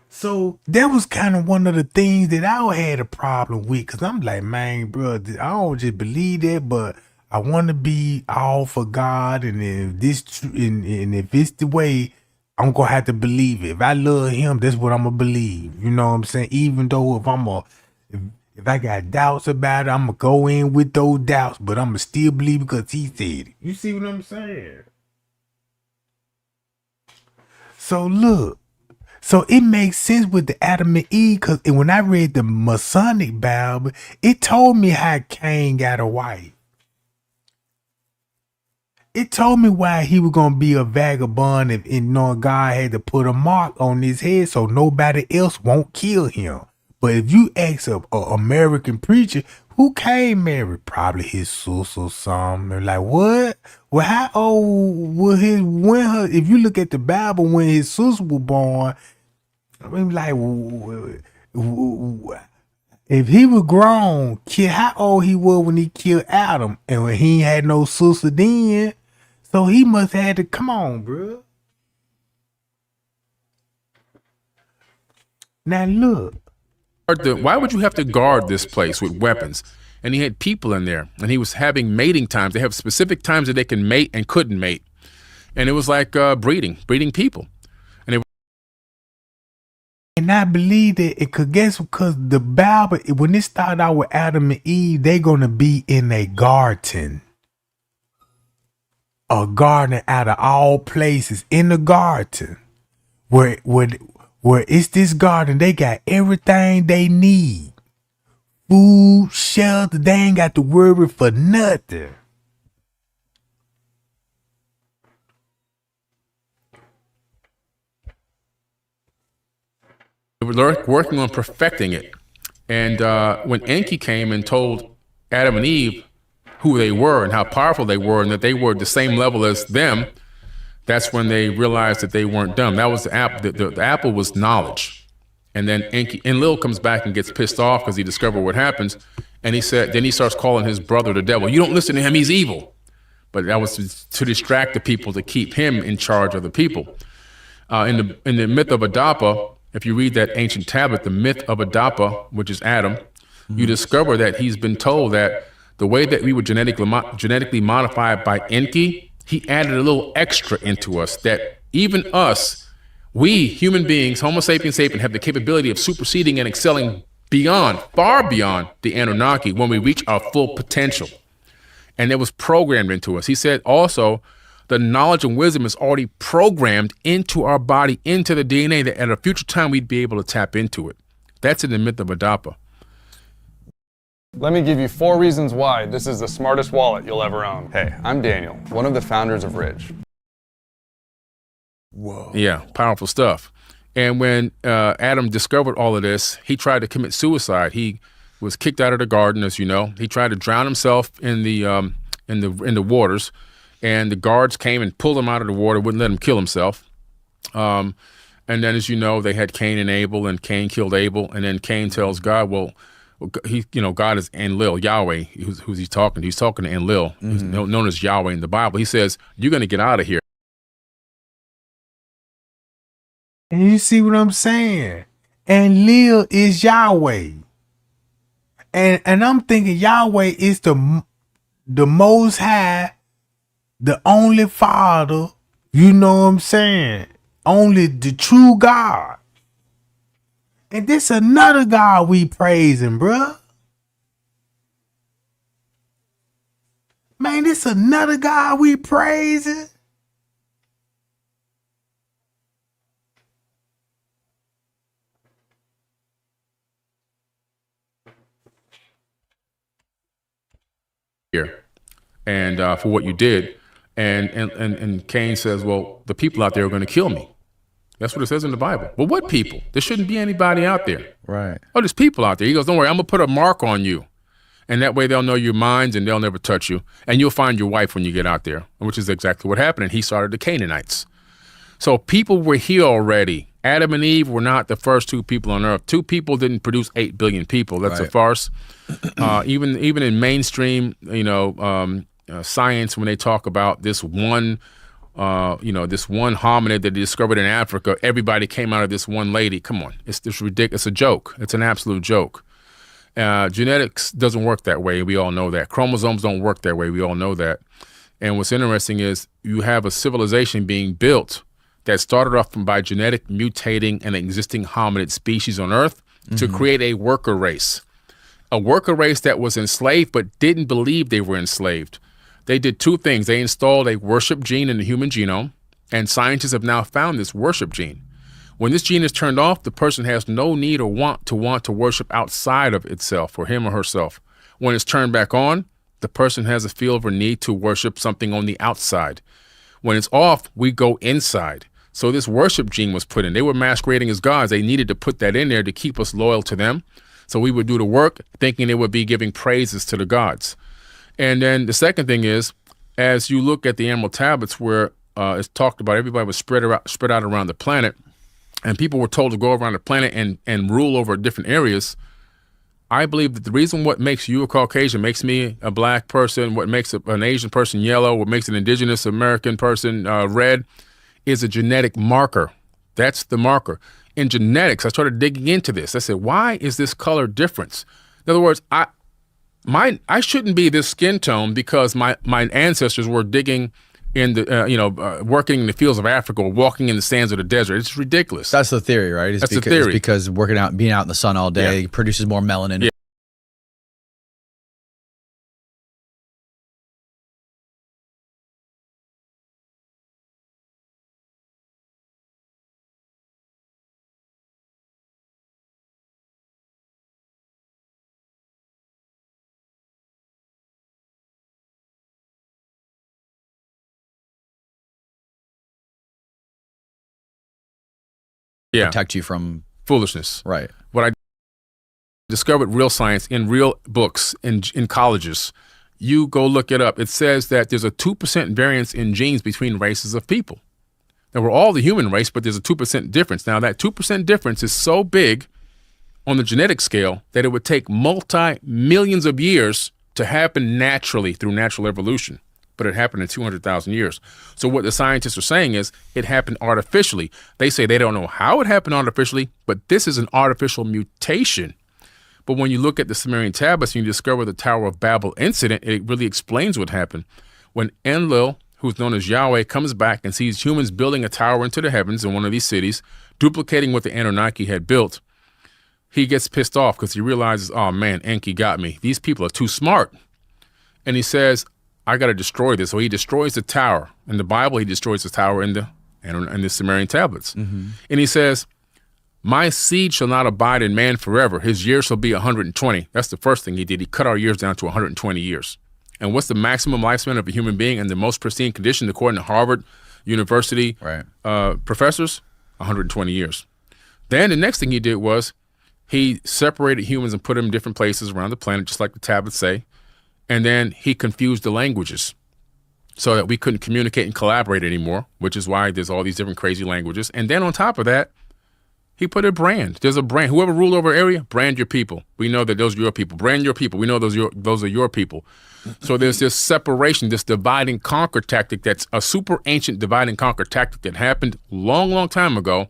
S1: So that was kind of one of the things that I had a problem with. Cause I'm like, man, bro, I don't just believe that, but I want to be all for God. And if if it's the way, I'm gonna have to believe it. If I love him, that's what I'm gonna believe. You know what I'm saying? Even though if I got doubts about it, I'm gonna go in with those doubts, but I'm gonna still believe because he said it. You see what I'm saying? So look, so it makes sense with the Adam and Eve, because when I read the Masonic Bible, it told me how Cain got a wife. It told me why he was going to be a vagabond and knowing God had to put a mark on his head so nobody else won't kill him. But if you ask a American preacher, who Cain married? Probably his sister or something. They're like, what? Well, how old was if you look at the Bible, when his sister was born, I mean, like, if he was grown, how old he was when he killed Adam? And when he had no sister then, so he must have had to, come on, bro. Now look.
S2: Why would you have to guard this place with weapons? And he had people in there, and he was having mating times. They have specific times that they can mate and couldn't mate. And it was like breeding people.
S1: And I believe that it could guess because the Bible, when it started out with Adam and Eve, they're going to be in a garden. A garden out of all places, in the garden. Where it's this garden, they got everything they need. food, shelter. They ain't got to worry for nothing.
S2: They were working on perfecting it. And when Enki came and told Adam and Eve who they were and how powerful they were and that they were the same level as them, that's when they realized that they weren't dumb. That was the apple. The apple was knowledge. And then Enlil comes back and gets pissed off because he discovered what happens. And then he starts calling his brother the devil. You don't listen to him, he's evil. But that was to distract the people, to keep him in charge of the people. In the myth of Adapa, if you read that ancient tablet, the myth of Adapa, which is Adam, you discover that he's been told that the way that we were genetically modified by Enki, he added a little extra into us, that even us, we human beings, Homo sapiens sapien, have the capability of superseding and excelling beyond, far beyond the Anunnaki when we reach our full potential. And it was programmed into us. He said also, the knowledge and wisdom is already programmed into our body, into the DNA, that at a future time we'd be able to tap into it. That's in the myth of Adapa.
S11: Let me give you 4 reasons why this is the smartest wallet you'll ever own. Hey, I'm Daniel, one of the founders of Ridge.
S2: Whoa. Yeah, powerful stuff. And when Adam discovered all of this, he tried to commit suicide. He was kicked out of the garden, as you know. He tried to drown himself in the waters, and the guards came and pulled him out of the water, wouldn't let him kill himself. And then, as you know, they had Cain and Abel, and Cain killed Abel, and then Cain tells God, well, God is Enlil, Yahweh. Who's he talking to? He's talking to Enlil, who's known as Yahweh in the Bible. He says, you're going to get out of here.
S1: And you see what I'm saying? Enlil is Yahweh. And I'm thinking Yahweh is the Most High, the only Father, you know what I'm saying? Only the true God. And this another God we praising, bruh. Man, this another God we praising.
S2: Here, and for what you did. And Cain says, well, the people out there are going to kill me. That's what it says in the Bible. Well, what people? There shouldn't be anybody out there.
S3: Right.
S2: Oh, there's people out there. He goes, don't worry, I'm going to put a mark on you. And that way they'll know your minds and they'll never touch you. And you'll find your wife when you get out there, which is exactly what happened. And he started the Canaanites. So people were here already. Adam and Eve were not the first 2 people on earth. 2 people didn't produce 8 billion people. That's a farce. Even in mainstream, science, when they talk about this one, this one hominid that they discovered in Africa, everybody came out of this one lady. Come on, it's ridiculous. It's a joke. It's an absolute joke. Genetics doesn't work that way. We all know that. Chromosomes don't work that way. We all know that. And what's interesting is you have a civilization being built that started off by genetic mutating an existing hominid species on Earth to create a worker race. A worker race that was enslaved but didn't believe they were enslaved. They did 2 things. They installed a worship gene in the human genome, and scientists have now found this worship gene. When this gene is turned off, the person has no need or want to worship outside of itself or him or herself. When it's turned back on, the person has a feel or need to worship something on the outside. When it's off, we go inside. So this worship gene was put in. They were masquerading as gods. They needed to put that in there to keep us loyal to them. So we would do the work thinking they would be giving praises to the gods. And then the second thing is, as you look at the Emerald Tablets where it's talked about everybody was spread out around the planet, and people were told to go around the planet and rule over different areas, I believe that the reason what makes you a Caucasian, makes me a black person, what makes an Asian person yellow, what makes an indigenous American person red, is a genetic marker. That's the marker. In genetics, I started digging into this. I said, why is this color difference? In other words, I shouldn't be this skin tone because my ancestors were digging in the, working in the fields of Africa or walking in the sands of the desert. It's ridiculous.
S3: That's the theory, right?
S2: That's the theory.
S3: It's because being out in the sun all day produces more melanin.
S2: Yeah.
S3: protect you from
S2: foolishness.
S3: Right.
S2: What I discovered real science in real books in colleges. You go look it up. It says that there's a 2% variance in genes between races of people. Now, we're all the human race, but there's a 2% difference. Now, that 2% difference is so big on the genetic scale that it would take multi-millions of years to happen naturally through natural evolution. But it happened in 200,000 years. So what the scientists are saying is it happened artificially. They say they don't know how it happened artificially, but this is an artificial mutation. But when you look at the Sumerian tablets and you discover the Tower of Babel incident, it really explains what happened. When Enlil, who's known as Yahweh, comes back and sees humans building a tower into the heavens in one of these cities, duplicating what the Anunnaki had built, he gets pissed off because he realizes, oh man, Enki got me. These people are too smart. And he says, I got to destroy this. So he destroys the tower. In the Bible, he destroys the tower in the Sumerian tablets.
S3: Mm-hmm.
S2: And he says, my seed shall not abide in man forever. His years shall be 120. That's the first thing he did. He cut our years down to 120 years. And what's the maximum lifespan of a human being in the most pristine condition, according to Harvard University professors? 120 years. Then the next thing he did was he separated humans and put them in different places around the planet, just like the tablets say. And then he confused the languages so that we couldn't communicate and collaborate anymore, which is why there's all these different crazy languages. And then on top of that, he put a brand. There's a brand. Whoever ruled over an area, brand your people. We know that those are your people. Brand your people. We know those are your people. So there's this separation, this divide and conquer tactic that's a super ancient divide and conquer tactic that happened long, long time ago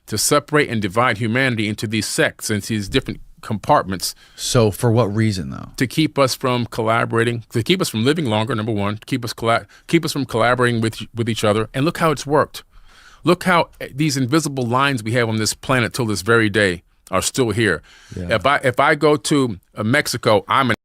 S2: to separate and divide humanity into these sects, into these different compartments.
S3: So for what reason, though?
S2: To keep us from collaborating, to keep us from living longer, number one, to keep us from collaborating with each other. And look how it's worked. Look how these invisible lines we have on this planet till this very day are still here. Yeah. If I go to Mexico, I'm an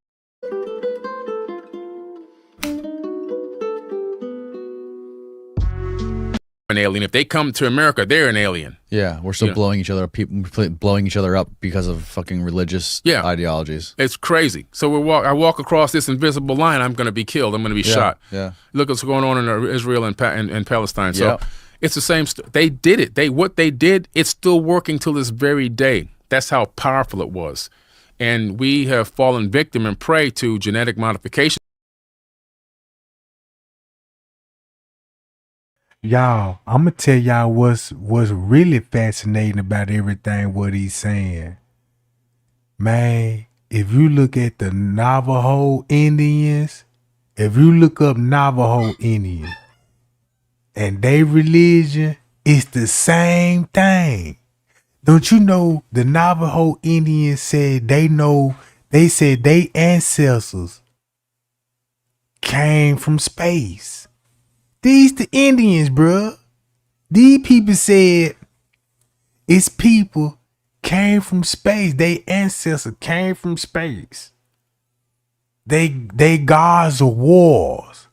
S2: alien. If they come to America, they're an alien.
S3: Yeah, we're still blowing each other up, blowing each other up because of fucking religious ideologies.
S2: It's crazy. So I walk across this invisible line, I'm going to be killed. I'm going to be shot.
S3: Yeah.
S2: Look what's going on in Israel and Palestine. So it's the same. They did it. What they did, it's still working till this very day. That's how powerful it was. And we have fallen victim and prey to genetic modification.
S1: Y'all, I'm gonna tell y'all what's really fascinating about everything what he's saying. Man, if you look at the Navajo Indians, if you look up Navajo Indians and their religion, it's the same thing. Don't you know the Navajo Indians said they said their ancestors came from space. These the Indians, bruh. These people said it's people came from space. They ancestors came from space. They gods of wars.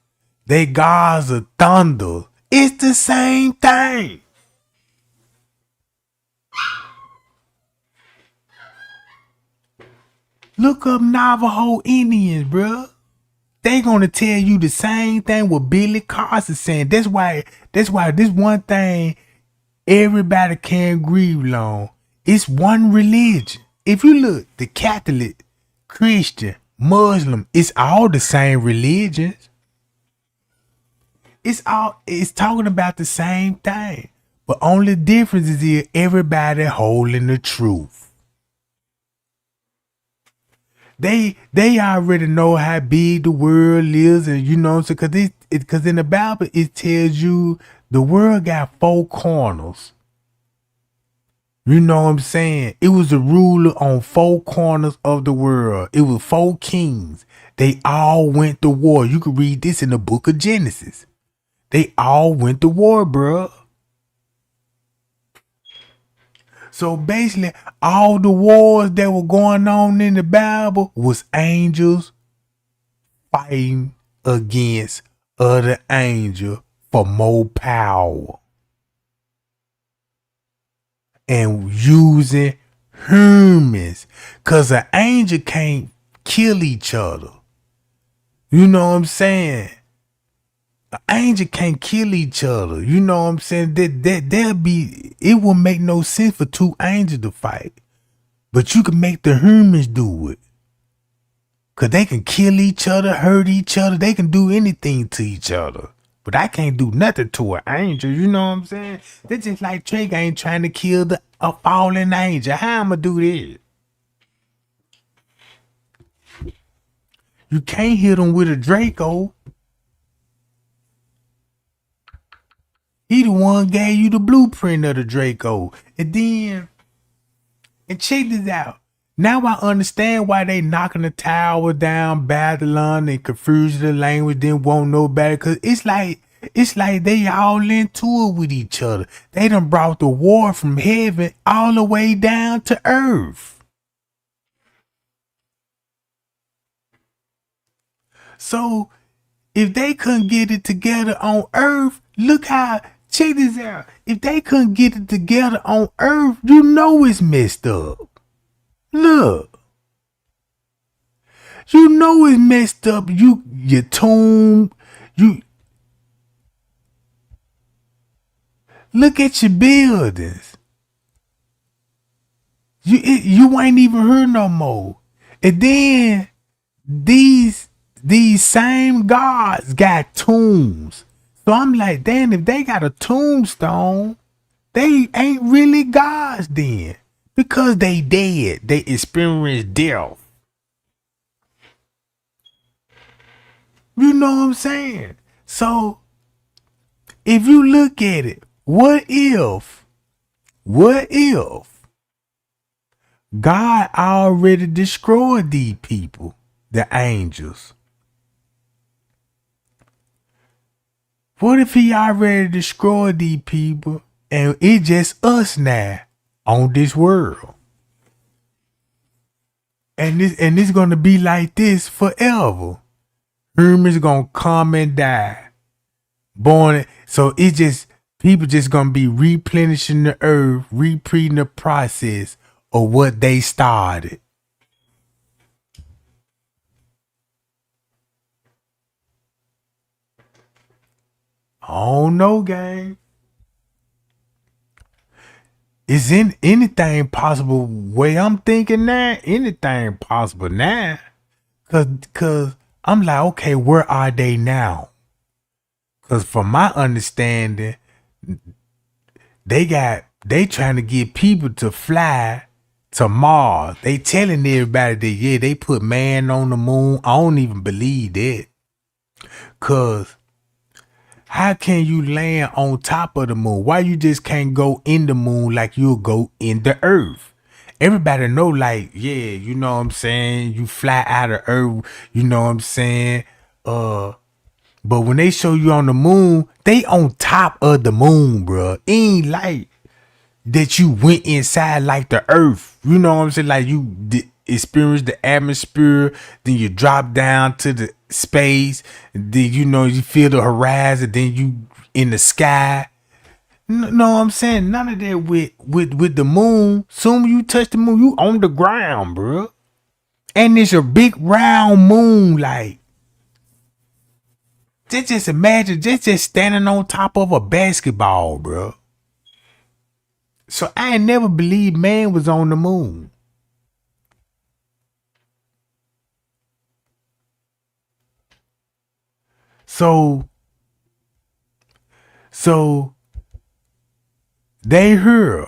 S1: They gods of thunder. It's the same thing. Look up Navajo Indians, bruh. They gonna tell you the same thing what Billy Carson saying. That's why this one thing everybody can agree on. It's one religion. If you look, the Catholic, Christian, Muslim, it's all the same religions. It's talking about the same thing. But only difference is everybody holding the truth. They already know how big the world is, and you know, so because in the Bible it tells you the world got four corners. You know what I'm saying? It was a ruler on four corners of the world. It was four kings. They all went to war. You can read this in the book of Genesis. They all went to war, bruh. So basically, all the wars that were going on in the Bible was angels fighting against other angels for more power. And using humans. Because an angel can't kill each other. You know what I'm saying? An angel can't kill each other. You know what I'm saying? It will make no sense for two angels to fight. But you can make the humans do it. Cause they can kill each other, hurt each other. They can do anything to each other. But I can't do nothing to an angel. You know what I'm saying? That's just like Drake ain't trying to kill a fallen angel. How I'ma do this? You can't hit him with a Draco. He the one gave you the blueprint of the Draco. And check this out. Now I understand why they knocking the tower down, Babylon, and confusing the language, didn't want nobody. Cause it's like they all into it with each other. They done brought the war from heaven all the way down to earth. So if they couldn't get it together on earth, look how, check this out. If they couldn't get it together on earth, you know it's messed up. Look. You know it's messed up. Your tomb, look at your buildings. You ain't even heard no more. And then these same gods got tombs. So I'm like, damn, if they got a tombstone, they ain't really gods then. Because they dead. They experienced death. You know what I'm saying? So if you look at it, what if God already destroyed these people, the angels? What if he already destroyed these people and it's just us now on this world? And it's gonna be like this forever. Humans gonna come and die. So it's just people just gonna be replenishing the earth, repeating the process of what they started. I don't know, gang. Is anything possible? Way I'm thinking now, anything possible now. Cause I'm like, okay, where are they now? Cause from my understanding, they trying to get people to fly to Mars. They telling everybody that, yeah, they put man on the moon. I don't even believe that. Cause how can you land on top of the moon? Why you just can't go in the moon like you'll go in the earth? Everybody know, like, yeah, you know what I'm saying? You fly out of earth, you know what I'm saying? But when they show you on the moon, they on top of the moon, bro. It ain't like that you went inside like the earth. You know what I'm saying? Like you experience the atmosphere, then you drop down to the space, then you feel the horizon, then you in the sky. Know what I'm saying? None of that with the moon. Soon you touch the moon, you on the ground, bro. And it's a big round moon, like. Just imagine just standing on top of a basketball, bro. So I ain't never believed man was on the moon. So they here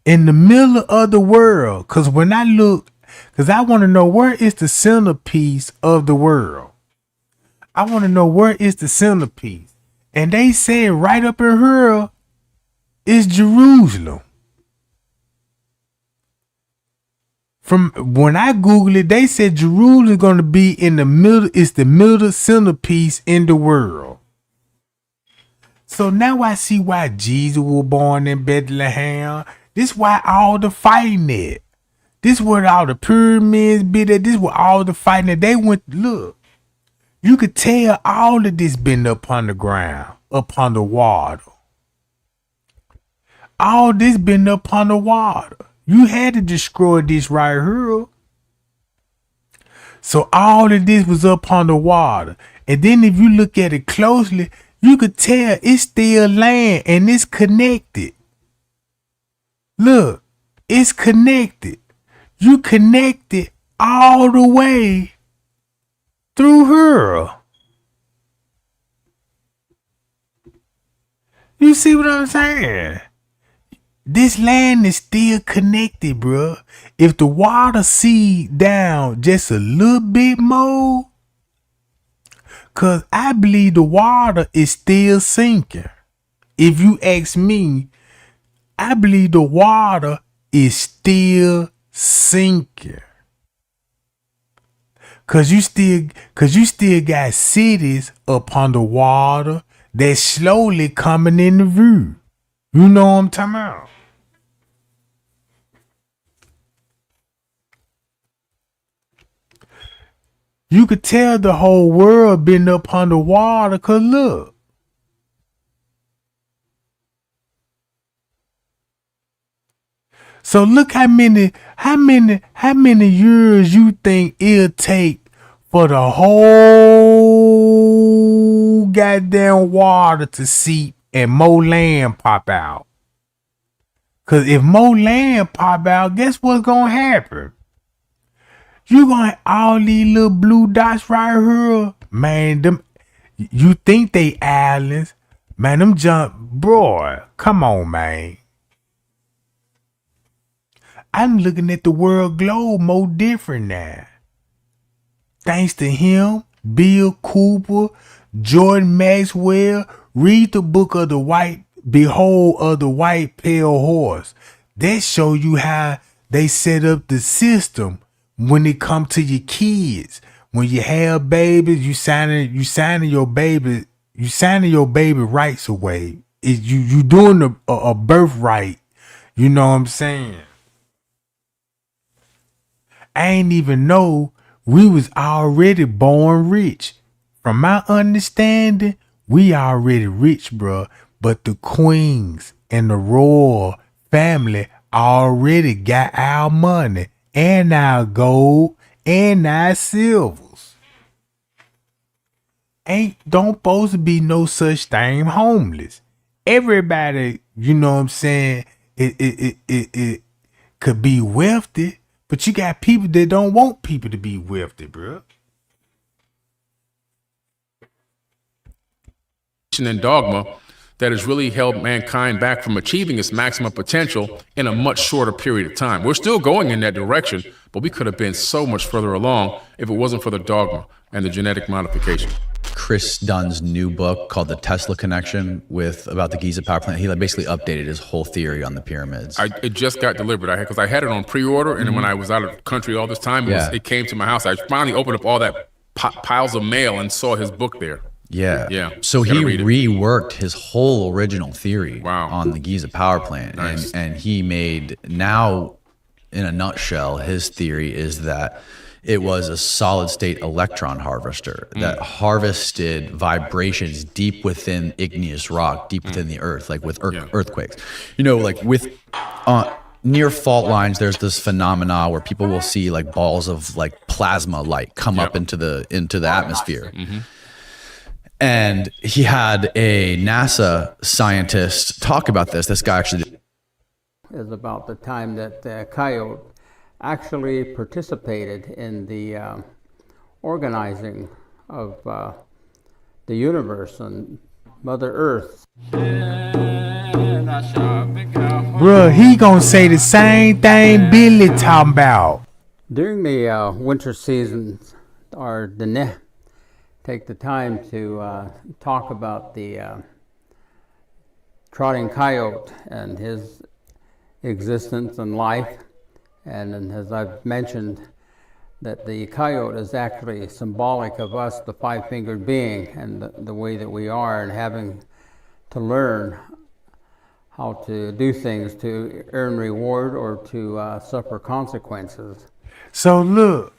S1: in the middle of the world. Cause when I look, cause I want to know where is the centerpiece of the world. I want to know where is the centerpiece. And they said right up in here is Jerusalem. From when I Googled it, they said Jerusalem is going to be in the middle. It's the middle centerpiece in the world. So now I see why Jesus was born in Bethlehem. This why all the fighting at. This where all the pyramids be there. This where all the fighting at. They went, look. You could tell all of this been up on the ground, up on the water. All this been up on the water. You had to destroy this right here. So all of this was up on the water. And then if you look at it closely, you could tell it's still land and it's connected. Look, it's connected. You connected all the way through her. You see what I'm saying? This land is still connected, bro. If the water seed down just a little bit more, cause I believe the water is still sinking. If you ask me, I believe the water is still sinking. Cause you still got cities upon the water that's slowly coming in the view. You know what I'm talking about? You could tell the whole world been up on the water, cause look. So look how many years you think it'll take for the whole goddamn water to seep and more land pop out. Cause if more land pop out, guess what's gonna happen? You gonna have all these little blue dots right here, man. Them, you think they islands, man? Them jump, boy. Come on, man. I'm looking at the world globe more different now. Thanks to him, Bill Cooper, Jordan Maxwell. Read the book of the white, Behold of the White Pale Horse. That show you how they set up the system. When it come to your kids, when you have babies, you signing your baby rights away. You doing a birthright. You know what I'm saying? I ain't even know we was already born rich. From my understanding, we already rich, bruh. But the queens and the royal family already got our money. And our gold and our silvers. Don't supposed to be no such thing homeless. Everybody, you know what I'm saying, it could be wealthy, but you got people that don't want people to be wealthy, bro.
S2: And dogma that has really held mankind back from achieving its maximum potential in a much shorter period of time. We're still going in that direction, but we could have been so much further along if it wasn't for the dogma and the genetic modification.
S3: Chris Dunn's new book called The Tesla Connection about the Giza power plant. He basically updated his whole theory on the pyramids.
S2: It just got delivered because I had it on pre-order, and then when I was out of the country all this time, it came to my house. I finally opened up all that piles of mail and saw his book there.
S3: Yeah. So he reworked his whole original theory on the Giza power plant. Nice. And he made, now in a nutshell, his theory is that it was a solid state electron harvester that harvested vibrations deep within igneous rock, deep within the earth, like with earthquakes. You know, like with near fault lines, there's this phenomena where people will see like balls of like plasma light come up into the atmosphere. Mm-hmm. And he had a NASA scientist talk about this. This guy actually
S13: is about the time that Coyote actually participated in the organizing of the universe and Mother Earth.
S1: Bruh, he gonna say the same thing Billy talking about.
S13: During the winter seasons, take the time to talk about the trotting coyote and his existence and life. And as I've mentioned, that the coyote is actually symbolic of us, the five-fingered being, and the way that we are, and having to learn how to do things to earn reward or to suffer consequences.
S1: So look,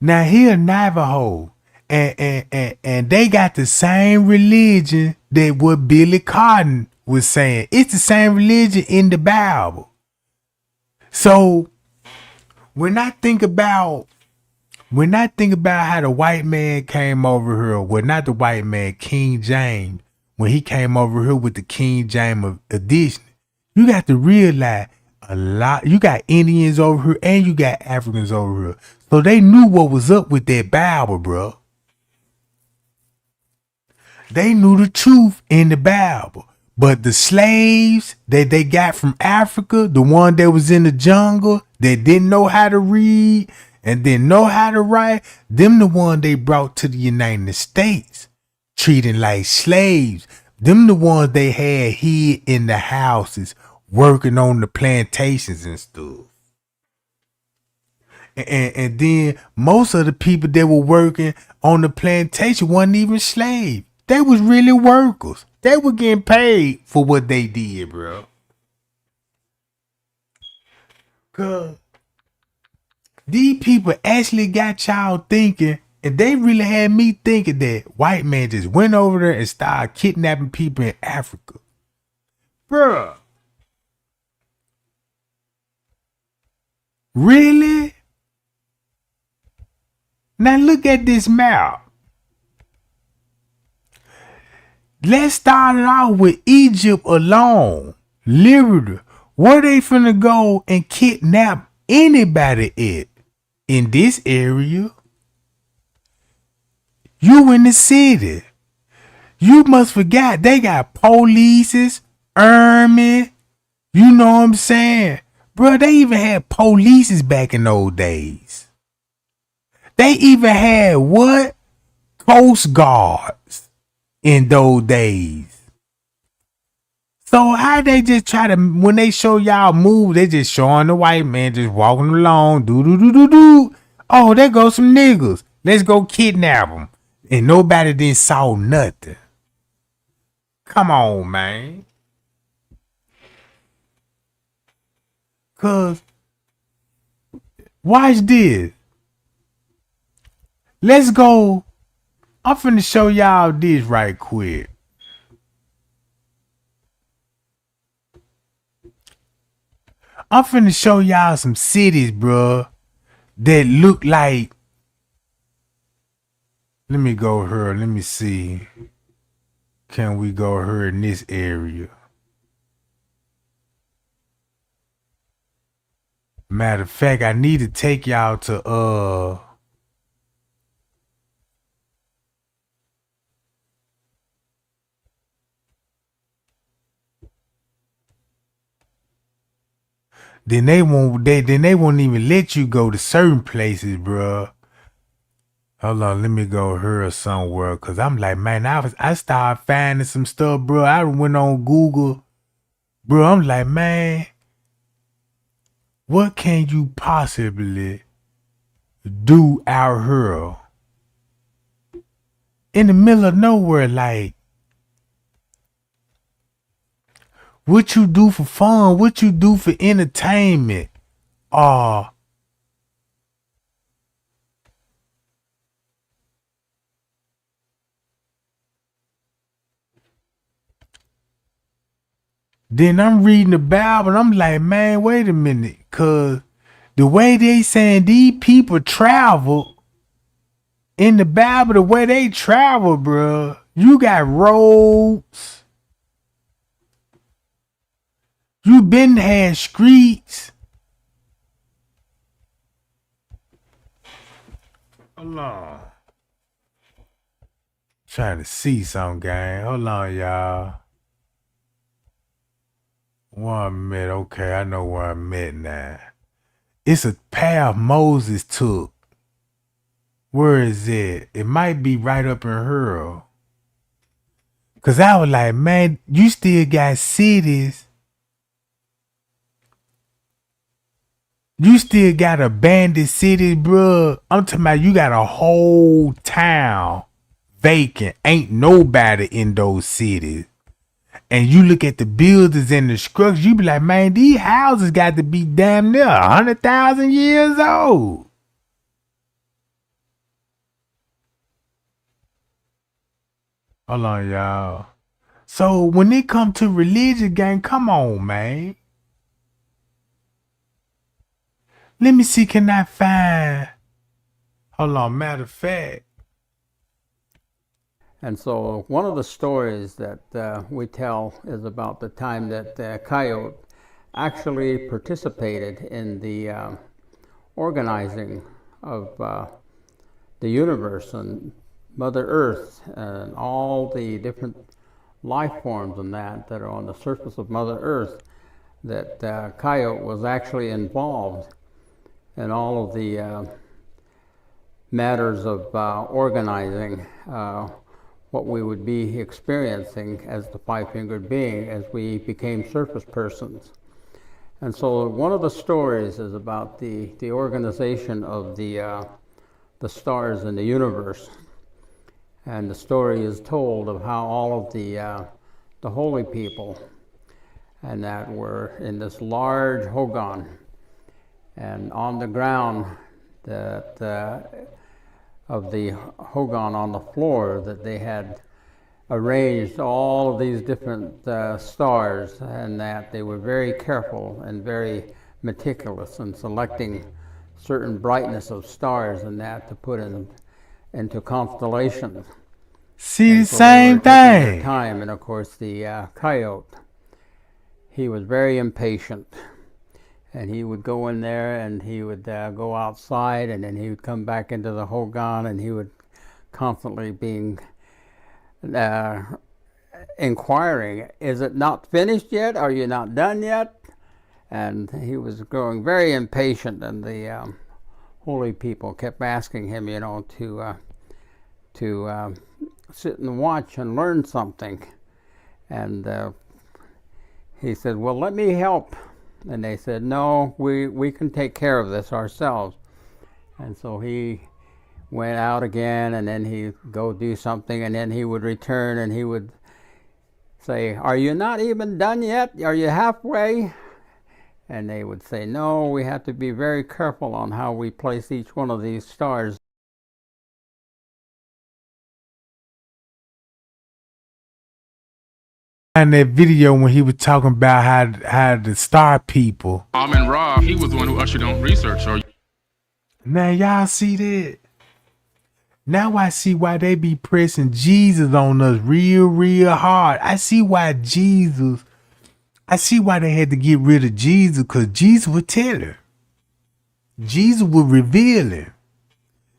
S1: now here Navajo, and they got the same religion that what Billy Cotton was saying. It's the same religion in the Bible. So when I think about when I think about how the white man came over here, well, not the white man, King James, when he came over here with the King James edition, you got to realize you got Indians over here and you got Africans over here. So they knew what was up with that Bible, bro. They knew the truth in the Bible. But the slaves that they got from Africa, the one that was in the jungle, that didn't know how to read and didn't know how to write, them the one they brought to the United States, treating like slaves. Them the ones they had hid in the houses, working on the plantations and stuff. And then most of the people that were working on the plantation wasn't even slaves. They was really workers. They were getting paid for what they did, bro. Cause these people actually got y'all thinking, and they really had me thinking that white man just went over there and started kidnapping people in Africa. Bruh. Really? Now look at this map. Let's start it off with Egypt alone. Literally. Where they finna go and kidnap anybody at? In this area. You in the city. You must forget they got polices, army. You know what I'm saying? Bro, they even had polices back in those days. They even had what? Coast guards in those days. So how they just try to, when they show y'all move, they just showing the white man just walking along, do. Oh, there goes some niggas. Let's go kidnap them. And nobody didn't saw nothing. Come on, man. Cause watch this. Let's go. I'm finna show y'all this right quick. I'm finna show y'all some cities, bruh, that look like. Let me go here. Let me see. Can we go here in this area? Matter of fact, I need to take y'all to Then they won't even let you go to certain places, bruh. Hold on, let me go here somewhere. Cause I'm like, man, I started finding some stuff, bro. I went on Google. Bro, I'm like, man, what can you possibly do out here? In the middle of nowhere, like, what you do for fun? What you do for entertainment? Then I'm reading the Bible and I'm like, man, wait a minute. Cause the way they saying these people travel in the Bible, the way they travel, bro, you got roads. You been had streets. Hold on. Trying to see some gang. Hold on, y'all. 1 minute. Okay, I know where I'm at now. It's a path Moses took. Where is it? It might be right up in here. Cause I was like, man, you still got cities. You still got abandoned cities, bro. I'm talking about you got a whole town vacant. Ain't nobody in those cities. And you look at the buildings and the structures, you be like, man, these houses got to be damn near 100,000 years old. Hold on, y'all. So when it come to religion, gang, come on, man. Let me see, can I find... Hold on, matter of fact.
S13: And so one of the stories that we tell is about the time that Coyote actually participated in the organizing of the universe and Mother Earth and all the different life forms and that are on the surface of Mother Earth, that Coyote was actually involved in all of the matters of organizing what we would be experiencing as the five-fingered being as we became surface persons. And so one of the stories is about the organization of the stars in the universe. And the story is told of how all of the holy people and that were in this large hogan, and on the ground that of the hogan on the floor that they had arranged all of these different stars, and that they were very careful and very meticulous in selecting certain brightness of stars and that to put into constellations.
S1: See,
S13: and
S1: the
S13: so
S1: same thing.
S13: Time, and of course the Coyote, he was very impatient, and he would go in there and he would go outside, and then he would come back into the hogan, and he would constantly being inquiring, is it not finished yet? Are you not done yet? And he was growing very impatient, and the holy people kept asking him, to sit and watch and learn something. And he said, well, let me help. And they said, no, we can take care of this ourselves. And so he went out again, and then he'd go do something, and then he would return and he would say, are you not even done yet? Are you halfway? And they would say, no, we have to be very careful on how we place each one of these stars.
S1: In that video when he was talking about how the star people.
S2: Amin Ra, he was the one who ushered on research.
S1: Now y'all see that? Now I see why they be pressing Jesus on us real hard. I see why they had to get rid of Jesus, because Jesus would tell her. Jesus would reveal him.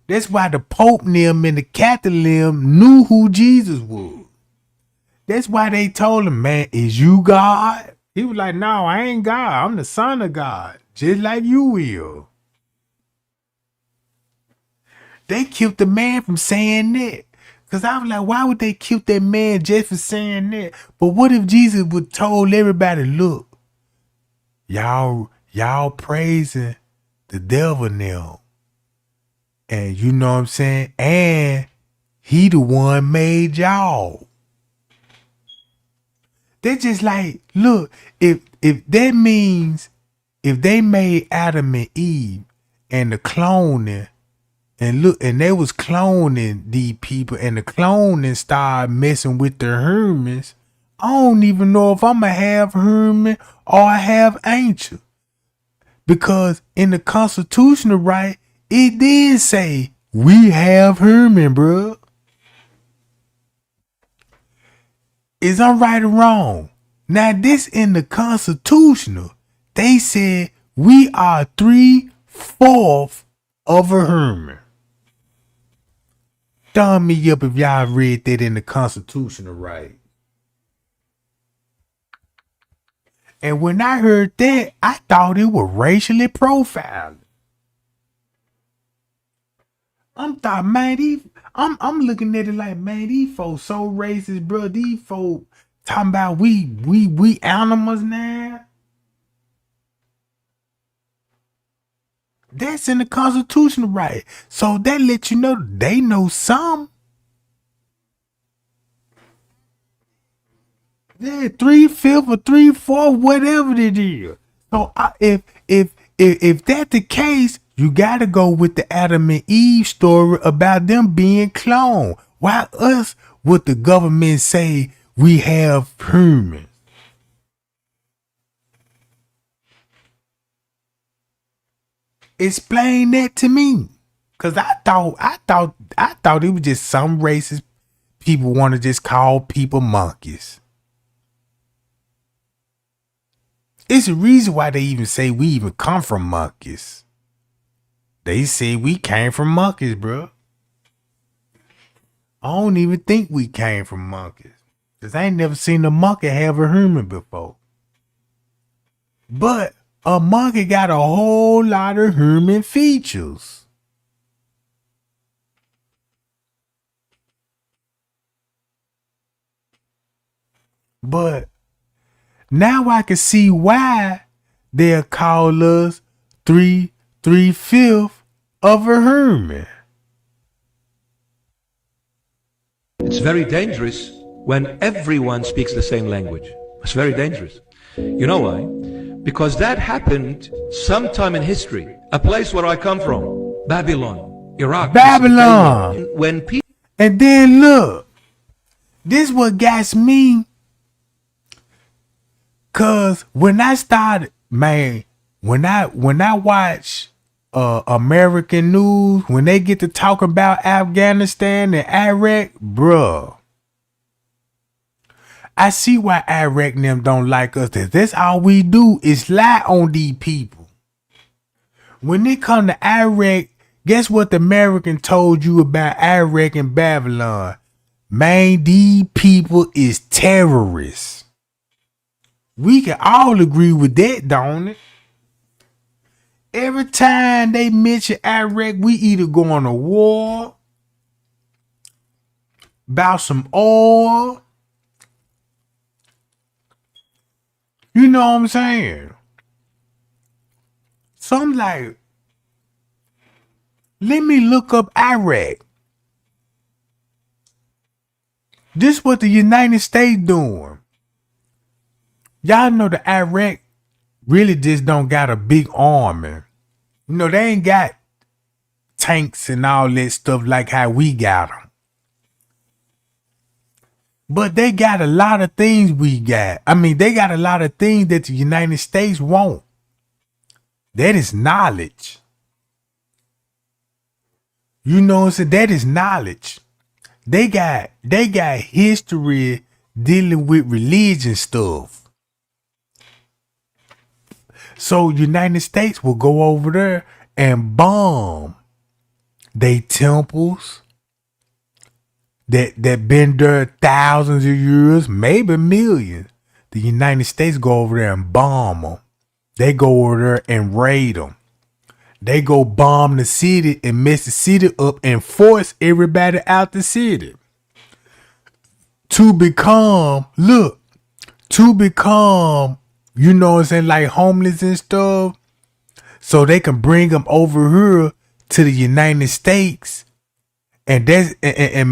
S1: That's why the Pope and them and the Catholic them knew who Jesus was. That's why they told him, man, is you God? He was like, no, I ain't God. I'm the Son of God, just like you will. They killed the man from saying that. Because I was like, why would they kill that man just for saying that? But what if Jesus would told everybody, look, y'all praising the devil now. And you know what I'm saying? And he the one made y'all. They're just like, look, if that means if they made Adam and Eve and the cloning, and look, and they was cloning these people, and the cloning started messing with the humans, I don't even know if I'm a half human or a half ancient. Because in the constitutional right, it did say we have human, bro. Is I'm right or wrong? Now this in the constitutional, they said we are 3/4 of a human. Thumb me up if y'all read that in the constitutional right. And when I heard that, I thought it was racially profiling. I'm looking at it like, man, these folks so racist, bro. These folks talking about we animals now. That's in the constitutional right. So that lets you know they know some. Yeah, 3/5 or 3/4, whatever it is. So if that's the case, you gotta go with the Adam and Eve story about them being cloned. Why us would the government say we have humans? Explain that to me. Cause I thought it was just some racist people want to just call people monkeys. It's the reason why they even say we even come from monkeys. They say we came from monkeys, bro. I don't even think we came from monkeys. Cause I ain't never seen a monkey have a human before. But a monkey got a whole lot of human features. But now I can see why they'll call us 3/5 of a human.
S12: It's very dangerous when everyone speaks the same language. It's very dangerous. You know why? Because that happened sometime in history. A place where I come from, Babylon, Iraq.
S1: Babylon.
S12: When people.
S1: And then look, this what got me. Cause when I started, man, when I watch American news, when they get to talk about Afghanistan and Iraq, bruh, I see why Iraq and them don't like us. That's all we do is lie on these people. When they come to Iraq, guess what the American told you about Iraq and Babylon? Man, these people is terrorists. We can all agree with that, don't it? Every time they mention Iraq, we either go on a war about some oil. You know what I'm saying? So I'm like, let me look up Iraq. This what the United States doing. Y'all know the Iraq really just don't got a big army. You know, they ain't got tanks and all that stuff like how we got them. But they got a lot of things we got. I mean, they got a lot of things that the United States want. That is knowledge. You know what I'm saying? That is knowledge. They got history dealing with religion stuff. So United States will go over there and bomb they temples that been there thousands of years, maybe millions. The United States go over there and bomb them. They go over there and raid them. They go bomb the city and mess the city up and force everybody out the city. To become, you know what I'm saying, like homeless and stuff. So they can bring them over here to the United States and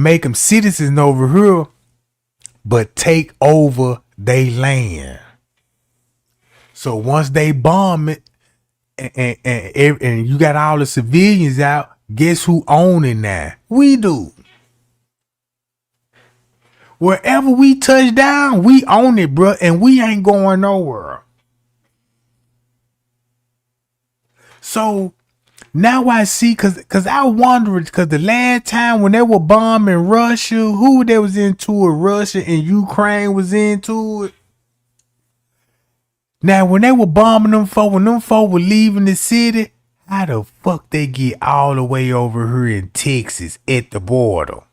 S1: make them citizens over here, but take over their land. So once they bomb it and you got all the civilians out, guess who own it now? We do. Wherever we touch down, we own it, bro, and we ain't going nowhere. So now I see, cause I wondered, cause the last time when they were bombing Russia, who they was into it? Russia and Ukraine was into it. Now when they were bombing them folk, when them folk were leaving the city, how the fuck they get all the way over here in Texas at the border?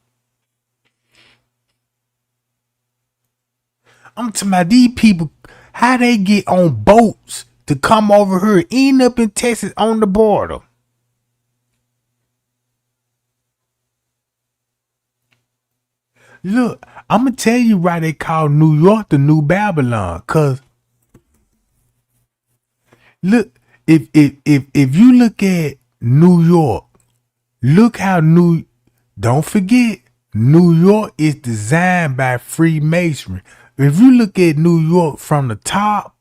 S1: I'm talking about these people, how they get on boats to come over here, end up in Texas on the border. Look, I'm going to tell you why they call New York the New Babylon. Because, look, if you look at New York, look how don't forget, New York is designed by Freemasonry. If you look at New York from the top,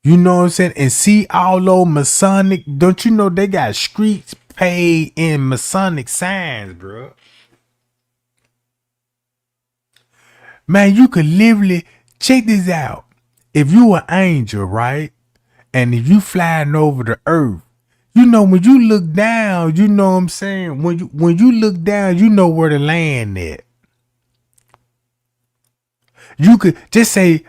S1: you know what I'm saying, and see all those Masonic, don't you know they got streets paved in Masonic signs, bro? Man, you could literally, check this out. If you an angel, right, and if you flying over the earth, You know, when you look down, you know what I'm saying? When you look down, you know where to land at. You could just say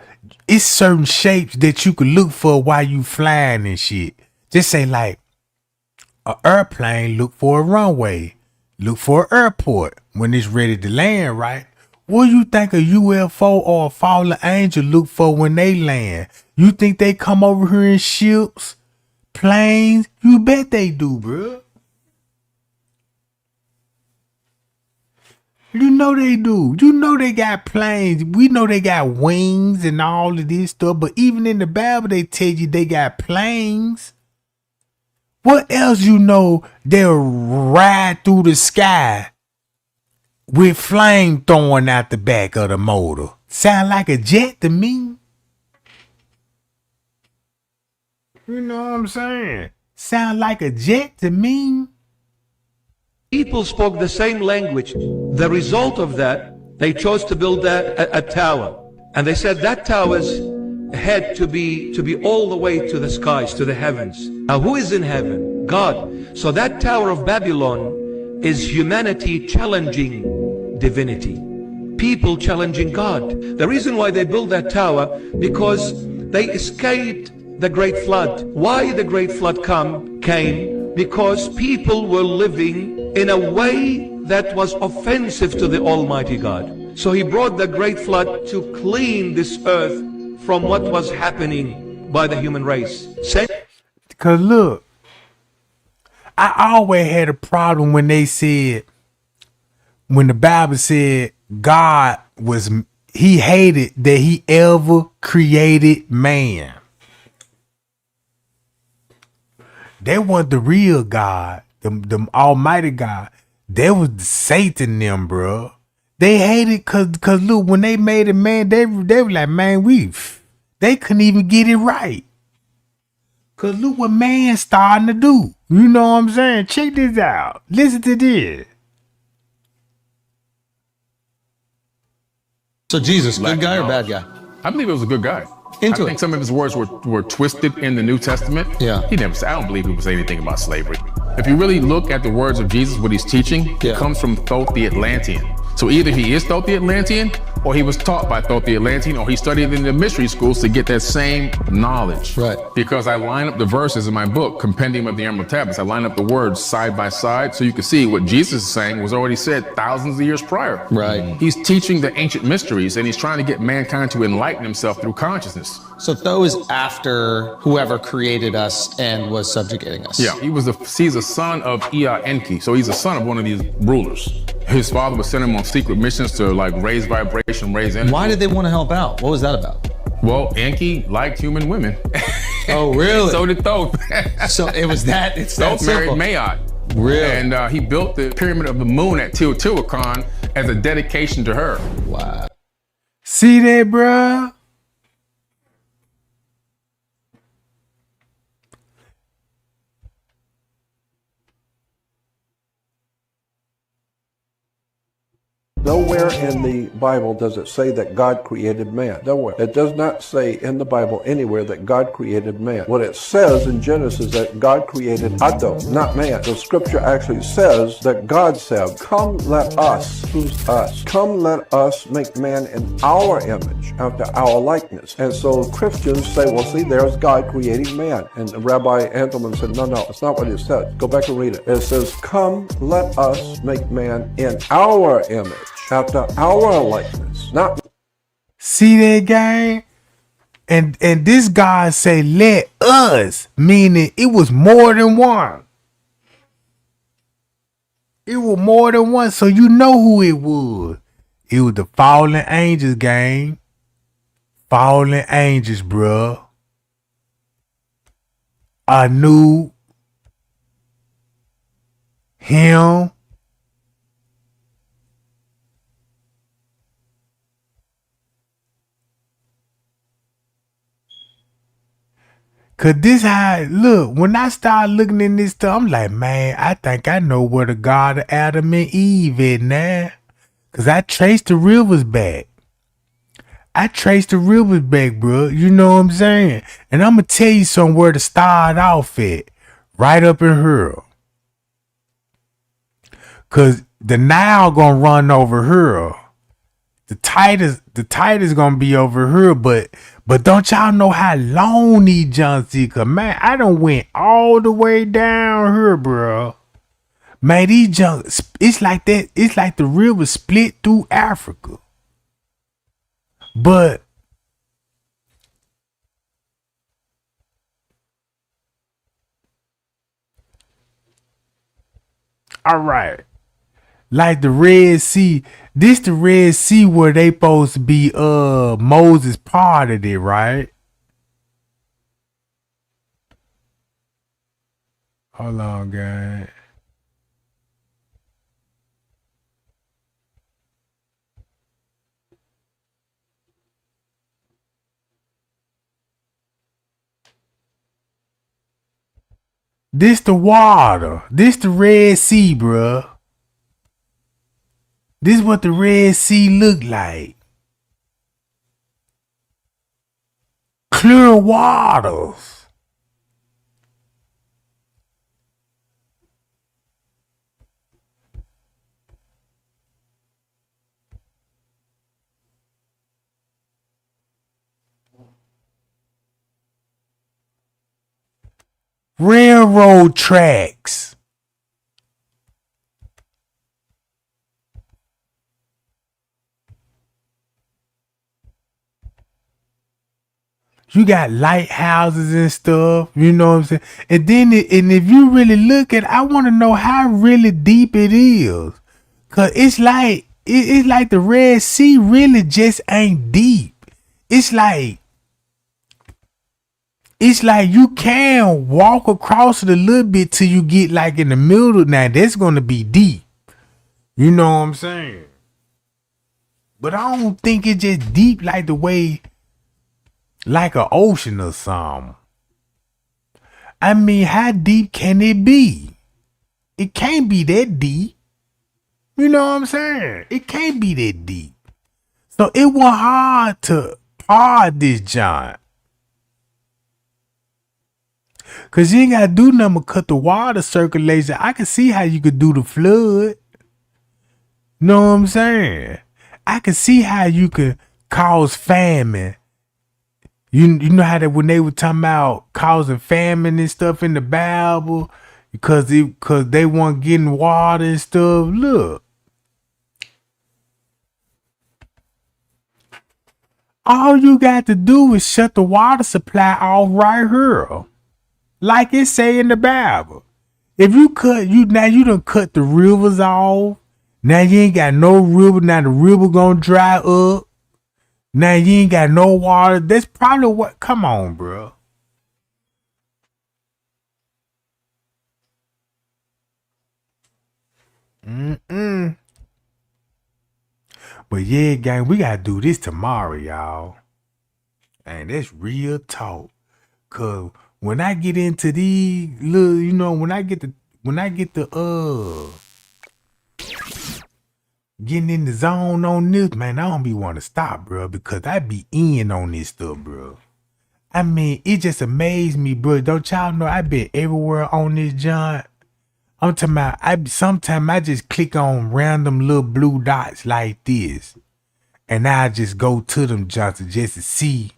S1: it's certain shapes that you could look for while you flying and shit. Just say like an airplane, look for a runway, look for an airport when it's ready to land, right? What do you think a UFO or a fallen angel look for when they land? You think they come over here in ships, planes? You bet they do, bro. You know they do. You know they got planes. We know they got wings and all of this stuff. But even in the Bible, they tell you they got planes. What else you know they'll ride through the sky with flame throwing out the back of the motor? Sound like a jet to me. You know what I'm saying? Sound like a jet to me.
S12: People spoke the same language. The result of that, they chose to build a tower. And they said that tower's had to be all the way to the skies, to the heavens. Now who is in heaven? God. So that Tower of Babylon is humanity challenging divinity. People challenging God. The reason why they built that tower, because they escaped the great flood. Why the great flood came? Because people were living in a way that was offensive to the Almighty God. So he brought the great flood to clean this earth from what was happening by the human race.
S1: Cause look, I always had a problem when they said, when the Bible said God he hated that he ever created man. They weren't the real God, the Almighty God. They was Satan them, bro. They hated cause look, when they made it, man, they were like, man, they couldn't even get it right. Cause look what man's starting to do. You know what I'm saying? Check this out. Listen to this.
S14: So Jesus, good guy or bad guy?
S2: I believe it was a good guy. I think some of his words were twisted in the New Testament.
S14: Yeah.
S2: He never said, I don't believe he would say anything about slavery. If you really look at the words of Jesus, what he's teaching, it comes from Thoth the Atlantean. So either he is Thoth the Atlantean, or he was taught by Thoth the Atlantean, or he studied in the mystery schools to get that same knowledge.
S14: Right.
S2: Because I line up the verses in my book, Compendium of the Emerald Tablets. I line up the words side by side so you can see what Jesus is saying was already said thousands of years prior.
S14: Right.
S2: He's teaching the ancient mysteries, and he's trying to get mankind to enlighten himself through consciousness.
S14: So Thoth is after whoever created us and was subjugating us.
S2: Yeah, he's a son of Ea Enki, so he's a son of one of these rulers. His father would send him on secret missions to like raise vibration, raise energy.
S14: Why did they want to help out? What was that about?
S2: Well, Enki liked human women.
S14: Oh, really?
S2: So did Thoth.
S14: So it was that. It's that
S2: Thoth married
S14: simple.
S2: Maat.
S14: Really?
S2: And he built the pyramid of the moon at Teotihuacan as a dedication to her.
S14: Wow.
S1: See that, bruh?
S15: Nowhere in the Bible does it say that God created man. Nowhere. It does not say in the Bible anywhere that God created man. What it says in Genesis that God created Adam, not man. The scripture actually says that God said, come let us, who's us? Come let us make man in our image, after our likeness. And so Christians say, well, see, there's God creating man. And Rabbi Antelman said, no, that's not what it says. Go back and read it. It says, come let us make man in our image, after our likeness, not.
S1: See that, gang? And this God say, let us, meaning it was more than one. It was more than one, so you know who it was. It was the fallen angels, gang. Fallen angels, bruh. I knew him. Cause this how, look, when I start looking in this stuff, I'm like, man, I think I know where the God of Adam and Eve is now. Cause I traced the rivers back. Bro. You know what I'm saying? And I'm gonna tell you somewhere to start off at. right up in here. Cause the Nile gonna run over here. The tightest gonna be over here, but don't y'all know how long these junks is? Cause man, I done went all the way down here, bro. Man, these junks, it's like that. It's like the river split through Africa. But all right. Like the Red Sea. This the Red Sea where they supposed to be Moses parted it, right? Hold on, guys. This the water. This the Red Sea, bruh. This is what the Red Sea look like. Clear waters. Railroad tracks. You got lighthouses and stuff, you know what I'm saying? And then, and if you really look at, I want to know how really deep it is. Cause it's like the Red Sea really just ain't deep. It's like you can walk across it a little bit till you get like in the middle. Now that's gonna be deep. You know what I'm saying? But I don't think it's just deep like the way, like an ocean or something. I mean, how deep can it be? It can't be that deep. You know what I'm saying? It can't be that deep. So it was hard to part this giant. Cause you ain't gotta do nothing but cut the water circulation. I can see how you could do the flood. Know what I'm saying? I can see how you could cause famine. You know how that when they were talking about causing famine and stuff in the Bible because they weren't getting water and stuff. Look. All you got to do is shut the water supply off right here. Like it say in the Bible. If you now you done cut the rivers off. Now you ain't got no river. Now the river gonna dry up. Now you ain't got no water. That's probably what. Come on, bro. But yeah, gang, we gotta do this tomorrow, y'all. And that's real talk. Cause when I get into these little, you know, when I get the getting in the zone on this, man, I don't be want to stop, bro, because I be in on this stuff, bro. I mean, it just amazed me, bro. Don't y'all know I been everywhere on this joint? I'm talking about, sometimes I just click on random little blue dots like this, and I just go to them joints just to see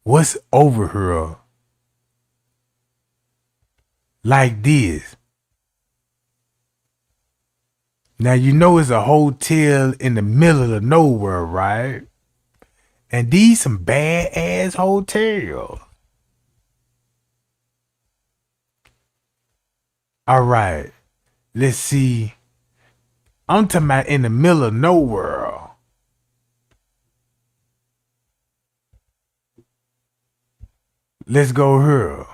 S1: what's over here. Like this. Now, you know it's a hotel in the middle of nowhere, right? And these some bad-ass hotels. All right. Let's see. I'm talking about in the middle of nowhere. Let's go here.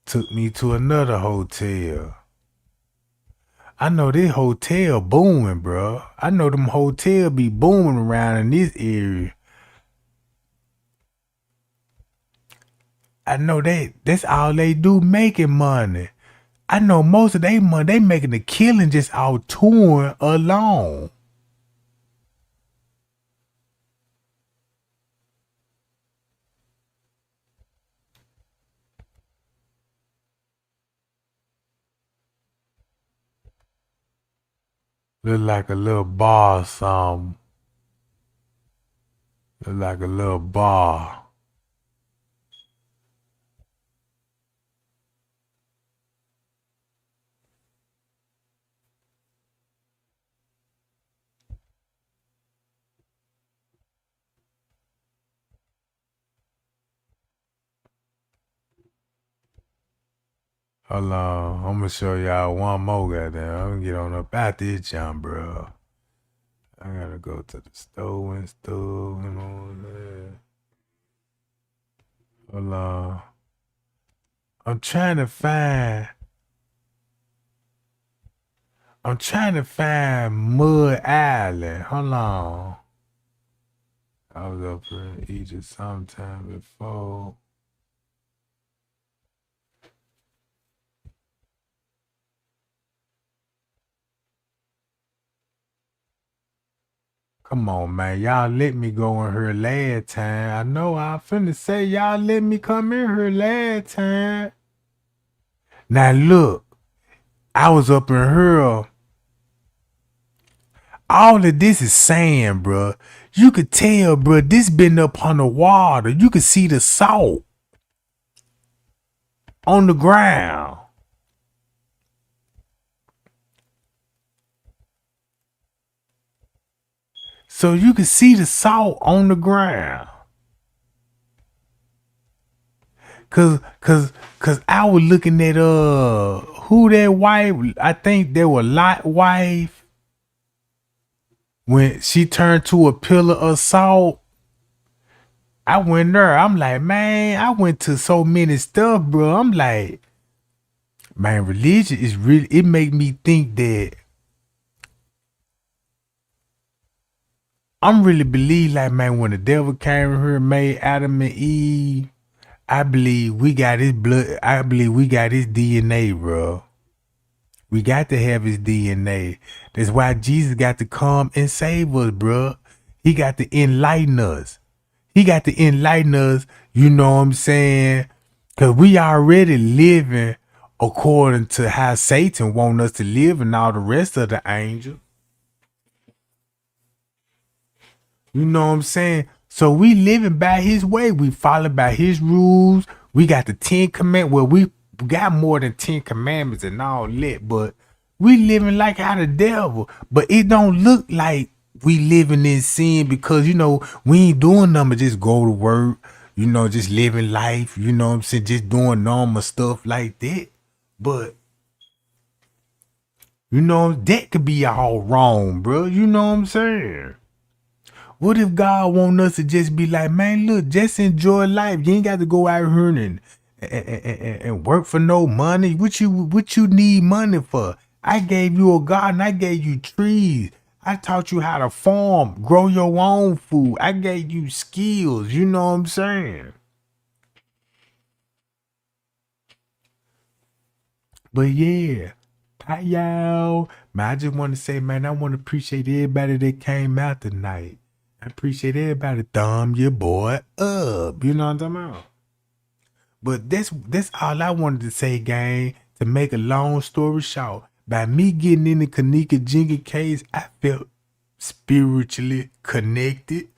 S1: Took me to another hotel. I know this hotel booming, bro. I know them hotel be booming around in this area. I know that's all they do, making money. I know most of their money, they making a killing just out touring alone. Look like a little bar or something. Look like a little bar. Hold on, I'm gonna show y'all one more goddamn. I'm gonna get on up out this jump, bro. I gotta go to the store and stuff and all that. Hold on. I'm trying to find Mud Island. Hold on. I was up here in Egypt sometime before. Come on, man. Y'all let me go in here last time. I know I finna say y'all let me come in here last time. Now look, I was up in here. All of this is sand, bro. You could tell, bro, this been up on the water. You could see the salt on the ground. So you can see the salt on the ground. Cause I was looking at who that wife, I think they were Lot wife. When she turned to a pillar of salt, I went there. I'm like, man, I went to so many stuff, bro. I'm like, man, religion is really, it make me think that I'm really believe like, man, when the devil came here and made Adam and Eve, I believe we got his blood. I believe we got his DNA, bro. We got to have his DNA. That's why Jesus got to come and save us, bro. He got to enlighten us. He got to enlighten us, you know what I'm saying? Because we already living according to how Satan want us to live and all the rest of the angels. You know what I'm saying? So we living by his way. We follow by his rules. We got the 10 commandments. Well, we got more than 10 commandments and all that, but we living like how the devil. But it don't look like we living in sin because, you know, we ain't doing nothing but just go to work, you know, just living life, you know what I'm saying? Just doing normal stuff like that. But, you know, that could be all wrong, bro. You know what I'm saying? What if God want us to just be like, man, look, just enjoy life. You ain't got to go out here and work for no money. What you need money for? I gave you a garden. I gave you trees. I taught you how to farm, grow your own food. I gave you skills. You know what I'm saying? But yeah, hi y'all. Man, I just want to say, man, I want to appreciate everybody that came out tonight. I appreciate everybody thumb your boy up. You know what I'm talking about? But that's all I wanted to say, gang. To make a long story short, by me getting in the Kenneka Jenkins case, I felt spiritually connected.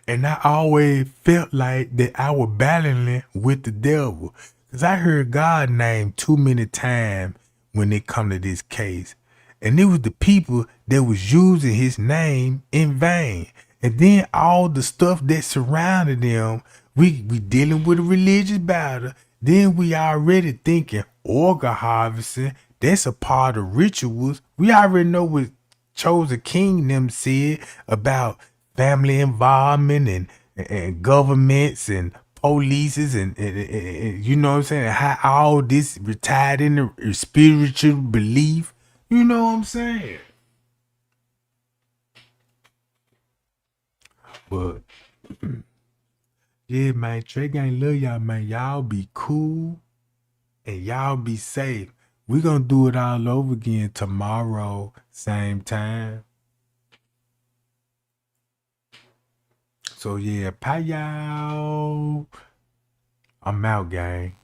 S1: And I always felt like that I was battling with the devil. Because I heard God's name too many times when it come to this case. And it was the people that was using his name in vain. And then all the stuff that surrounded them, we dealing with a religious battle. Then we already thinking organ harvesting, that's a part of rituals. We already know what Chosen King them said about family involvement and governments and polices and you know what I'm saying, how all this retired in the spiritual belief. You know what I'm saying? But yeah, man, Trey Gang love y'all, man. Y'all be cool and y'all be safe. We gonna do it all over again tomorrow, same time. So yeah, bye y'all. I'm out, gang.